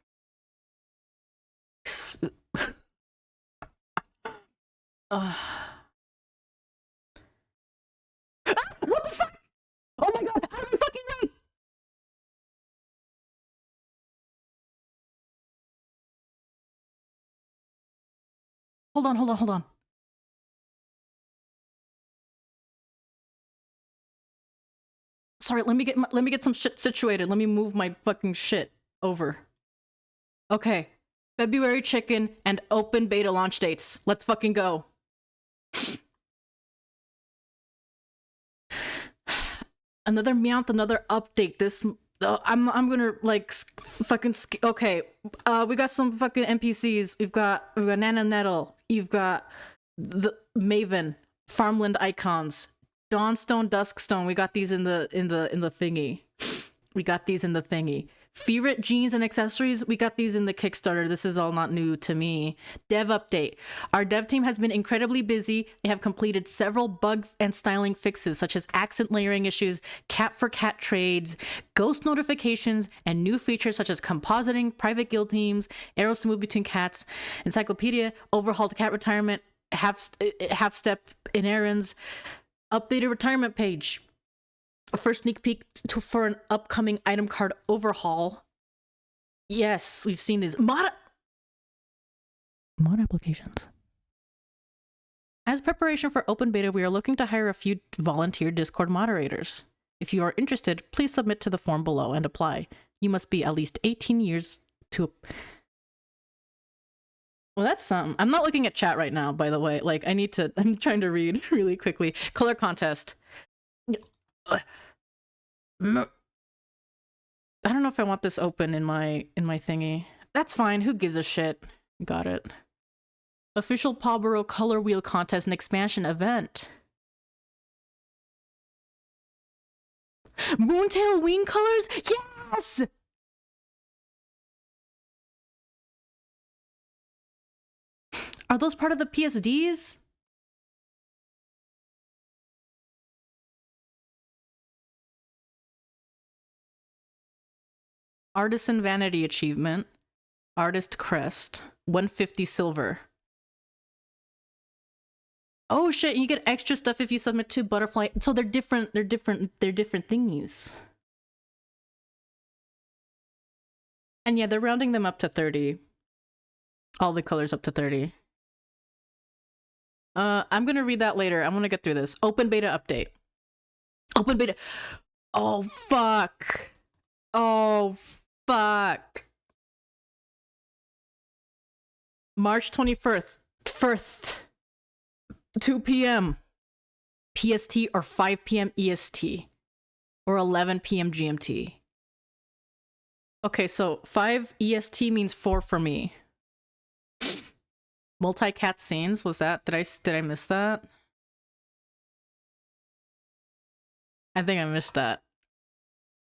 What the fuck? Oh my god, how am I fucking right? Hold on. Sorry, let me get some shit situated. Let me move my fucking shit over. Okay. February chicken and open beta launch dates. Let's fucking go. Another Meowth, another update. This I'm gonna like fucking okay. We got some fucking NPCs. We've got Nana Nettle. You've got the Maven, Farmland icons, Dawnstone, Duskstone. We got these in the thingy. We got these in the thingy. Ferret jeans and accessories, we got these in the Kickstarter. This is all not new to me. Dev update. Our dev team has been incredibly busy. They have completed several bug and styling fixes, such as accent layering issues, cat for cat trades, ghost notifications, and new features such as compositing, private guild teams, arrows to move between cats, encyclopedia, overhauled cat retirement, half step in errands, updated retirement page. A first sneak peek for an upcoming item card overhaul. Yes, we've seen these. Mod applications. As preparation for open beta, we are looking to hire a few volunteer Discord moderators. If you are interested, please submit to the form below and apply. You must be at least 18 years to... Well, that's something. I'm not looking at chat right now, by the way. Like, I'm trying to read really quickly. Color contest. I don't know if I want this open in my thingy. That's fine. Who gives a shit? Got it. Official PawBorough color wheel contest and expansion event. Moontail wing colors? Yes! Are those part of the PSDs? Artisan Vanity Achievement. Artist Crest. 150 silver. Oh shit, you get extra stuff if you submit to Butterfly. So they're different thingies. And yeah, they're rounding them up to 30. All the colors up to 30. I'm gonna read that later. I'm gonna get through this. Open beta update. Open beta. Oh fuck. Oh fuck. March 21st. 2 p.m. PST or 5 p.m. EST or 11 p.m. GMT. Okay, so 5 EST means 4 for me. Multi-cat scenes, was that? Did I miss that? I think I missed that.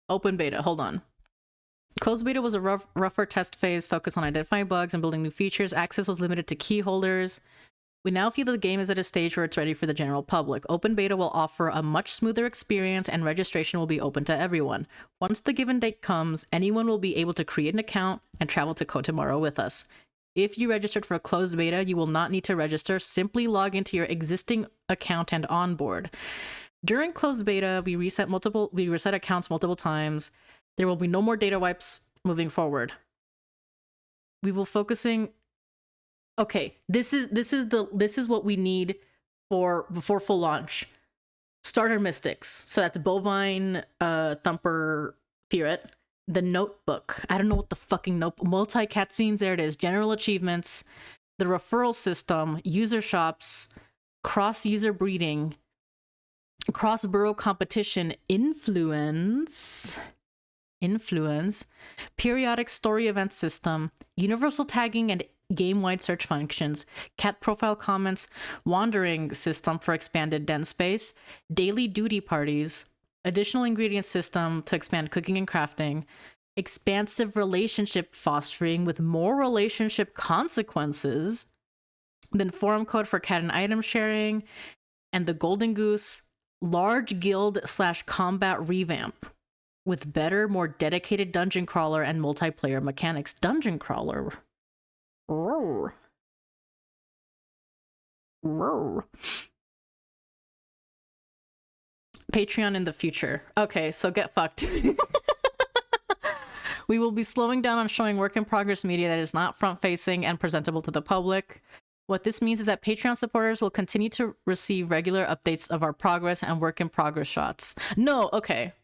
Open beta, hold on. Closed beta was a rougher test phase focused on identifying bugs and building new features. Access was limited to key holders. We now feel that the game is at a stage where it's ready for the general public. Open beta will offer a much smoother experience and registration will be open to everyone. Once the given date comes, anyone will be able to create an account and travel to PawBorough with us. If you registered for a closed beta, you will not need to register. Simply log into your existing account and onboard. During closed beta, we reset accounts multiple times. There will be no more data wipes moving forward. We will focusing. Okay, this is what we need before full launch. Starter mystics. So that's Bovine, Thumper, Ferret. The notebook. I don't know what the fucking multi cutscenes. There it is. General achievements. The referral system. User shops. Cross user breeding. Cross borough competition. Influence. Periodic story event system. Universal tagging and game-wide search functions, cat profile comments, wandering system for expanded den space, daily duty parties, additional ingredient system to expand cooking and crafting, expansive relationship fostering with more relationship consequences, then forum code for cat and item sharing, and the Golden Goose large guild / combat revamp with better, more dedicated dungeon crawler and multiplayer mechanics. Dungeon crawler. Roar. Patreon in the future. Okay, so get fucked. We will be slowing down on showing work in progress media that is not front facing and presentable to the public. What this means is that Patreon supporters will continue to receive regular updates of our progress and work in progress shots. No, okay.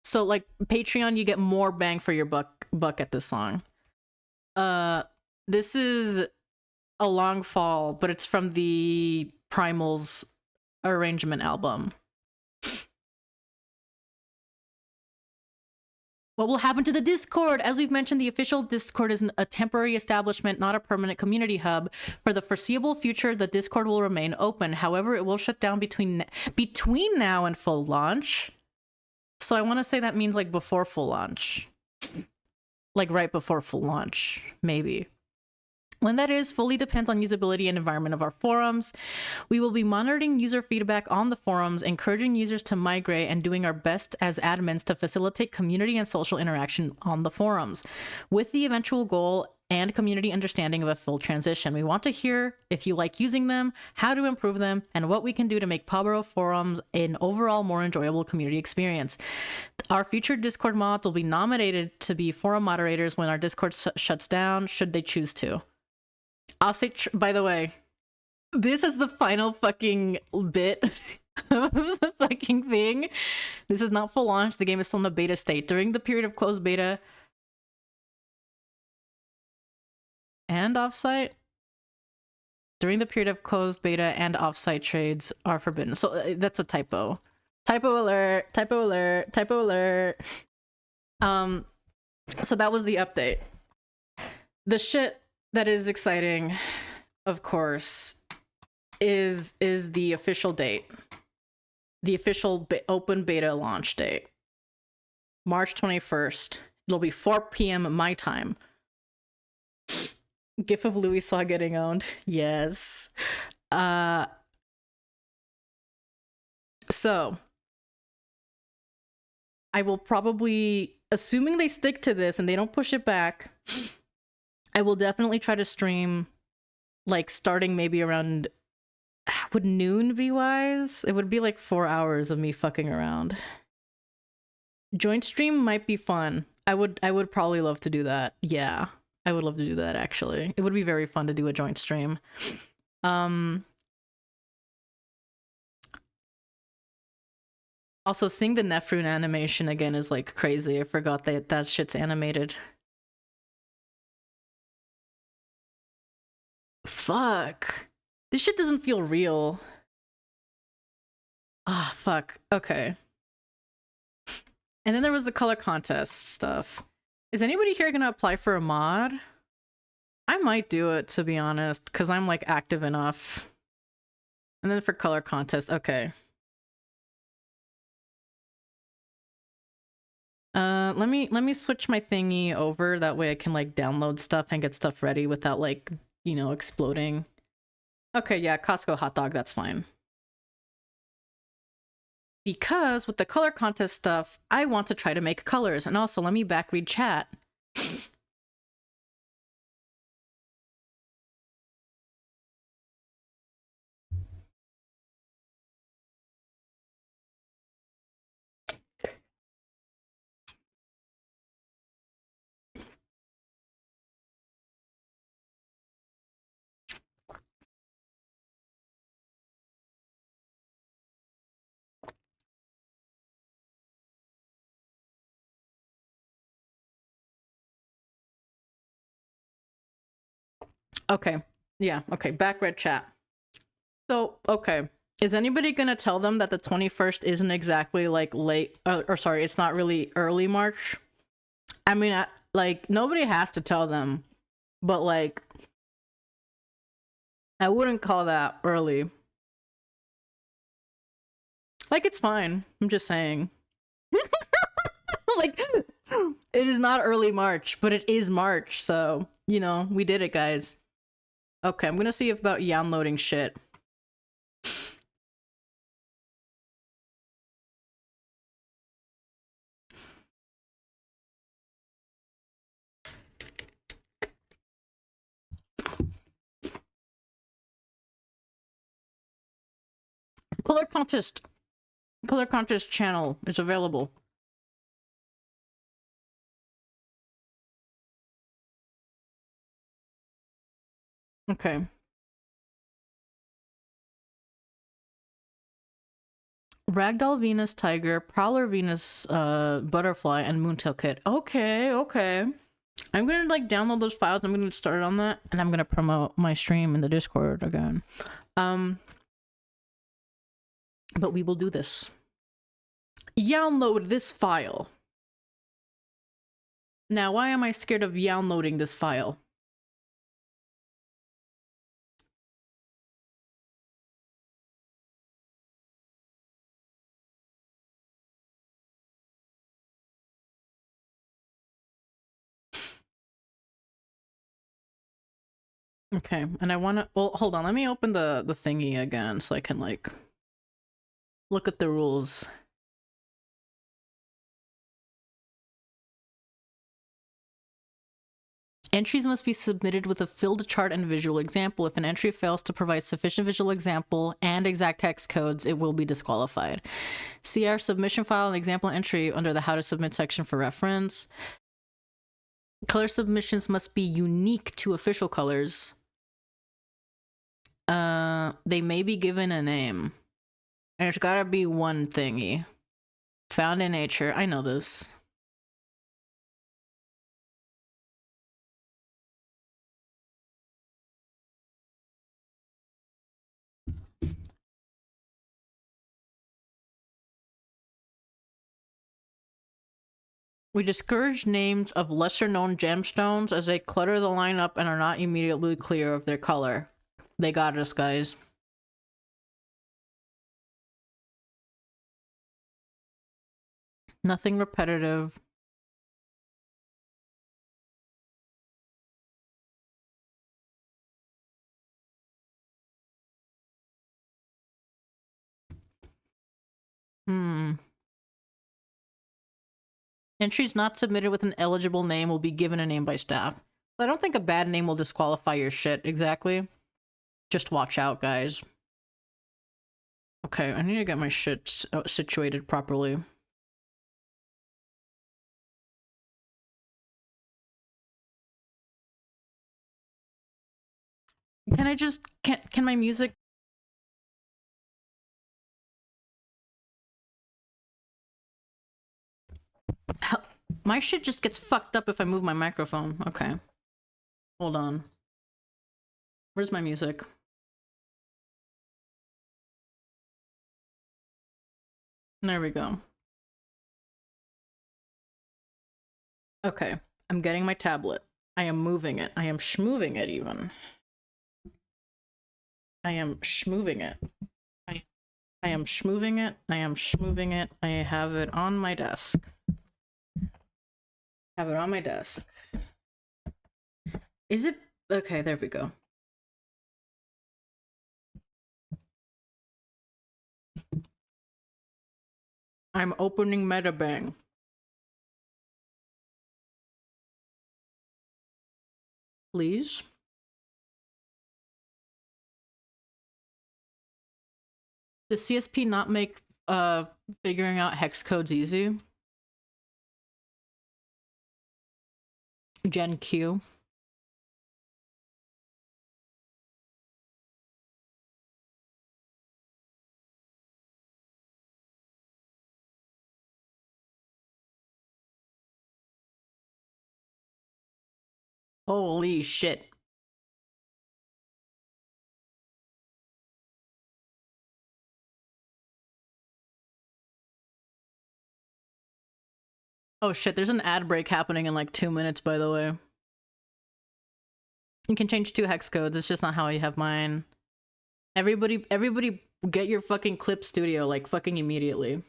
So like Patreon, you get more bang for your buck at this song. This is a long fall, but it's from the Primal's arrangement album. What will happen to the Discord? As we've mentioned, the official Discord is a temporary establishment, not a permanent community hub. For the foreseeable future, the Discord will remain open. However, it will shut down between now and full launch. So I want to say that means like before full launch. Like right before full launch, maybe. When that is, fully depends on usability and environment of our forums. We will be monitoring user feedback on the forums, encouraging users to migrate, and doing our best as admins to facilitate community and social interaction on the forums, with the eventual goal and community understanding of a full transition. We want to hear if you like using them, how to improve them, and what we can do to make PawBorough forums an overall more enjoyable community experience. Our future Discord mods will be nominated to be forum moderators when our Discord shuts down, should they choose to. I'll say, by the way, this is the final fucking bit of the fucking thing. This is not full launch. The game is still in a beta state. During the period of closed beta and offsite, during the period of closed beta and offsite trades are forbidden. So that's a typo. Typo alert, typo alert, typo alert. So that was the update. The shit that is exciting, of course, is the official date. The official open beta launch date. March 21st. It'll be 4 p.m. my time. GIF of Louis Saw getting owned. Yes. So I will probably, assuming they stick to this and they don't push it back, I will definitely try to stream, like, starting maybe around, would noon be wise? It would be like 4 hours of me fucking around. Joint stream might be fun. I would probably love to do that. Yeah, I would love to do that, actually. It would be very fun to do a joint stream. Also, seeing the Nefrune animation again is, like, crazy. I forgot that shit's animated. Fuck. This shit doesn't feel real. Ah, fuck. Okay. And then there was the color contest stuff. Is anybody here gonna apply for a mod? I might do it, to be honest, because I'm, like, active enough. And then for color contest, okay. Let me switch my thingy over. That way I can like download stuff and get stuff ready without like, you know, exploding. Okay, yeah, Costco hot dog, that's fine. Because with the color contest stuff, I want to try to make colors. And also, let me back read chat. Okay. Yeah, okay, back read chat. So, okay. Is anybody gonna tell them that the 21st isn't exactly like late, or sorry, it's not really early March? I mean, like, nobody has to tell them, but like, I wouldn't call that early. Like, it's fine. I'm just saying. Like, it is not early March, but it is March, so, you know, we did it, guys. Okay, I'm gonna see about downloading shit. Color contest channel is available. Okay. Ragdoll Venus Tiger, Prowler Venus Butterfly, and Moontail Kit. Okay, okay. I'm gonna like download those files. I'm gonna get started on that, and I'm gonna promote my stream in the Discord again. But we will do this. Download this file. Now, why am I scared of downloading this file? Okay, and I want to. Well, hold on. Let me open the thingy again so I can like look at the rules. Entries must be submitted with a filled chart and visual example. If an entry fails to provide sufficient visual example and exact text codes, it will be disqualified. See our submission file and example entry under the How to Submit section for reference. Color submissions must be unique to official colors. They may be given a name. And there's gotta be one thingy. Found in nature. I know this. We discourage names of lesser-known gemstones as they clutter the lineup and are not immediately clear of their color. They got us, guys. Nothing repetitive. Entries not submitted with an eligible name will be given a name by staff. I don't think a bad name will disqualify your shit, exactly. Just watch out, guys. Okay, I need to get my shit situated properly. Can I just... Can my music... My shit just gets fucked up if I move my microphone. Okay. Hold on. Where's my music? There we go. Okay. I'm getting my tablet. I am moving it. I am schmoving it even. I am schmoving it. I am schmoving it. I am schmoving it. I have it on my desk. Have it on my desk. Is it okay? There we go. I'm opening Metabang. Please. Does CSP not make figuring out hex codes easy? Gen Q. Holy shit. Oh shit, there's an ad break happening in like 2 minutes, by the way. You can change 2 hex codes, it's just not how I have mine. Everybody get your fucking Clip Studio, like, fucking immediately.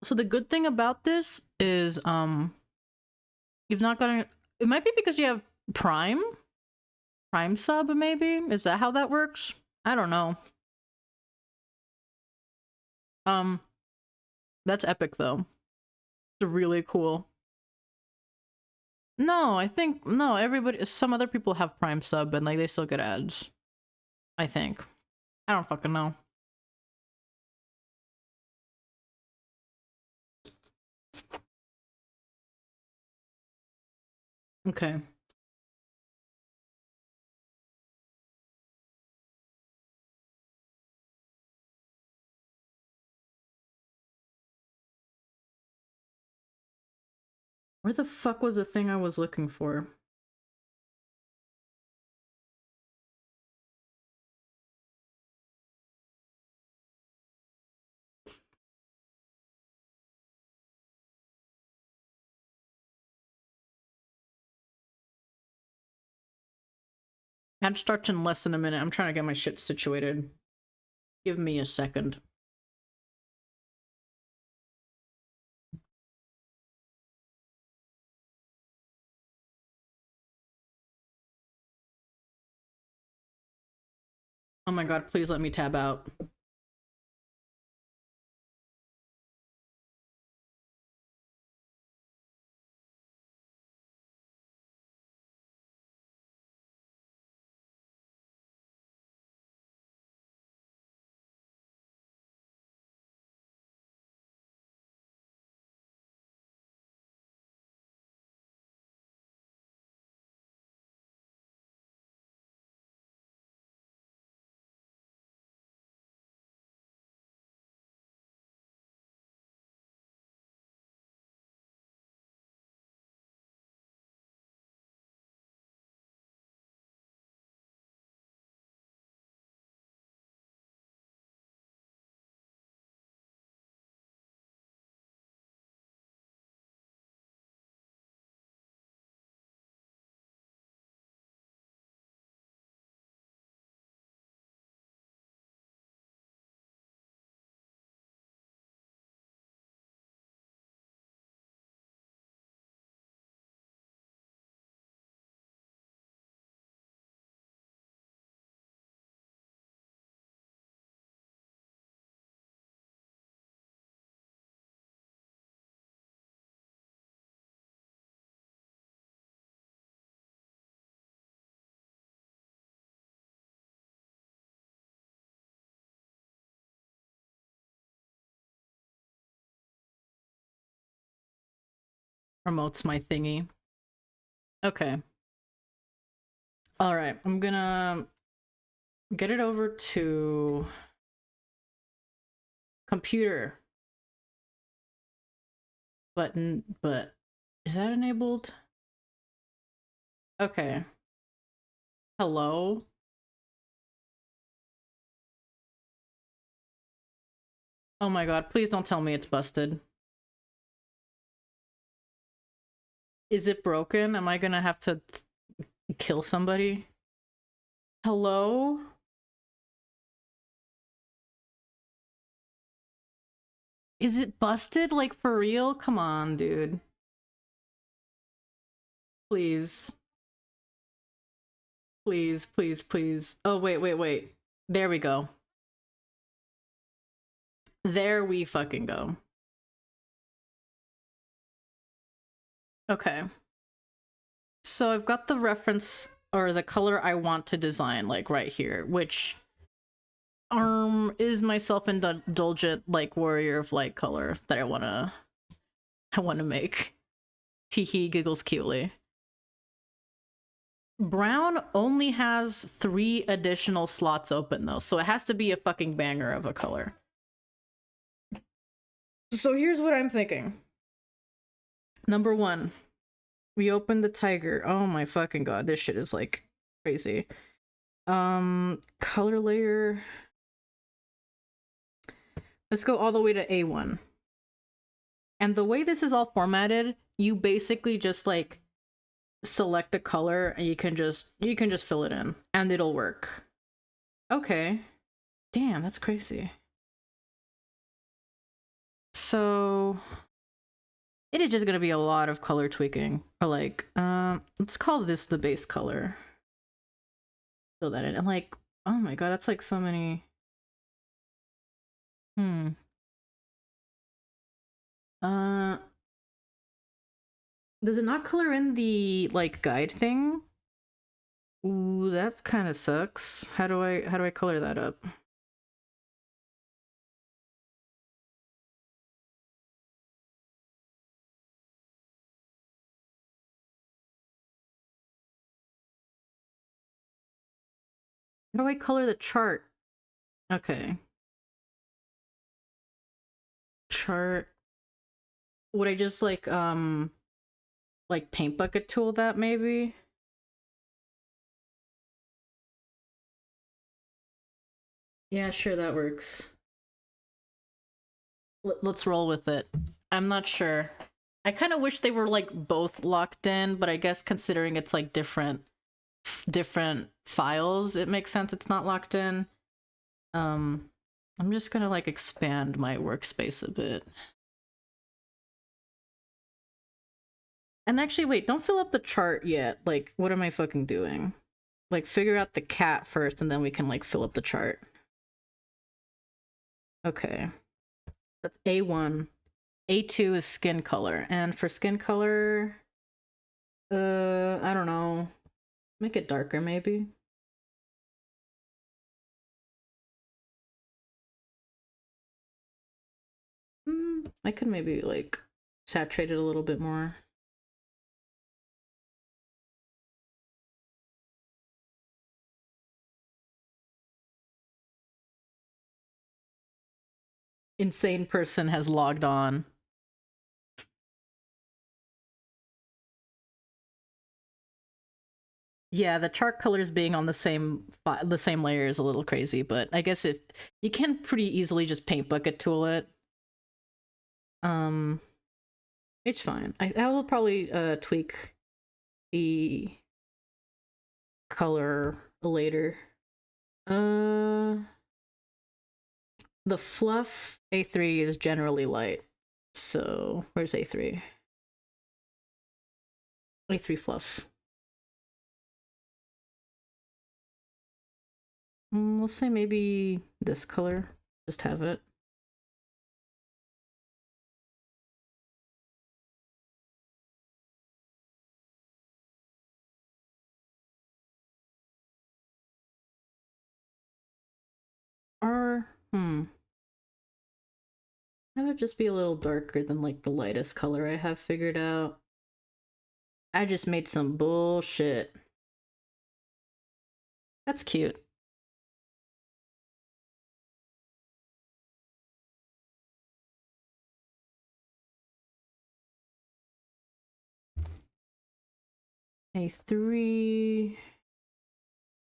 So the good thing about this is, you've not gotten... It might be because you have Prime? Prime sub, maybe? Is that how that works? I don't know. That's epic, though. It's really cool. No, I think... No, everybody... Some other people have Prime sub, and, like, they still get ads. I think. I don't fucking know. Okay. Where the fuck was the thing I was looking for? Ad starts in less than a minute. I'm trying to get my shit situated. Give me a second. Oh my god, please let me tab out. Promotes my thingy. Okay. Alright, I'm gonna get it over to computer button, but is that enabled? Okay. Hello? Oh my god, please don't tell me it's busted. Is it broken? Am I gonna have to kill somebody? Hello? Is it busted? Like, for real? Come on, dude. Please. Please, please, please. Oh, wait, wait, wait. There we go. There we fucking go. Okay. So I've got the reference or the color I want to design, like right here, which is my self-indulgent like warrior of light color that I wanna make. Teehee giggles cutely. Brown only has 3 additional slots open though, so it has to be a fucking banger of a color. So here's what I'm thinking. Number 1, we open the tiger. Oh my fucking god, this shit is like crazy. Color layer. Let's go all the way to A1. And the way this is all formatted, you basically just like select a color and you can just fill it in and it'll work. Okay. Damn, that's crazy. So it is just gonna be a lot of color tweaking. Or like, let's call this the base color. Fill that in. And like, oh my god, that's like so many. Does it not color in the like guide thing? Ooh, that kind of sucks. How do I color that up? How do I color the chart? Okay. Chart. Would I just like paint bucket tool that maybe? Yeah, sure, that works. Let's roll with it. I'm not sure. I kind of wish they were like both locked in, but I guess considering it's like different files, it makes sense it's not locked in. I'm just gonna like expand my workspace a bit. And actually, wait, don't fill up the chart yet. Like, what am I fucking doing? Like, figure out the cat first, and then we can, like, fill up the chart. Okay. That's A1. A2 is skin color. And for skin color, I don't know. Make it darker, maybe? I could maybe, like, saturate it a little bit more. Insane person has logged on. Yeah, the chart colors being on the same layer is a little crazy, but I guess you can pretty easily just paint bucket tool it. It's fine. I will probably tweak the color later. The fluff A3 is generally light. So where's A3? A3 fluff. We'll say maybe this color. Just have it. Or, that would just be a little darker than like the lightest color I have figured out. I just made some bullshit. That's cute. A3.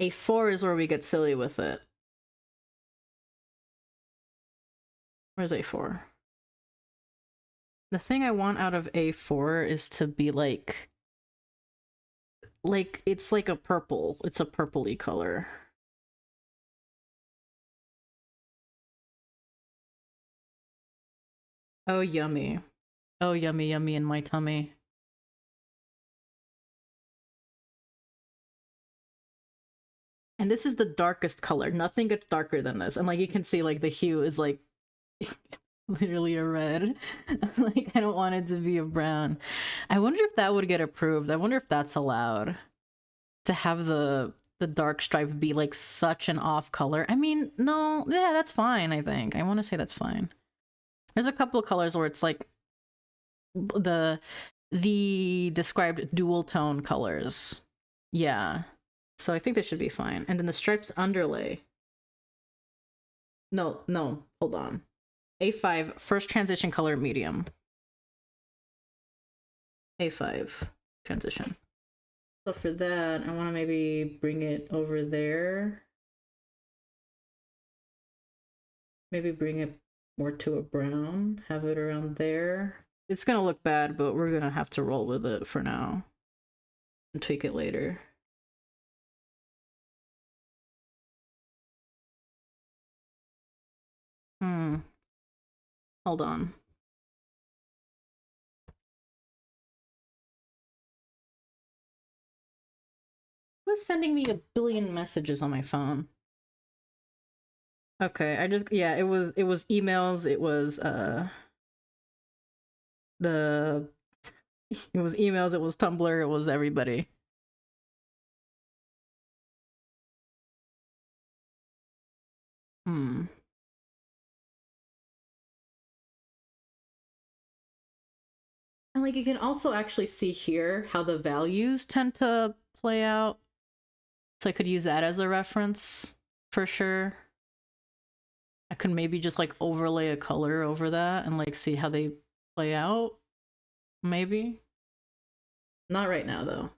A4 is where we get silly with it. Where's A4? The thing I want out of A4 is to be like like it's like a purple. It's a purpley color. Oh, yummy. Oh, yummy, yummy in my tummy. And this is the darkest color. Nothing gets darker than this. And like you can see, like the hue is like literally a red. Like I don't want it to be a brown. I wonder if that would get approved. I wonder if that's allowed to have the dark stripe be like such an off color. I mean, no, yeah, that's fine, I think. I want to say that's fine. There's a couple of colors where it's like the the described dual tone colors. Yeah. So I think this should be fine. And then the stripes underlay. No, no, hold on. A5, first transition color medium. A5, transition. So for that, I want to maybe bring it over there. Maybe bring it more to a brown, have it around there. It's gonna look bad, but we're gonna have to roll with it for now and tweak it later. Hold on. Who's sending me a billion messages on my phone? Okay, I just yeah, it was emails, it was the it was emails, it was Tumblr, it was everybody. Hmm. And like you can also actually see here how the values tend to play out. So I could use that as a reference for sure. I could maybe just like overlay a color over that and like see how they play out. Maybe. Not right now though.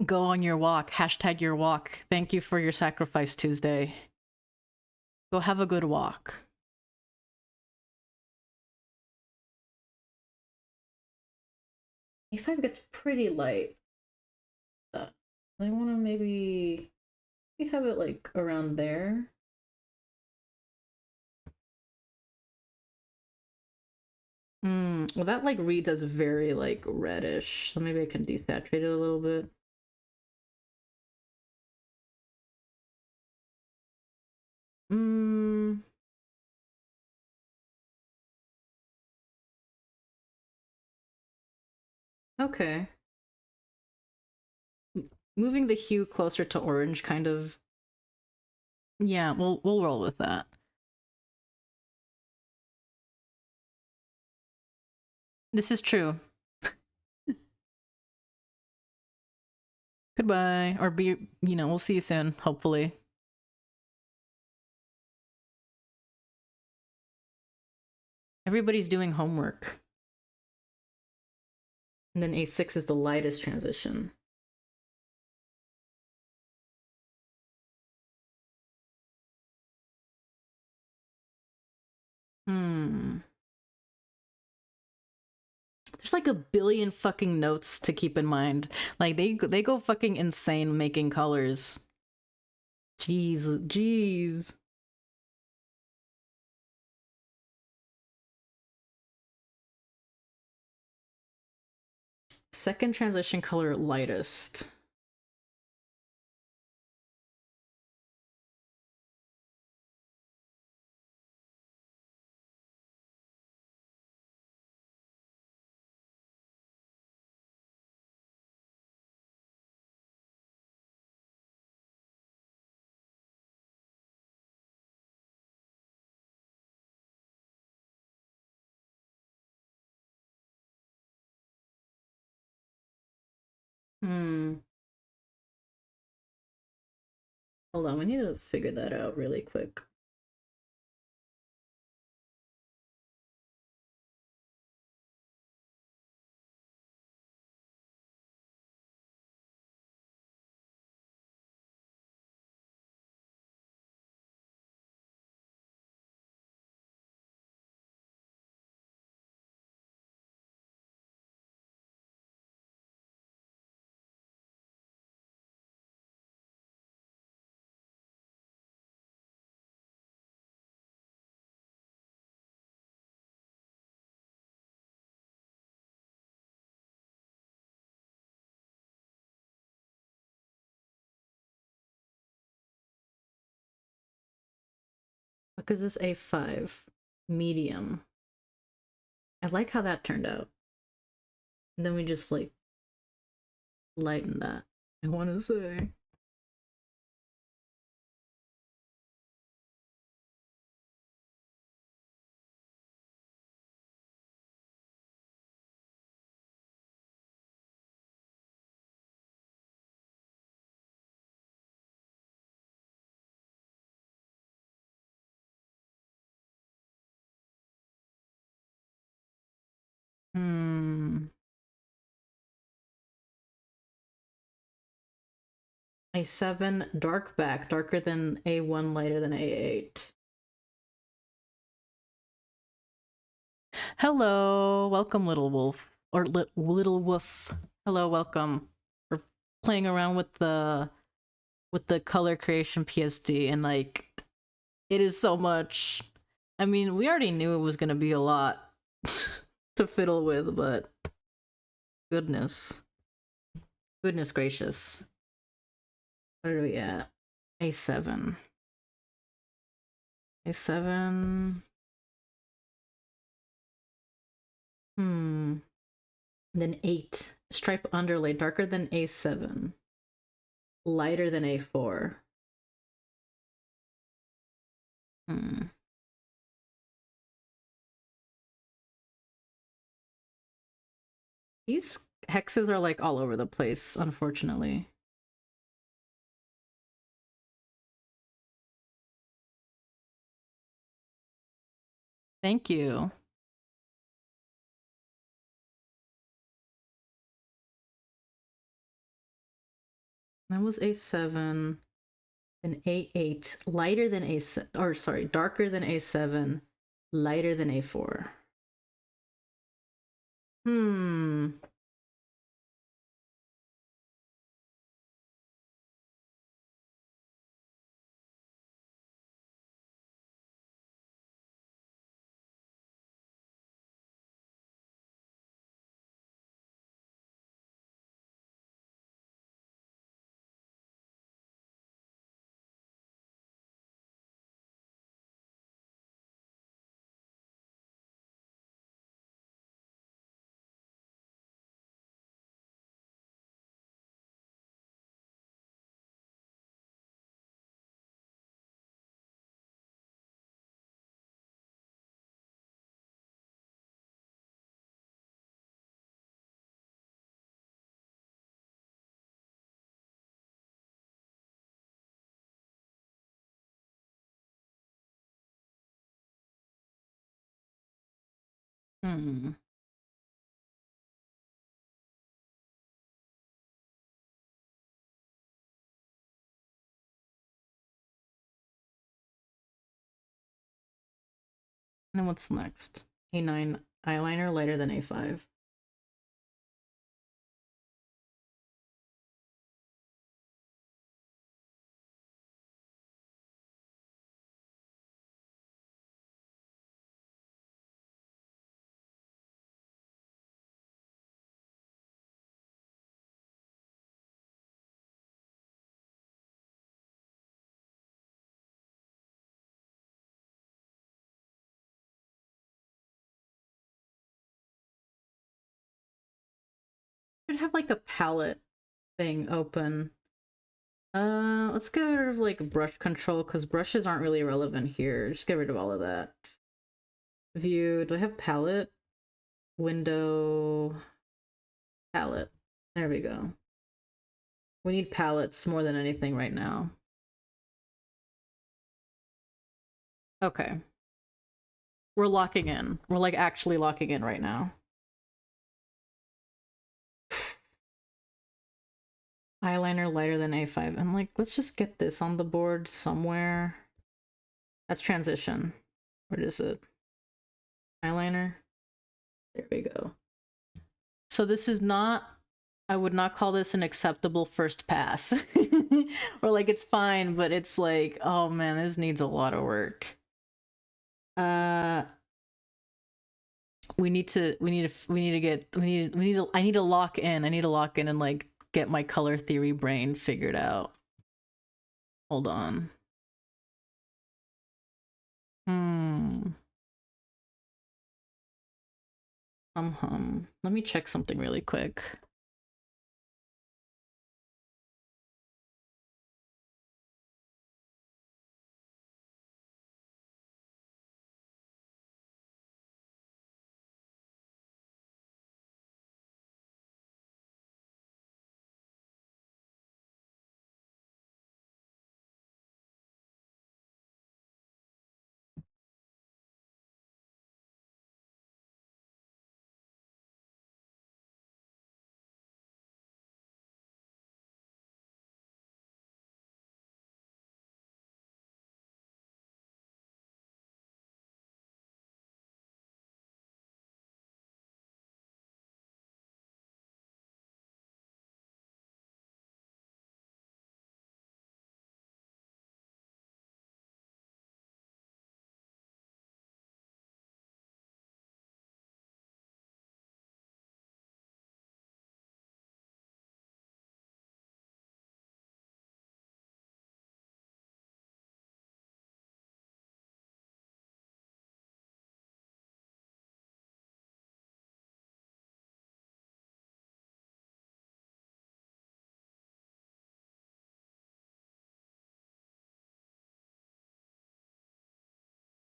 Go on your walk. Hashtag your walk. Thank you for your sacrifice Tuesday. Go have a good walk. A5 gets pretty light. I want to maybe have it like around there. Well, that like reads as very like reddish, so maybe I can desaturate it a little bit. Mm, okay. Moving the hue closer to orange, kind of. Yeah, we'll roll with that. This is true. Goodbye, or be we'll see you soon. Hopefully. Everybody's doing homework. And then A6 is the lightest transition. There's like a billion fucking notes to keep in mind. Like they go fucking insane making colors. Jeez, jeez. Second transition color lightest. Hmm. Hold on, we need to figure that out really quick. fuck is this A5? Medium. I like how that turned out. And then we just like lighten that. I want to say. A7 dark back, darker than A1, lighter than A8. Hello, welcome, little wolf, or little woof. Hello, welcome. We're playing around with the color creation PSD, and like, it is so much. I mean, we already knew it was gonna be a lot to fiddle with, but goodness gracious. What are we at? A7. A7. Then 8. Stripe underlay, darker than A7. Lighter than A4. These hexes are like all over the place, unfortunately. Thank you. That was A7, then A8, lighter than A7, or sorry, darker than A7, lighter than A4. And then what's next? A9 eyeliner, lighter than A5. Should have like a palette thing open. Let's get rid of like brush control because brushes aren't really relevant here. Just get rid of all of that. View, do I have palette? Window, palette. There we go. We need palettes more than anything right now. Okay. We're locking in. We're like actually locking in right now. Eyeliner lighter than A5. I'm like, let's just get this on the board somewhere. That's transition. Where is it? Eyeliner. There we go. So this is not, I would not call this an acceptable first pass. Or like it's fine, but it's like, oh man, this needs a lot of work. I need to lock in. I need to lock in and like get my color theory brain figured out. Hold on. Hmm. Let me check something really quick.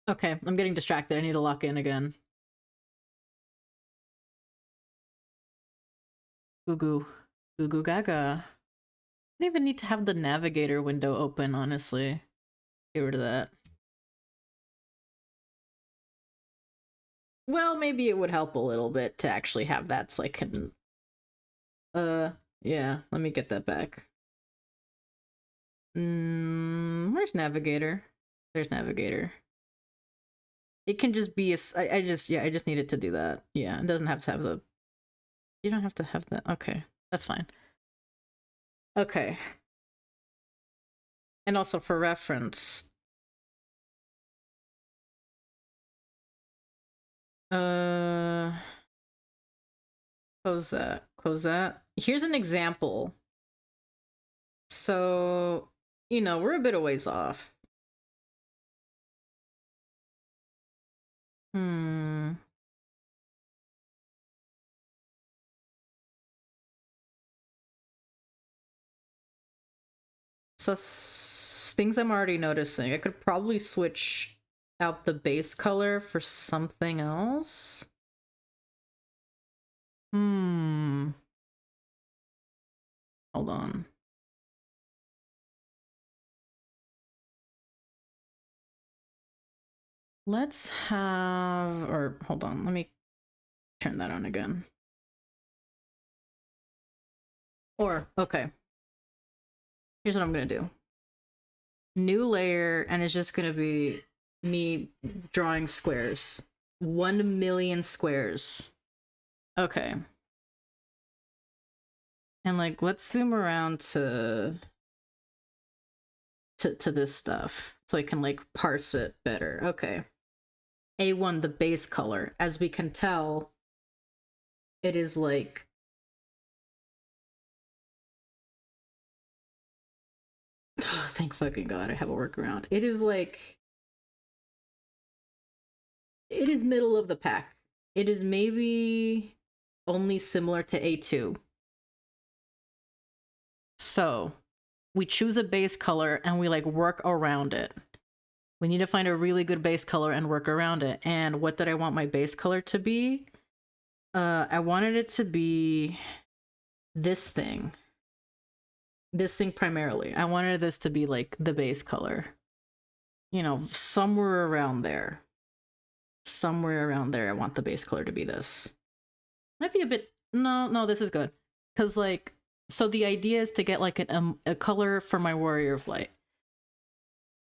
Okay, I'm getting distracted. I need to lock in again. Goo goo. Goo goo gaga. I don't even need to have the navigator window open, honestly. Get rid of that. Well, maybe it would help a little bit to actually have that so I can... yeah, let me get that back. Where's navigator? There's navigator. It can just be a... I just need it to do that. Yeah, it doesn't have to have the... You don't have to have that. Okay, that's fine. Okay. And also for reference... Close that. Close that. Here's an example. So, you know, we're a bit of ways off. Hmm. So, things I'm already noticing. I could probably switch out the base color for something else. Hmm. Hold on. Let's have... Or, hold on. Let me turn that on again. Or, okay. Here's what I'm gonna do. New layer, and it's just gonna be me drawing squares. 1 million squares. Okay. And like, let's zoom around to this stuff so I can like parse it better. Okay. A1, the base color. As we can tell, it is like... Oh, thank fucking God I have a workaround. It is like... It is middle of the pack. It is maybe only similar to A2. So, we choose a base color and we like work around it. We need to find a really good base color and work around it. And what did I want my base color to be? I wanted it to be this thing. This thing primarily. I wanted this to be like the base color. You know, somewhere around there. Somewhere around there, I want the base color to be this. Might be a bit... No, this is good. Because like, so the idea is to get like a color for my Warrior of Light.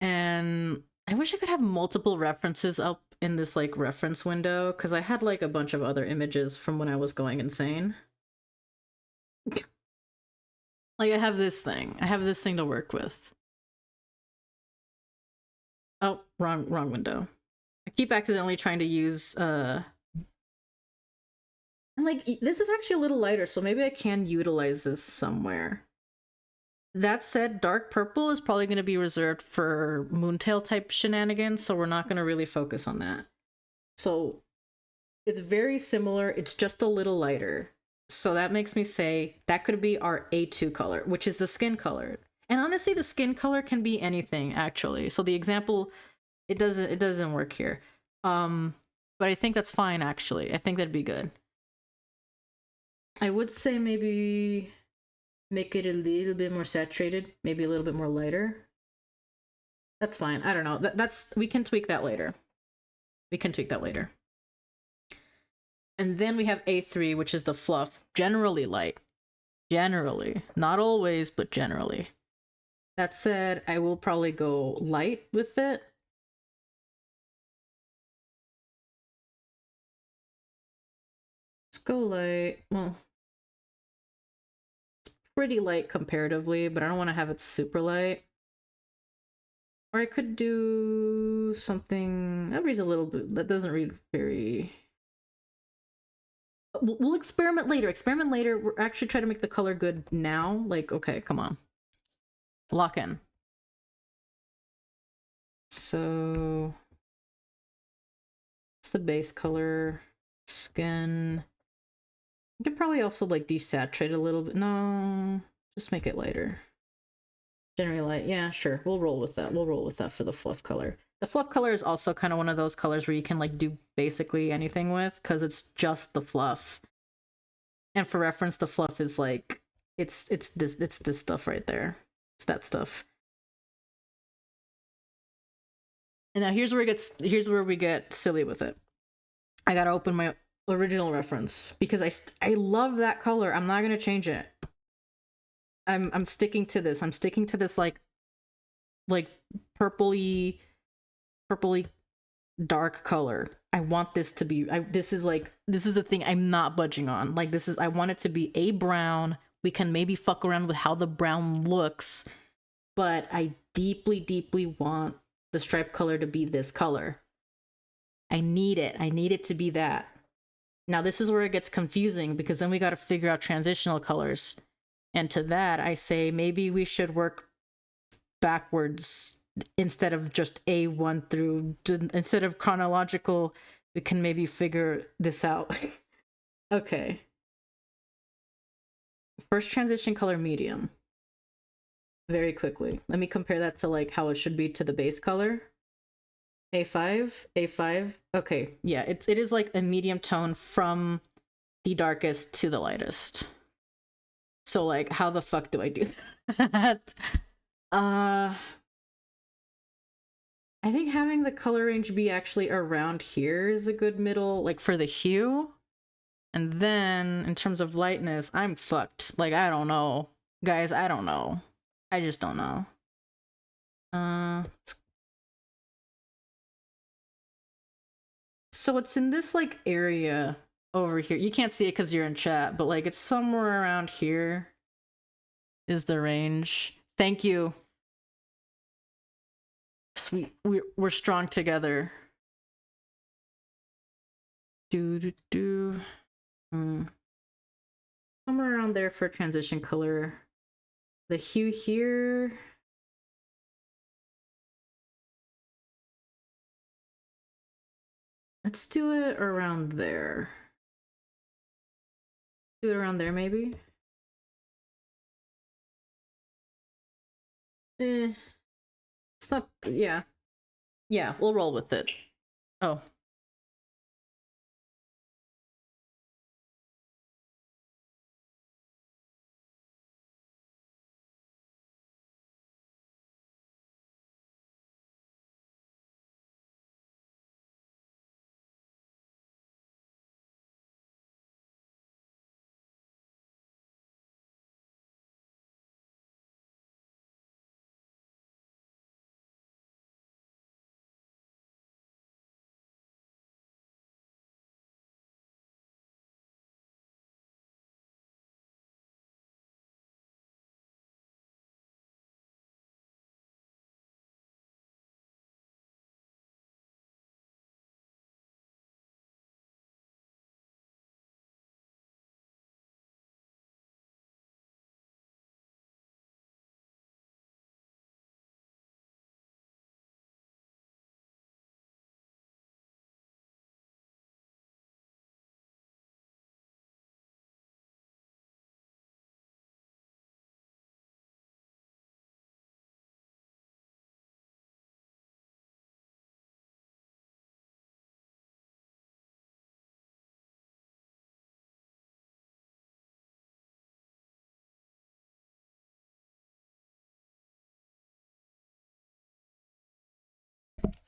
And I wish I could have multiple references up in this like reference window, because I had like a bunch of other images from when I was going insane. Like I have this thing. I have this thing to work with. Oh, wrong window. I keep accidentally trying to use and like this is actually a little lighter, so maybe I can utilize this somewhere. That said, dark purple is probably going to be reserved for moontail type shenanigans, so we're not going to really focus on that. So it's very similar, it's just a little lighter. So that makes me say that could be our A2 color, which is the skin color. And honestly, the skin color can be anything actually. So the example, it doesn't work here. But I think that's fine actually. I think that'd be good. I would say maybe make it a little bit more saturated, maybe a little bit more lighter. That's fine. I don't know. That's we can tweak that later. We can tweak that later. And then we have A3, which is the fluff, generally light. Generally. Not always, but generally. That said, I will probably go light with it. Let's go light. Well, it's pretty light comparatively, but I don't want to have it super light. Or I could do something that reads a little bit, that doesn't read very... We'll experiment later. Experiment later. We're actually trying to make the color good now. Like, okay, come on. Lock in. So it's the base color. Skin. I could probably also like desaturate a little bit. No, just make it lighter. Generally light. Yeah, sure. We'll roll with that. We'll roll with that for the fluff color. The fluff color is also kind of one of those colors where you can like do basically anything with because it's just the fluff. And for reference, the fluff is like it's this stuff right there. It's that stuff. And now here's where we get silly with it. I gotta open my original reference because I love that color. I'm not gonna change it. I'm sticking to this. I'm sticking to this like purpley dark color. I want this to be this is a thing I'm not budging on. Like I want it to be a brown. We can maybe fuck around with how the brown looks, but I deeply want the stripe color to be this color. I need it. I need it to be that. Now this is where it gets confusing because then we got to figure out transitional colors. And to that, I say maybe we should work backwards instead of just A1 through, instead of chronological, we can maybe figure this out. Okay. First transition color medium. Very quickly. Let me compare that to like how it should be to the base color. A5, A5. Okay, yeah, it is like a medium tone from the darkest to the lightest. So like, how the fuck do I do that? I think having the color range be actually around here is a good middle, like for the hue. And then in terms of lightness, I'm fucked. Like, I don't know. Guys, I don't know. I just don't know. So it's in this like area over here. You can't see it because you're in chat, but like it's somewhere around here is the range. Thank you. Sweet. We're strong together. Do. Somewhere around there for transition color. The hue here. Let's do it around there. Do it around there, maybe? It's not, yeah. Yeah, we'll roll with it. Oh.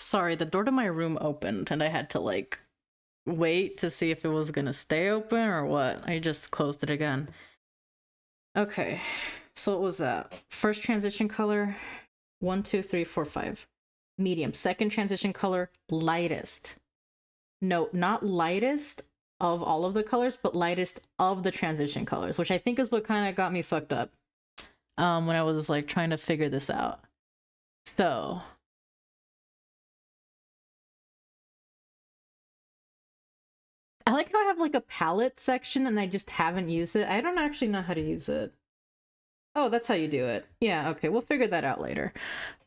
Sorry, the door to my room opened and I had to like wait to see if it was gonna stay open or what. I just closed it again. Okay, so what was that? First transition color, 1, 2, 3, 4, 5. Medium. Second transition color, lightest. No, not lightest of all of the colors, but lightest of the transition colors, which I think is what kind of got me fucked up when I was like trying to figure this out. So I like how I have like a palette section and I just haven't used it. I don't actually know how to use it. Oh, that's how you do it. Yeah, okay, we'll figure that out later.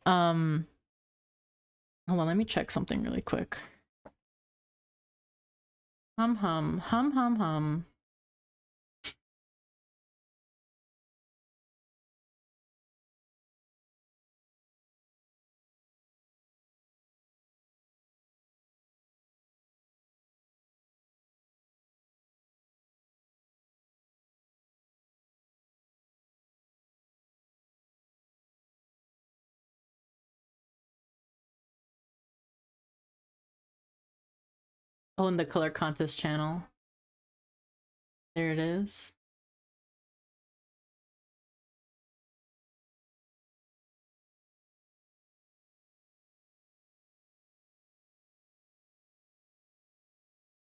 Hold on, let me check something really quick. Hum hum, hum hum hum. Oh, in the color contest channel. There it is.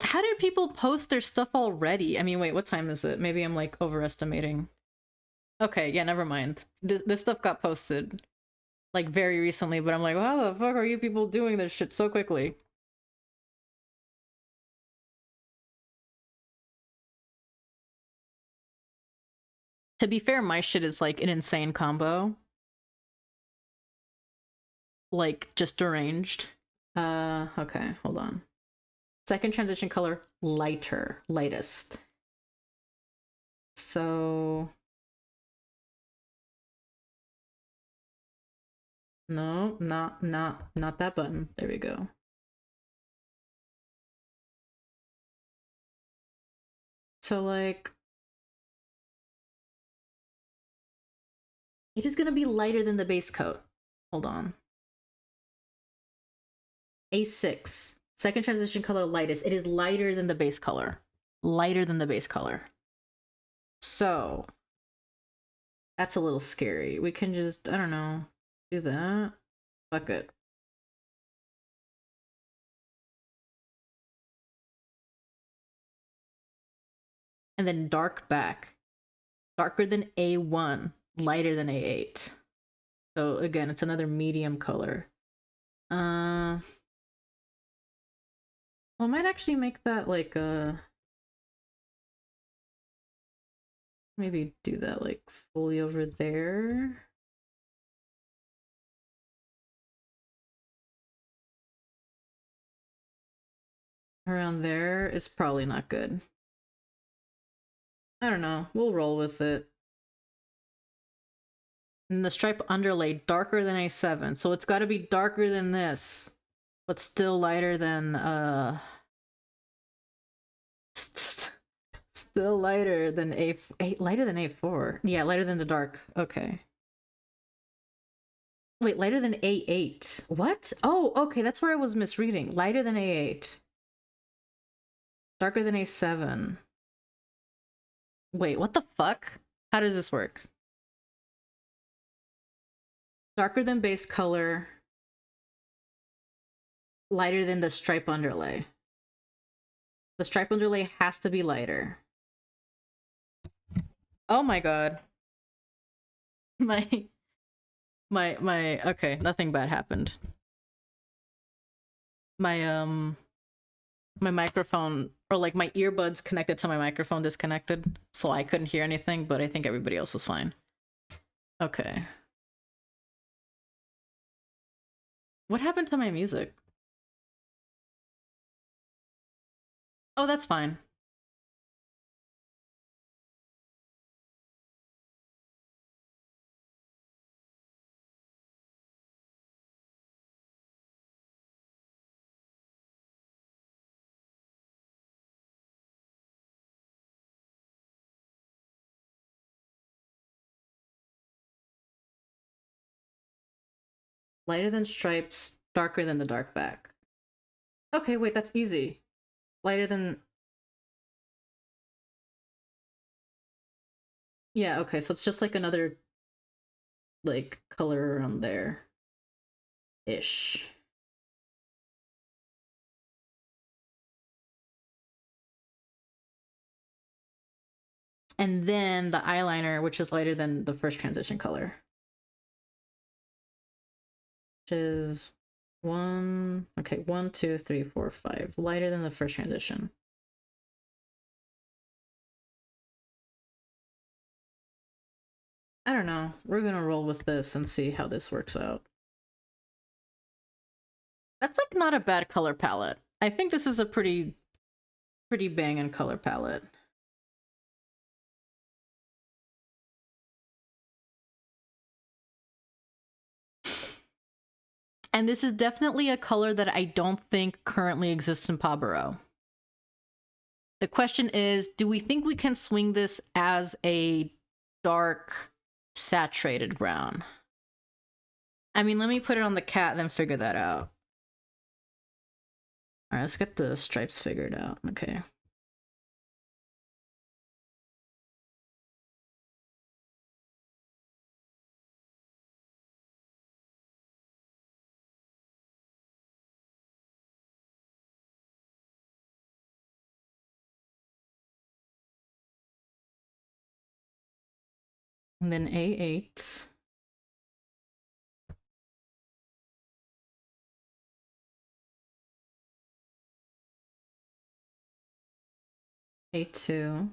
How did people post their stuff already? I mean, wait, what time is it? Maybe I'm like overestimating. Okay, yeah, never mind. This stuff got posted like very recently, but I'm like, how the fuck are you people doing this shit so quickly? To be fair, my shit is like an insane combo. Like just deranged. Okay, hold on. Second transition color, lighter, lightest. So no, not that button. There we go. So like it is gonna be lighter than the base coat. Hold on. A6. Second transition color, lightest. It is lighter than the base color. Lighter than the base color. So that's a little scary. We can just, I don't know, do that. Fuck it. And then dark back. Darker than A1, lighter than A8. So again, it's another medium color. Well, I might actually make that like maybe do that like fully over there. Around there is probably not good. I don't know. We'll roll with it. And the stripe underlay darker than A7, so it's got to be darker than this, but still lighter than still lighter than lighter than A4. Yeah, lighter than the dark. Okay. Wait, lighter than A8. What? Oh, okay, that's where I was misreading. Lighter than A8. Darker than A7. Wait, what the fuck? How does this work? Darker than base color. Lighter than the stripe underlay. The stripe underlay has to be lighter. Oh my god. My okay, nothing bad happened. My microphone, or like my earbuds connected to my microphone disconnected, so I couldn't hear anything, but I think everybody else was fine. Okay. What happened to my music? Oh, that's fine. Lighter than stripes, darker than the dark back. Okay, wait, that's easy. Lighter than... Yeah, okay, so it's just like another, like, color around there. Ish. And then the eyeliner, which is lighter than the first transition color. Which is 1, 2, 3, 4, 5. Lighter than the first transition. I don't know. We're gonna roll with this and see how this works out. That's like not a bad color palette. I think this is a pretty banging color palette. And this is definitely a color that I don't think currently exists in PawBorough. The question is, do we think we can swing this as a dark, saturated brown? I mean, let me put it on the cat and then figure that out. All right, let's get the stripes figured out. Okay. And then A8. A2.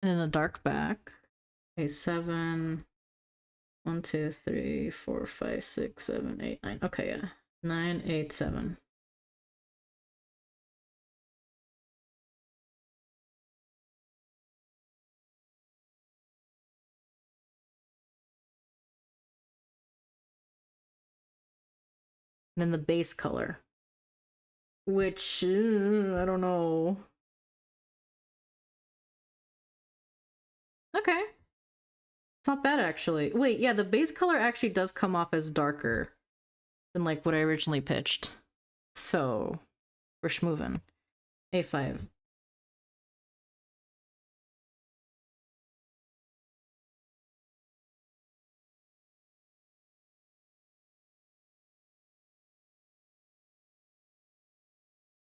And then the dark back. A7. 1, 2, 3, 4, 5, 6, 7, 8, 9. Okay, yeah. 9, 8, 7. And then the base color. Which, I don't know. Okay. It's not bad, actually. Wait, yeah, the base color actually does come off as darker than, like, what I originally pitched. So, we're schmovin'. A5.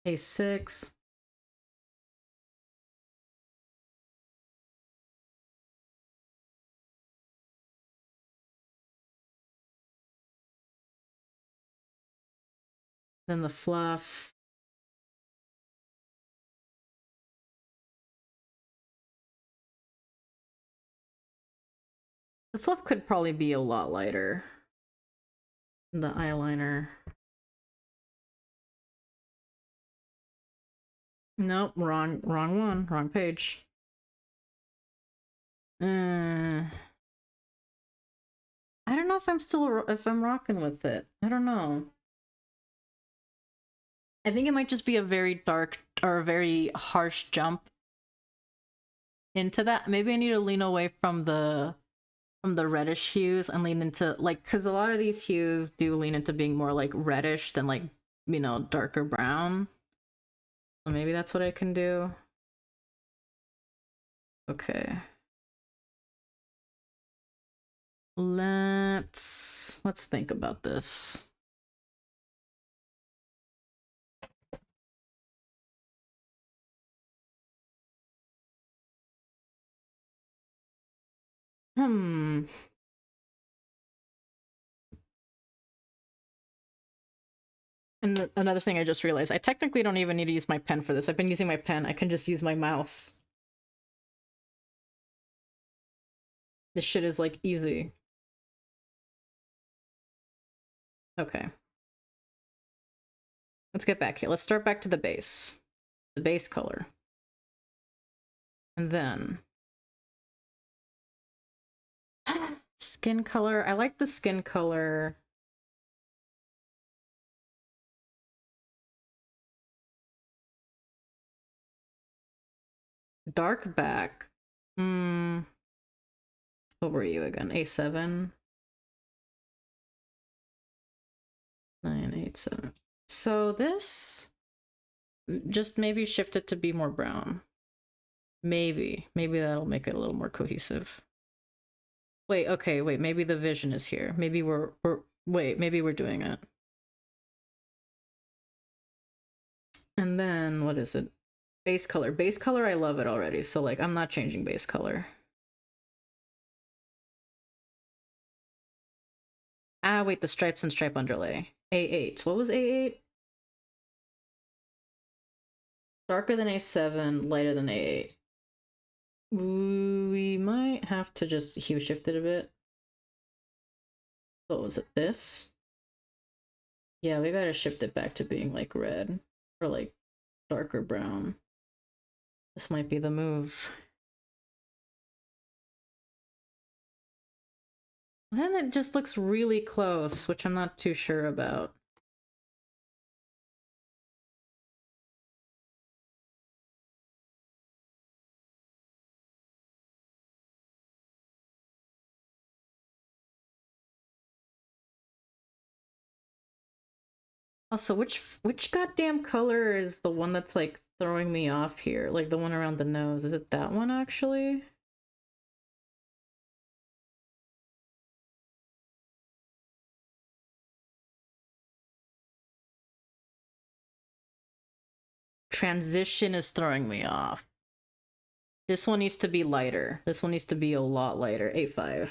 A6. Then the fluff. The fluff could probably be a lot lighter. The eyeliner. Nope, wrong one, wrong page. I don't know if I'm rocking with it. I don't know. I think it might just be a very dark or a very harsh jump into that. Maybe I need to lean away from the reddish hues and lean into, like, because a lot of these hues do lean into being more like reddish than, like, you know, darker brown. So maybe that's what I can do. Okay. Let's think about this. And another thing I just realized, I technically don't even need to use my pen for this. I've been using my pen. I can just use my mouse. This shit is, like, easy. Okay. Let's get back here. Let's start back to the base. The base color. And then Skin color. I like the skin color. Dark back. What were you again? A7? 987. So this just maybe shift it to be more brown. Maybe that'll make it a little more cohesive. Wait, okay, wait, maybe the vision is here. Maybe maybe we're doing it. And then what is it? Base color. Base color, I love it already. So like I'm not changing base color. Ah, wait, the stripes and stripe underlay. A8. What was A8? Darker than A7, lighter than A8. We might have to just hue shift it a bit. What was it? This? Yeah, we gotta shift it back to being like red or like darker brown. This might be the move. Then it just looks really close, which I'm not too sure about. Also, which goddamn color is the one that's like throwing me off here? Like the one around the nose. Is it that one actually? Transition is throwing me off. This one needs to be lighter. This one needs to be a lot lighter. A5.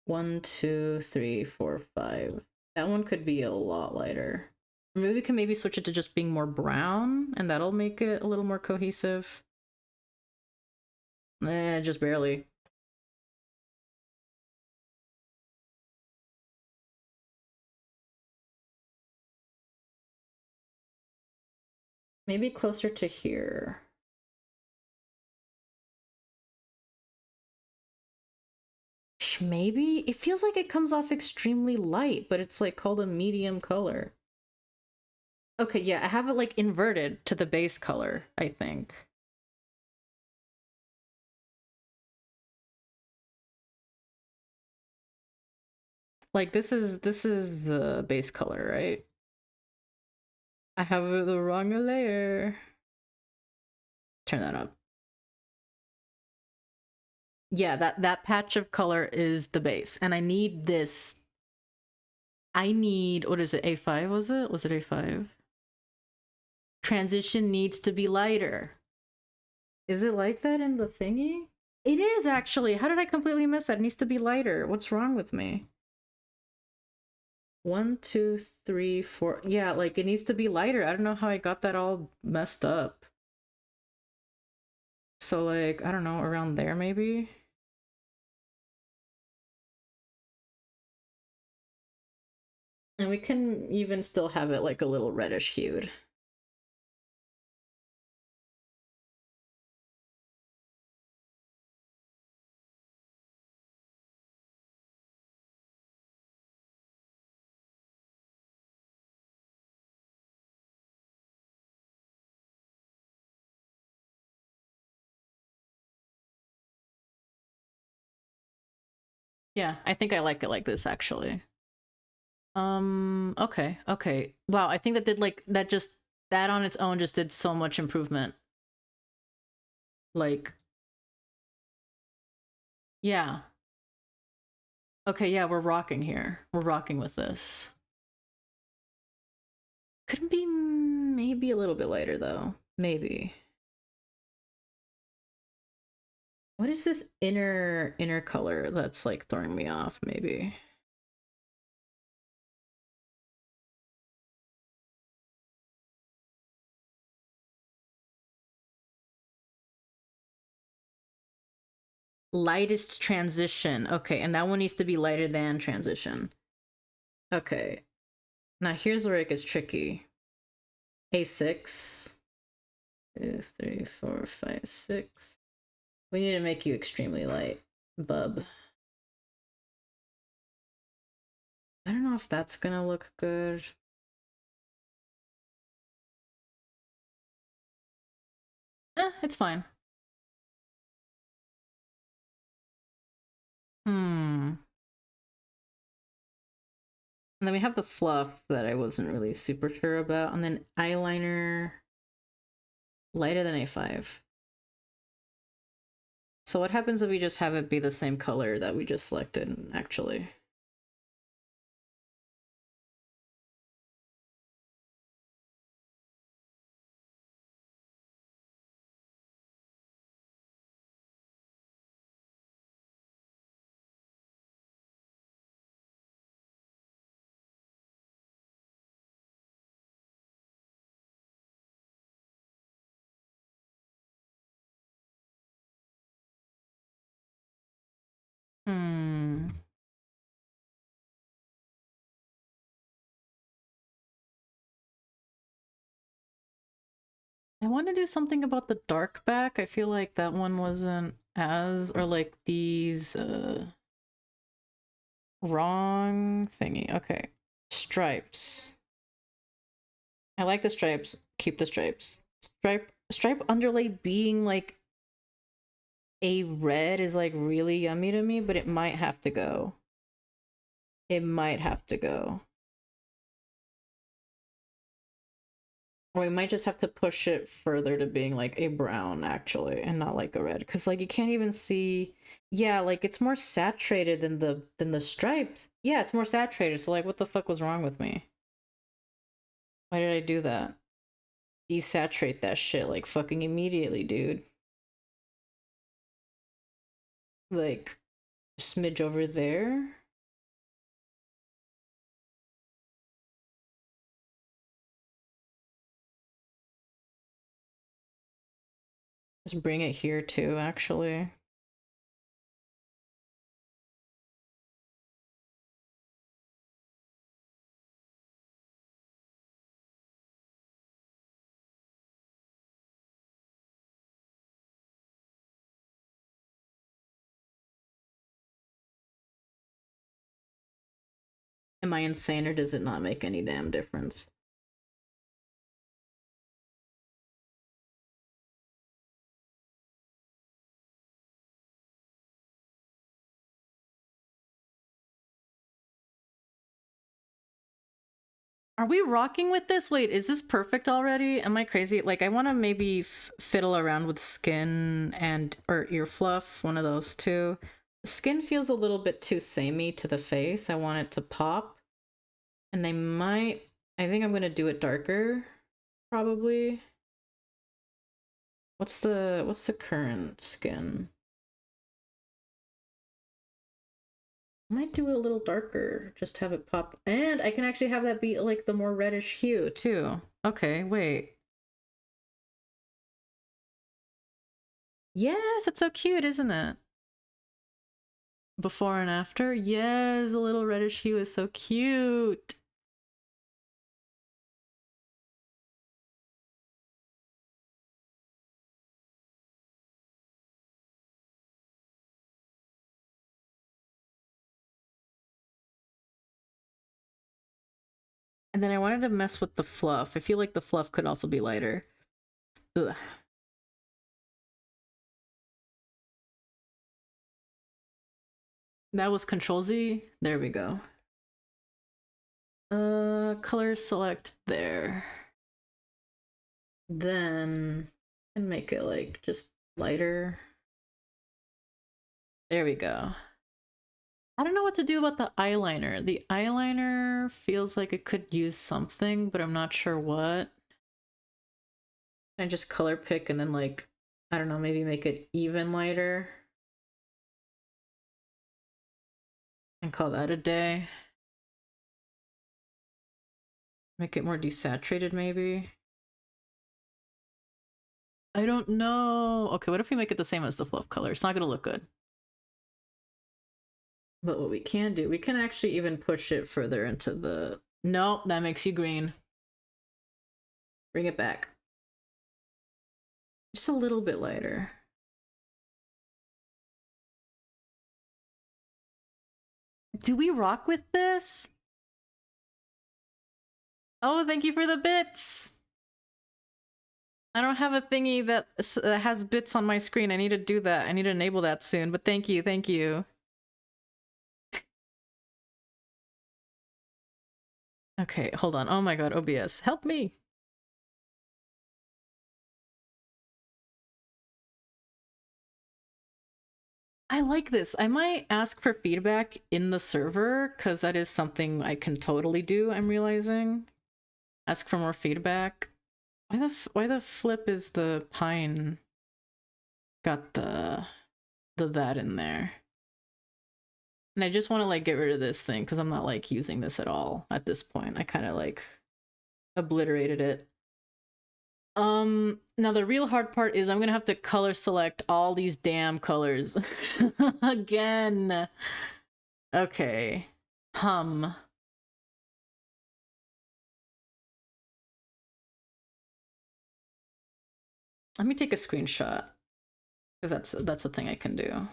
1, 2, 3, 4, 5. That one could be a lot lighter. Maybe we can switch it to just being more brown, and that'll make it a little more cohesive. Just barely. Maybe closer to here. Maybe? It feels like it comes off extremely light, but it's like called a medium color. Okay, yeah, I have it like inverted to the base color, I think. Like this is the base color, right? I have the wrong layer. Turn that up. Yeah, that patch of color is the base, and I need this. I need, what is it? A5 was it? Was it A5? Transition needs to be lighter. Is it like that in the thingy? It is actually. How did I completely miss that? It needs to be lighter. What's wrong with me? 1, 2, 3, 4. Yeah, like it needs to be lighter. I don't know how I got that all messed up. So like, I don't know, around there maybe? And we can even still have it like a little reddish hued. Yeah, I think I like it like this actually. Okay, okay. Wow, I think that did like that on its own just did so much improvement. Like, yeah. Okay, yeah, we're rocking here. We're rocking with this. Could be maybe a little bit lighter though. Maybe. What is this inner color that's like throwing me off maybe? Lightest transition. Okay, and that one needs to be lighter than transition. Okay. Now here's where it gets tricky. A6. 2, 3, 4, 5, 6. We need to make you extremely light, bub. I don't know if that's gonna look good. It's fine. Hmm. And then we have the fluff that I wasn't really super sure about. And then eyeliner lighter than A5. So what happens if we just have it be the same color that we just selected, actually? Hmm. I want to do something about the dark back. I feel like that one wasn't as, or like these, wrong thingy. Okay. Stripes. I like the stripes. Keep the stripes. Stripe underlay being like a red is like really yummy to me, but it might have to go. It might have to go. Or we might just have to push it further to being like a brown actually and not like a red. Cause like you can't even see, yeah, like it's more saturated than the stripes. Yeah, it's more saturated. So like what the fuck was wrong with me? Why did I do that? Desaturate that shit like fucking immediately, dude. Like smidge over there. Just bring it here too, actually. Am I insane or does it not make any damn difference? Are we rocking with this? Wait, is this perfect already? Am I crazy? Like, I want to maybe fiddle around with skin and or ear fluff, one of those two. The skin feels a little bit too samey to the face. I want it to pop, and I might. I think I'm gonna do it darker, probably. What's the current skin? I might do it a little darker, just have it pop. And I can actually have that be like the more reddish hue too. Okay, wait. Yes, it's so cute, isn't it? Before and after. Yes, a little reddish hue is so cute. And then I wanted to mess with the fluff. I feel like the fluff could also be lighter. Ugh. That was Control Z. There we go. Color select there. Then and make it like just lighter. There we go. I don't know what to do about the eyeliner. The eyeliner feels like it could use something, but I'm not sure what. I just color pick and then like, I don't know, maybe make it even lighter. And call that a day. Make it more desaturated maybe. I don't know. Okay, what if we make it the same as the fluff color? It's not gonna look good. But what we can do, we can actually even push it further into the... No, that makes you green. Bring it back. Just a little bit lighter. Do we rock with this? Oh, thank you for the bits. I don't have a thingy that has bits on my screen. I need to do that. I need to enable that soon, but thank you, thank you. Okay, hold on. Oh my god, OBS, help me. I like this. I might ask for feedback in the server, because that is something I can totally do, I'm realizing. Ask for more feedback. Why the flip is the pine got the that in there? And I just want to like get rid of this thing because I'm not like using this at all at this point. I kind of like obliterated it. Now the real hard part is I'm gonna have to color select all these damn colors again. Okay. Hum. Let me take a screenshot because that's a thing I can do.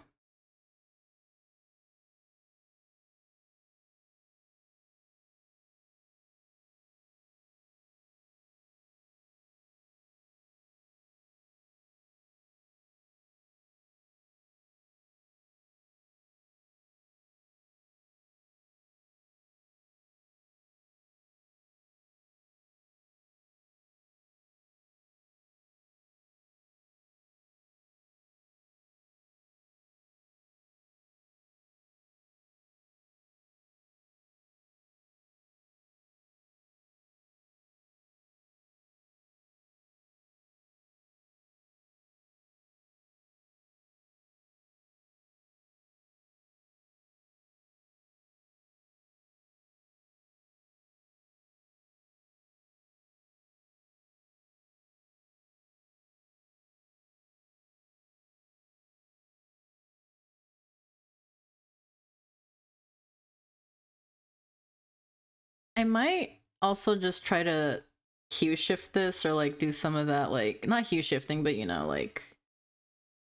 I might also just try to hue shift this or like do some of that, like not hue shifting, but you know, like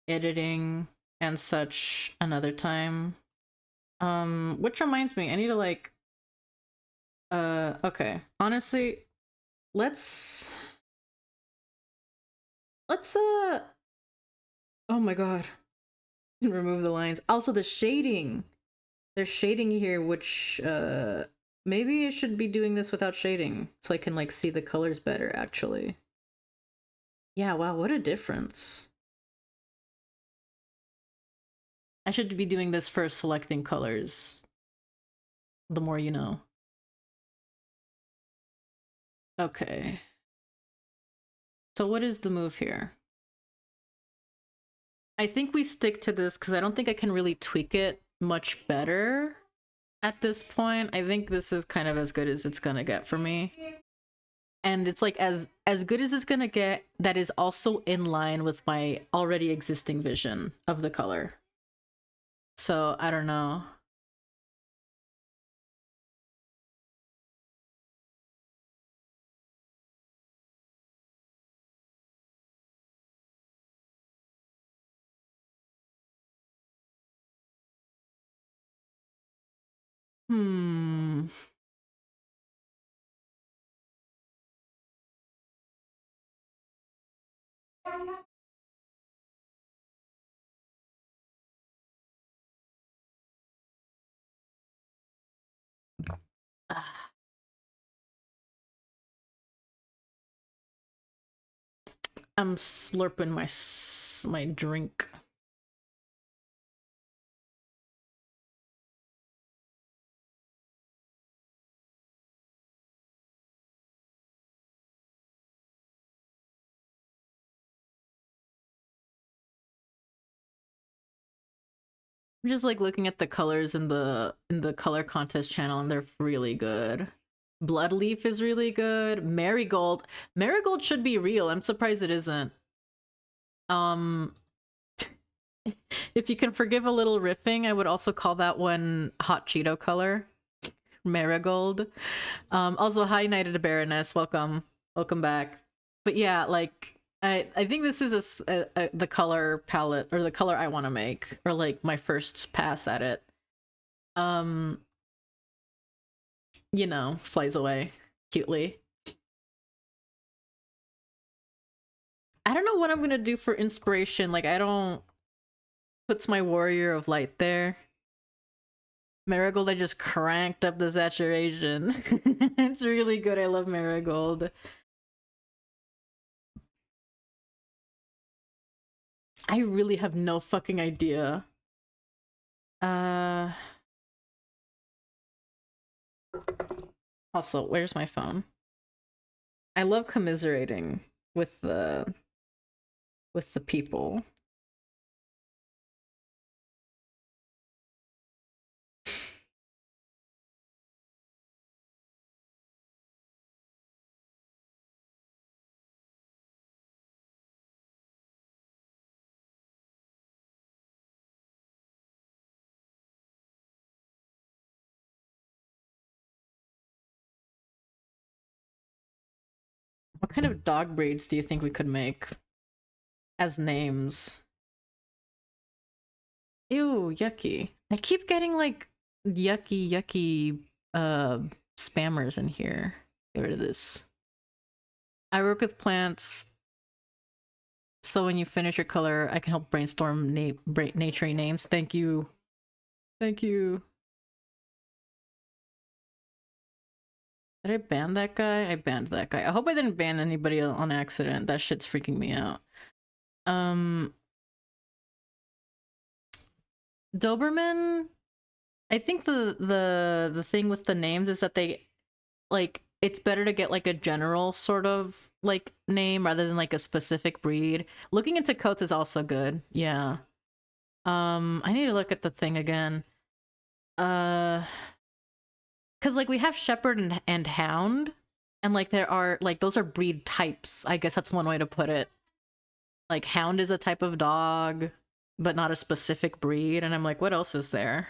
editing and such another time. Which reminds me, I need to like okay. Honestly, let's oh my god. Remove the lines. Also the shading. There's shading here, which maybe I should be doing this without shading so I can like see the colors better actually. Yeah, wow, what a difference. I should be doing this for selecting colors. The more you know. Okay. So what is the move here? I think we stick to this because I don't think I can really tweak it much better at this point. I think this is kind of as good as it's gonna get for me. And it's like as good as it's gonna get, that is also in line with my already existing vision of the color. So I don't know. Hmm. Ah, I'm slurping my drink. I'm just like looking at the colors in the color contest channel and they're really good. Bloodleaf is really good. Marigold. Marigold should be real. I'm surprised it isn't. Um if you can forgive a little riffing, I would also call that one hot Cheeto color. Marigold. Also hi Knighted Baroness, welcome. Welcome back. But yeah, like I think this is the color palette or the color I want to make or like my first pass at it. You know, flies away cutely. I don't know what I'm gonna do for inspiration. Like, I don't... Puts my Warrior of Light there. Marigold, I just cranked up the saturation. It's really good. I love Marigold. I really have no fucking idea. Also, where's my phone? I love commiserating with the people. What kind of dog breeds do you think we could make as names? Ew, yucky. I keep getting like yucky spammers in here. Get rid of this. I work with plants, so when you finish your color, I can help brainstorm naturey names. Thank you. Thank you. Did I ban that guy? I banned that guy. I hope I didn't ban anybody on accident. That shit's freaking me out. Doberman, I think the thing with the names is that they, like, it's better to get like a general sort of like name rather than like a specific breed. Looking into coats is also good. Yeah. I need to look at the thing again. Because like we have shepherd and hound, and like there are like those are breed types. I guess that's one way to put it. Like hound is a type of dog, but not a specific breed. And I'm like, what else is there?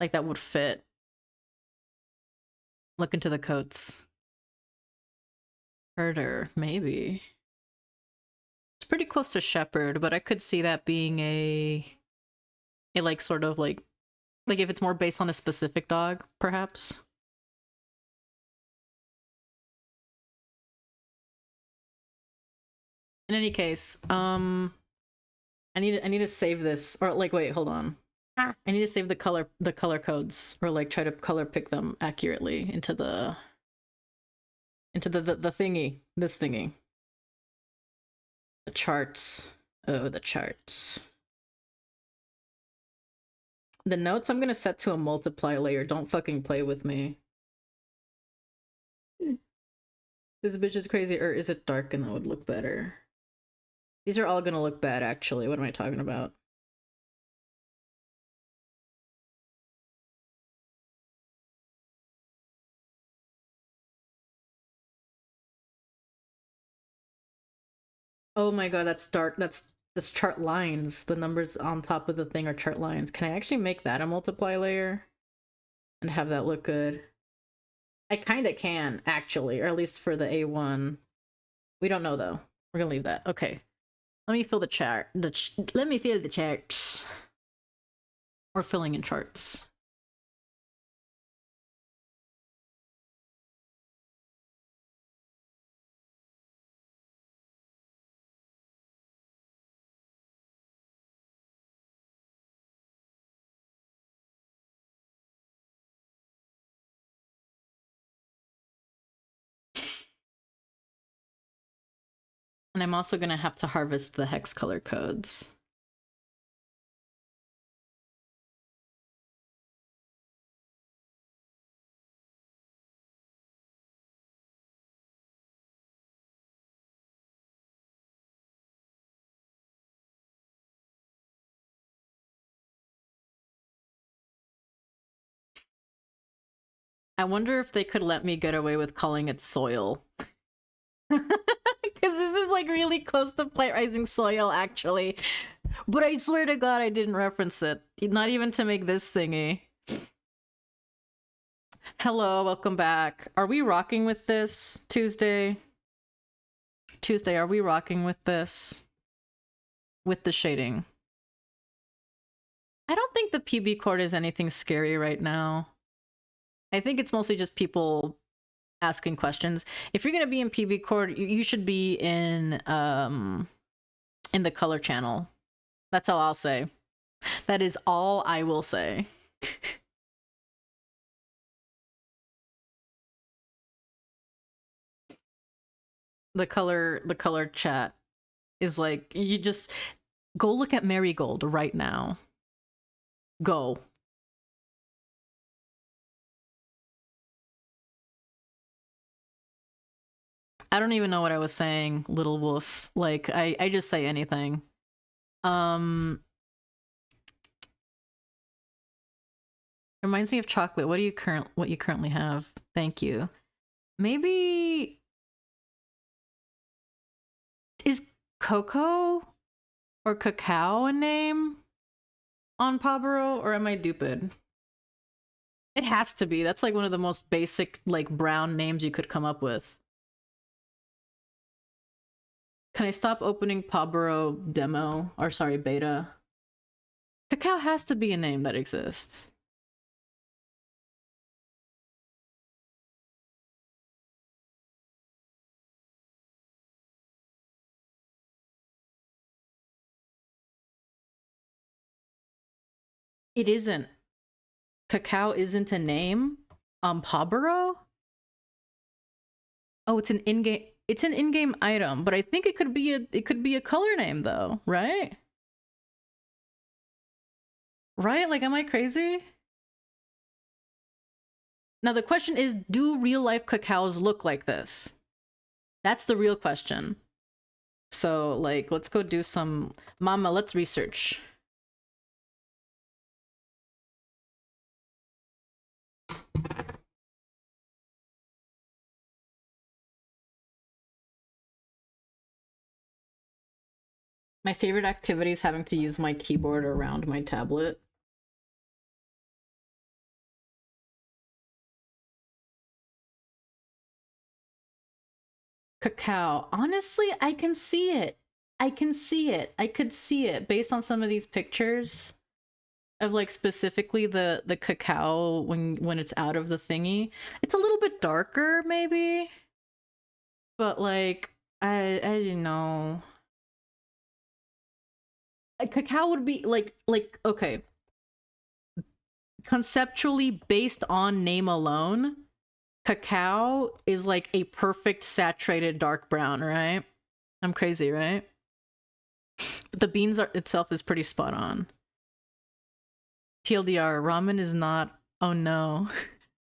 Like that would fit. Look into the coats. Herder, maybe. It's pretty close to shepherd, but I could see that being a like sort of like if it's more based on a specific dog, perhaps. In any case, I need to save this, or like wait, hold on. I need to save the color codes, or like try to color pick them accurately into the thingy, this thingy. The charts. Oh, the charts. The notes I'm gonna set to a multiply layer. Don't fucking play with me. This bitch is crazy, or is it dark and that would look better? These are all gonna look bad, actually. What am I talking about? Oh my god, that's dark. That's chart lines. The numbers on top of the thing are chart lines. Can I actually make that a multiply layer? And have that look good? I kinda can, actually, or at least for the A1. We don't know, though. We're gonna leave that. Okay. Let me fill the chart. Let me fill the charts. We're filling in charts. And I'm also gonna have to harvest the hex color codes. I wonder if they could let me get away with calling it soil. Because this is like really close to Plant Rising Soil, actually. But I swear to god I didn't reference it. Not even to make this thingy. Hello, welcome back. Are we rocking with this Tuesday? Tuesday, are we rocking with this? With the shading? I don't think the PB chord is anything scary right now. I think it's mostly just people asking questions. If you're gonna be in PB Cord, you should be in the color channel. That's all I'll say. That is all I will say. The color chat is like, you just go look at Marigold right now. Go. I don't even know what I was saying, Little Wolf. Like, I just say anything. Reminds me of chocolate. What you currently have? Thank you. Maybe is cocoa or cacao a name on PawBorough, or am I duped? It has to be. That's like one of the most basic, like, brown names you could come up with. Can I stop opening PawBorough demo? Or sorry, beta. Cacao has to be a name that exists. It isn't. Cacao isn't a name on PawBorough? Oh, it's an in-game item, but I think it could be a color name though, right? Right? Like, am I crazy? Now the question is, do real life cacaos look like this? That's the real question. So, like, let's go do some mama, let's research. My favorite activity is having to use my keyboard around my tablet. Cacao. Honestly, I can see it. I can see it. I could see it based on some of these pictures of, like, specifically the cacao when it's out of the thingy. It's a little bit darker maybe. But like, I don't know. Cacao would be like okay. Conceptually, based on name alone, cacao is like a perfect saturated dark brown, right? I'm crazy, right? But the beans itself is pretty spot on. TLDR, ramen is not. Oh no.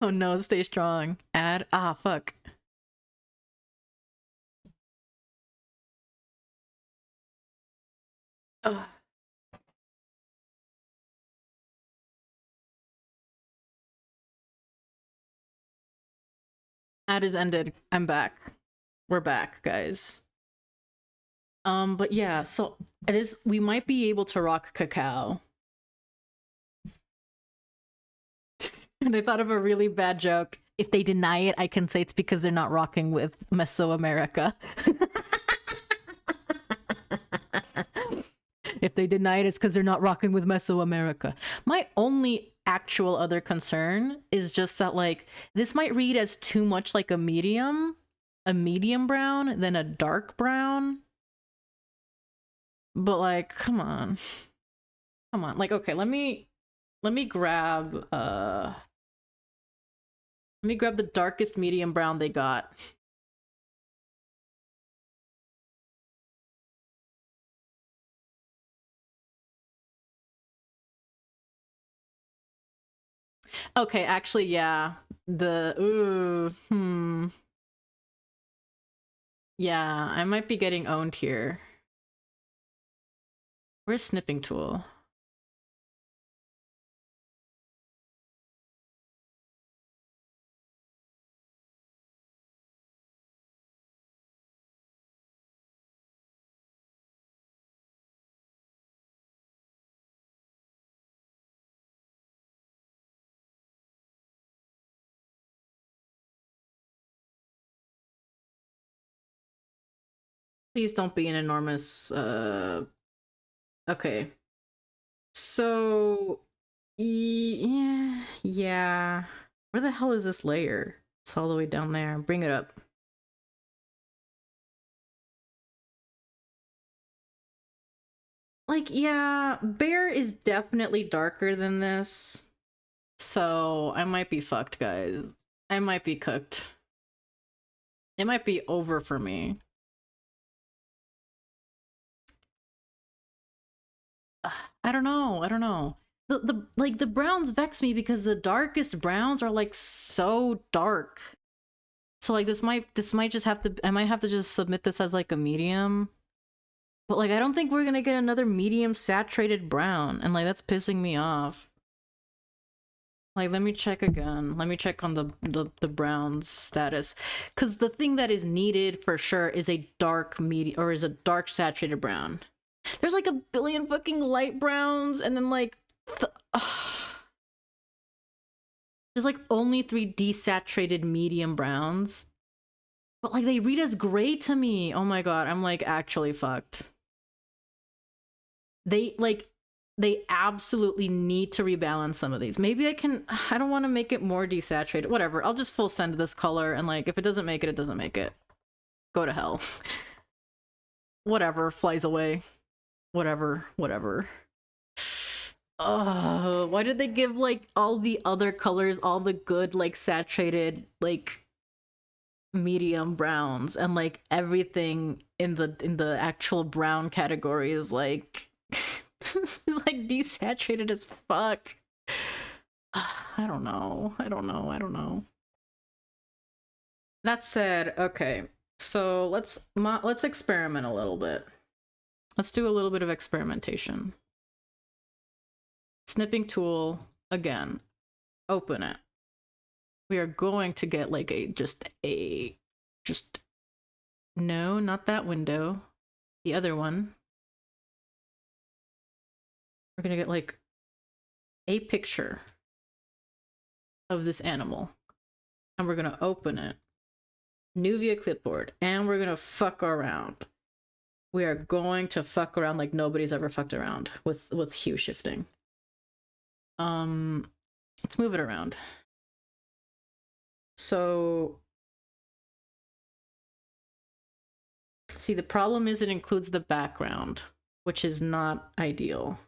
Oh no, stay strong. Add. Ah, fuck. Ugh. Ad is ended. I'm back. We're back, guys. But yeah, so it is. We might be able to rock cacao. And I thought of a really bad joke. If they deny it, I can say it's because they're not rocking with Mesoamerica. If they deny it, it's because they're not rocking with Mesoamerica. My only actual other concern is just that, like, this might read as too much like a medium brown than a dark brown. But like, come on. Come on. Like, okay, let me grab the darkest medium brown they got. Okay, actually, yeah. Yeah, I might be getting owned here. Where's snipping tool? Please don't be an enormous, okay. So, yeah. Where the hell is this layer? It's all the way down there. Bring it up. Like, yeah, Bear is definitely darker than this. So I might be fucked, guys. I might be cooked. It might be over for me. I don't know. I don't know. The browns vex me because the darkest browns are like so dark. So like this might just have to, I might have to just submit this as like a medium. But like I don't think we're gonna get another medium saturated brown, and like that's pissing me off. Like let me check again. Let me check on the brown's status. Cause the thing that is needed for sure is a dark medium, or is a dark saturated brown. There's like a billion fucking light browns, and then like there's like only 3 desaturated medium browns. But like they read as gray to me. Oh my god, I'm like actually fucked. They absolutely need to rebalance some of these. Maybe I don't want to make it more desaturated. Whatever. I'll just full send this color, and like if it doesn't make it, it doesn't make it. Go to hell. Whatever, flies away. Whatever. Why did they give like all the other colors, all the good like saturated like medium browns, and like everything in the actual brown category is like like desaturated as fuck. I don't know. That said, okay, so let's experiment a little bit. Let's do a little bit of experimentation. Snipping tool again. Open it. We are going to get like no, not that window. The other one. We're gonna get like a picture of this animal, and we're gonna open it. New via clipboard, and we're gonna fuck around. We are going to fuck around like nobody's ever fucked around with hue shifting. Let's move it around. So see, the problem is it includes the background, which is not ideal.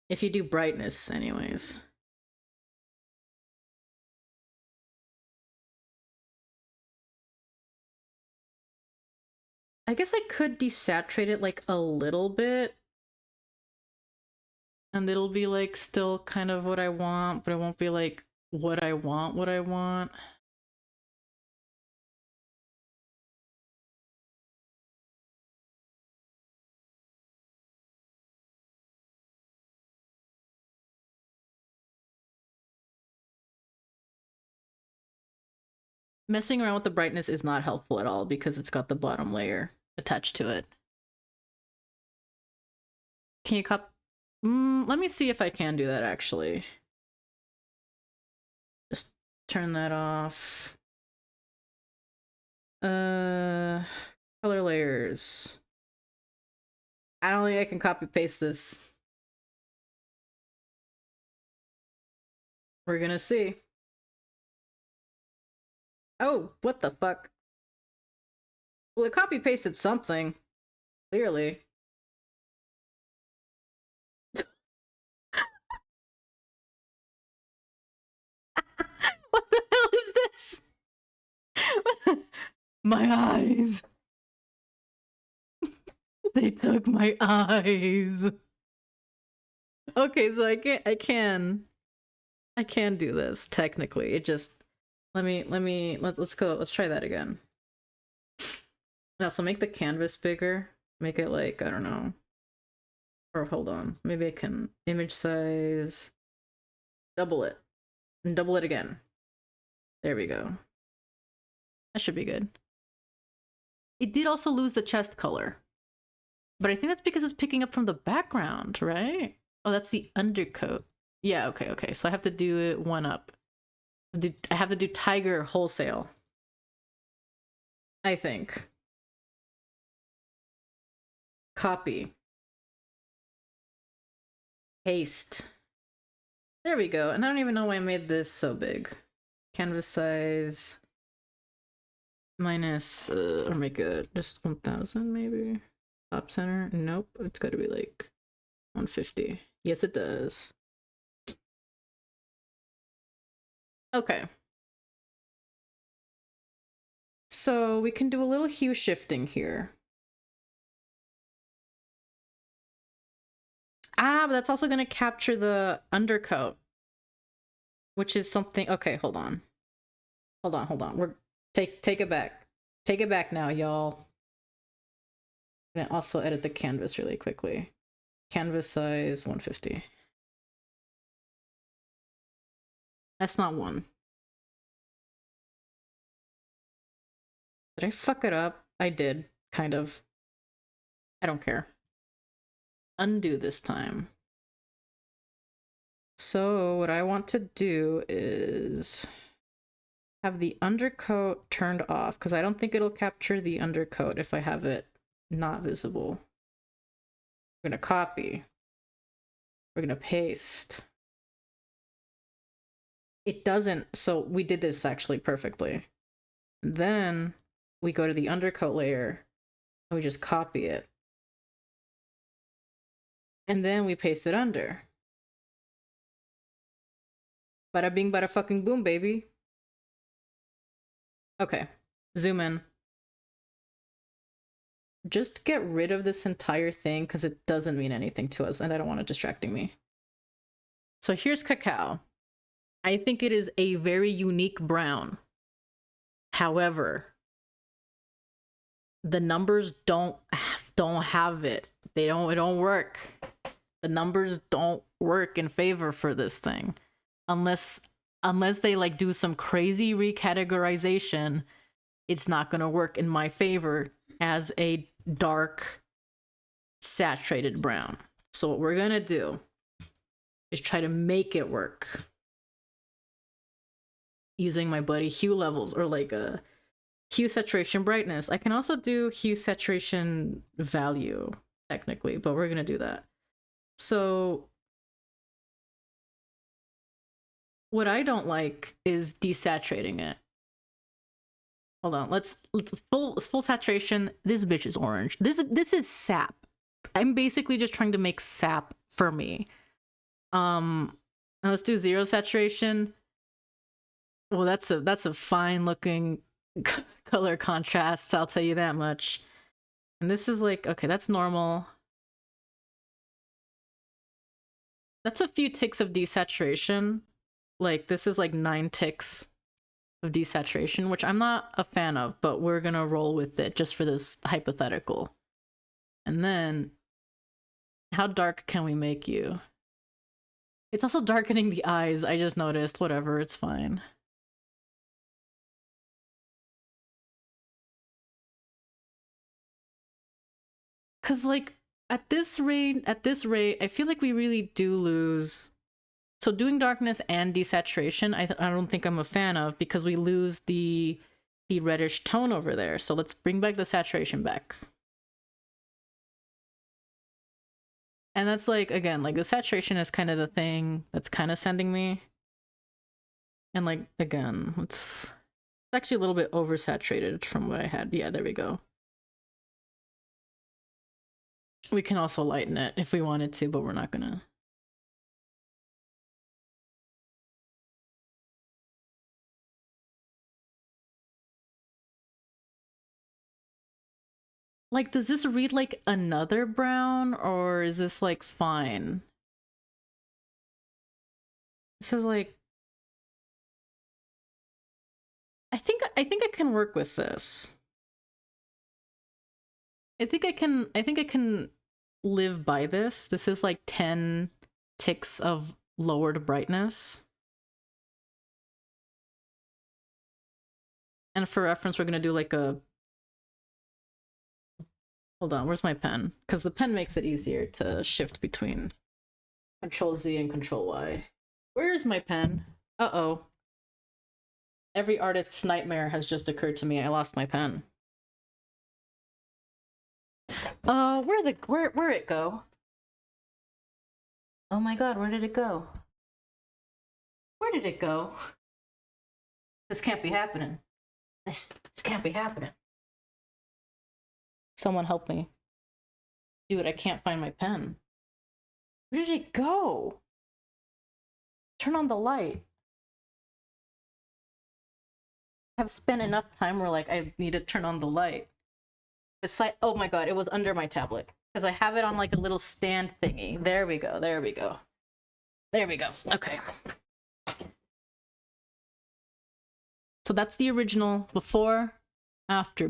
If you do brightness anyways. I guess I could desaturate it like a little bit, and it'll be like still kind of what I want, but it won't be like what I want. Messing around with the brightness is not helpful at all because it's got the bottom layer attached to it. Can you let me see if I can do that actually. Just turn that off. Color layers. I don't think I can copy paste this. We're gonna see. Oh, what the fuck? Well, it copy pasted something. Clearly. What the hell is this? My eyes. They took my eyes. Okay, so I can do this technically. It just let's go. Let's try that again. Now, so make the canvas bigger. Make it like, I don't know. Or hold on. Maybe I can image size. Double it. And double it again. There we go. That should be good. It did also lose the chest color. But I think that's because it's picking up from the background, right? Oh, that's the undercoat. Yeah, okay. So I have to do it one up. I have to do tiger wholesale. I think. Copy. Paste. There we go. And I don't even know why I made this so big. Canvas size minus, or make it just 1000 maybe. Top center. Nope. It's got to be like 150. Yes, it does. Okay. So we can do a little hue shifting here. Ah, but that's also going to capture the undercoat, which is something. Okay, hold on. Hold on. We're take it back. Take it back now, y'all. I'm going to also edit the canvas really quickly. Canvas size 150. That's not one. Did I fuck it up? I did, kind of. I don't care. Undo this time. So what I want to do is have the undercoat turned off, because I don't think it'll capture the undercoat if I have it not visible. We're gonna copy. We're gonna paste. It doesn't, so we did this actually perfectly. Then we go to the undercoat layer and we just copy it. And then we paste it under. Bada bing, bada fucking boom, baby. Okay, zoom in. Just get rid of this entire thing because it doesn't mean anything to us and I don't want it distracting me. So here's cacao. I think it is a very unique brown. However, the numbers don't have it. It don't work. The numbers don't work in favor for this thing. Unless they like do some crazy recategorization, it's not going to work in my favor as a dark saturated brown. So what we're going to do is try to make it work using my buddy hue levels, or like a hue saturation brightness. I can also do hue saturation value technically, but we're going to do that. So what I don't like is desaturating it. Hold on, let's full saturation. This bitch is orange. This is sap. I'm basically just trying to make sap for me. And let's do 0 saturation. Well, that's a fine looking color contrast, I'll tell you that much. And this is like, okay, that's normal. That's a few ticks of desaturation. Like, this is like 9 ticks of desaturation, which I'm not a fan of, but we're gonna roll with it just for this hypothetical. And then, how dark can we make you? It's also darkening the eyes, I just noticed. Whatever, it's fine. Cause like, at this rate, I feel like we really do lose. So doing darkness and desaturation, I don't think I'm a fan of, because we lose the reddish tone over there. So let's bring back the saturation back. And that's like, again, like the saturation is kind of the thing that's kind of sending me. And like, again, it's actually a little bit oversaturated from what I had. Yeah, there we go. We can also lighten it if we wanted to, but we're not gonna. Like, does this read like another brown, or is this like fine? This is like, I think I can work with this. I think I can live by this. This is like 10 ticks of lowered brightness. And for reference, we're gonna do like a, hold on, where's my pen? Because the pen makes it easier to shift between Control Z and Control Y. Where's my pen? Uh-oh. Every artist's nightmare has just occurred to me. I lost my pen. Where'd it go? Oh my god, where did it go? did it go? This can't be happening. This can't be happening. Someone help me. Dude, I can't find my pen. Where did it go? Turn on the light. I've spent enough time where like I need to turn on the light. Oh my god, it was under my tablet. Because I have it on like a little stand thingy. There we go, there we go. There we go, okay. So that's the original before, after.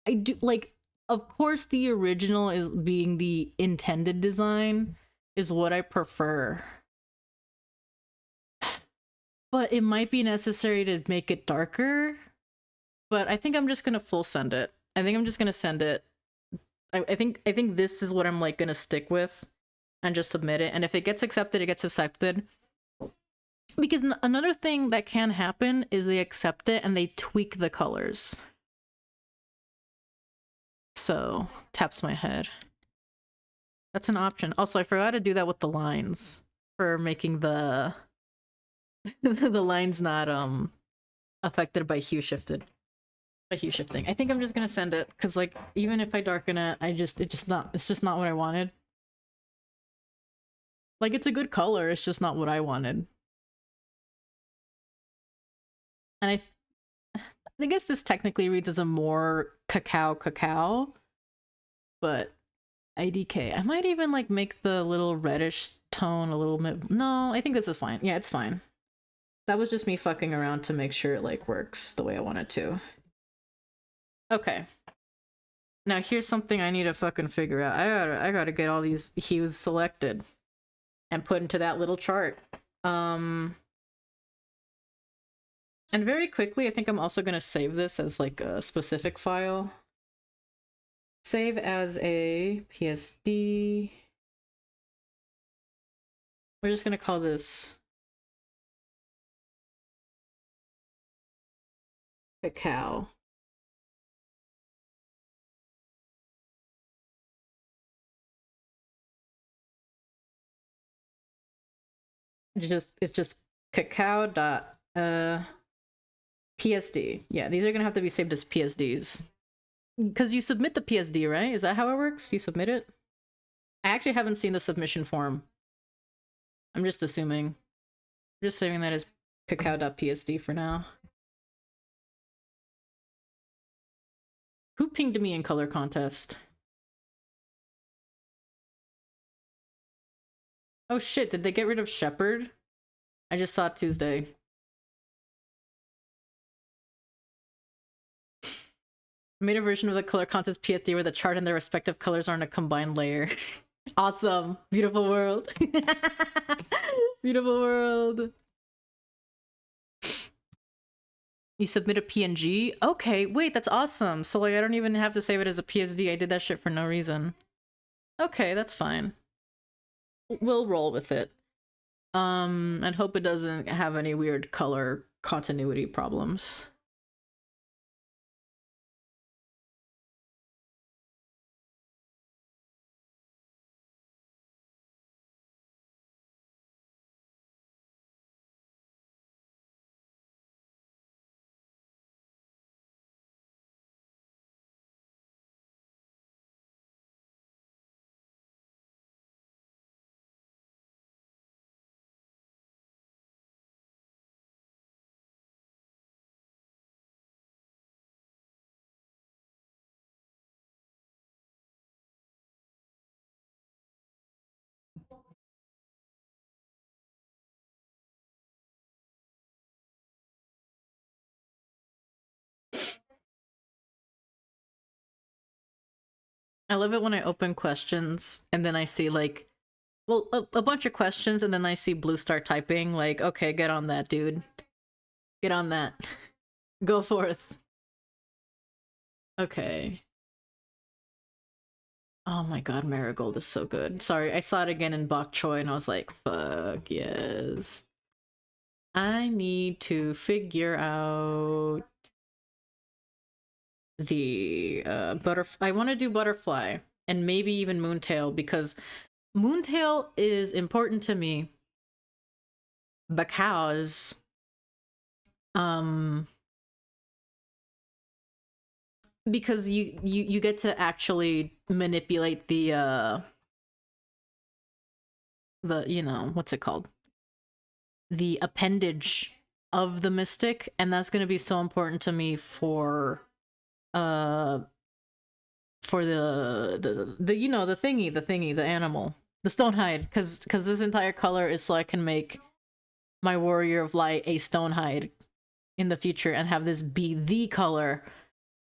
I do, like, of course the original is being the intended design is what I prefer. But it might be necessary to make it darker. But I think I'm just gonna full send it. I think I'm just gonna send it. I think this is what I'm like gonna stick with and just submit it. And if it gets accepted, it gets accepted. Because another thing that can happen is they accept it and they tweak the colors. So, taps my head. That's an option. Also, I forgot to do that with the lines for making the the lines not affected by hue shifting. I think I'm just gonna send it because like even if I darken it, it's just not what I wanted. Like it's a good color, it's just not what I wanted. And I guess this technically reads as a more cacao, but IDK. I might even like make the little reddish tone a little bit. No, I think this is fine. Yeah, it's fine. That was just me fucking around to make sure it like works the way I want it to. Okay. Now here's something I need to fucking figure out. I gotta get all these hues selected and put into that little chart. And very quickly, I think I'm also gonna save this as like a specific file. Save as a PSD. We're just gonna call this cacao. It's just cacao dot PSD. Yeah, these are gonna have to be saved as PSDs. Because you submit the PSD, right? Is that how it works? You submit it? I actually haven't seen the submission form. I'm just assuming. I'm just saving that as cacao.psd for now. Who pinged me in color contest? Oh shit, did they get rid of Shepherd? I just saw it Tuesday. Made a version of the color contest PSD where the chart and their respective colors are in a combined layer. Awesome. Beautiful world. Beautiful world. You submit a PNG? Okay, wait, that's awesome. So like I don't even have to save it as a PSD. I did that shit for no reason. Okay, that's fine. We'll roll with it. And hope it doesn't have any weird color continuity problems. I love it when I open questions and then I see like, well, a bunch of questions and then I see Blue Star typing like, okay, get on that, dude. Get on that. Go forth. Okay. Oh my god, Marigold is so good. Sorry, I saw it again in Bok Choy and I was like, fuck yes. I need to figure out the butterfly. I want to do butterfly and maybe even moontail because Moontail is important to me because um because you get to actually manipulate the you know, what's it called, the appendage of the mystic, and that's going to be so important to me uh for the you know, the animal, the Stonehide, because this entire color is so I can make my Warrior of Light a Stonehide in the future and have this be the color,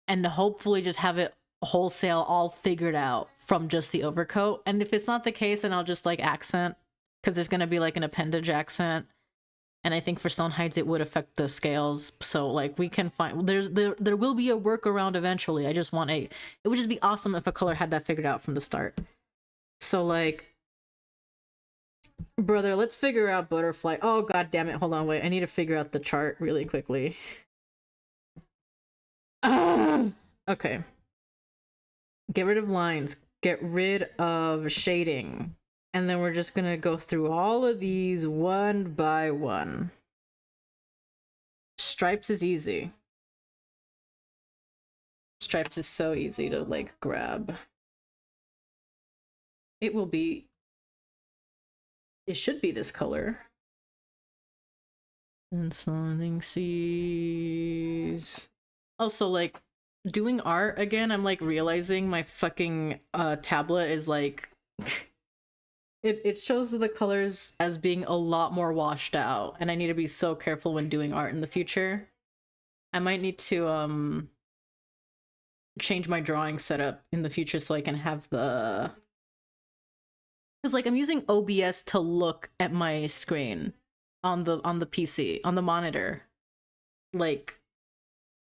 and hopefully just have it wholesale all figured out from just the overcoat. And if it's not the case, then I'll just like accent, because there's going to be like an appendage accent, and I think for Stonehides it would affect the scales. So like we can find there will be a workaround eventually. I just want it would just be awesome if a color had that figured out from the start. So like, brother, let's figure out butterfly. Oh god damn it, hold on, wait, I need to figure out the chart really quickly. Okay, get rid of lines, get rid of shading, and then we're just gonna go through all of these one by one. Stripes is easy. Stripes is so easy to like grab. It should be this color. And something sees. Also, like, doing art again, I'm like realizing my fucking tablet is like it shows the colors as being a lot more washed out, and I need to be so careful when doing art in the future. I might need to change my drawing setup in the future so I can have the, because like I'm using OBS to look at my screen on the PC, on the monitor. Like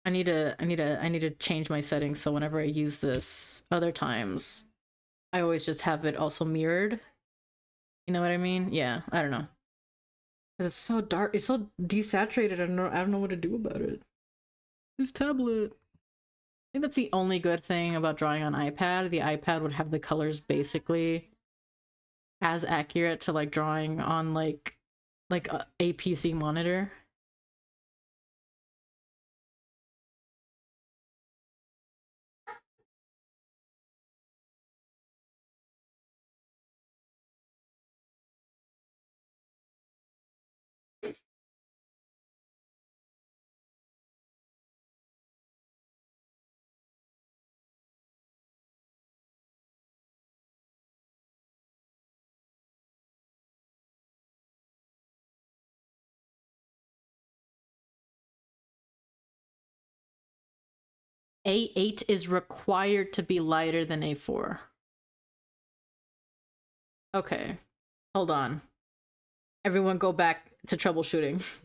I need to change my settings so whenever I use this other times, I always just have it also mirrored. You know what I mean? Yeah, I don't know. Cause it's so dark, it's so desaturated. I don't know what to do about it. This tablet. I think that's the only good thing about drawing on iPad. The iPad would have the colors basically as accurate to like drawing on like a PC monitor. A8 is required to be lighter than A4. Okay, hold on. Everyone go back to troubleshooting.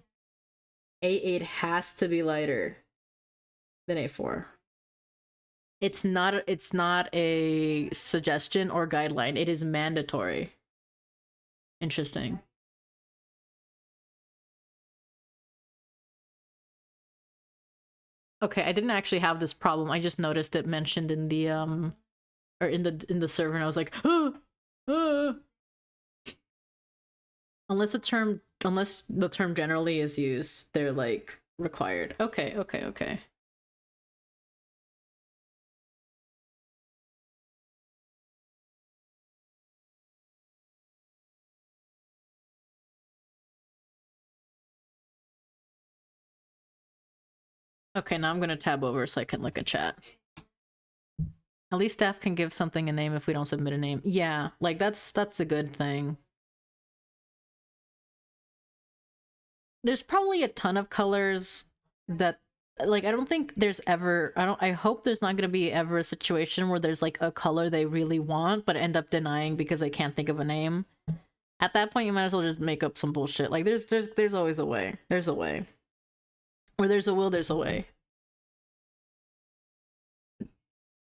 A8 has to be lighter than A4. It's not a suggestion or guideline. It is mandatory. Interesting. Okay, I didn't actually have this problem. I just noticed it mentioned in the or in the server, and I was like, oh, oh. Unless the term generally is used, they're like required. Okay, okay, okay. Okay, now I'm gonna tab over so I can look at chat. At least staff can give something a name if we don't submit a name. Yeah, like that's a good thing. There's probably a ton of colors that like I don't think there's ever I hope there's not gonna be ever a situation where there's like a color they really want but end up denying because they can't think of a name. At that point you might as well just make up some bullshit. Like there's always a way. There's a way. Where there's a will, there's a way.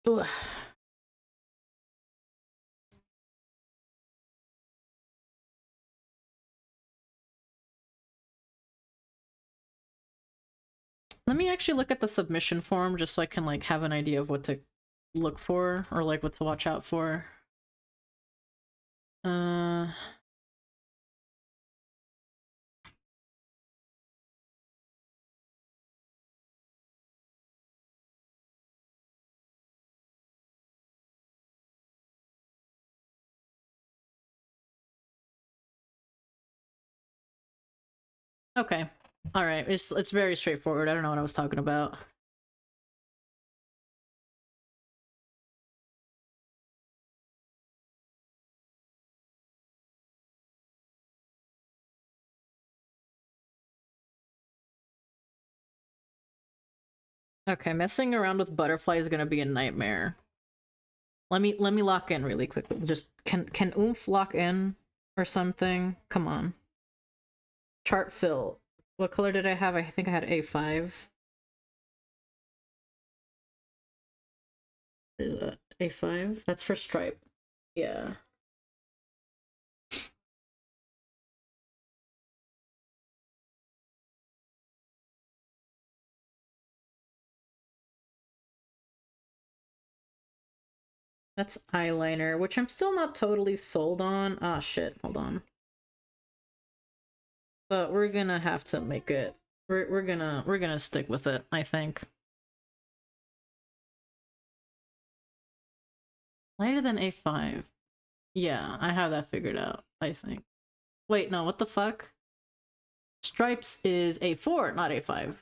Ugh. Let me actually look at the submission form just so I can like have an idea of what to look for or like what to watch out for. Uh, okay. All right. It's very straightforward. I don't know what I was talking about. Okay, messing around with butterfly is gonna be a nightmare. Let me lock in really quickly. Just can oomph lock in or something? Come on. Chart fill. What color did I have? I think I had A5. What is that? A5? That's for stripe. Yeah. That's eyeliner, which I'm still not totally sold on. Ah, shit. Hold on. But we're gonna have to make it. We're gonna stick with it, I think. Lighter than A5. Yeah, I have that figured out, I think. Wait, no, what the fuck? Stripes is A4, not A5.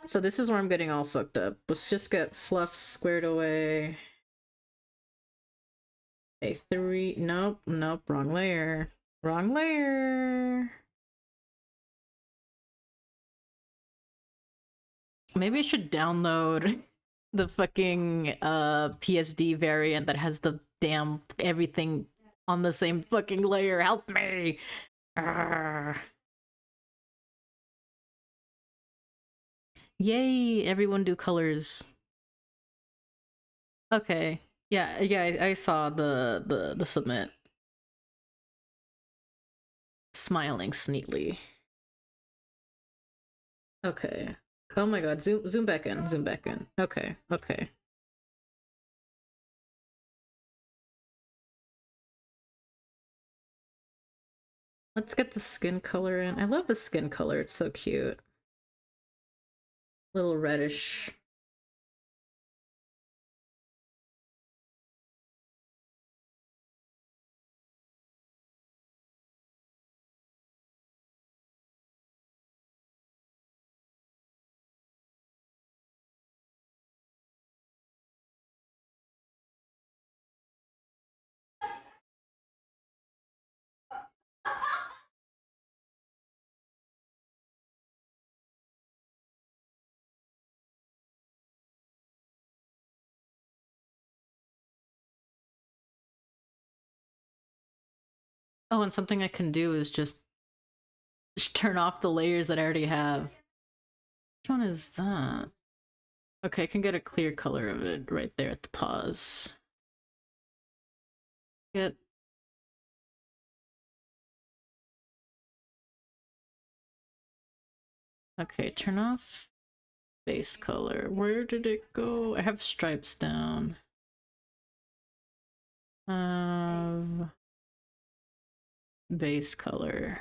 So this is where I'm getting all fucked up. Let's just get fluff squared away. A3. Nope, nope, wrong layer. Wrong layer. Maybe I should download the fucking PSD variant that has the damn everything on the same fucking layer. Help me! Arrgh. Yay! Everyone do colors. Okay. Yeah, yeah, I saw the submit. Smiling sneetly. Okay. Oh my god, zoom back in, zoom back in. Okay, okay. Let's get the skin color in. I love the skin color, it's so cute. Little reddish. Oh, and something I can do is just turn off the layers that I already have. Which one is that? Okay, I can get a clear color of it right there at the pause. Get... Okay, turn off base color. Where did it go? I have stripes down. Base color.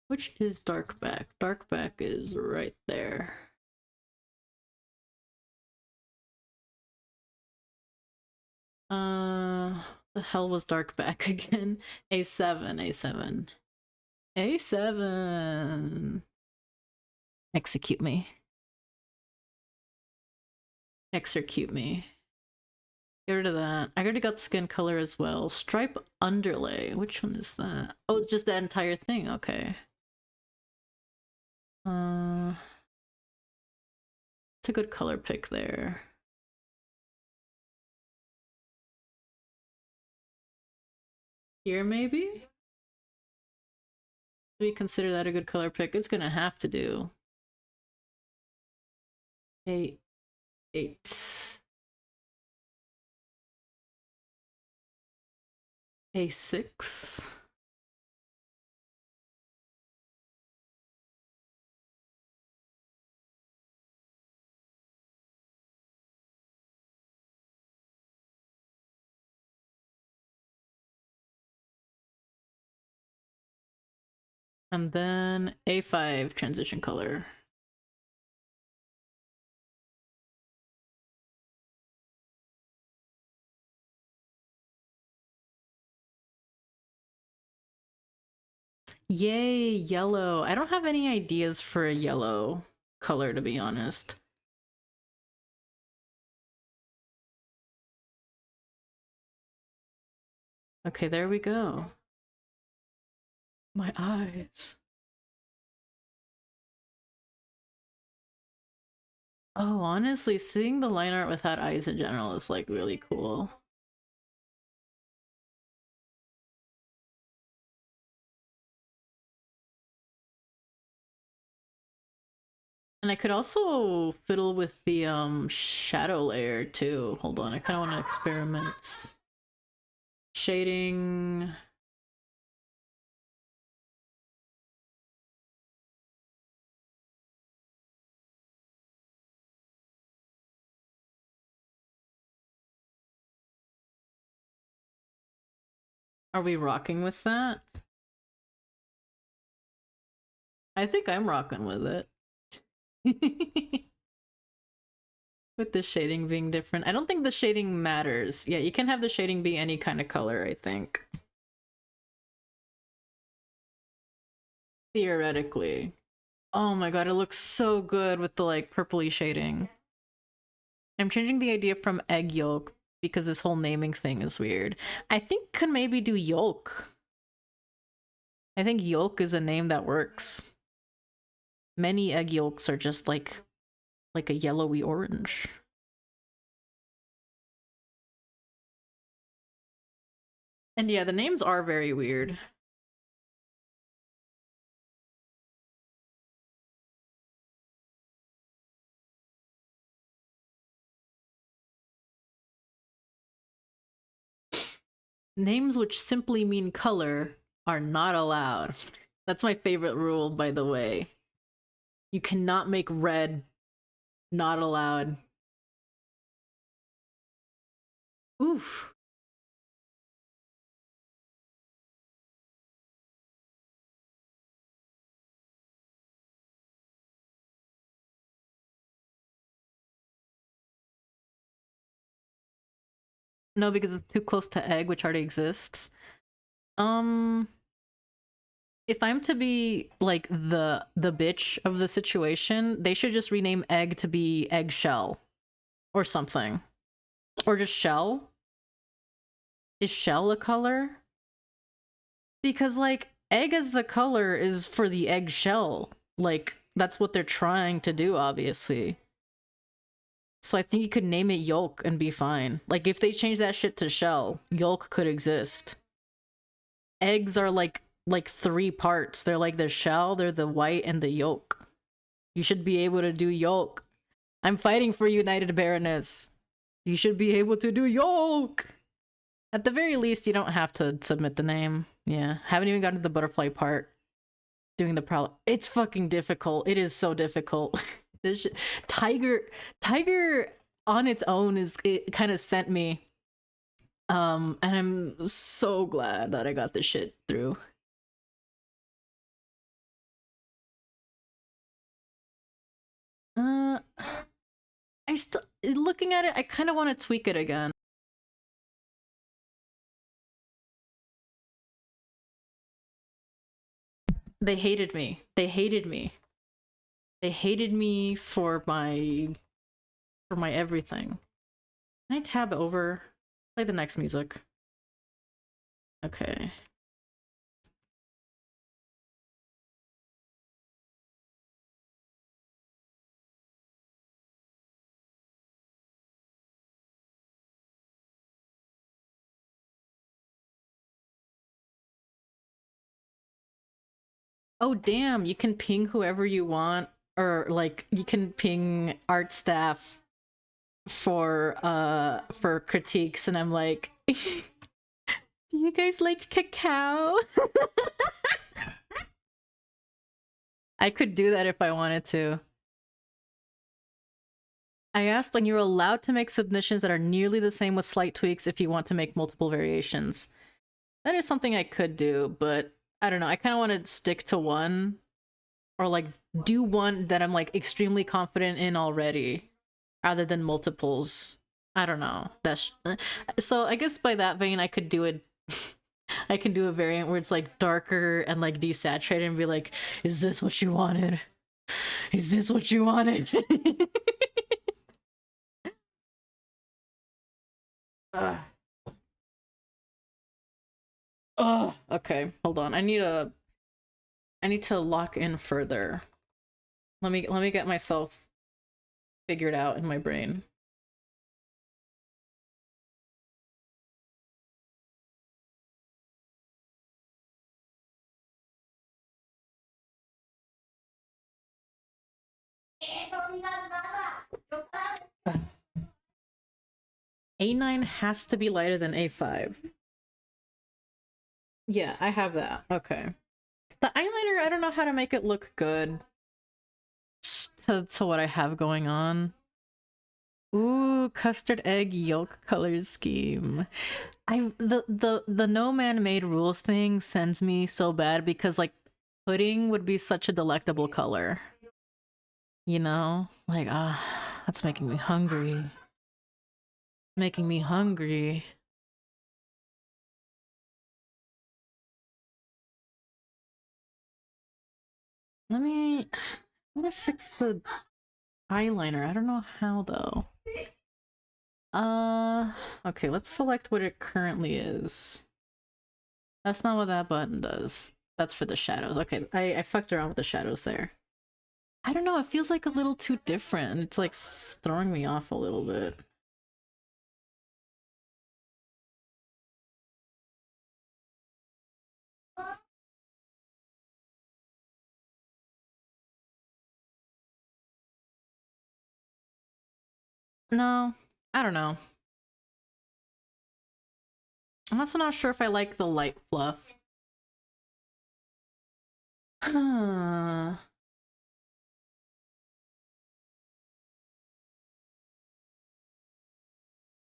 Which is dark back? Dark back is right there. The hell was dark back again? A7, A7. A7. Execute me. Execute me. Get rid of that. I already got skin color as well. Stripe underlay. Which one is that? Oh, it's just that entire thing. Okay. It's a good color pick there. Here, maybe? Do we consider that a good color pick? It's gonna have to do. 8. 8. A6. And then A5 transition color. Yay, yellow. I don't have any ideas for a yellow color, to be honest. Okay, there we go. My eyes. Oh, honestly, seeing the line art without eyes in general is like really cool. And I could also fiddle with the shadow layer too. Hold on, I kind of want to experiment. Shading. Are we rocking with that? I think I'm rocking with it. With the shading being different. I don't think the shading matters. Yeah, you can have the shading be any kind of color, I think. Theoretically. Oh my god, it looks so good with the like purpley shading. I'm changing the idea from egg yolk because this whole naming thing is weird. I think could maybe do yolk. I think yolk is a name that works. Many egg yolks are just like a yellowy orange. And yeah, the names are very weird. Names which simply mean color are not allowed. That's my favorite rule, by the way. You cannot make red not allowed. Oof. No, because it's too close to egg, which already exists. Um, if I'm to be like the bitch of the situation, they should just rename egg to be eggshell or something. Or just shell. Is shell a color? Because like egg as the color is for the eggshell. Like that's what they're trying to do, obviously. So I think you could name it yolk and be fine. Like if they change that shit to shell, yolk could exist. Eggs are like three parts. They're like the shell, they're the white, and the yolk. You should be able to do yolk. I'm fighting for United Baroness. You should be able to do yolk. At the very least, you don't have to submit the name. Yeah, haven't even gotten to the butterfly part. Doing the problem. It's fucking difficult. It is so difficult. This tiger on its own is it kind of sent me. And I'm so glad that I got this shit through. I still looking at it, I kind of want to tweak it again. They hated me. They hated me. They hated me for my everything. Can I tab over? Play the next music. Okay. Oh damn, you can ping whoever you want, or like you can ping art staff for critiques, and I'm like, do you guys like cacao? I could do that if I wanted to. I asked, and you're allowed to make submissions that are nearly the same with slight tweaks if you want to make multiple variations. That is something I could do, but I don't know. I kind of want to stick to one, or like do one that I'm like extremely confident in already, rather than multiples. I don't know. That's so. I guess by that vein, I could do it. I can do a variant where it's like darker and like desaturated and be like, "Is this what you wanted? Is this what you wanted?" uh, oh, okay. Hold on. I need to lock in further. Let me get myself figured out in my brain. A9 has to be lighter than A5. Yeah, I have that. Okay. The eyeliner, I don't know how to make it look good to what I have going on. Ooh, custard egg yolk color scheme. The no man made rules thing sends me so bad because like pudding would be such a delectable color. You know? Like that's making me hungry. Making me hungry. I'm gonna fix the eyeliner. I don't know how though. Okay, let's select what it currently is. That's not what that button does. That's for the shadows. Okay, I fucked around with the shadows there. I don't know, it feels like a little too different. It's like throwing me off a little bit. No, I don't know. I'm also not sure if I like the light fluff. Huh.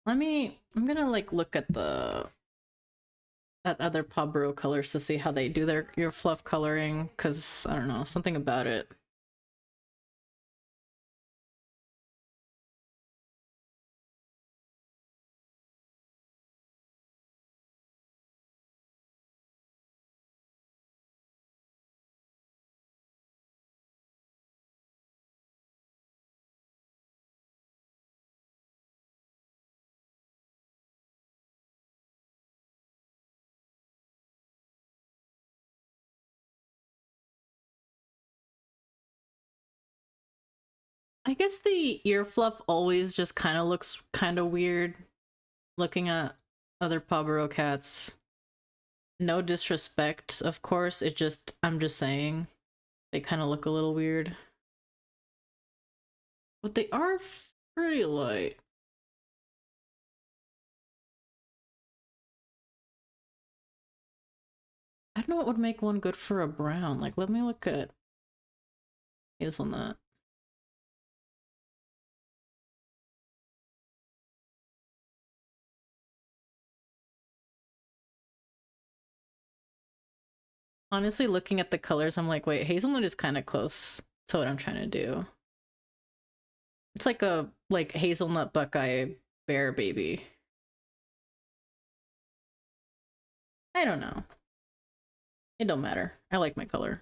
I'm gonna like look at the at other PawBorough colors to see how they do your fluff coloring, because I don't know, something about it. I guess the ear fluff always just kind of looks kind of weird looking at other PawBorough cats. No disrespect, of course, I'm just saying they kind of look a little weird. But they are pretty light. I don't know what would make one good for a brown. Like, let me look at hazelnut. Honestly, looking at the colors, I'm like, wait, hazelnut is kind of close to what I'm trying to do. It's like a hazelnut buckeye bear baby. I don't know. It don't matter. I like my color.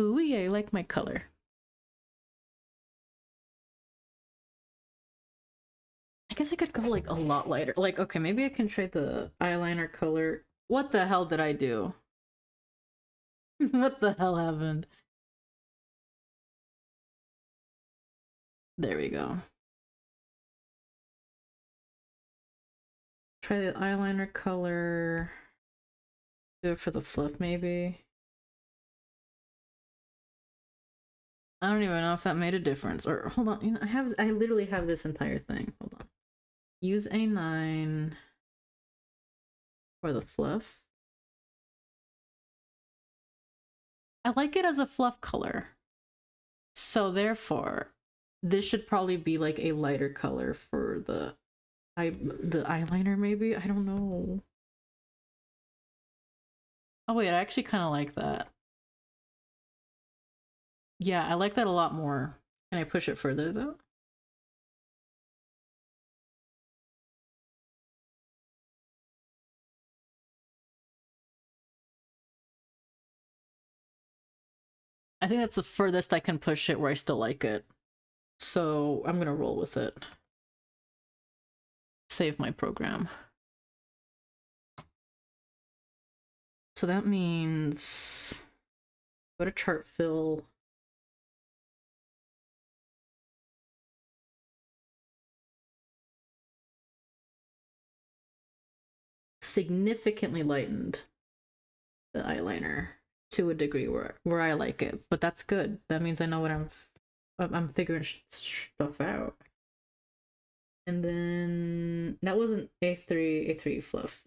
Ooh, yeah, I like my color. I guess I could go like a lot lighter. Like, okay, maybe I can trade the eyeliner color. What the hell did I do? What the hell happened? There we go. Try the eyeliner color. Do it for the flip, maybe. I don't even know if that made a difference. Or hold on, you know, I literally have this entire thing. Hold on. Use A9 for the fluff. I like it as a fluff color. So therefore, this should probably be like a lighter color for the eyeliner maybe? I don't know. Oh wait, I actually kind of like that. Yeah, I like that a lot more. Can I push it further though? I think that's the furthest I can push it where I still like it. So I'm gonna roll with it. Save my program. So that means go to chart fill. Significantly lightened the eyeliner to a degree where I like it, but that's good. That means I know what I'm figuring stuff out. And then that wasn't A3 fluff.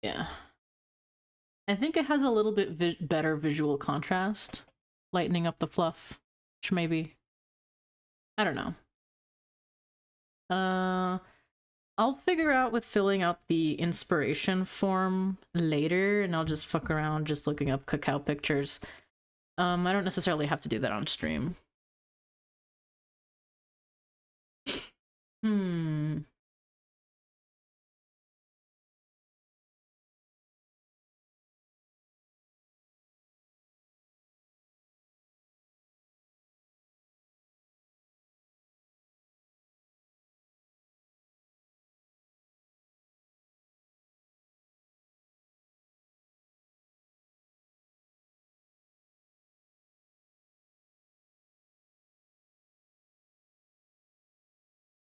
Yeah. I think it has a little bit better visual contrast, lightening up the fluff, which maybe, I don't know. I'll figure out with filling out the inspiration form later, and I'll just fuck around just looking up cacao pictures. I don't necessarily have to do that on stream. Hmm.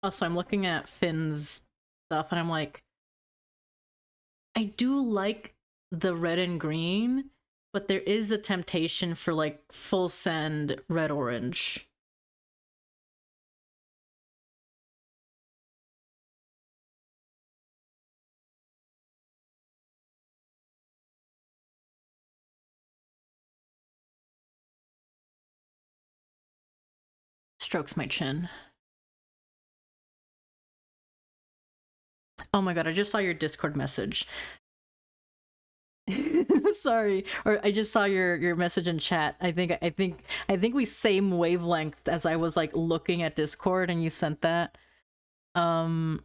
Also, I'm looking at Finn's stuff, and I'm like, I do like the red and green, but there is a temptation for like full send red orange. Strokes my chin. Oh my god, I just saw your Discord message. Sorry, or I just saw your message in chat. I think we same wavelength as I was like looking at Discord and you sent that. Um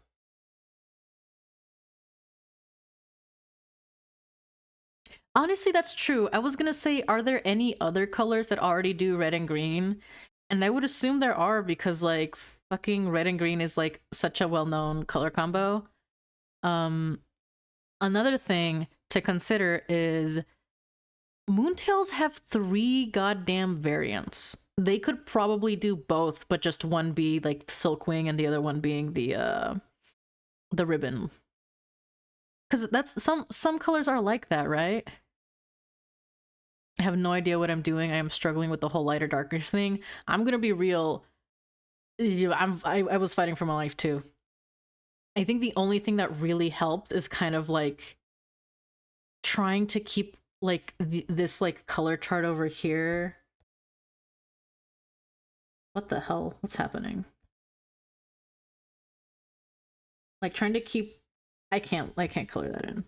Honestly, that's true. I was gonna say, are there any other colors that already do red and green? And I would assume there are because like fucking red and green is like such a well-known color combo. Um Another thing to consider is Moontails have 3 goddamn variants. They could probably do both, but just one be like Silkwing and the other one being the ribbon. Cuz that's some colors are like that, right? I have no idea what I'm doing. I am struggling with the whole lighter darker thing. I'm going to be real. I was fighting for my life too. I think the only thing that really helped is kind of like trying to keep like this like color chart over here. What the hell? What's happening? Like trying to keep I can't color that in.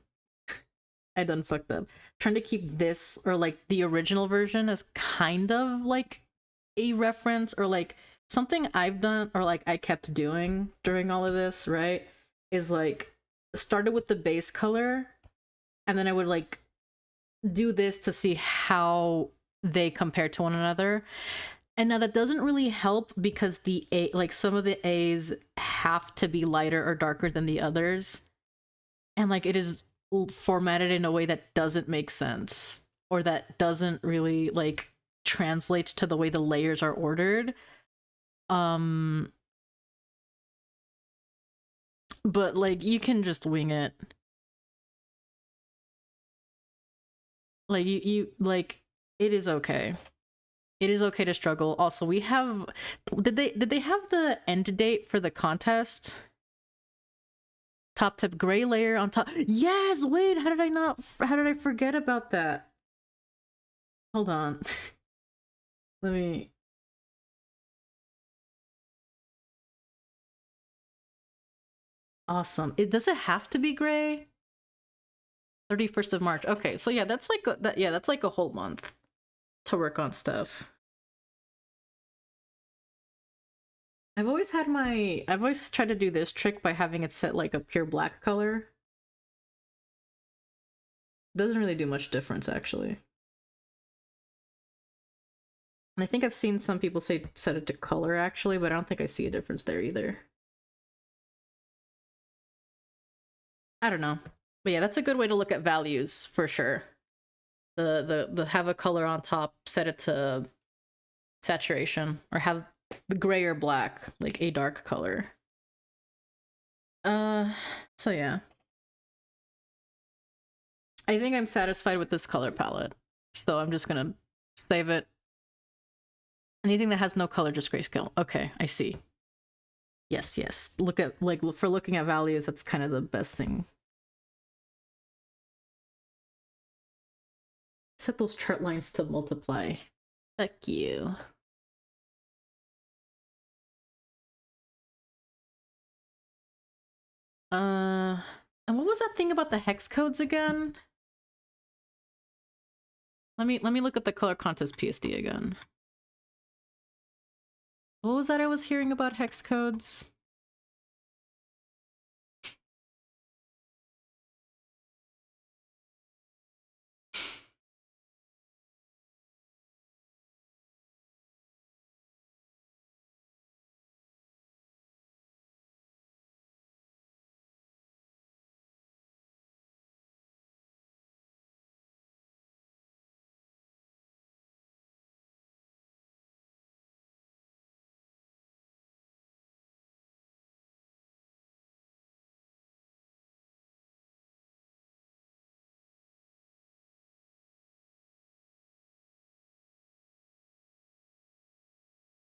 I done fucked up. Trying to keep this or like the original version as kind of like a reference or like something I've done or like I kept doing during all of this, right? Is like started with the base color and then I would like do this to see how they compare to one another. And now that doesn't really help because the A like some of the A's have to be lighter or darker than the others. And like it is formatted in a way that doesn't make sense or that doesn't really like translate to the way the layers are ordered. But like you can just wing it. Like you like it is okay. It is okay to struggle. Also, we have did they have the end date for the contest? Top tip gray layer on top. Yes, wait, how did I forget about that? Hold on. Let me Awesome. Does it have to be gray? 31st of March. Okay, so yeah, that's like that's like a whole month to work on stuff. I've always tried to do this trick by having it set like a pure black color. Doesn't really do much difference actually. And I think I've seen some people say set it to color actually, but I don't think I see a difference there either. I don't know. But yeah, that's a good way to look at values for sure. The have a color on top, set it to saturation, or have the gray or black, like a dark color. So yeah. I think I'm satisfied with this color palette. So I'm just gonna save it. Anything that has no color, just grayscale. Okay, I see. Yes, yes. Look at, like, for looking at values, that's kind of the best thing. Set those chart lines to multiply. Fuck you. And what was that thing about the hex codes again? Let me look at the color contest PSD again. What was that I was hearing about hex codes?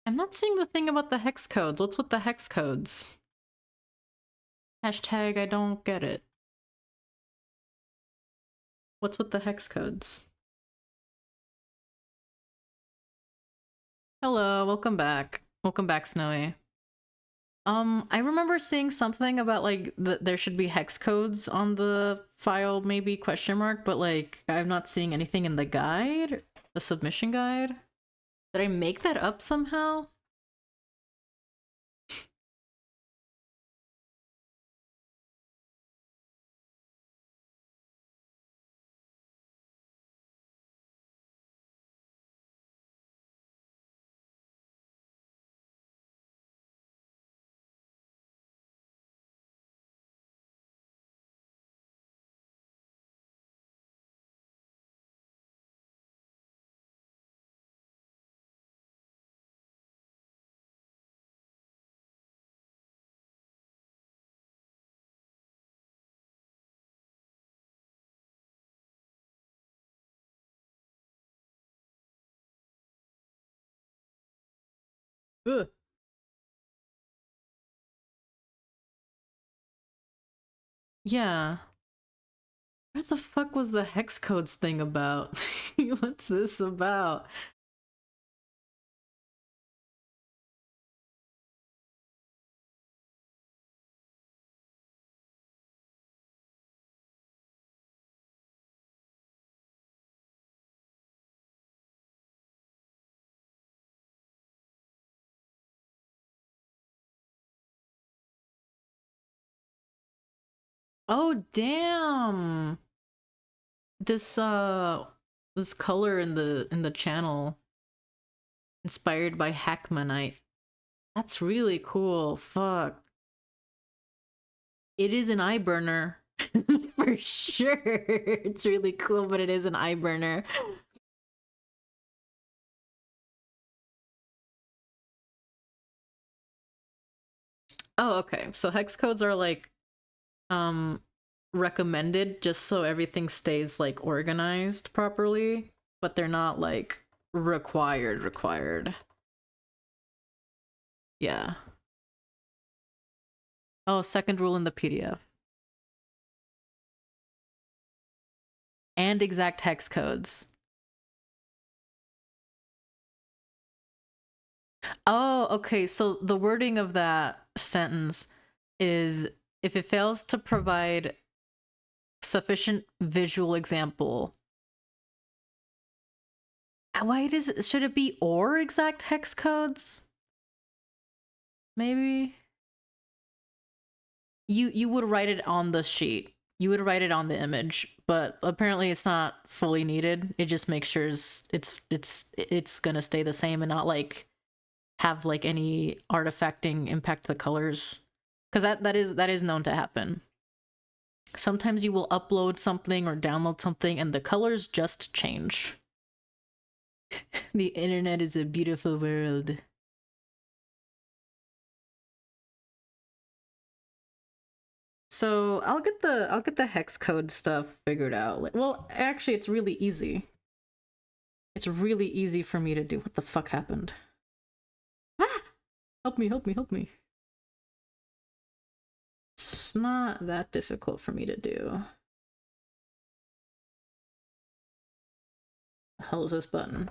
I'm not seeing the thing about the hex codes. What's with the hex codes? Hashtag I don't get it. What's with the hex codes? Hello, welcome back. Welcome back, Snowy. I remember seeing something about like there should be hex codes on the file, maybe question mark, but like I'm not seeing anything in the guide, the submission guide. Did I make that up somehow? Ugh. Yeah. What the fuck was the hex codes thing about? What's this about? Oh damn. This color in the channel inspired by Hackmanite. That's really cool. Fuck. It is an eye burner. For sure. It's really cool, but it is an eye burner. Oh, okay. So hex codes are like recommended just so everything stays like organized properly, but they're not like required. Yeah. Oh, second rule in the PDF. And exact hex codes. Oh, okay. So the wording of that sentence is if it fails to provide sufficient visual example. Why should it be or exact hex codes? Maybe you would write it on the sheet. You would write it on the image, but apparently it's not fully needed. It just makes sure it's gonna stay the same and not like have like any artifacting impact the colors, because that is known to happen. Sometimes you will upload something or download something and the colors just change. The internet is a beautiful world. So I'll get the hex code stuff figured out. Well, actually, it's really easy. It's really easy for me to do. What the fuck happened? Ah! Help me, help me, help me. It's not that difficult for me to do. The hell is this button?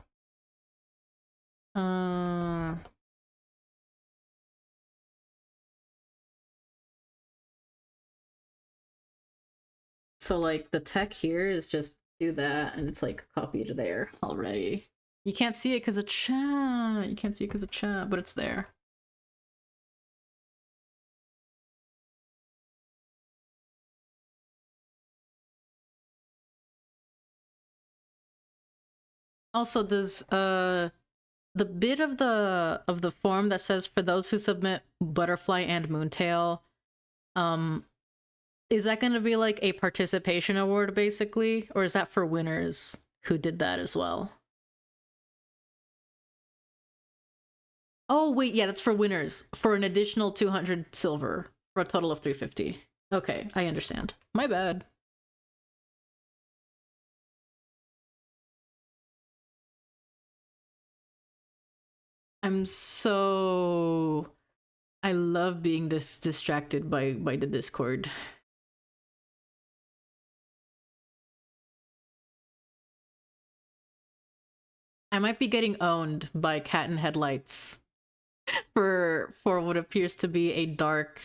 So like the tech here is just do that and it's like copied there already. You can't see it because of chat. You can't see it because of chat, but it's there. Also, does the bit of the form that says for those who submit butterfly and moontail, is that going to be like a participation award basically, or is that for winners who did that as well? Oh wait, yeah, that's for winners for an additional 200 silver for a total of 350. Okay, I understand. My bad. I love being distracted by the Discord. I might be getting owned by Cat in Headlights for what appears to be a dark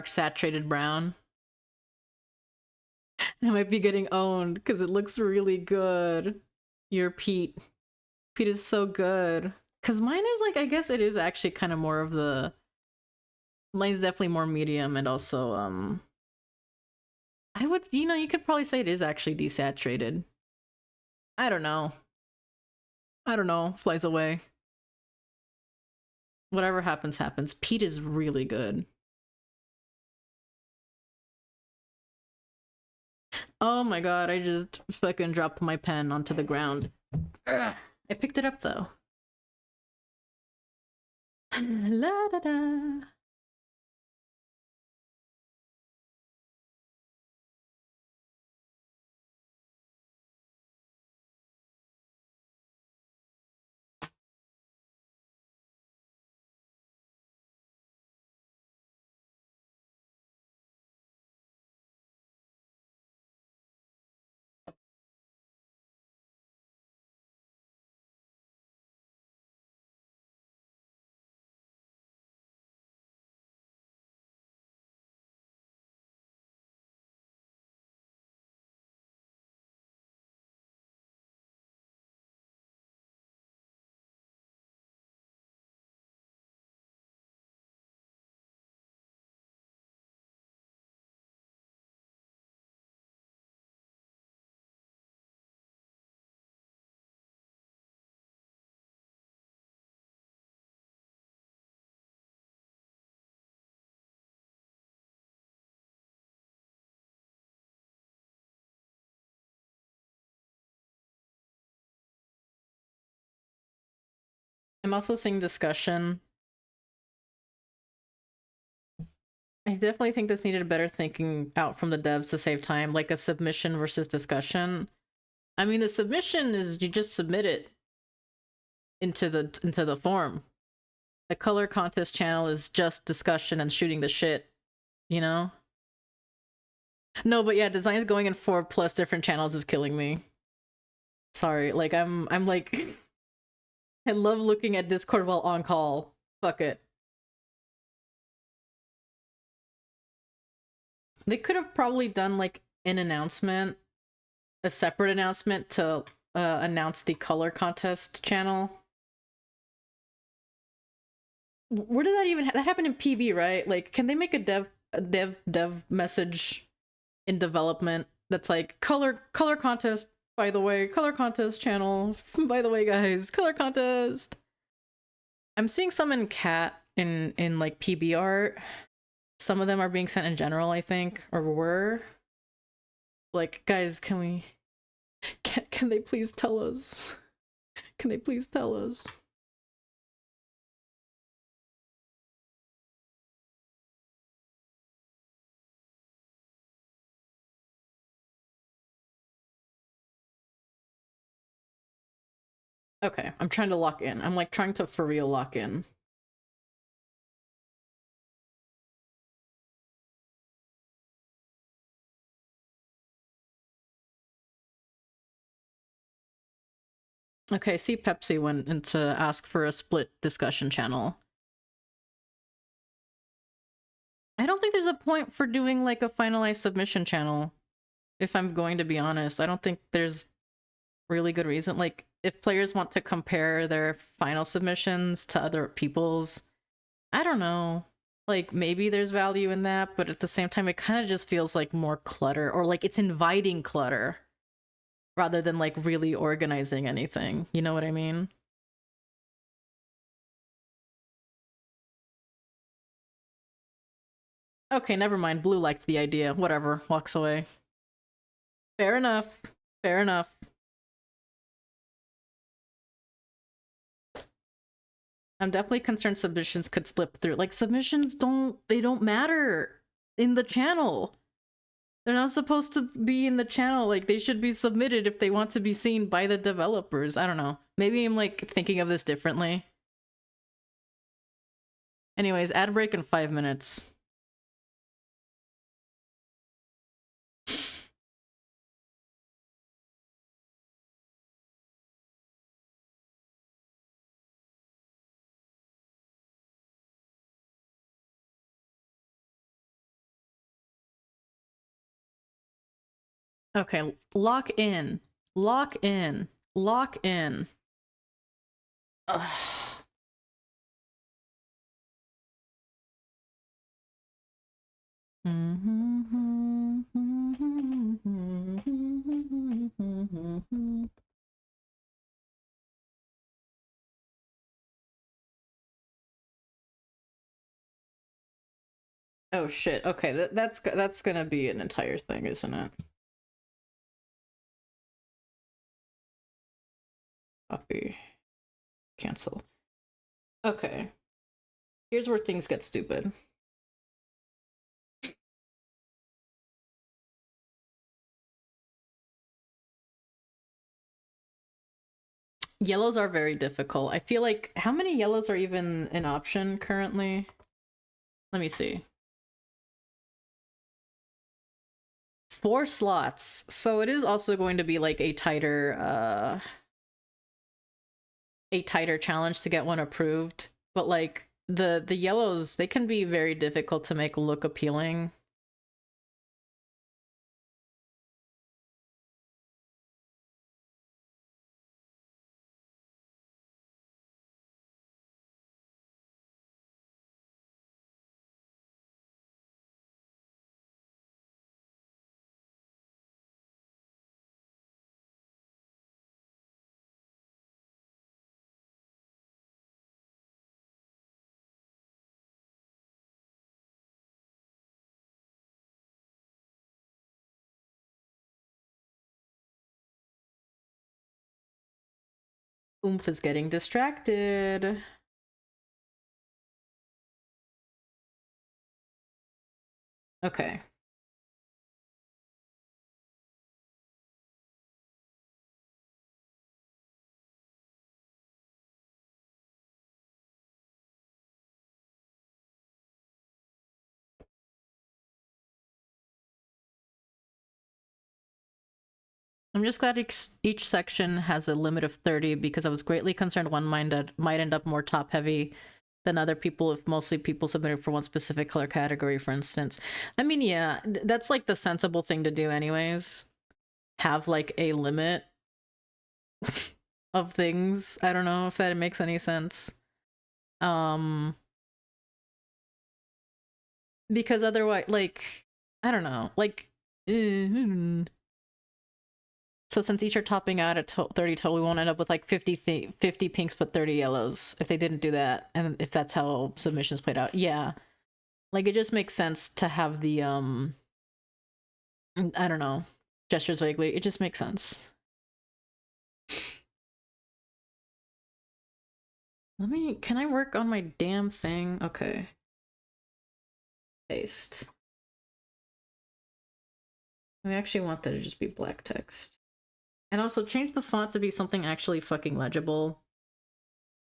saturated brown. I might be getting owned because it looks really good. Your Pete. Pete is so good. Because mine is like, I guess it is actually kind of more of the... Mine's definitely more medium and also, I would, you could probably say it is actually desaturated. I don't know. Flies away. Whatever happens, happens. Pete is really good. Oh my god, I just fucking dropped my pen onto the ground. Ugh. I picked it up though. La da da. I'm also seeing discussion. I definitely think this needed better thinking out from the devs to save time, like a submission versus discussion. I mean, the submission is you just submit it into the form. The color contest channel is just discussion and shooting the shit, you know? No, but yeah, designs going in 4+ different channels is killing me. Sorry, like I'm like I love looking at Discord while on call. Fuck it. They could have probably done like an announcement, a separate announcement to announce the color contest channel. Where did that even that happened in PB, right? Like, can they make a dev message in development that's like color contest, by the way, color contest channel, by the way, guys, color contest. I'm seeing some in cat in like PB art. Some of them are being sent in general, I think, or were. Like, guys, can they please tell us? Can they please tell us? Okay, I'm trying to lock in. I'm like trying to for real lock in. Okay, see, Pepsi went in to ask for a split discussion channel. I don't think there's a point for doing like a finalized submission channel. If I'm going to be honest, I don't think there's really good reason. Like, if players want to compare their final submissions to other people's, I don't know. Like, maybe there's value in that, but at the same time, it kind of just feels like more clutter, or like it's inviting clutter rather than like really organizing anything. You know what I mean? Okay, never mind. Blue liked the idea. Whatever. Walks away. Fair enough. Fair enough. I'm definitely concerned submissions could slip through. Like, submissions don't matter in the channel. They're not supposed to be in the channel. Like, they should be submitted if they want to be seen by the developers. I don't know. Maybe I'm like thinking of this differently. Anyways, ad break in 5 minutes. Okay, lock in. Lock in. Lock in. Ugh. Oh shit. Okay, that's gonna be an entire thing, isn't it? Copy. Cancel. Okay. Here's where things get stupid. Yellows are very difficult. I feel like, how many yellows are even an option currently? Let me see. 4 slots. So it is also going to be like a tighter challenge to get one approved. But like the yellows, they can be very difficult to make look appealing. Oomph is getting distracted. Okay. I'm just glad each section has a limit of 30 because I was greatly concerned one might end up more top heavy than other people if mostly people submitted for one specific color category, for instance. I mean, yeah, that's like the sensible thing to do anyways. Have like a limit of things. I don't know if that makes any sense. Because otherwise, like, I don't know, like, so since each are topping out at 30 total, we won't end up with like 50 pinks but 30 yellows if they didn't do that, and if that's how submissions played out. Yeah, like it just makes sense to have the I don't know, gestures vaguely. It just makes sense. Can I work on my damn thing? Okay. Paste. We actually want that to just be black text. And also change the font to be something actually fucking legible.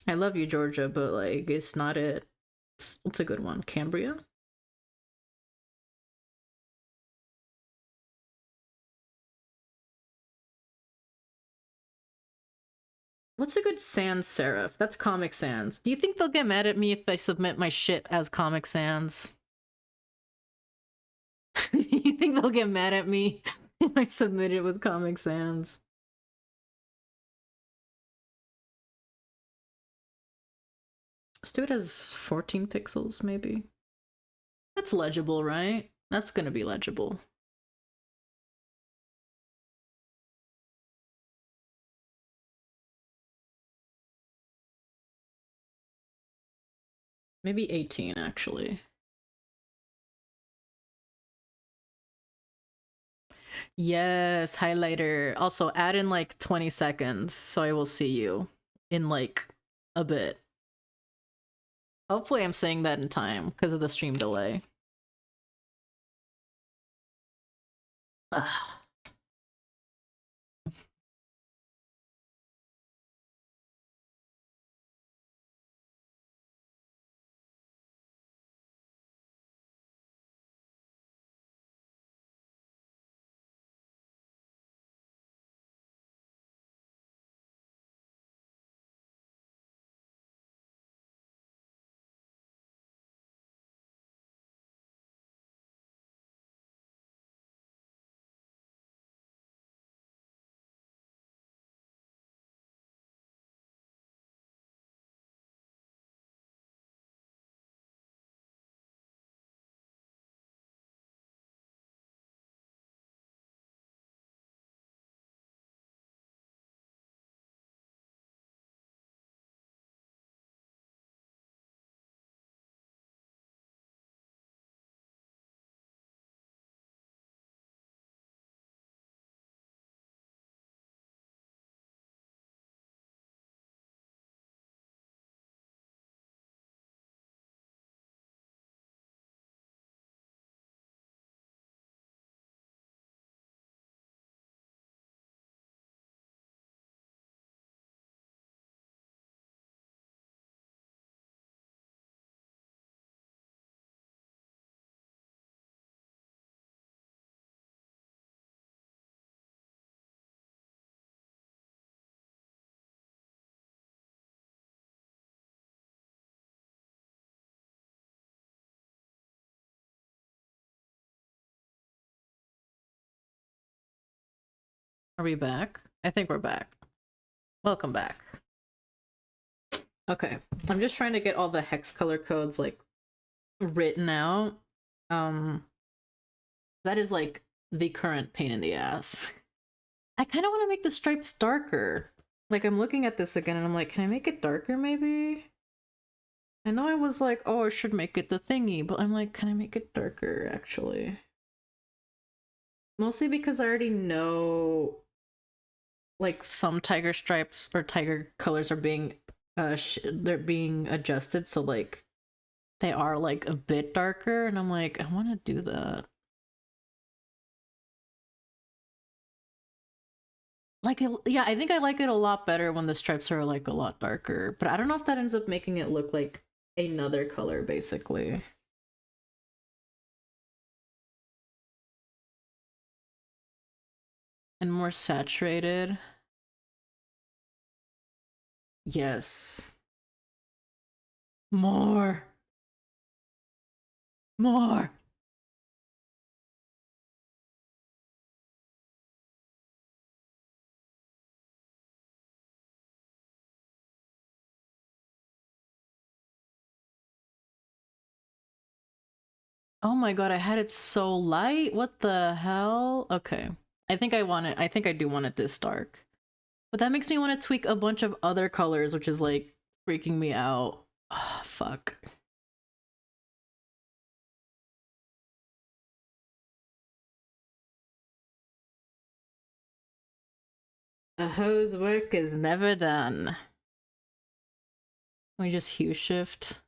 I love you, Georgia, but like, it's not it. What's a good one? Cambria? What's a good sans serif? That's Comic Sans. Do you think they'll get mad at me if I submit my shit as Comic Sans? Do you think they'll get mad at me if I submit it with Comic Sans? Let's do it as 14 pixels, maybe. That's legible, right? That's gonna be legible. Maybe 18, actually. Yes, highlighter. Also, add in like 20 seconds so I will see you in like a bit. Hopefully I'm saying that in time because of the stream delay. Ugh. Are we back? I think we're back. Welcome back. Okay, I'm just trying to get all the hex color codes like written out. That is like the current pain in the ass. I kind of want to make the stripes darker. Like I'm looking at this again and I'm like, can I make it darker maybe? I know I was like, oh, I should make it the thingy, but I'm like, can I make it darker actually? Mostly because I already know like some tiger stripes or tiger colors are being they're being adjusted, so like they are like a bit darker, and I'm like, I want to do that. Like yeah, I think I like it a lot better when the stripes are like a lot darker, but I don't know if that ends up making it look like another color basically. And more saturated. Yes. More. More. Oh my god, I had it so light. What the hell? Okay. I think I want it. I think I do want it this dark. But that makes me want to tweak a bunch of other colors, which is like freaking me out. Ah, fuck. A hoe's work is never done. Let me just hue shift.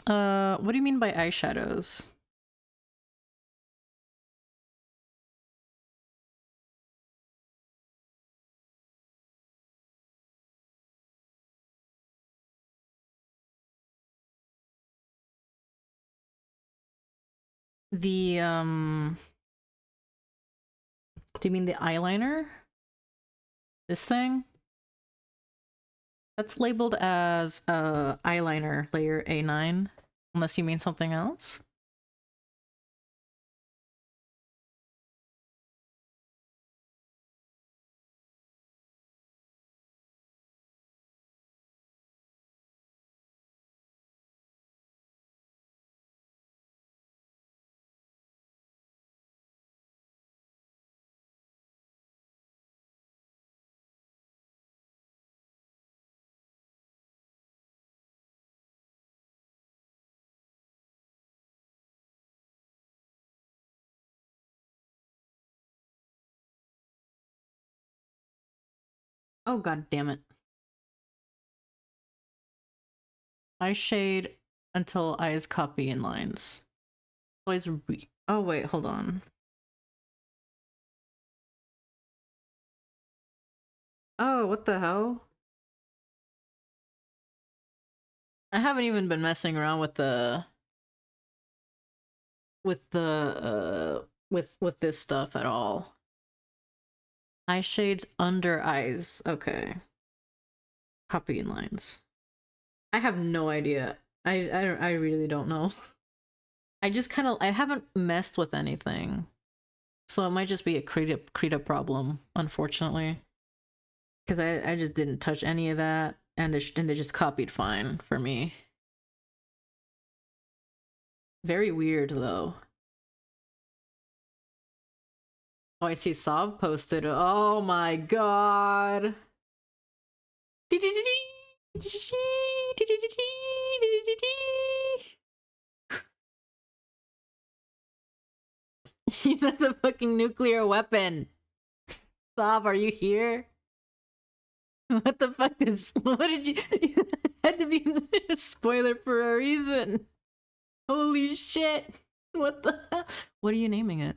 What do you mean by eyeshadows? The do you mean the eyeliner? This thing? That's labeled as eyeliner layer A9, unless you mean something else. Oh god damn it. Eye shade until eyes copy in lines. Always oh wait, hold on. Oh, what the hell? I haven't even been messing around with the with this stuff at all. Eye shades under eyes. Okay. Copy in lines. I have no idea. I really don't know. I just kind of I haven't messed with anything. So it might just be a Krita problem, unfortunately. Because I just didn't touch any of that, and they just copied fine for me. Very weird, though. Oh, I see Sav posted. Oh my god. That's a fucking nuclear weapon. Sav, are you here? What the fuck is... What did you... had to be a spoiler for a reason. Holy shit. What the hell? What are you naming it?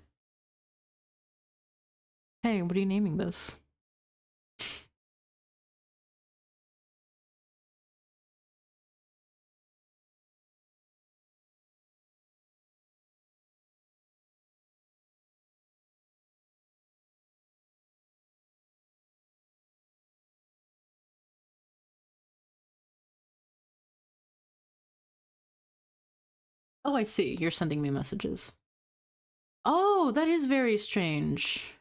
Hey, what are you naming this? Oh, I see. You're sending me messages. Oh, that is very strange.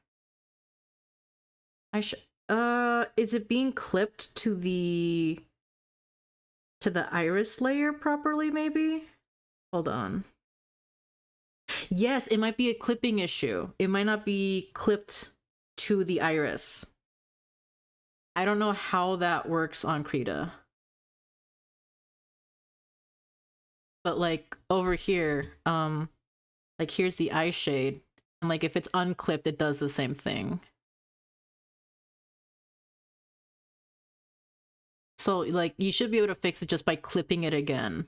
Is it being clipped to the iris layer properly, maybe? Hold on. Yes, it might be a clipping issue. It might not be clipped to the iris. I don't know how that works on Krita. But like over here, like here's the eye shade, and like if it's unclipped, it does the same thing. So like you should be able to fix it just by clipping it again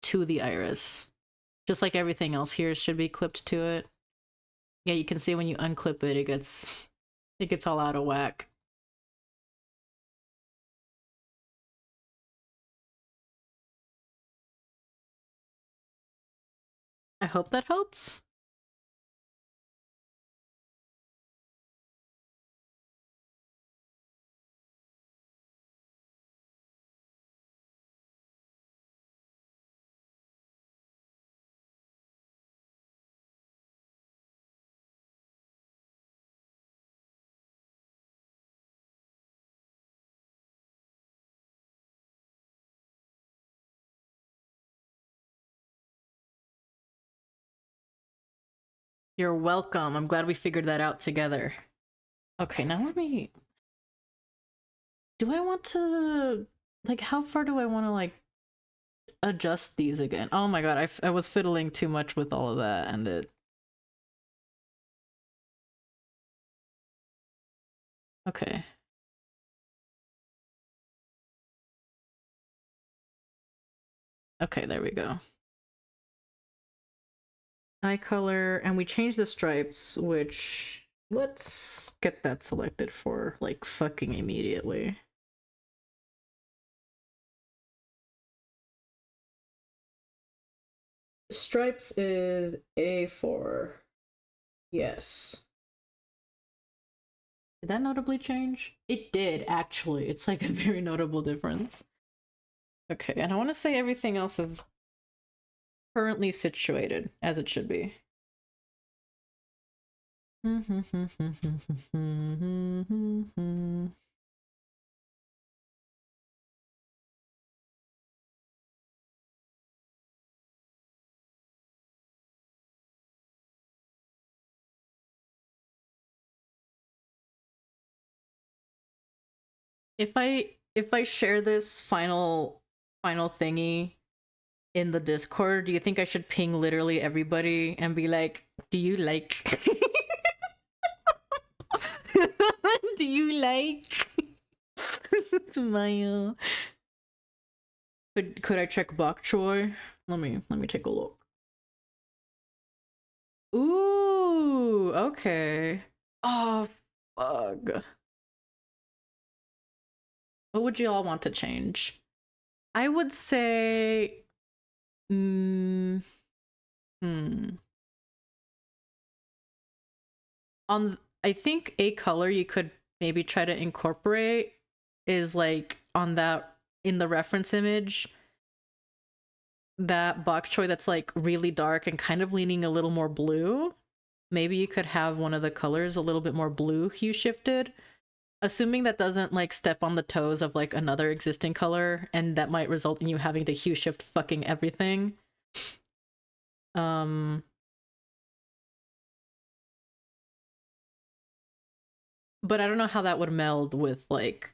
to the iris. Just like everything else here should be clipped to it. Yeah, you can see when you unclip it, it gets all out of whack. I hope that helps. You're welcome. I'm glad we figured that out together. Okay, now let me... Do I want to... Like, how far do I want to, like, adjust these again? Oh my god, I was fiddling too much with all of that, and it... Okay. Okay, there we go. Eye color, and we changed the stripes, which... Let's get that selected for, like, fucking immediately. Stripes is A4. Yes. Did that notably change? It did, actually. It's like a very notable difference. Okay, and I want to say everything else is currently situated as it should be. If I share this final thingy in the Discord, do you think I should ping literally everybody and be like, do you like do you like Smile? Could I check bok choy? Let me take a look. Ooh, okay. Oh, fuck. What would you all want to change? I would say... On I think a color you could maybe try to incorporate is like on that, in the reference image, that bok choy that's like really dark and kind of leaning a little more blue. Maybe you could have one of the colors a little bit more blue hue shifted, assuming that doesn't like step on the toes of like another existing color, and that might result in you having to hue shift fucking everything. But I don't know how that would meld with like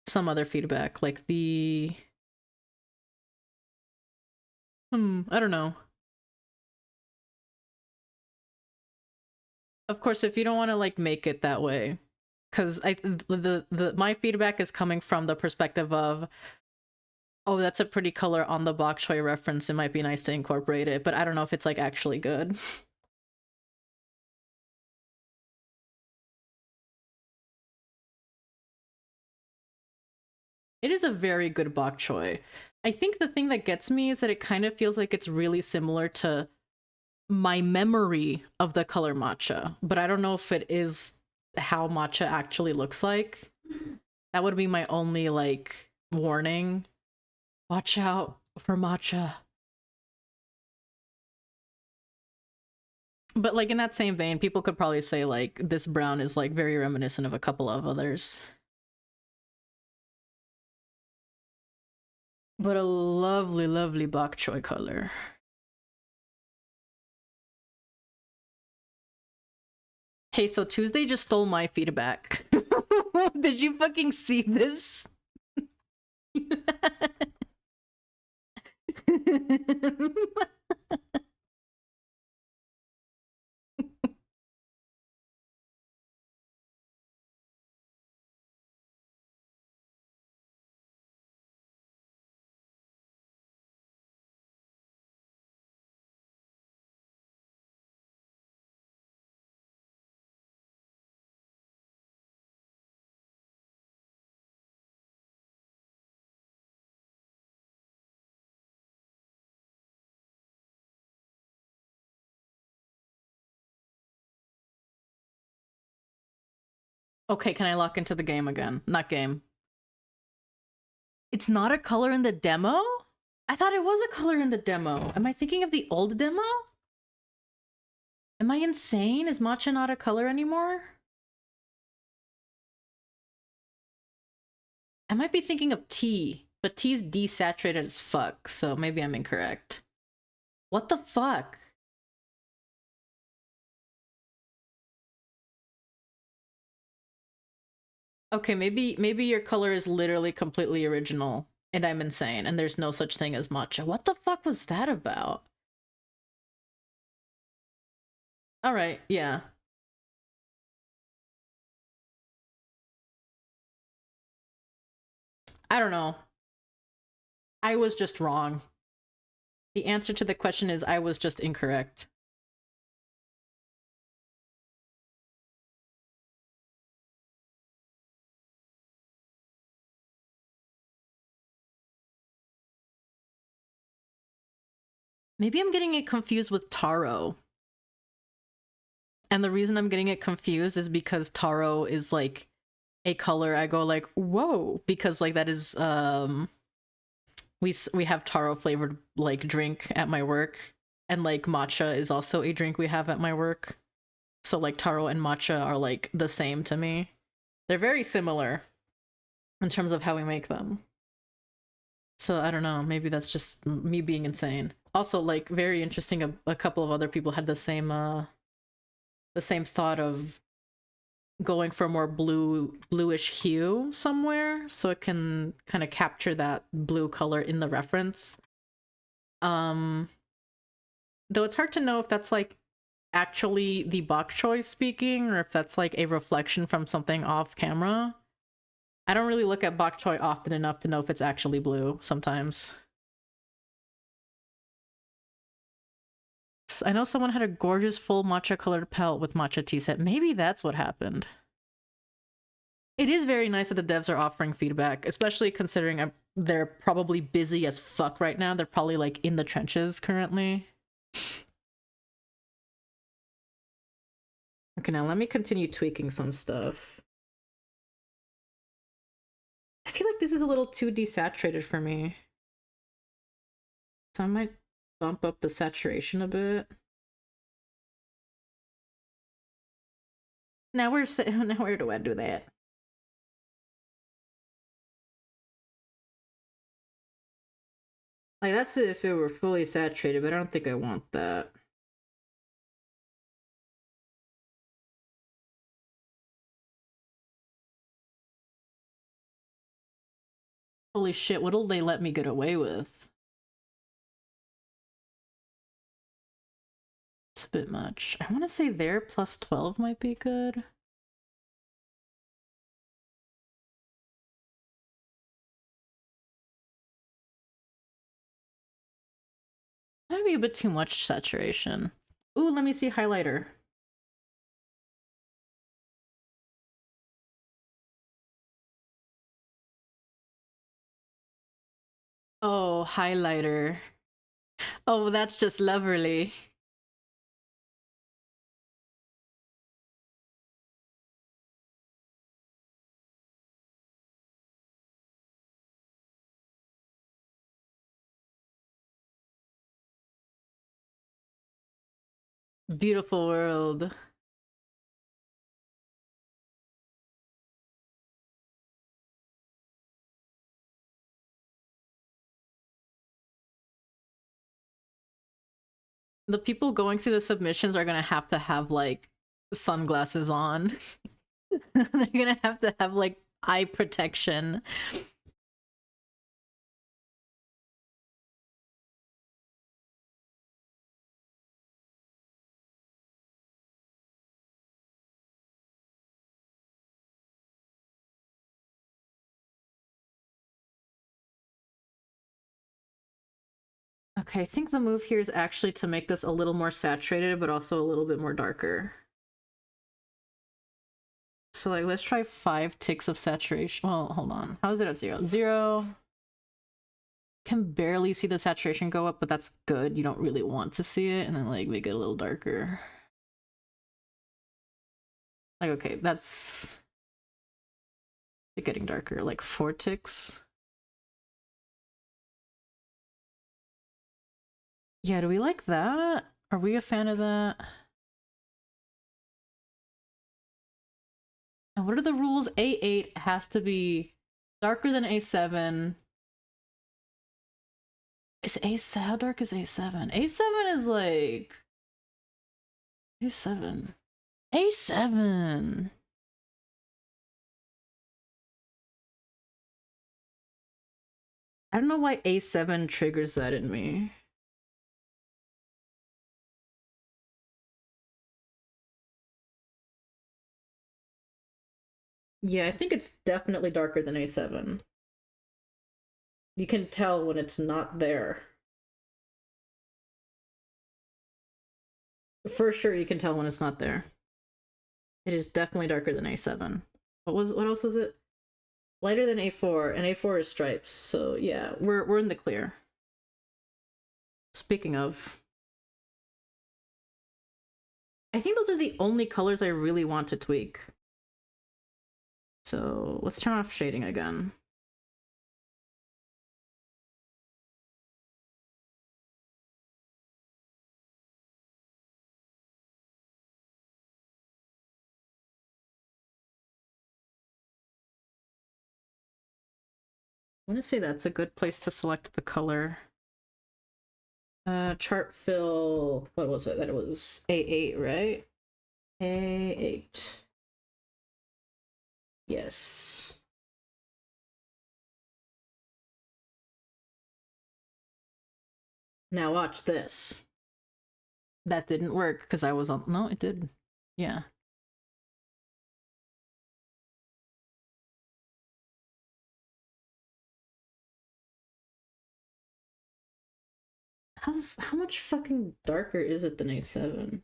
some other feedback, like the I don't know. Of course, if you don't want to like make it that way, because the my feedback is coming from the perspective of, oh, that's a pretty color on the bok choy reference, it might be nice to incorporate it, but I don't know if it's like actually good. It is a very good bok choy. I think the thing that gets me is that it kind of feels like it's really similar to my memory of the color matcha, but I don't know if it is how matcha actually looks like. That would be my only like warning. Watch out for matcha. But like in that same vein, people could probably say like this brown is like very reminiscent of a couple of others. But a lovely, lovely bok choy color. Hey, so Tuesday just stole my feedback. Did you fucking see this? Okay, can I lock into the game again? Not game. It's not a color in the demo? I thought it was a color in the demo. Am I thinking of the old demo? Am I insane? Is matcha not a color anymore? I might be thinking of tea, but tea's desaturated as fuck, so maybe I'm incorrect. What the fuck? Okay, maybe your color is literally completely original and I'm insane and there's no such thing as matcha. What the fuck was that about? All right, yeah. I don't know. I was just wrong. The answer to the question is I was just incorrect. Maybe I'm getting it confused with taro. And the reason I'm getting it confused is because taro is like a color I go like, whoa, because like that is we have taro flavored like drink at my work, and like matcha is also a drink we have at my work. So like taro and matcha are like the same to me. They're very similar in terms of how we make them. So I don't know, maybe that's just me being insane. Also, like very interesting, a couple of other people had the same thought of going for a more bluish hue somewhere so it can kind of capture that blue color in the reference. Though it's hard to know if that's like actually the bok choy speaking or if that's like a reflection from something off camera. I don't really look at bok choy often enough to know if it's actually blue sometimes. I know someone had a gorgeous full matcha colored pelt with matcha tea set. Maybe that's what happened. It is very nice that the devs are offering feedback, especially considering they're probably busy as fuck right now. They're probably like in the trenches currently. Okay, now let me continue tweaking some stuff. I feel like this is a little too desaturated for me. So I might bump up the saturation a bit. Now where do I do that? Like that's if it were fully saturated, but I don't think I want that. Holy shit, what'll they let me get away with? It's a bit much. I want to say there plus 12 might be good. Might be a bit too much saturation. Ooh, let me see highlighter. Oh, highlighter. Oh, that's just lovely. Beautiful world. The people going through the submissions are gonna have like sunglasses on. They're gonna have like eye protection. Okay, I think the move here is actually to make this a little more saturated, but also a little bit more darker. So like, let's try 5 ticks of saturation. Well, hold on. How is it at 0? 0. Can barely see the saturation go up, but that's good. You don't really want to see it. And then like make it a little darker. Like, okay, that's It's getting darker, like 4 ticks. Yeah, do we like that? Are we a fan of that? And what are the rules? A8 has to be darker than A7. Is A7, how dark is A7? A7 is like... A7. A7! I don't know why A7 triggers that in me. Yeah, I think it's definitely darker than A7. You can tell when it's not there. For sure you can tell when it's not there. It is definitely darker than A7. What else is it? Lighter than A4, and A4 is stripes, so yeah, we're in the clear. Speaking of, I think those are the only colors I really want to tweak. So let's turn off shading again. I want to say that's a good place to select the color. Chart fill, what was it? That it was A8, right? A8. Yes. Now watch this. That didn't work because I was on. No, it did. Yeah. How much fucking darker is it than A7?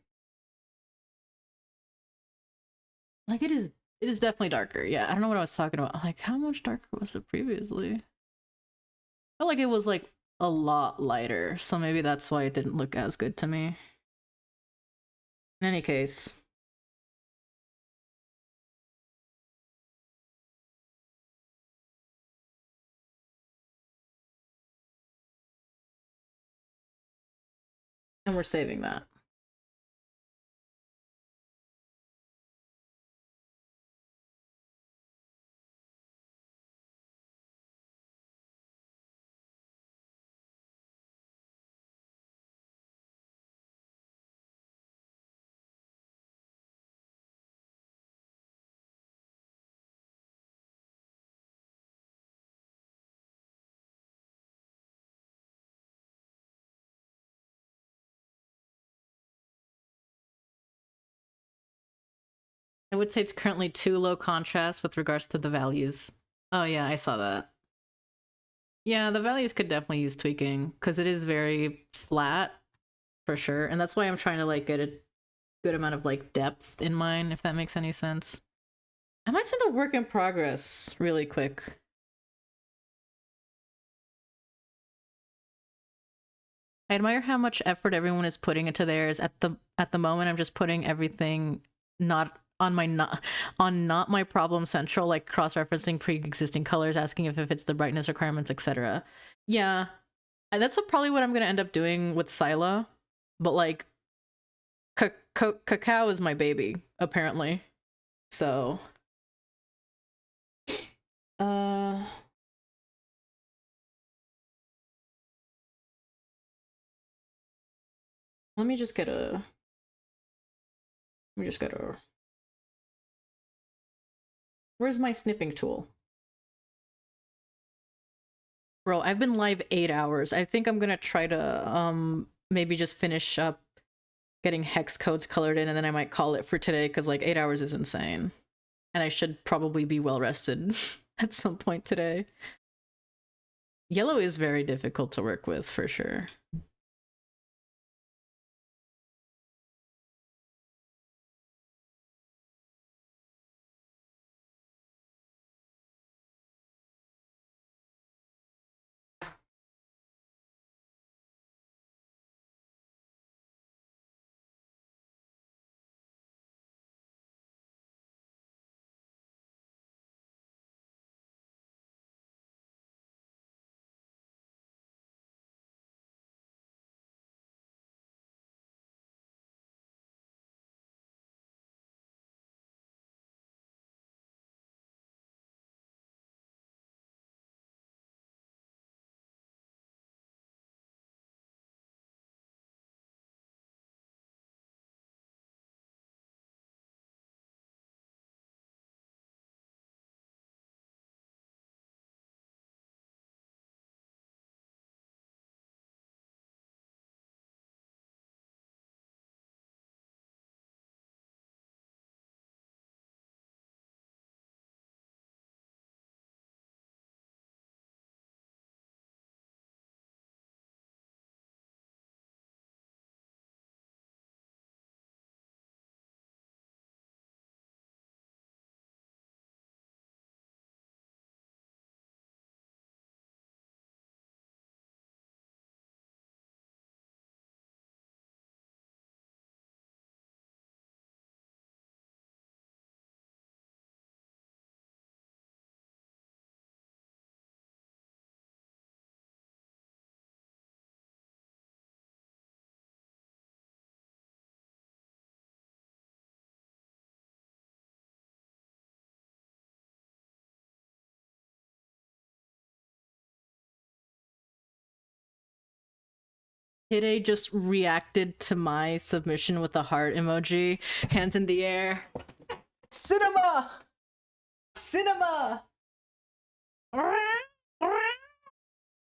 Like it is definitely darker. Yeah, I don't know what I was talking about. Like how much darker was it previously? I felt like it was like a lot lighter, so maybe that's why it didn't look as good to me. In any case, and we're saving that. I would say it's currently too low contrast with regards to the values. Oh yeah, I saw that. Yeah, the values could definitely use tweaking because it is very flat for sure, and that's why I'm trying to like get a good amount of like depth in mine, if that makes any sense. I might send a work in progress really quick. I admire how much effort everyone is putting into theirs. At the moment, I'm just putting everything not on my not my problem central, like cross-referencing pre-existing colors, asking if it fits the brightness requirements, etc. Yeah, that's probably what I'm gonna end up doing with Scylla. But like, cacao is my baby, apparently. So, uh, let me just get a. Let me just get a. Where's my snipping tool? Bro, I've been live 8 hours. I think I'm gonna try to maybe just finish up getting hex codes colored in and then I might call it for today because like 8 hours is insane. And I should probably be well rested at some point today. Yellow is very difficult to work with for sure. Hide just reacted to my submission with a heart emoji. Hands in the air. Cinema! Cinema!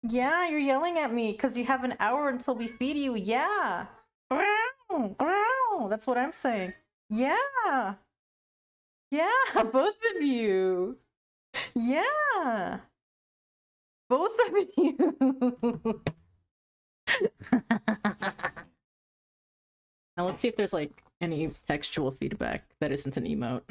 Yeah, you're yelling at me because you have an hour until we feed you. Yeah. That's what I'm saying. Yeah. Yeah, both of you. Yeah. Both of you. Now let's see if there's like any textual feedback that isn't an emote.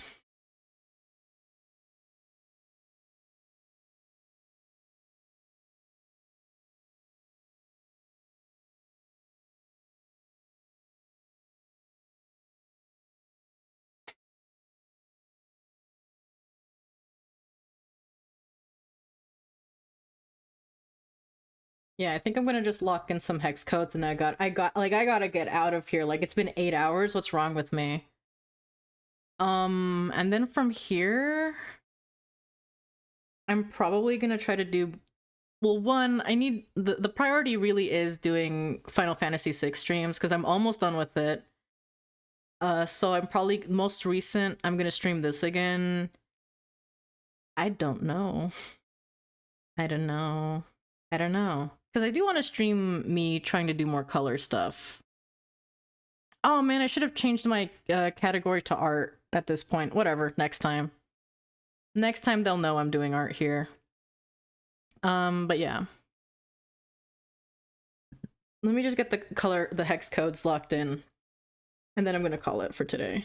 Yeah, I think I'm gonna just lock in some hex codes and I gotta get out of here. Like, it's been 8 hours. What's wrong with me? And then from here, I'm probably gonna try to do, well, one, I need, the priority really is doing Final Fantasy VI streams because I'm almost done with it. So I'm probably, most recent, I'm gonna stream this again. I don't know. I don't know. I don't know. Because I do want to stream me trying to do more color stuff. Oh man, I should have changed my category to art at this point. Whatever, next time. Next time they'll know I'm doing art here. But yeah. Let me just get the hex codes locked in. And then I'm gonna call it for today.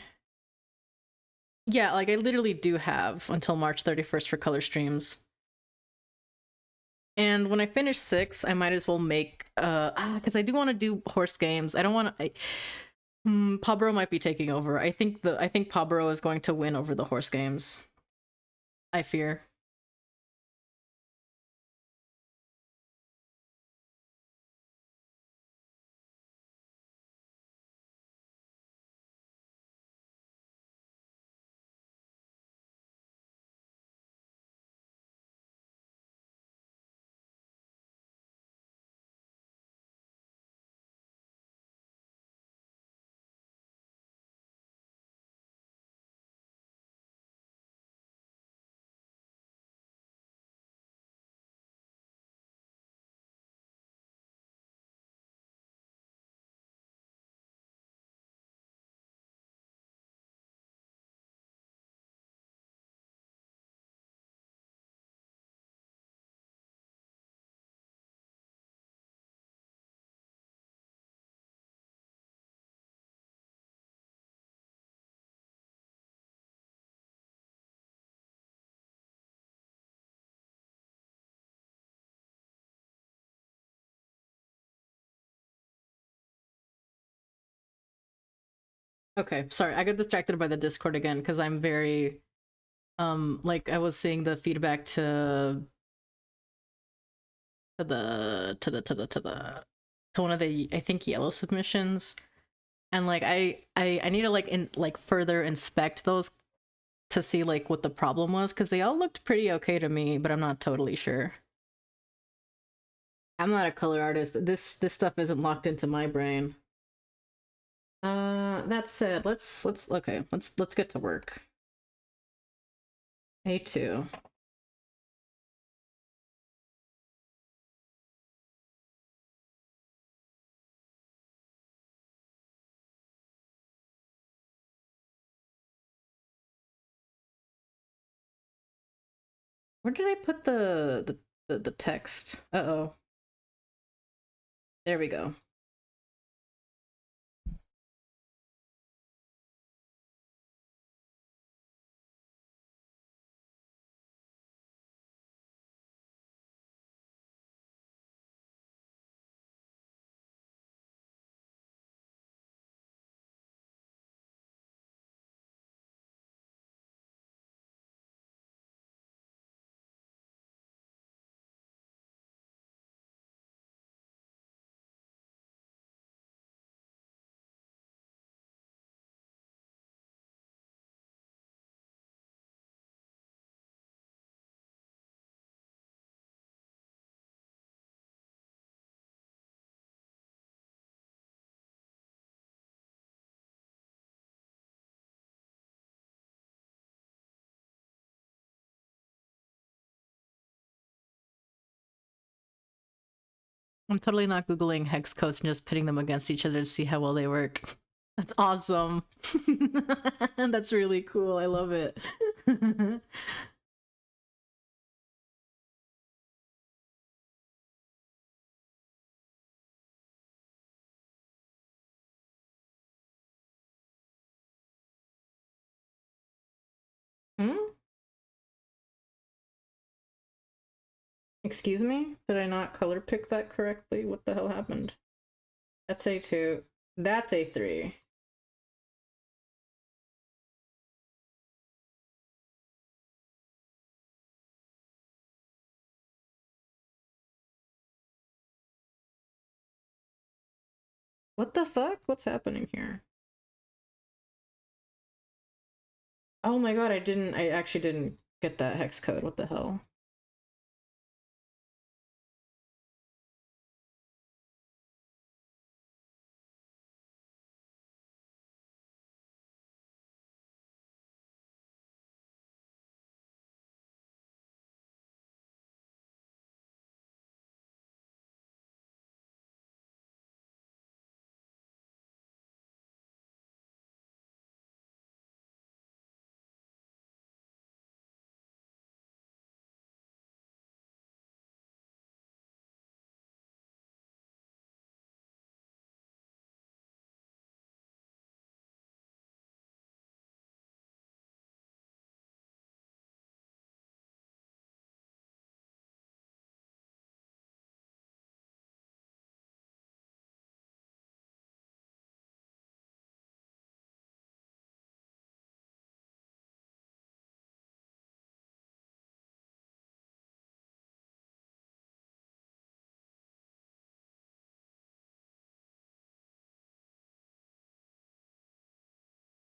Yeah, like I literally do have until March 31st for color streams. And when I finish 6, I might as well make because I do want to do horse games. I don't want to. PawBorough might be taking over. I think PawBorough is going to win over the horse games. I fear. Okay, sorry, I got distracted by the Discord again because I'm very like I was seeing the feedback to one of the, I think, yellow submissions, and like I need to like further inspect those to see like what the problem was because they all looked pretty okay to me, but I'm not totally sure. I'm not a color artist. This stuff isn't locked into my brain. That said, let's get to work. A2. Where did I put the text? Uh-oh. There we go. I'm totally not Googling hex codes and just pitting them against each other to see how well they work. That's awesome. That's really cool. I love it. Hmm? Excuse me? Did I not color pick that correctly? What the hell happened? That's A2. That's A3. What the fuck? What's happening here? Oh my god, I actually didn't get that hex code. What the hell?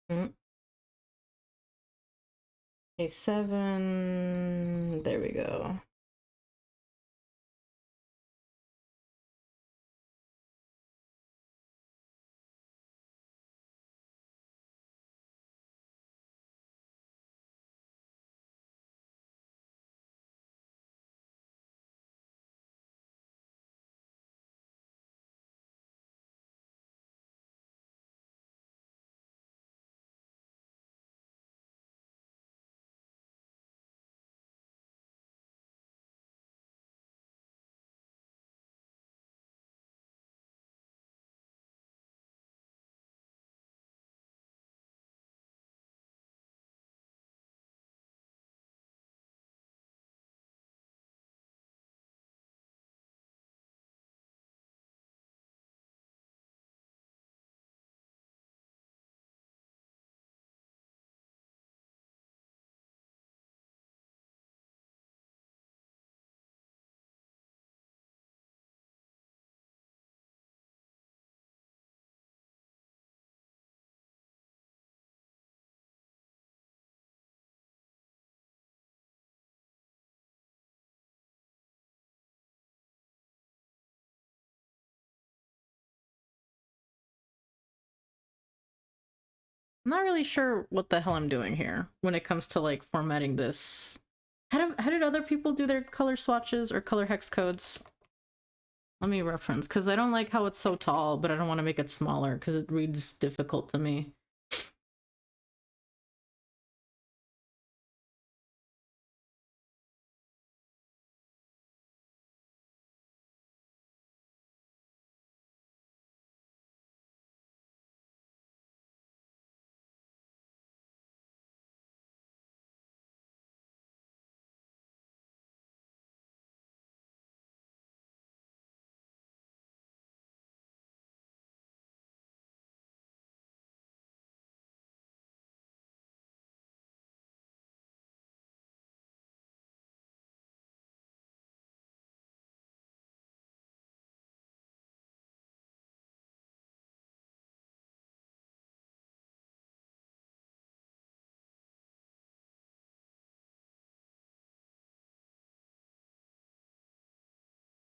Mm. A7. There we go. I'm not really sure what the hell I'm doing here when it comes to like formatting this. How did other people do their color swatches or color hex codes? Let me reference, because I don't like how it's so tall, but I don't want to make it smaller because it reads difficult to me.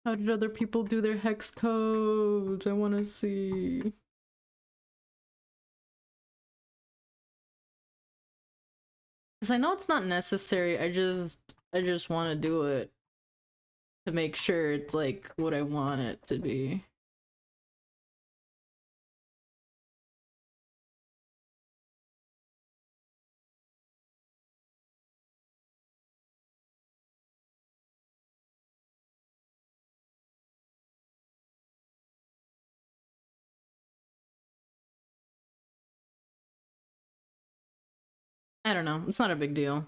How did other people do their hex codes? I want to see. Because I know it's not necessary. I just want to do it. to make sure it's like what I want it to be. I don't know. It's not a big deal.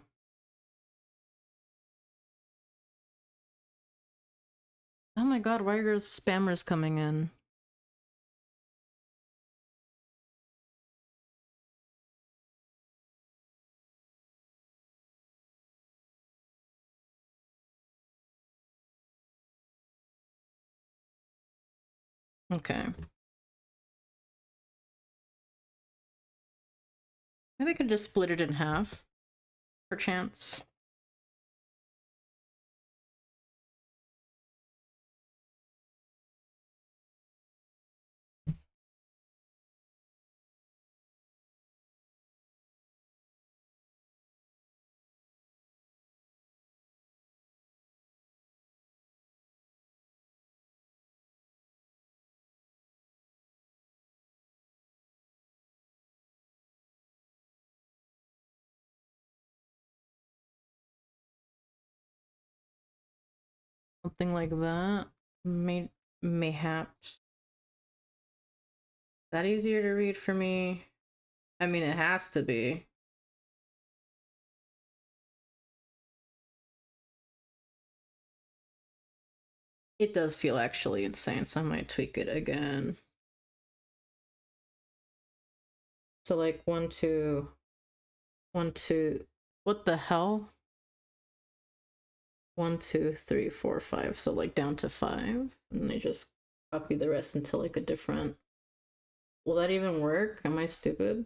Oh my god, why are spammers coming in? Okay. Maybe I could just split it in half, perchance. Something like that. Mayhaps. Is that easier to read for me? I mean, it has to be. It does feel actually insane, so I might tweak it again. So like 1, 2, 1, 2. What the hell? 1, 2, 3, 4, 5. So like down to 5, and I just copy the rest into like a different. Will that even work? Am I stupid?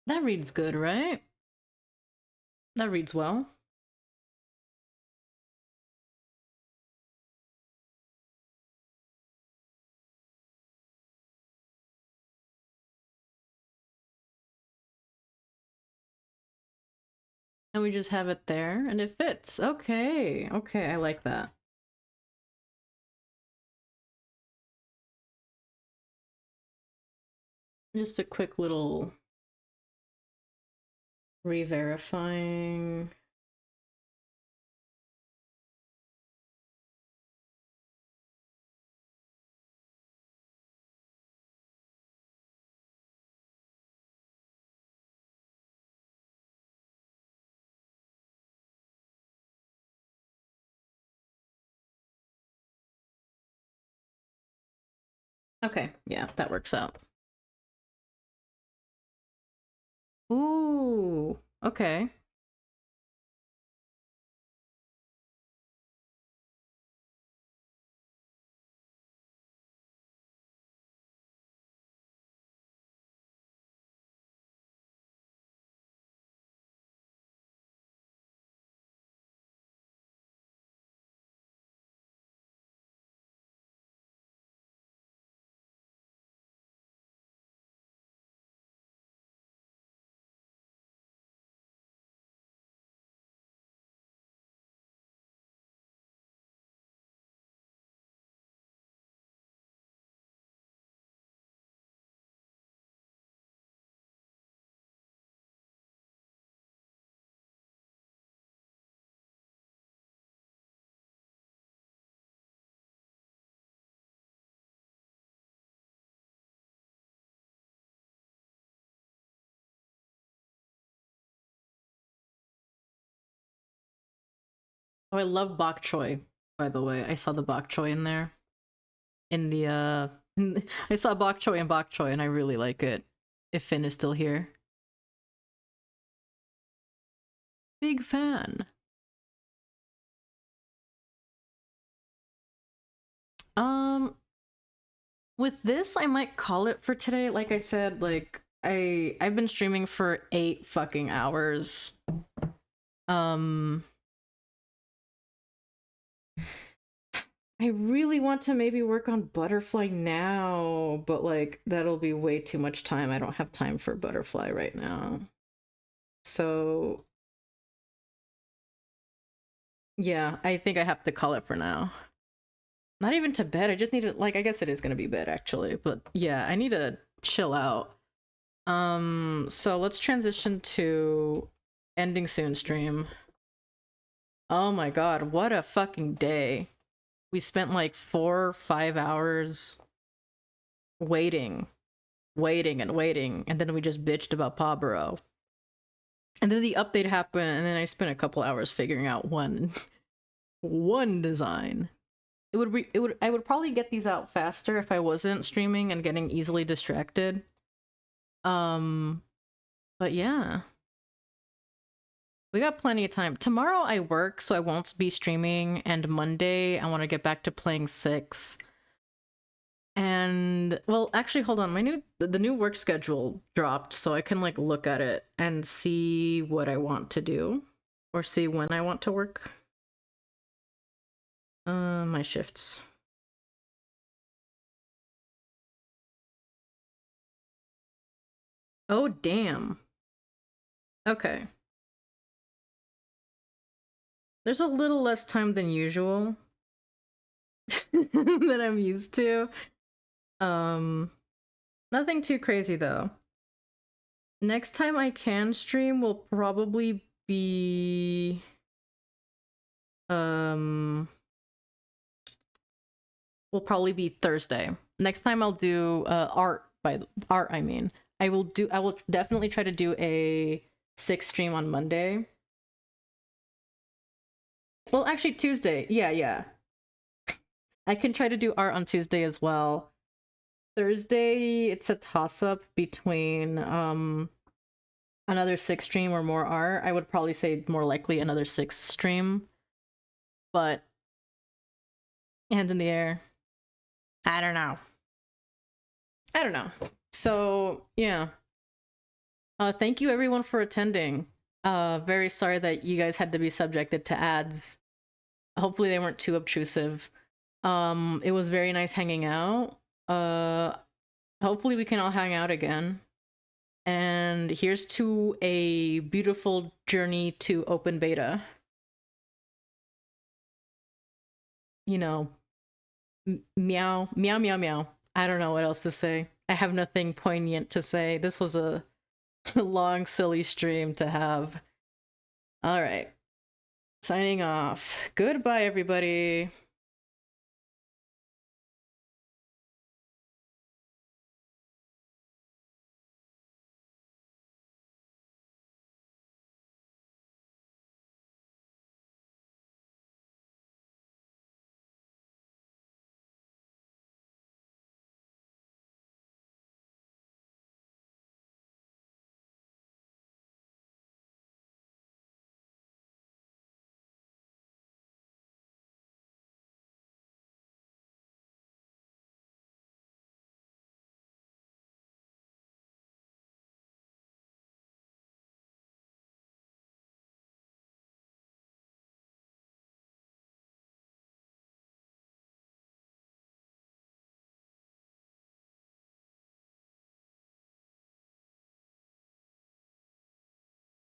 That reads good, right? That reads well. And we just have it there, and it fits. Okay, okay, I like that. Just a quick little re-verifying. Okay, yeah, that works out. Ooh, okay. Oh, I love bok choy, by the way. I saw the bok choy in there. In the I saw bok choy and I really like it. If Finn is still here. Big fan. Um with this I might call it for today. Like I said, like I've been streaming for 8 fucking hours. Um I really want to maybe work on Butterfly now, but like that'll be way too much time. I don't have time for Butterfly right now. So yeah, I think I have to call it for now. Not even to bed. I just need to, like, I guess it is gonna be bed actually, but yeah, I need to chill out. So let's transition to ending soon stream. Oh my god, what a fucking day. We spent like 4 or 5 hours waiting, and then we just bitched about PawBorough. And then the update happened, and then I spent a couple hours figuring out one design. I would probably get these out faster if I wasn't streaming and getting easily distracted. But yeah. We got plenty of time. Tomorrow I work, so I won't be streaming, and Monday I want to get back to playing 6. And well, actually hold on. The new work schedule dropped, so I can like look at it and see what I want to do or see when I want to work. My shifts. Oh, damn. Okay. There's a little less time than usual that I'm used to. Nothing too crazy though. Next time I can stream will probably be Thursday. Next time I'll do art I mean. I will definitely try to do a 6 stream on Monday. Well, actually Tuesday. Yeah. I can try to do art on Tuesday as well. Thursday, it's a toss-up between another 6 stream or more art. I would probably say more likely another 6 stream. But hands in the air. I don't know. So, yeah. Thank you everyone for attending. Very sorry that you guys had to be subjected to ads. Hopefully they weren't too obtrusive. It was very nice hanging out. Hopefully we can all hang out again. And here's to a beautiful journey to open beta. You know, meow, meow, meow, meow. I don't know what else to say. I have nothing poignant to say. This was a long, silly stream to have. All right. Signing off. Goodbye, everybody.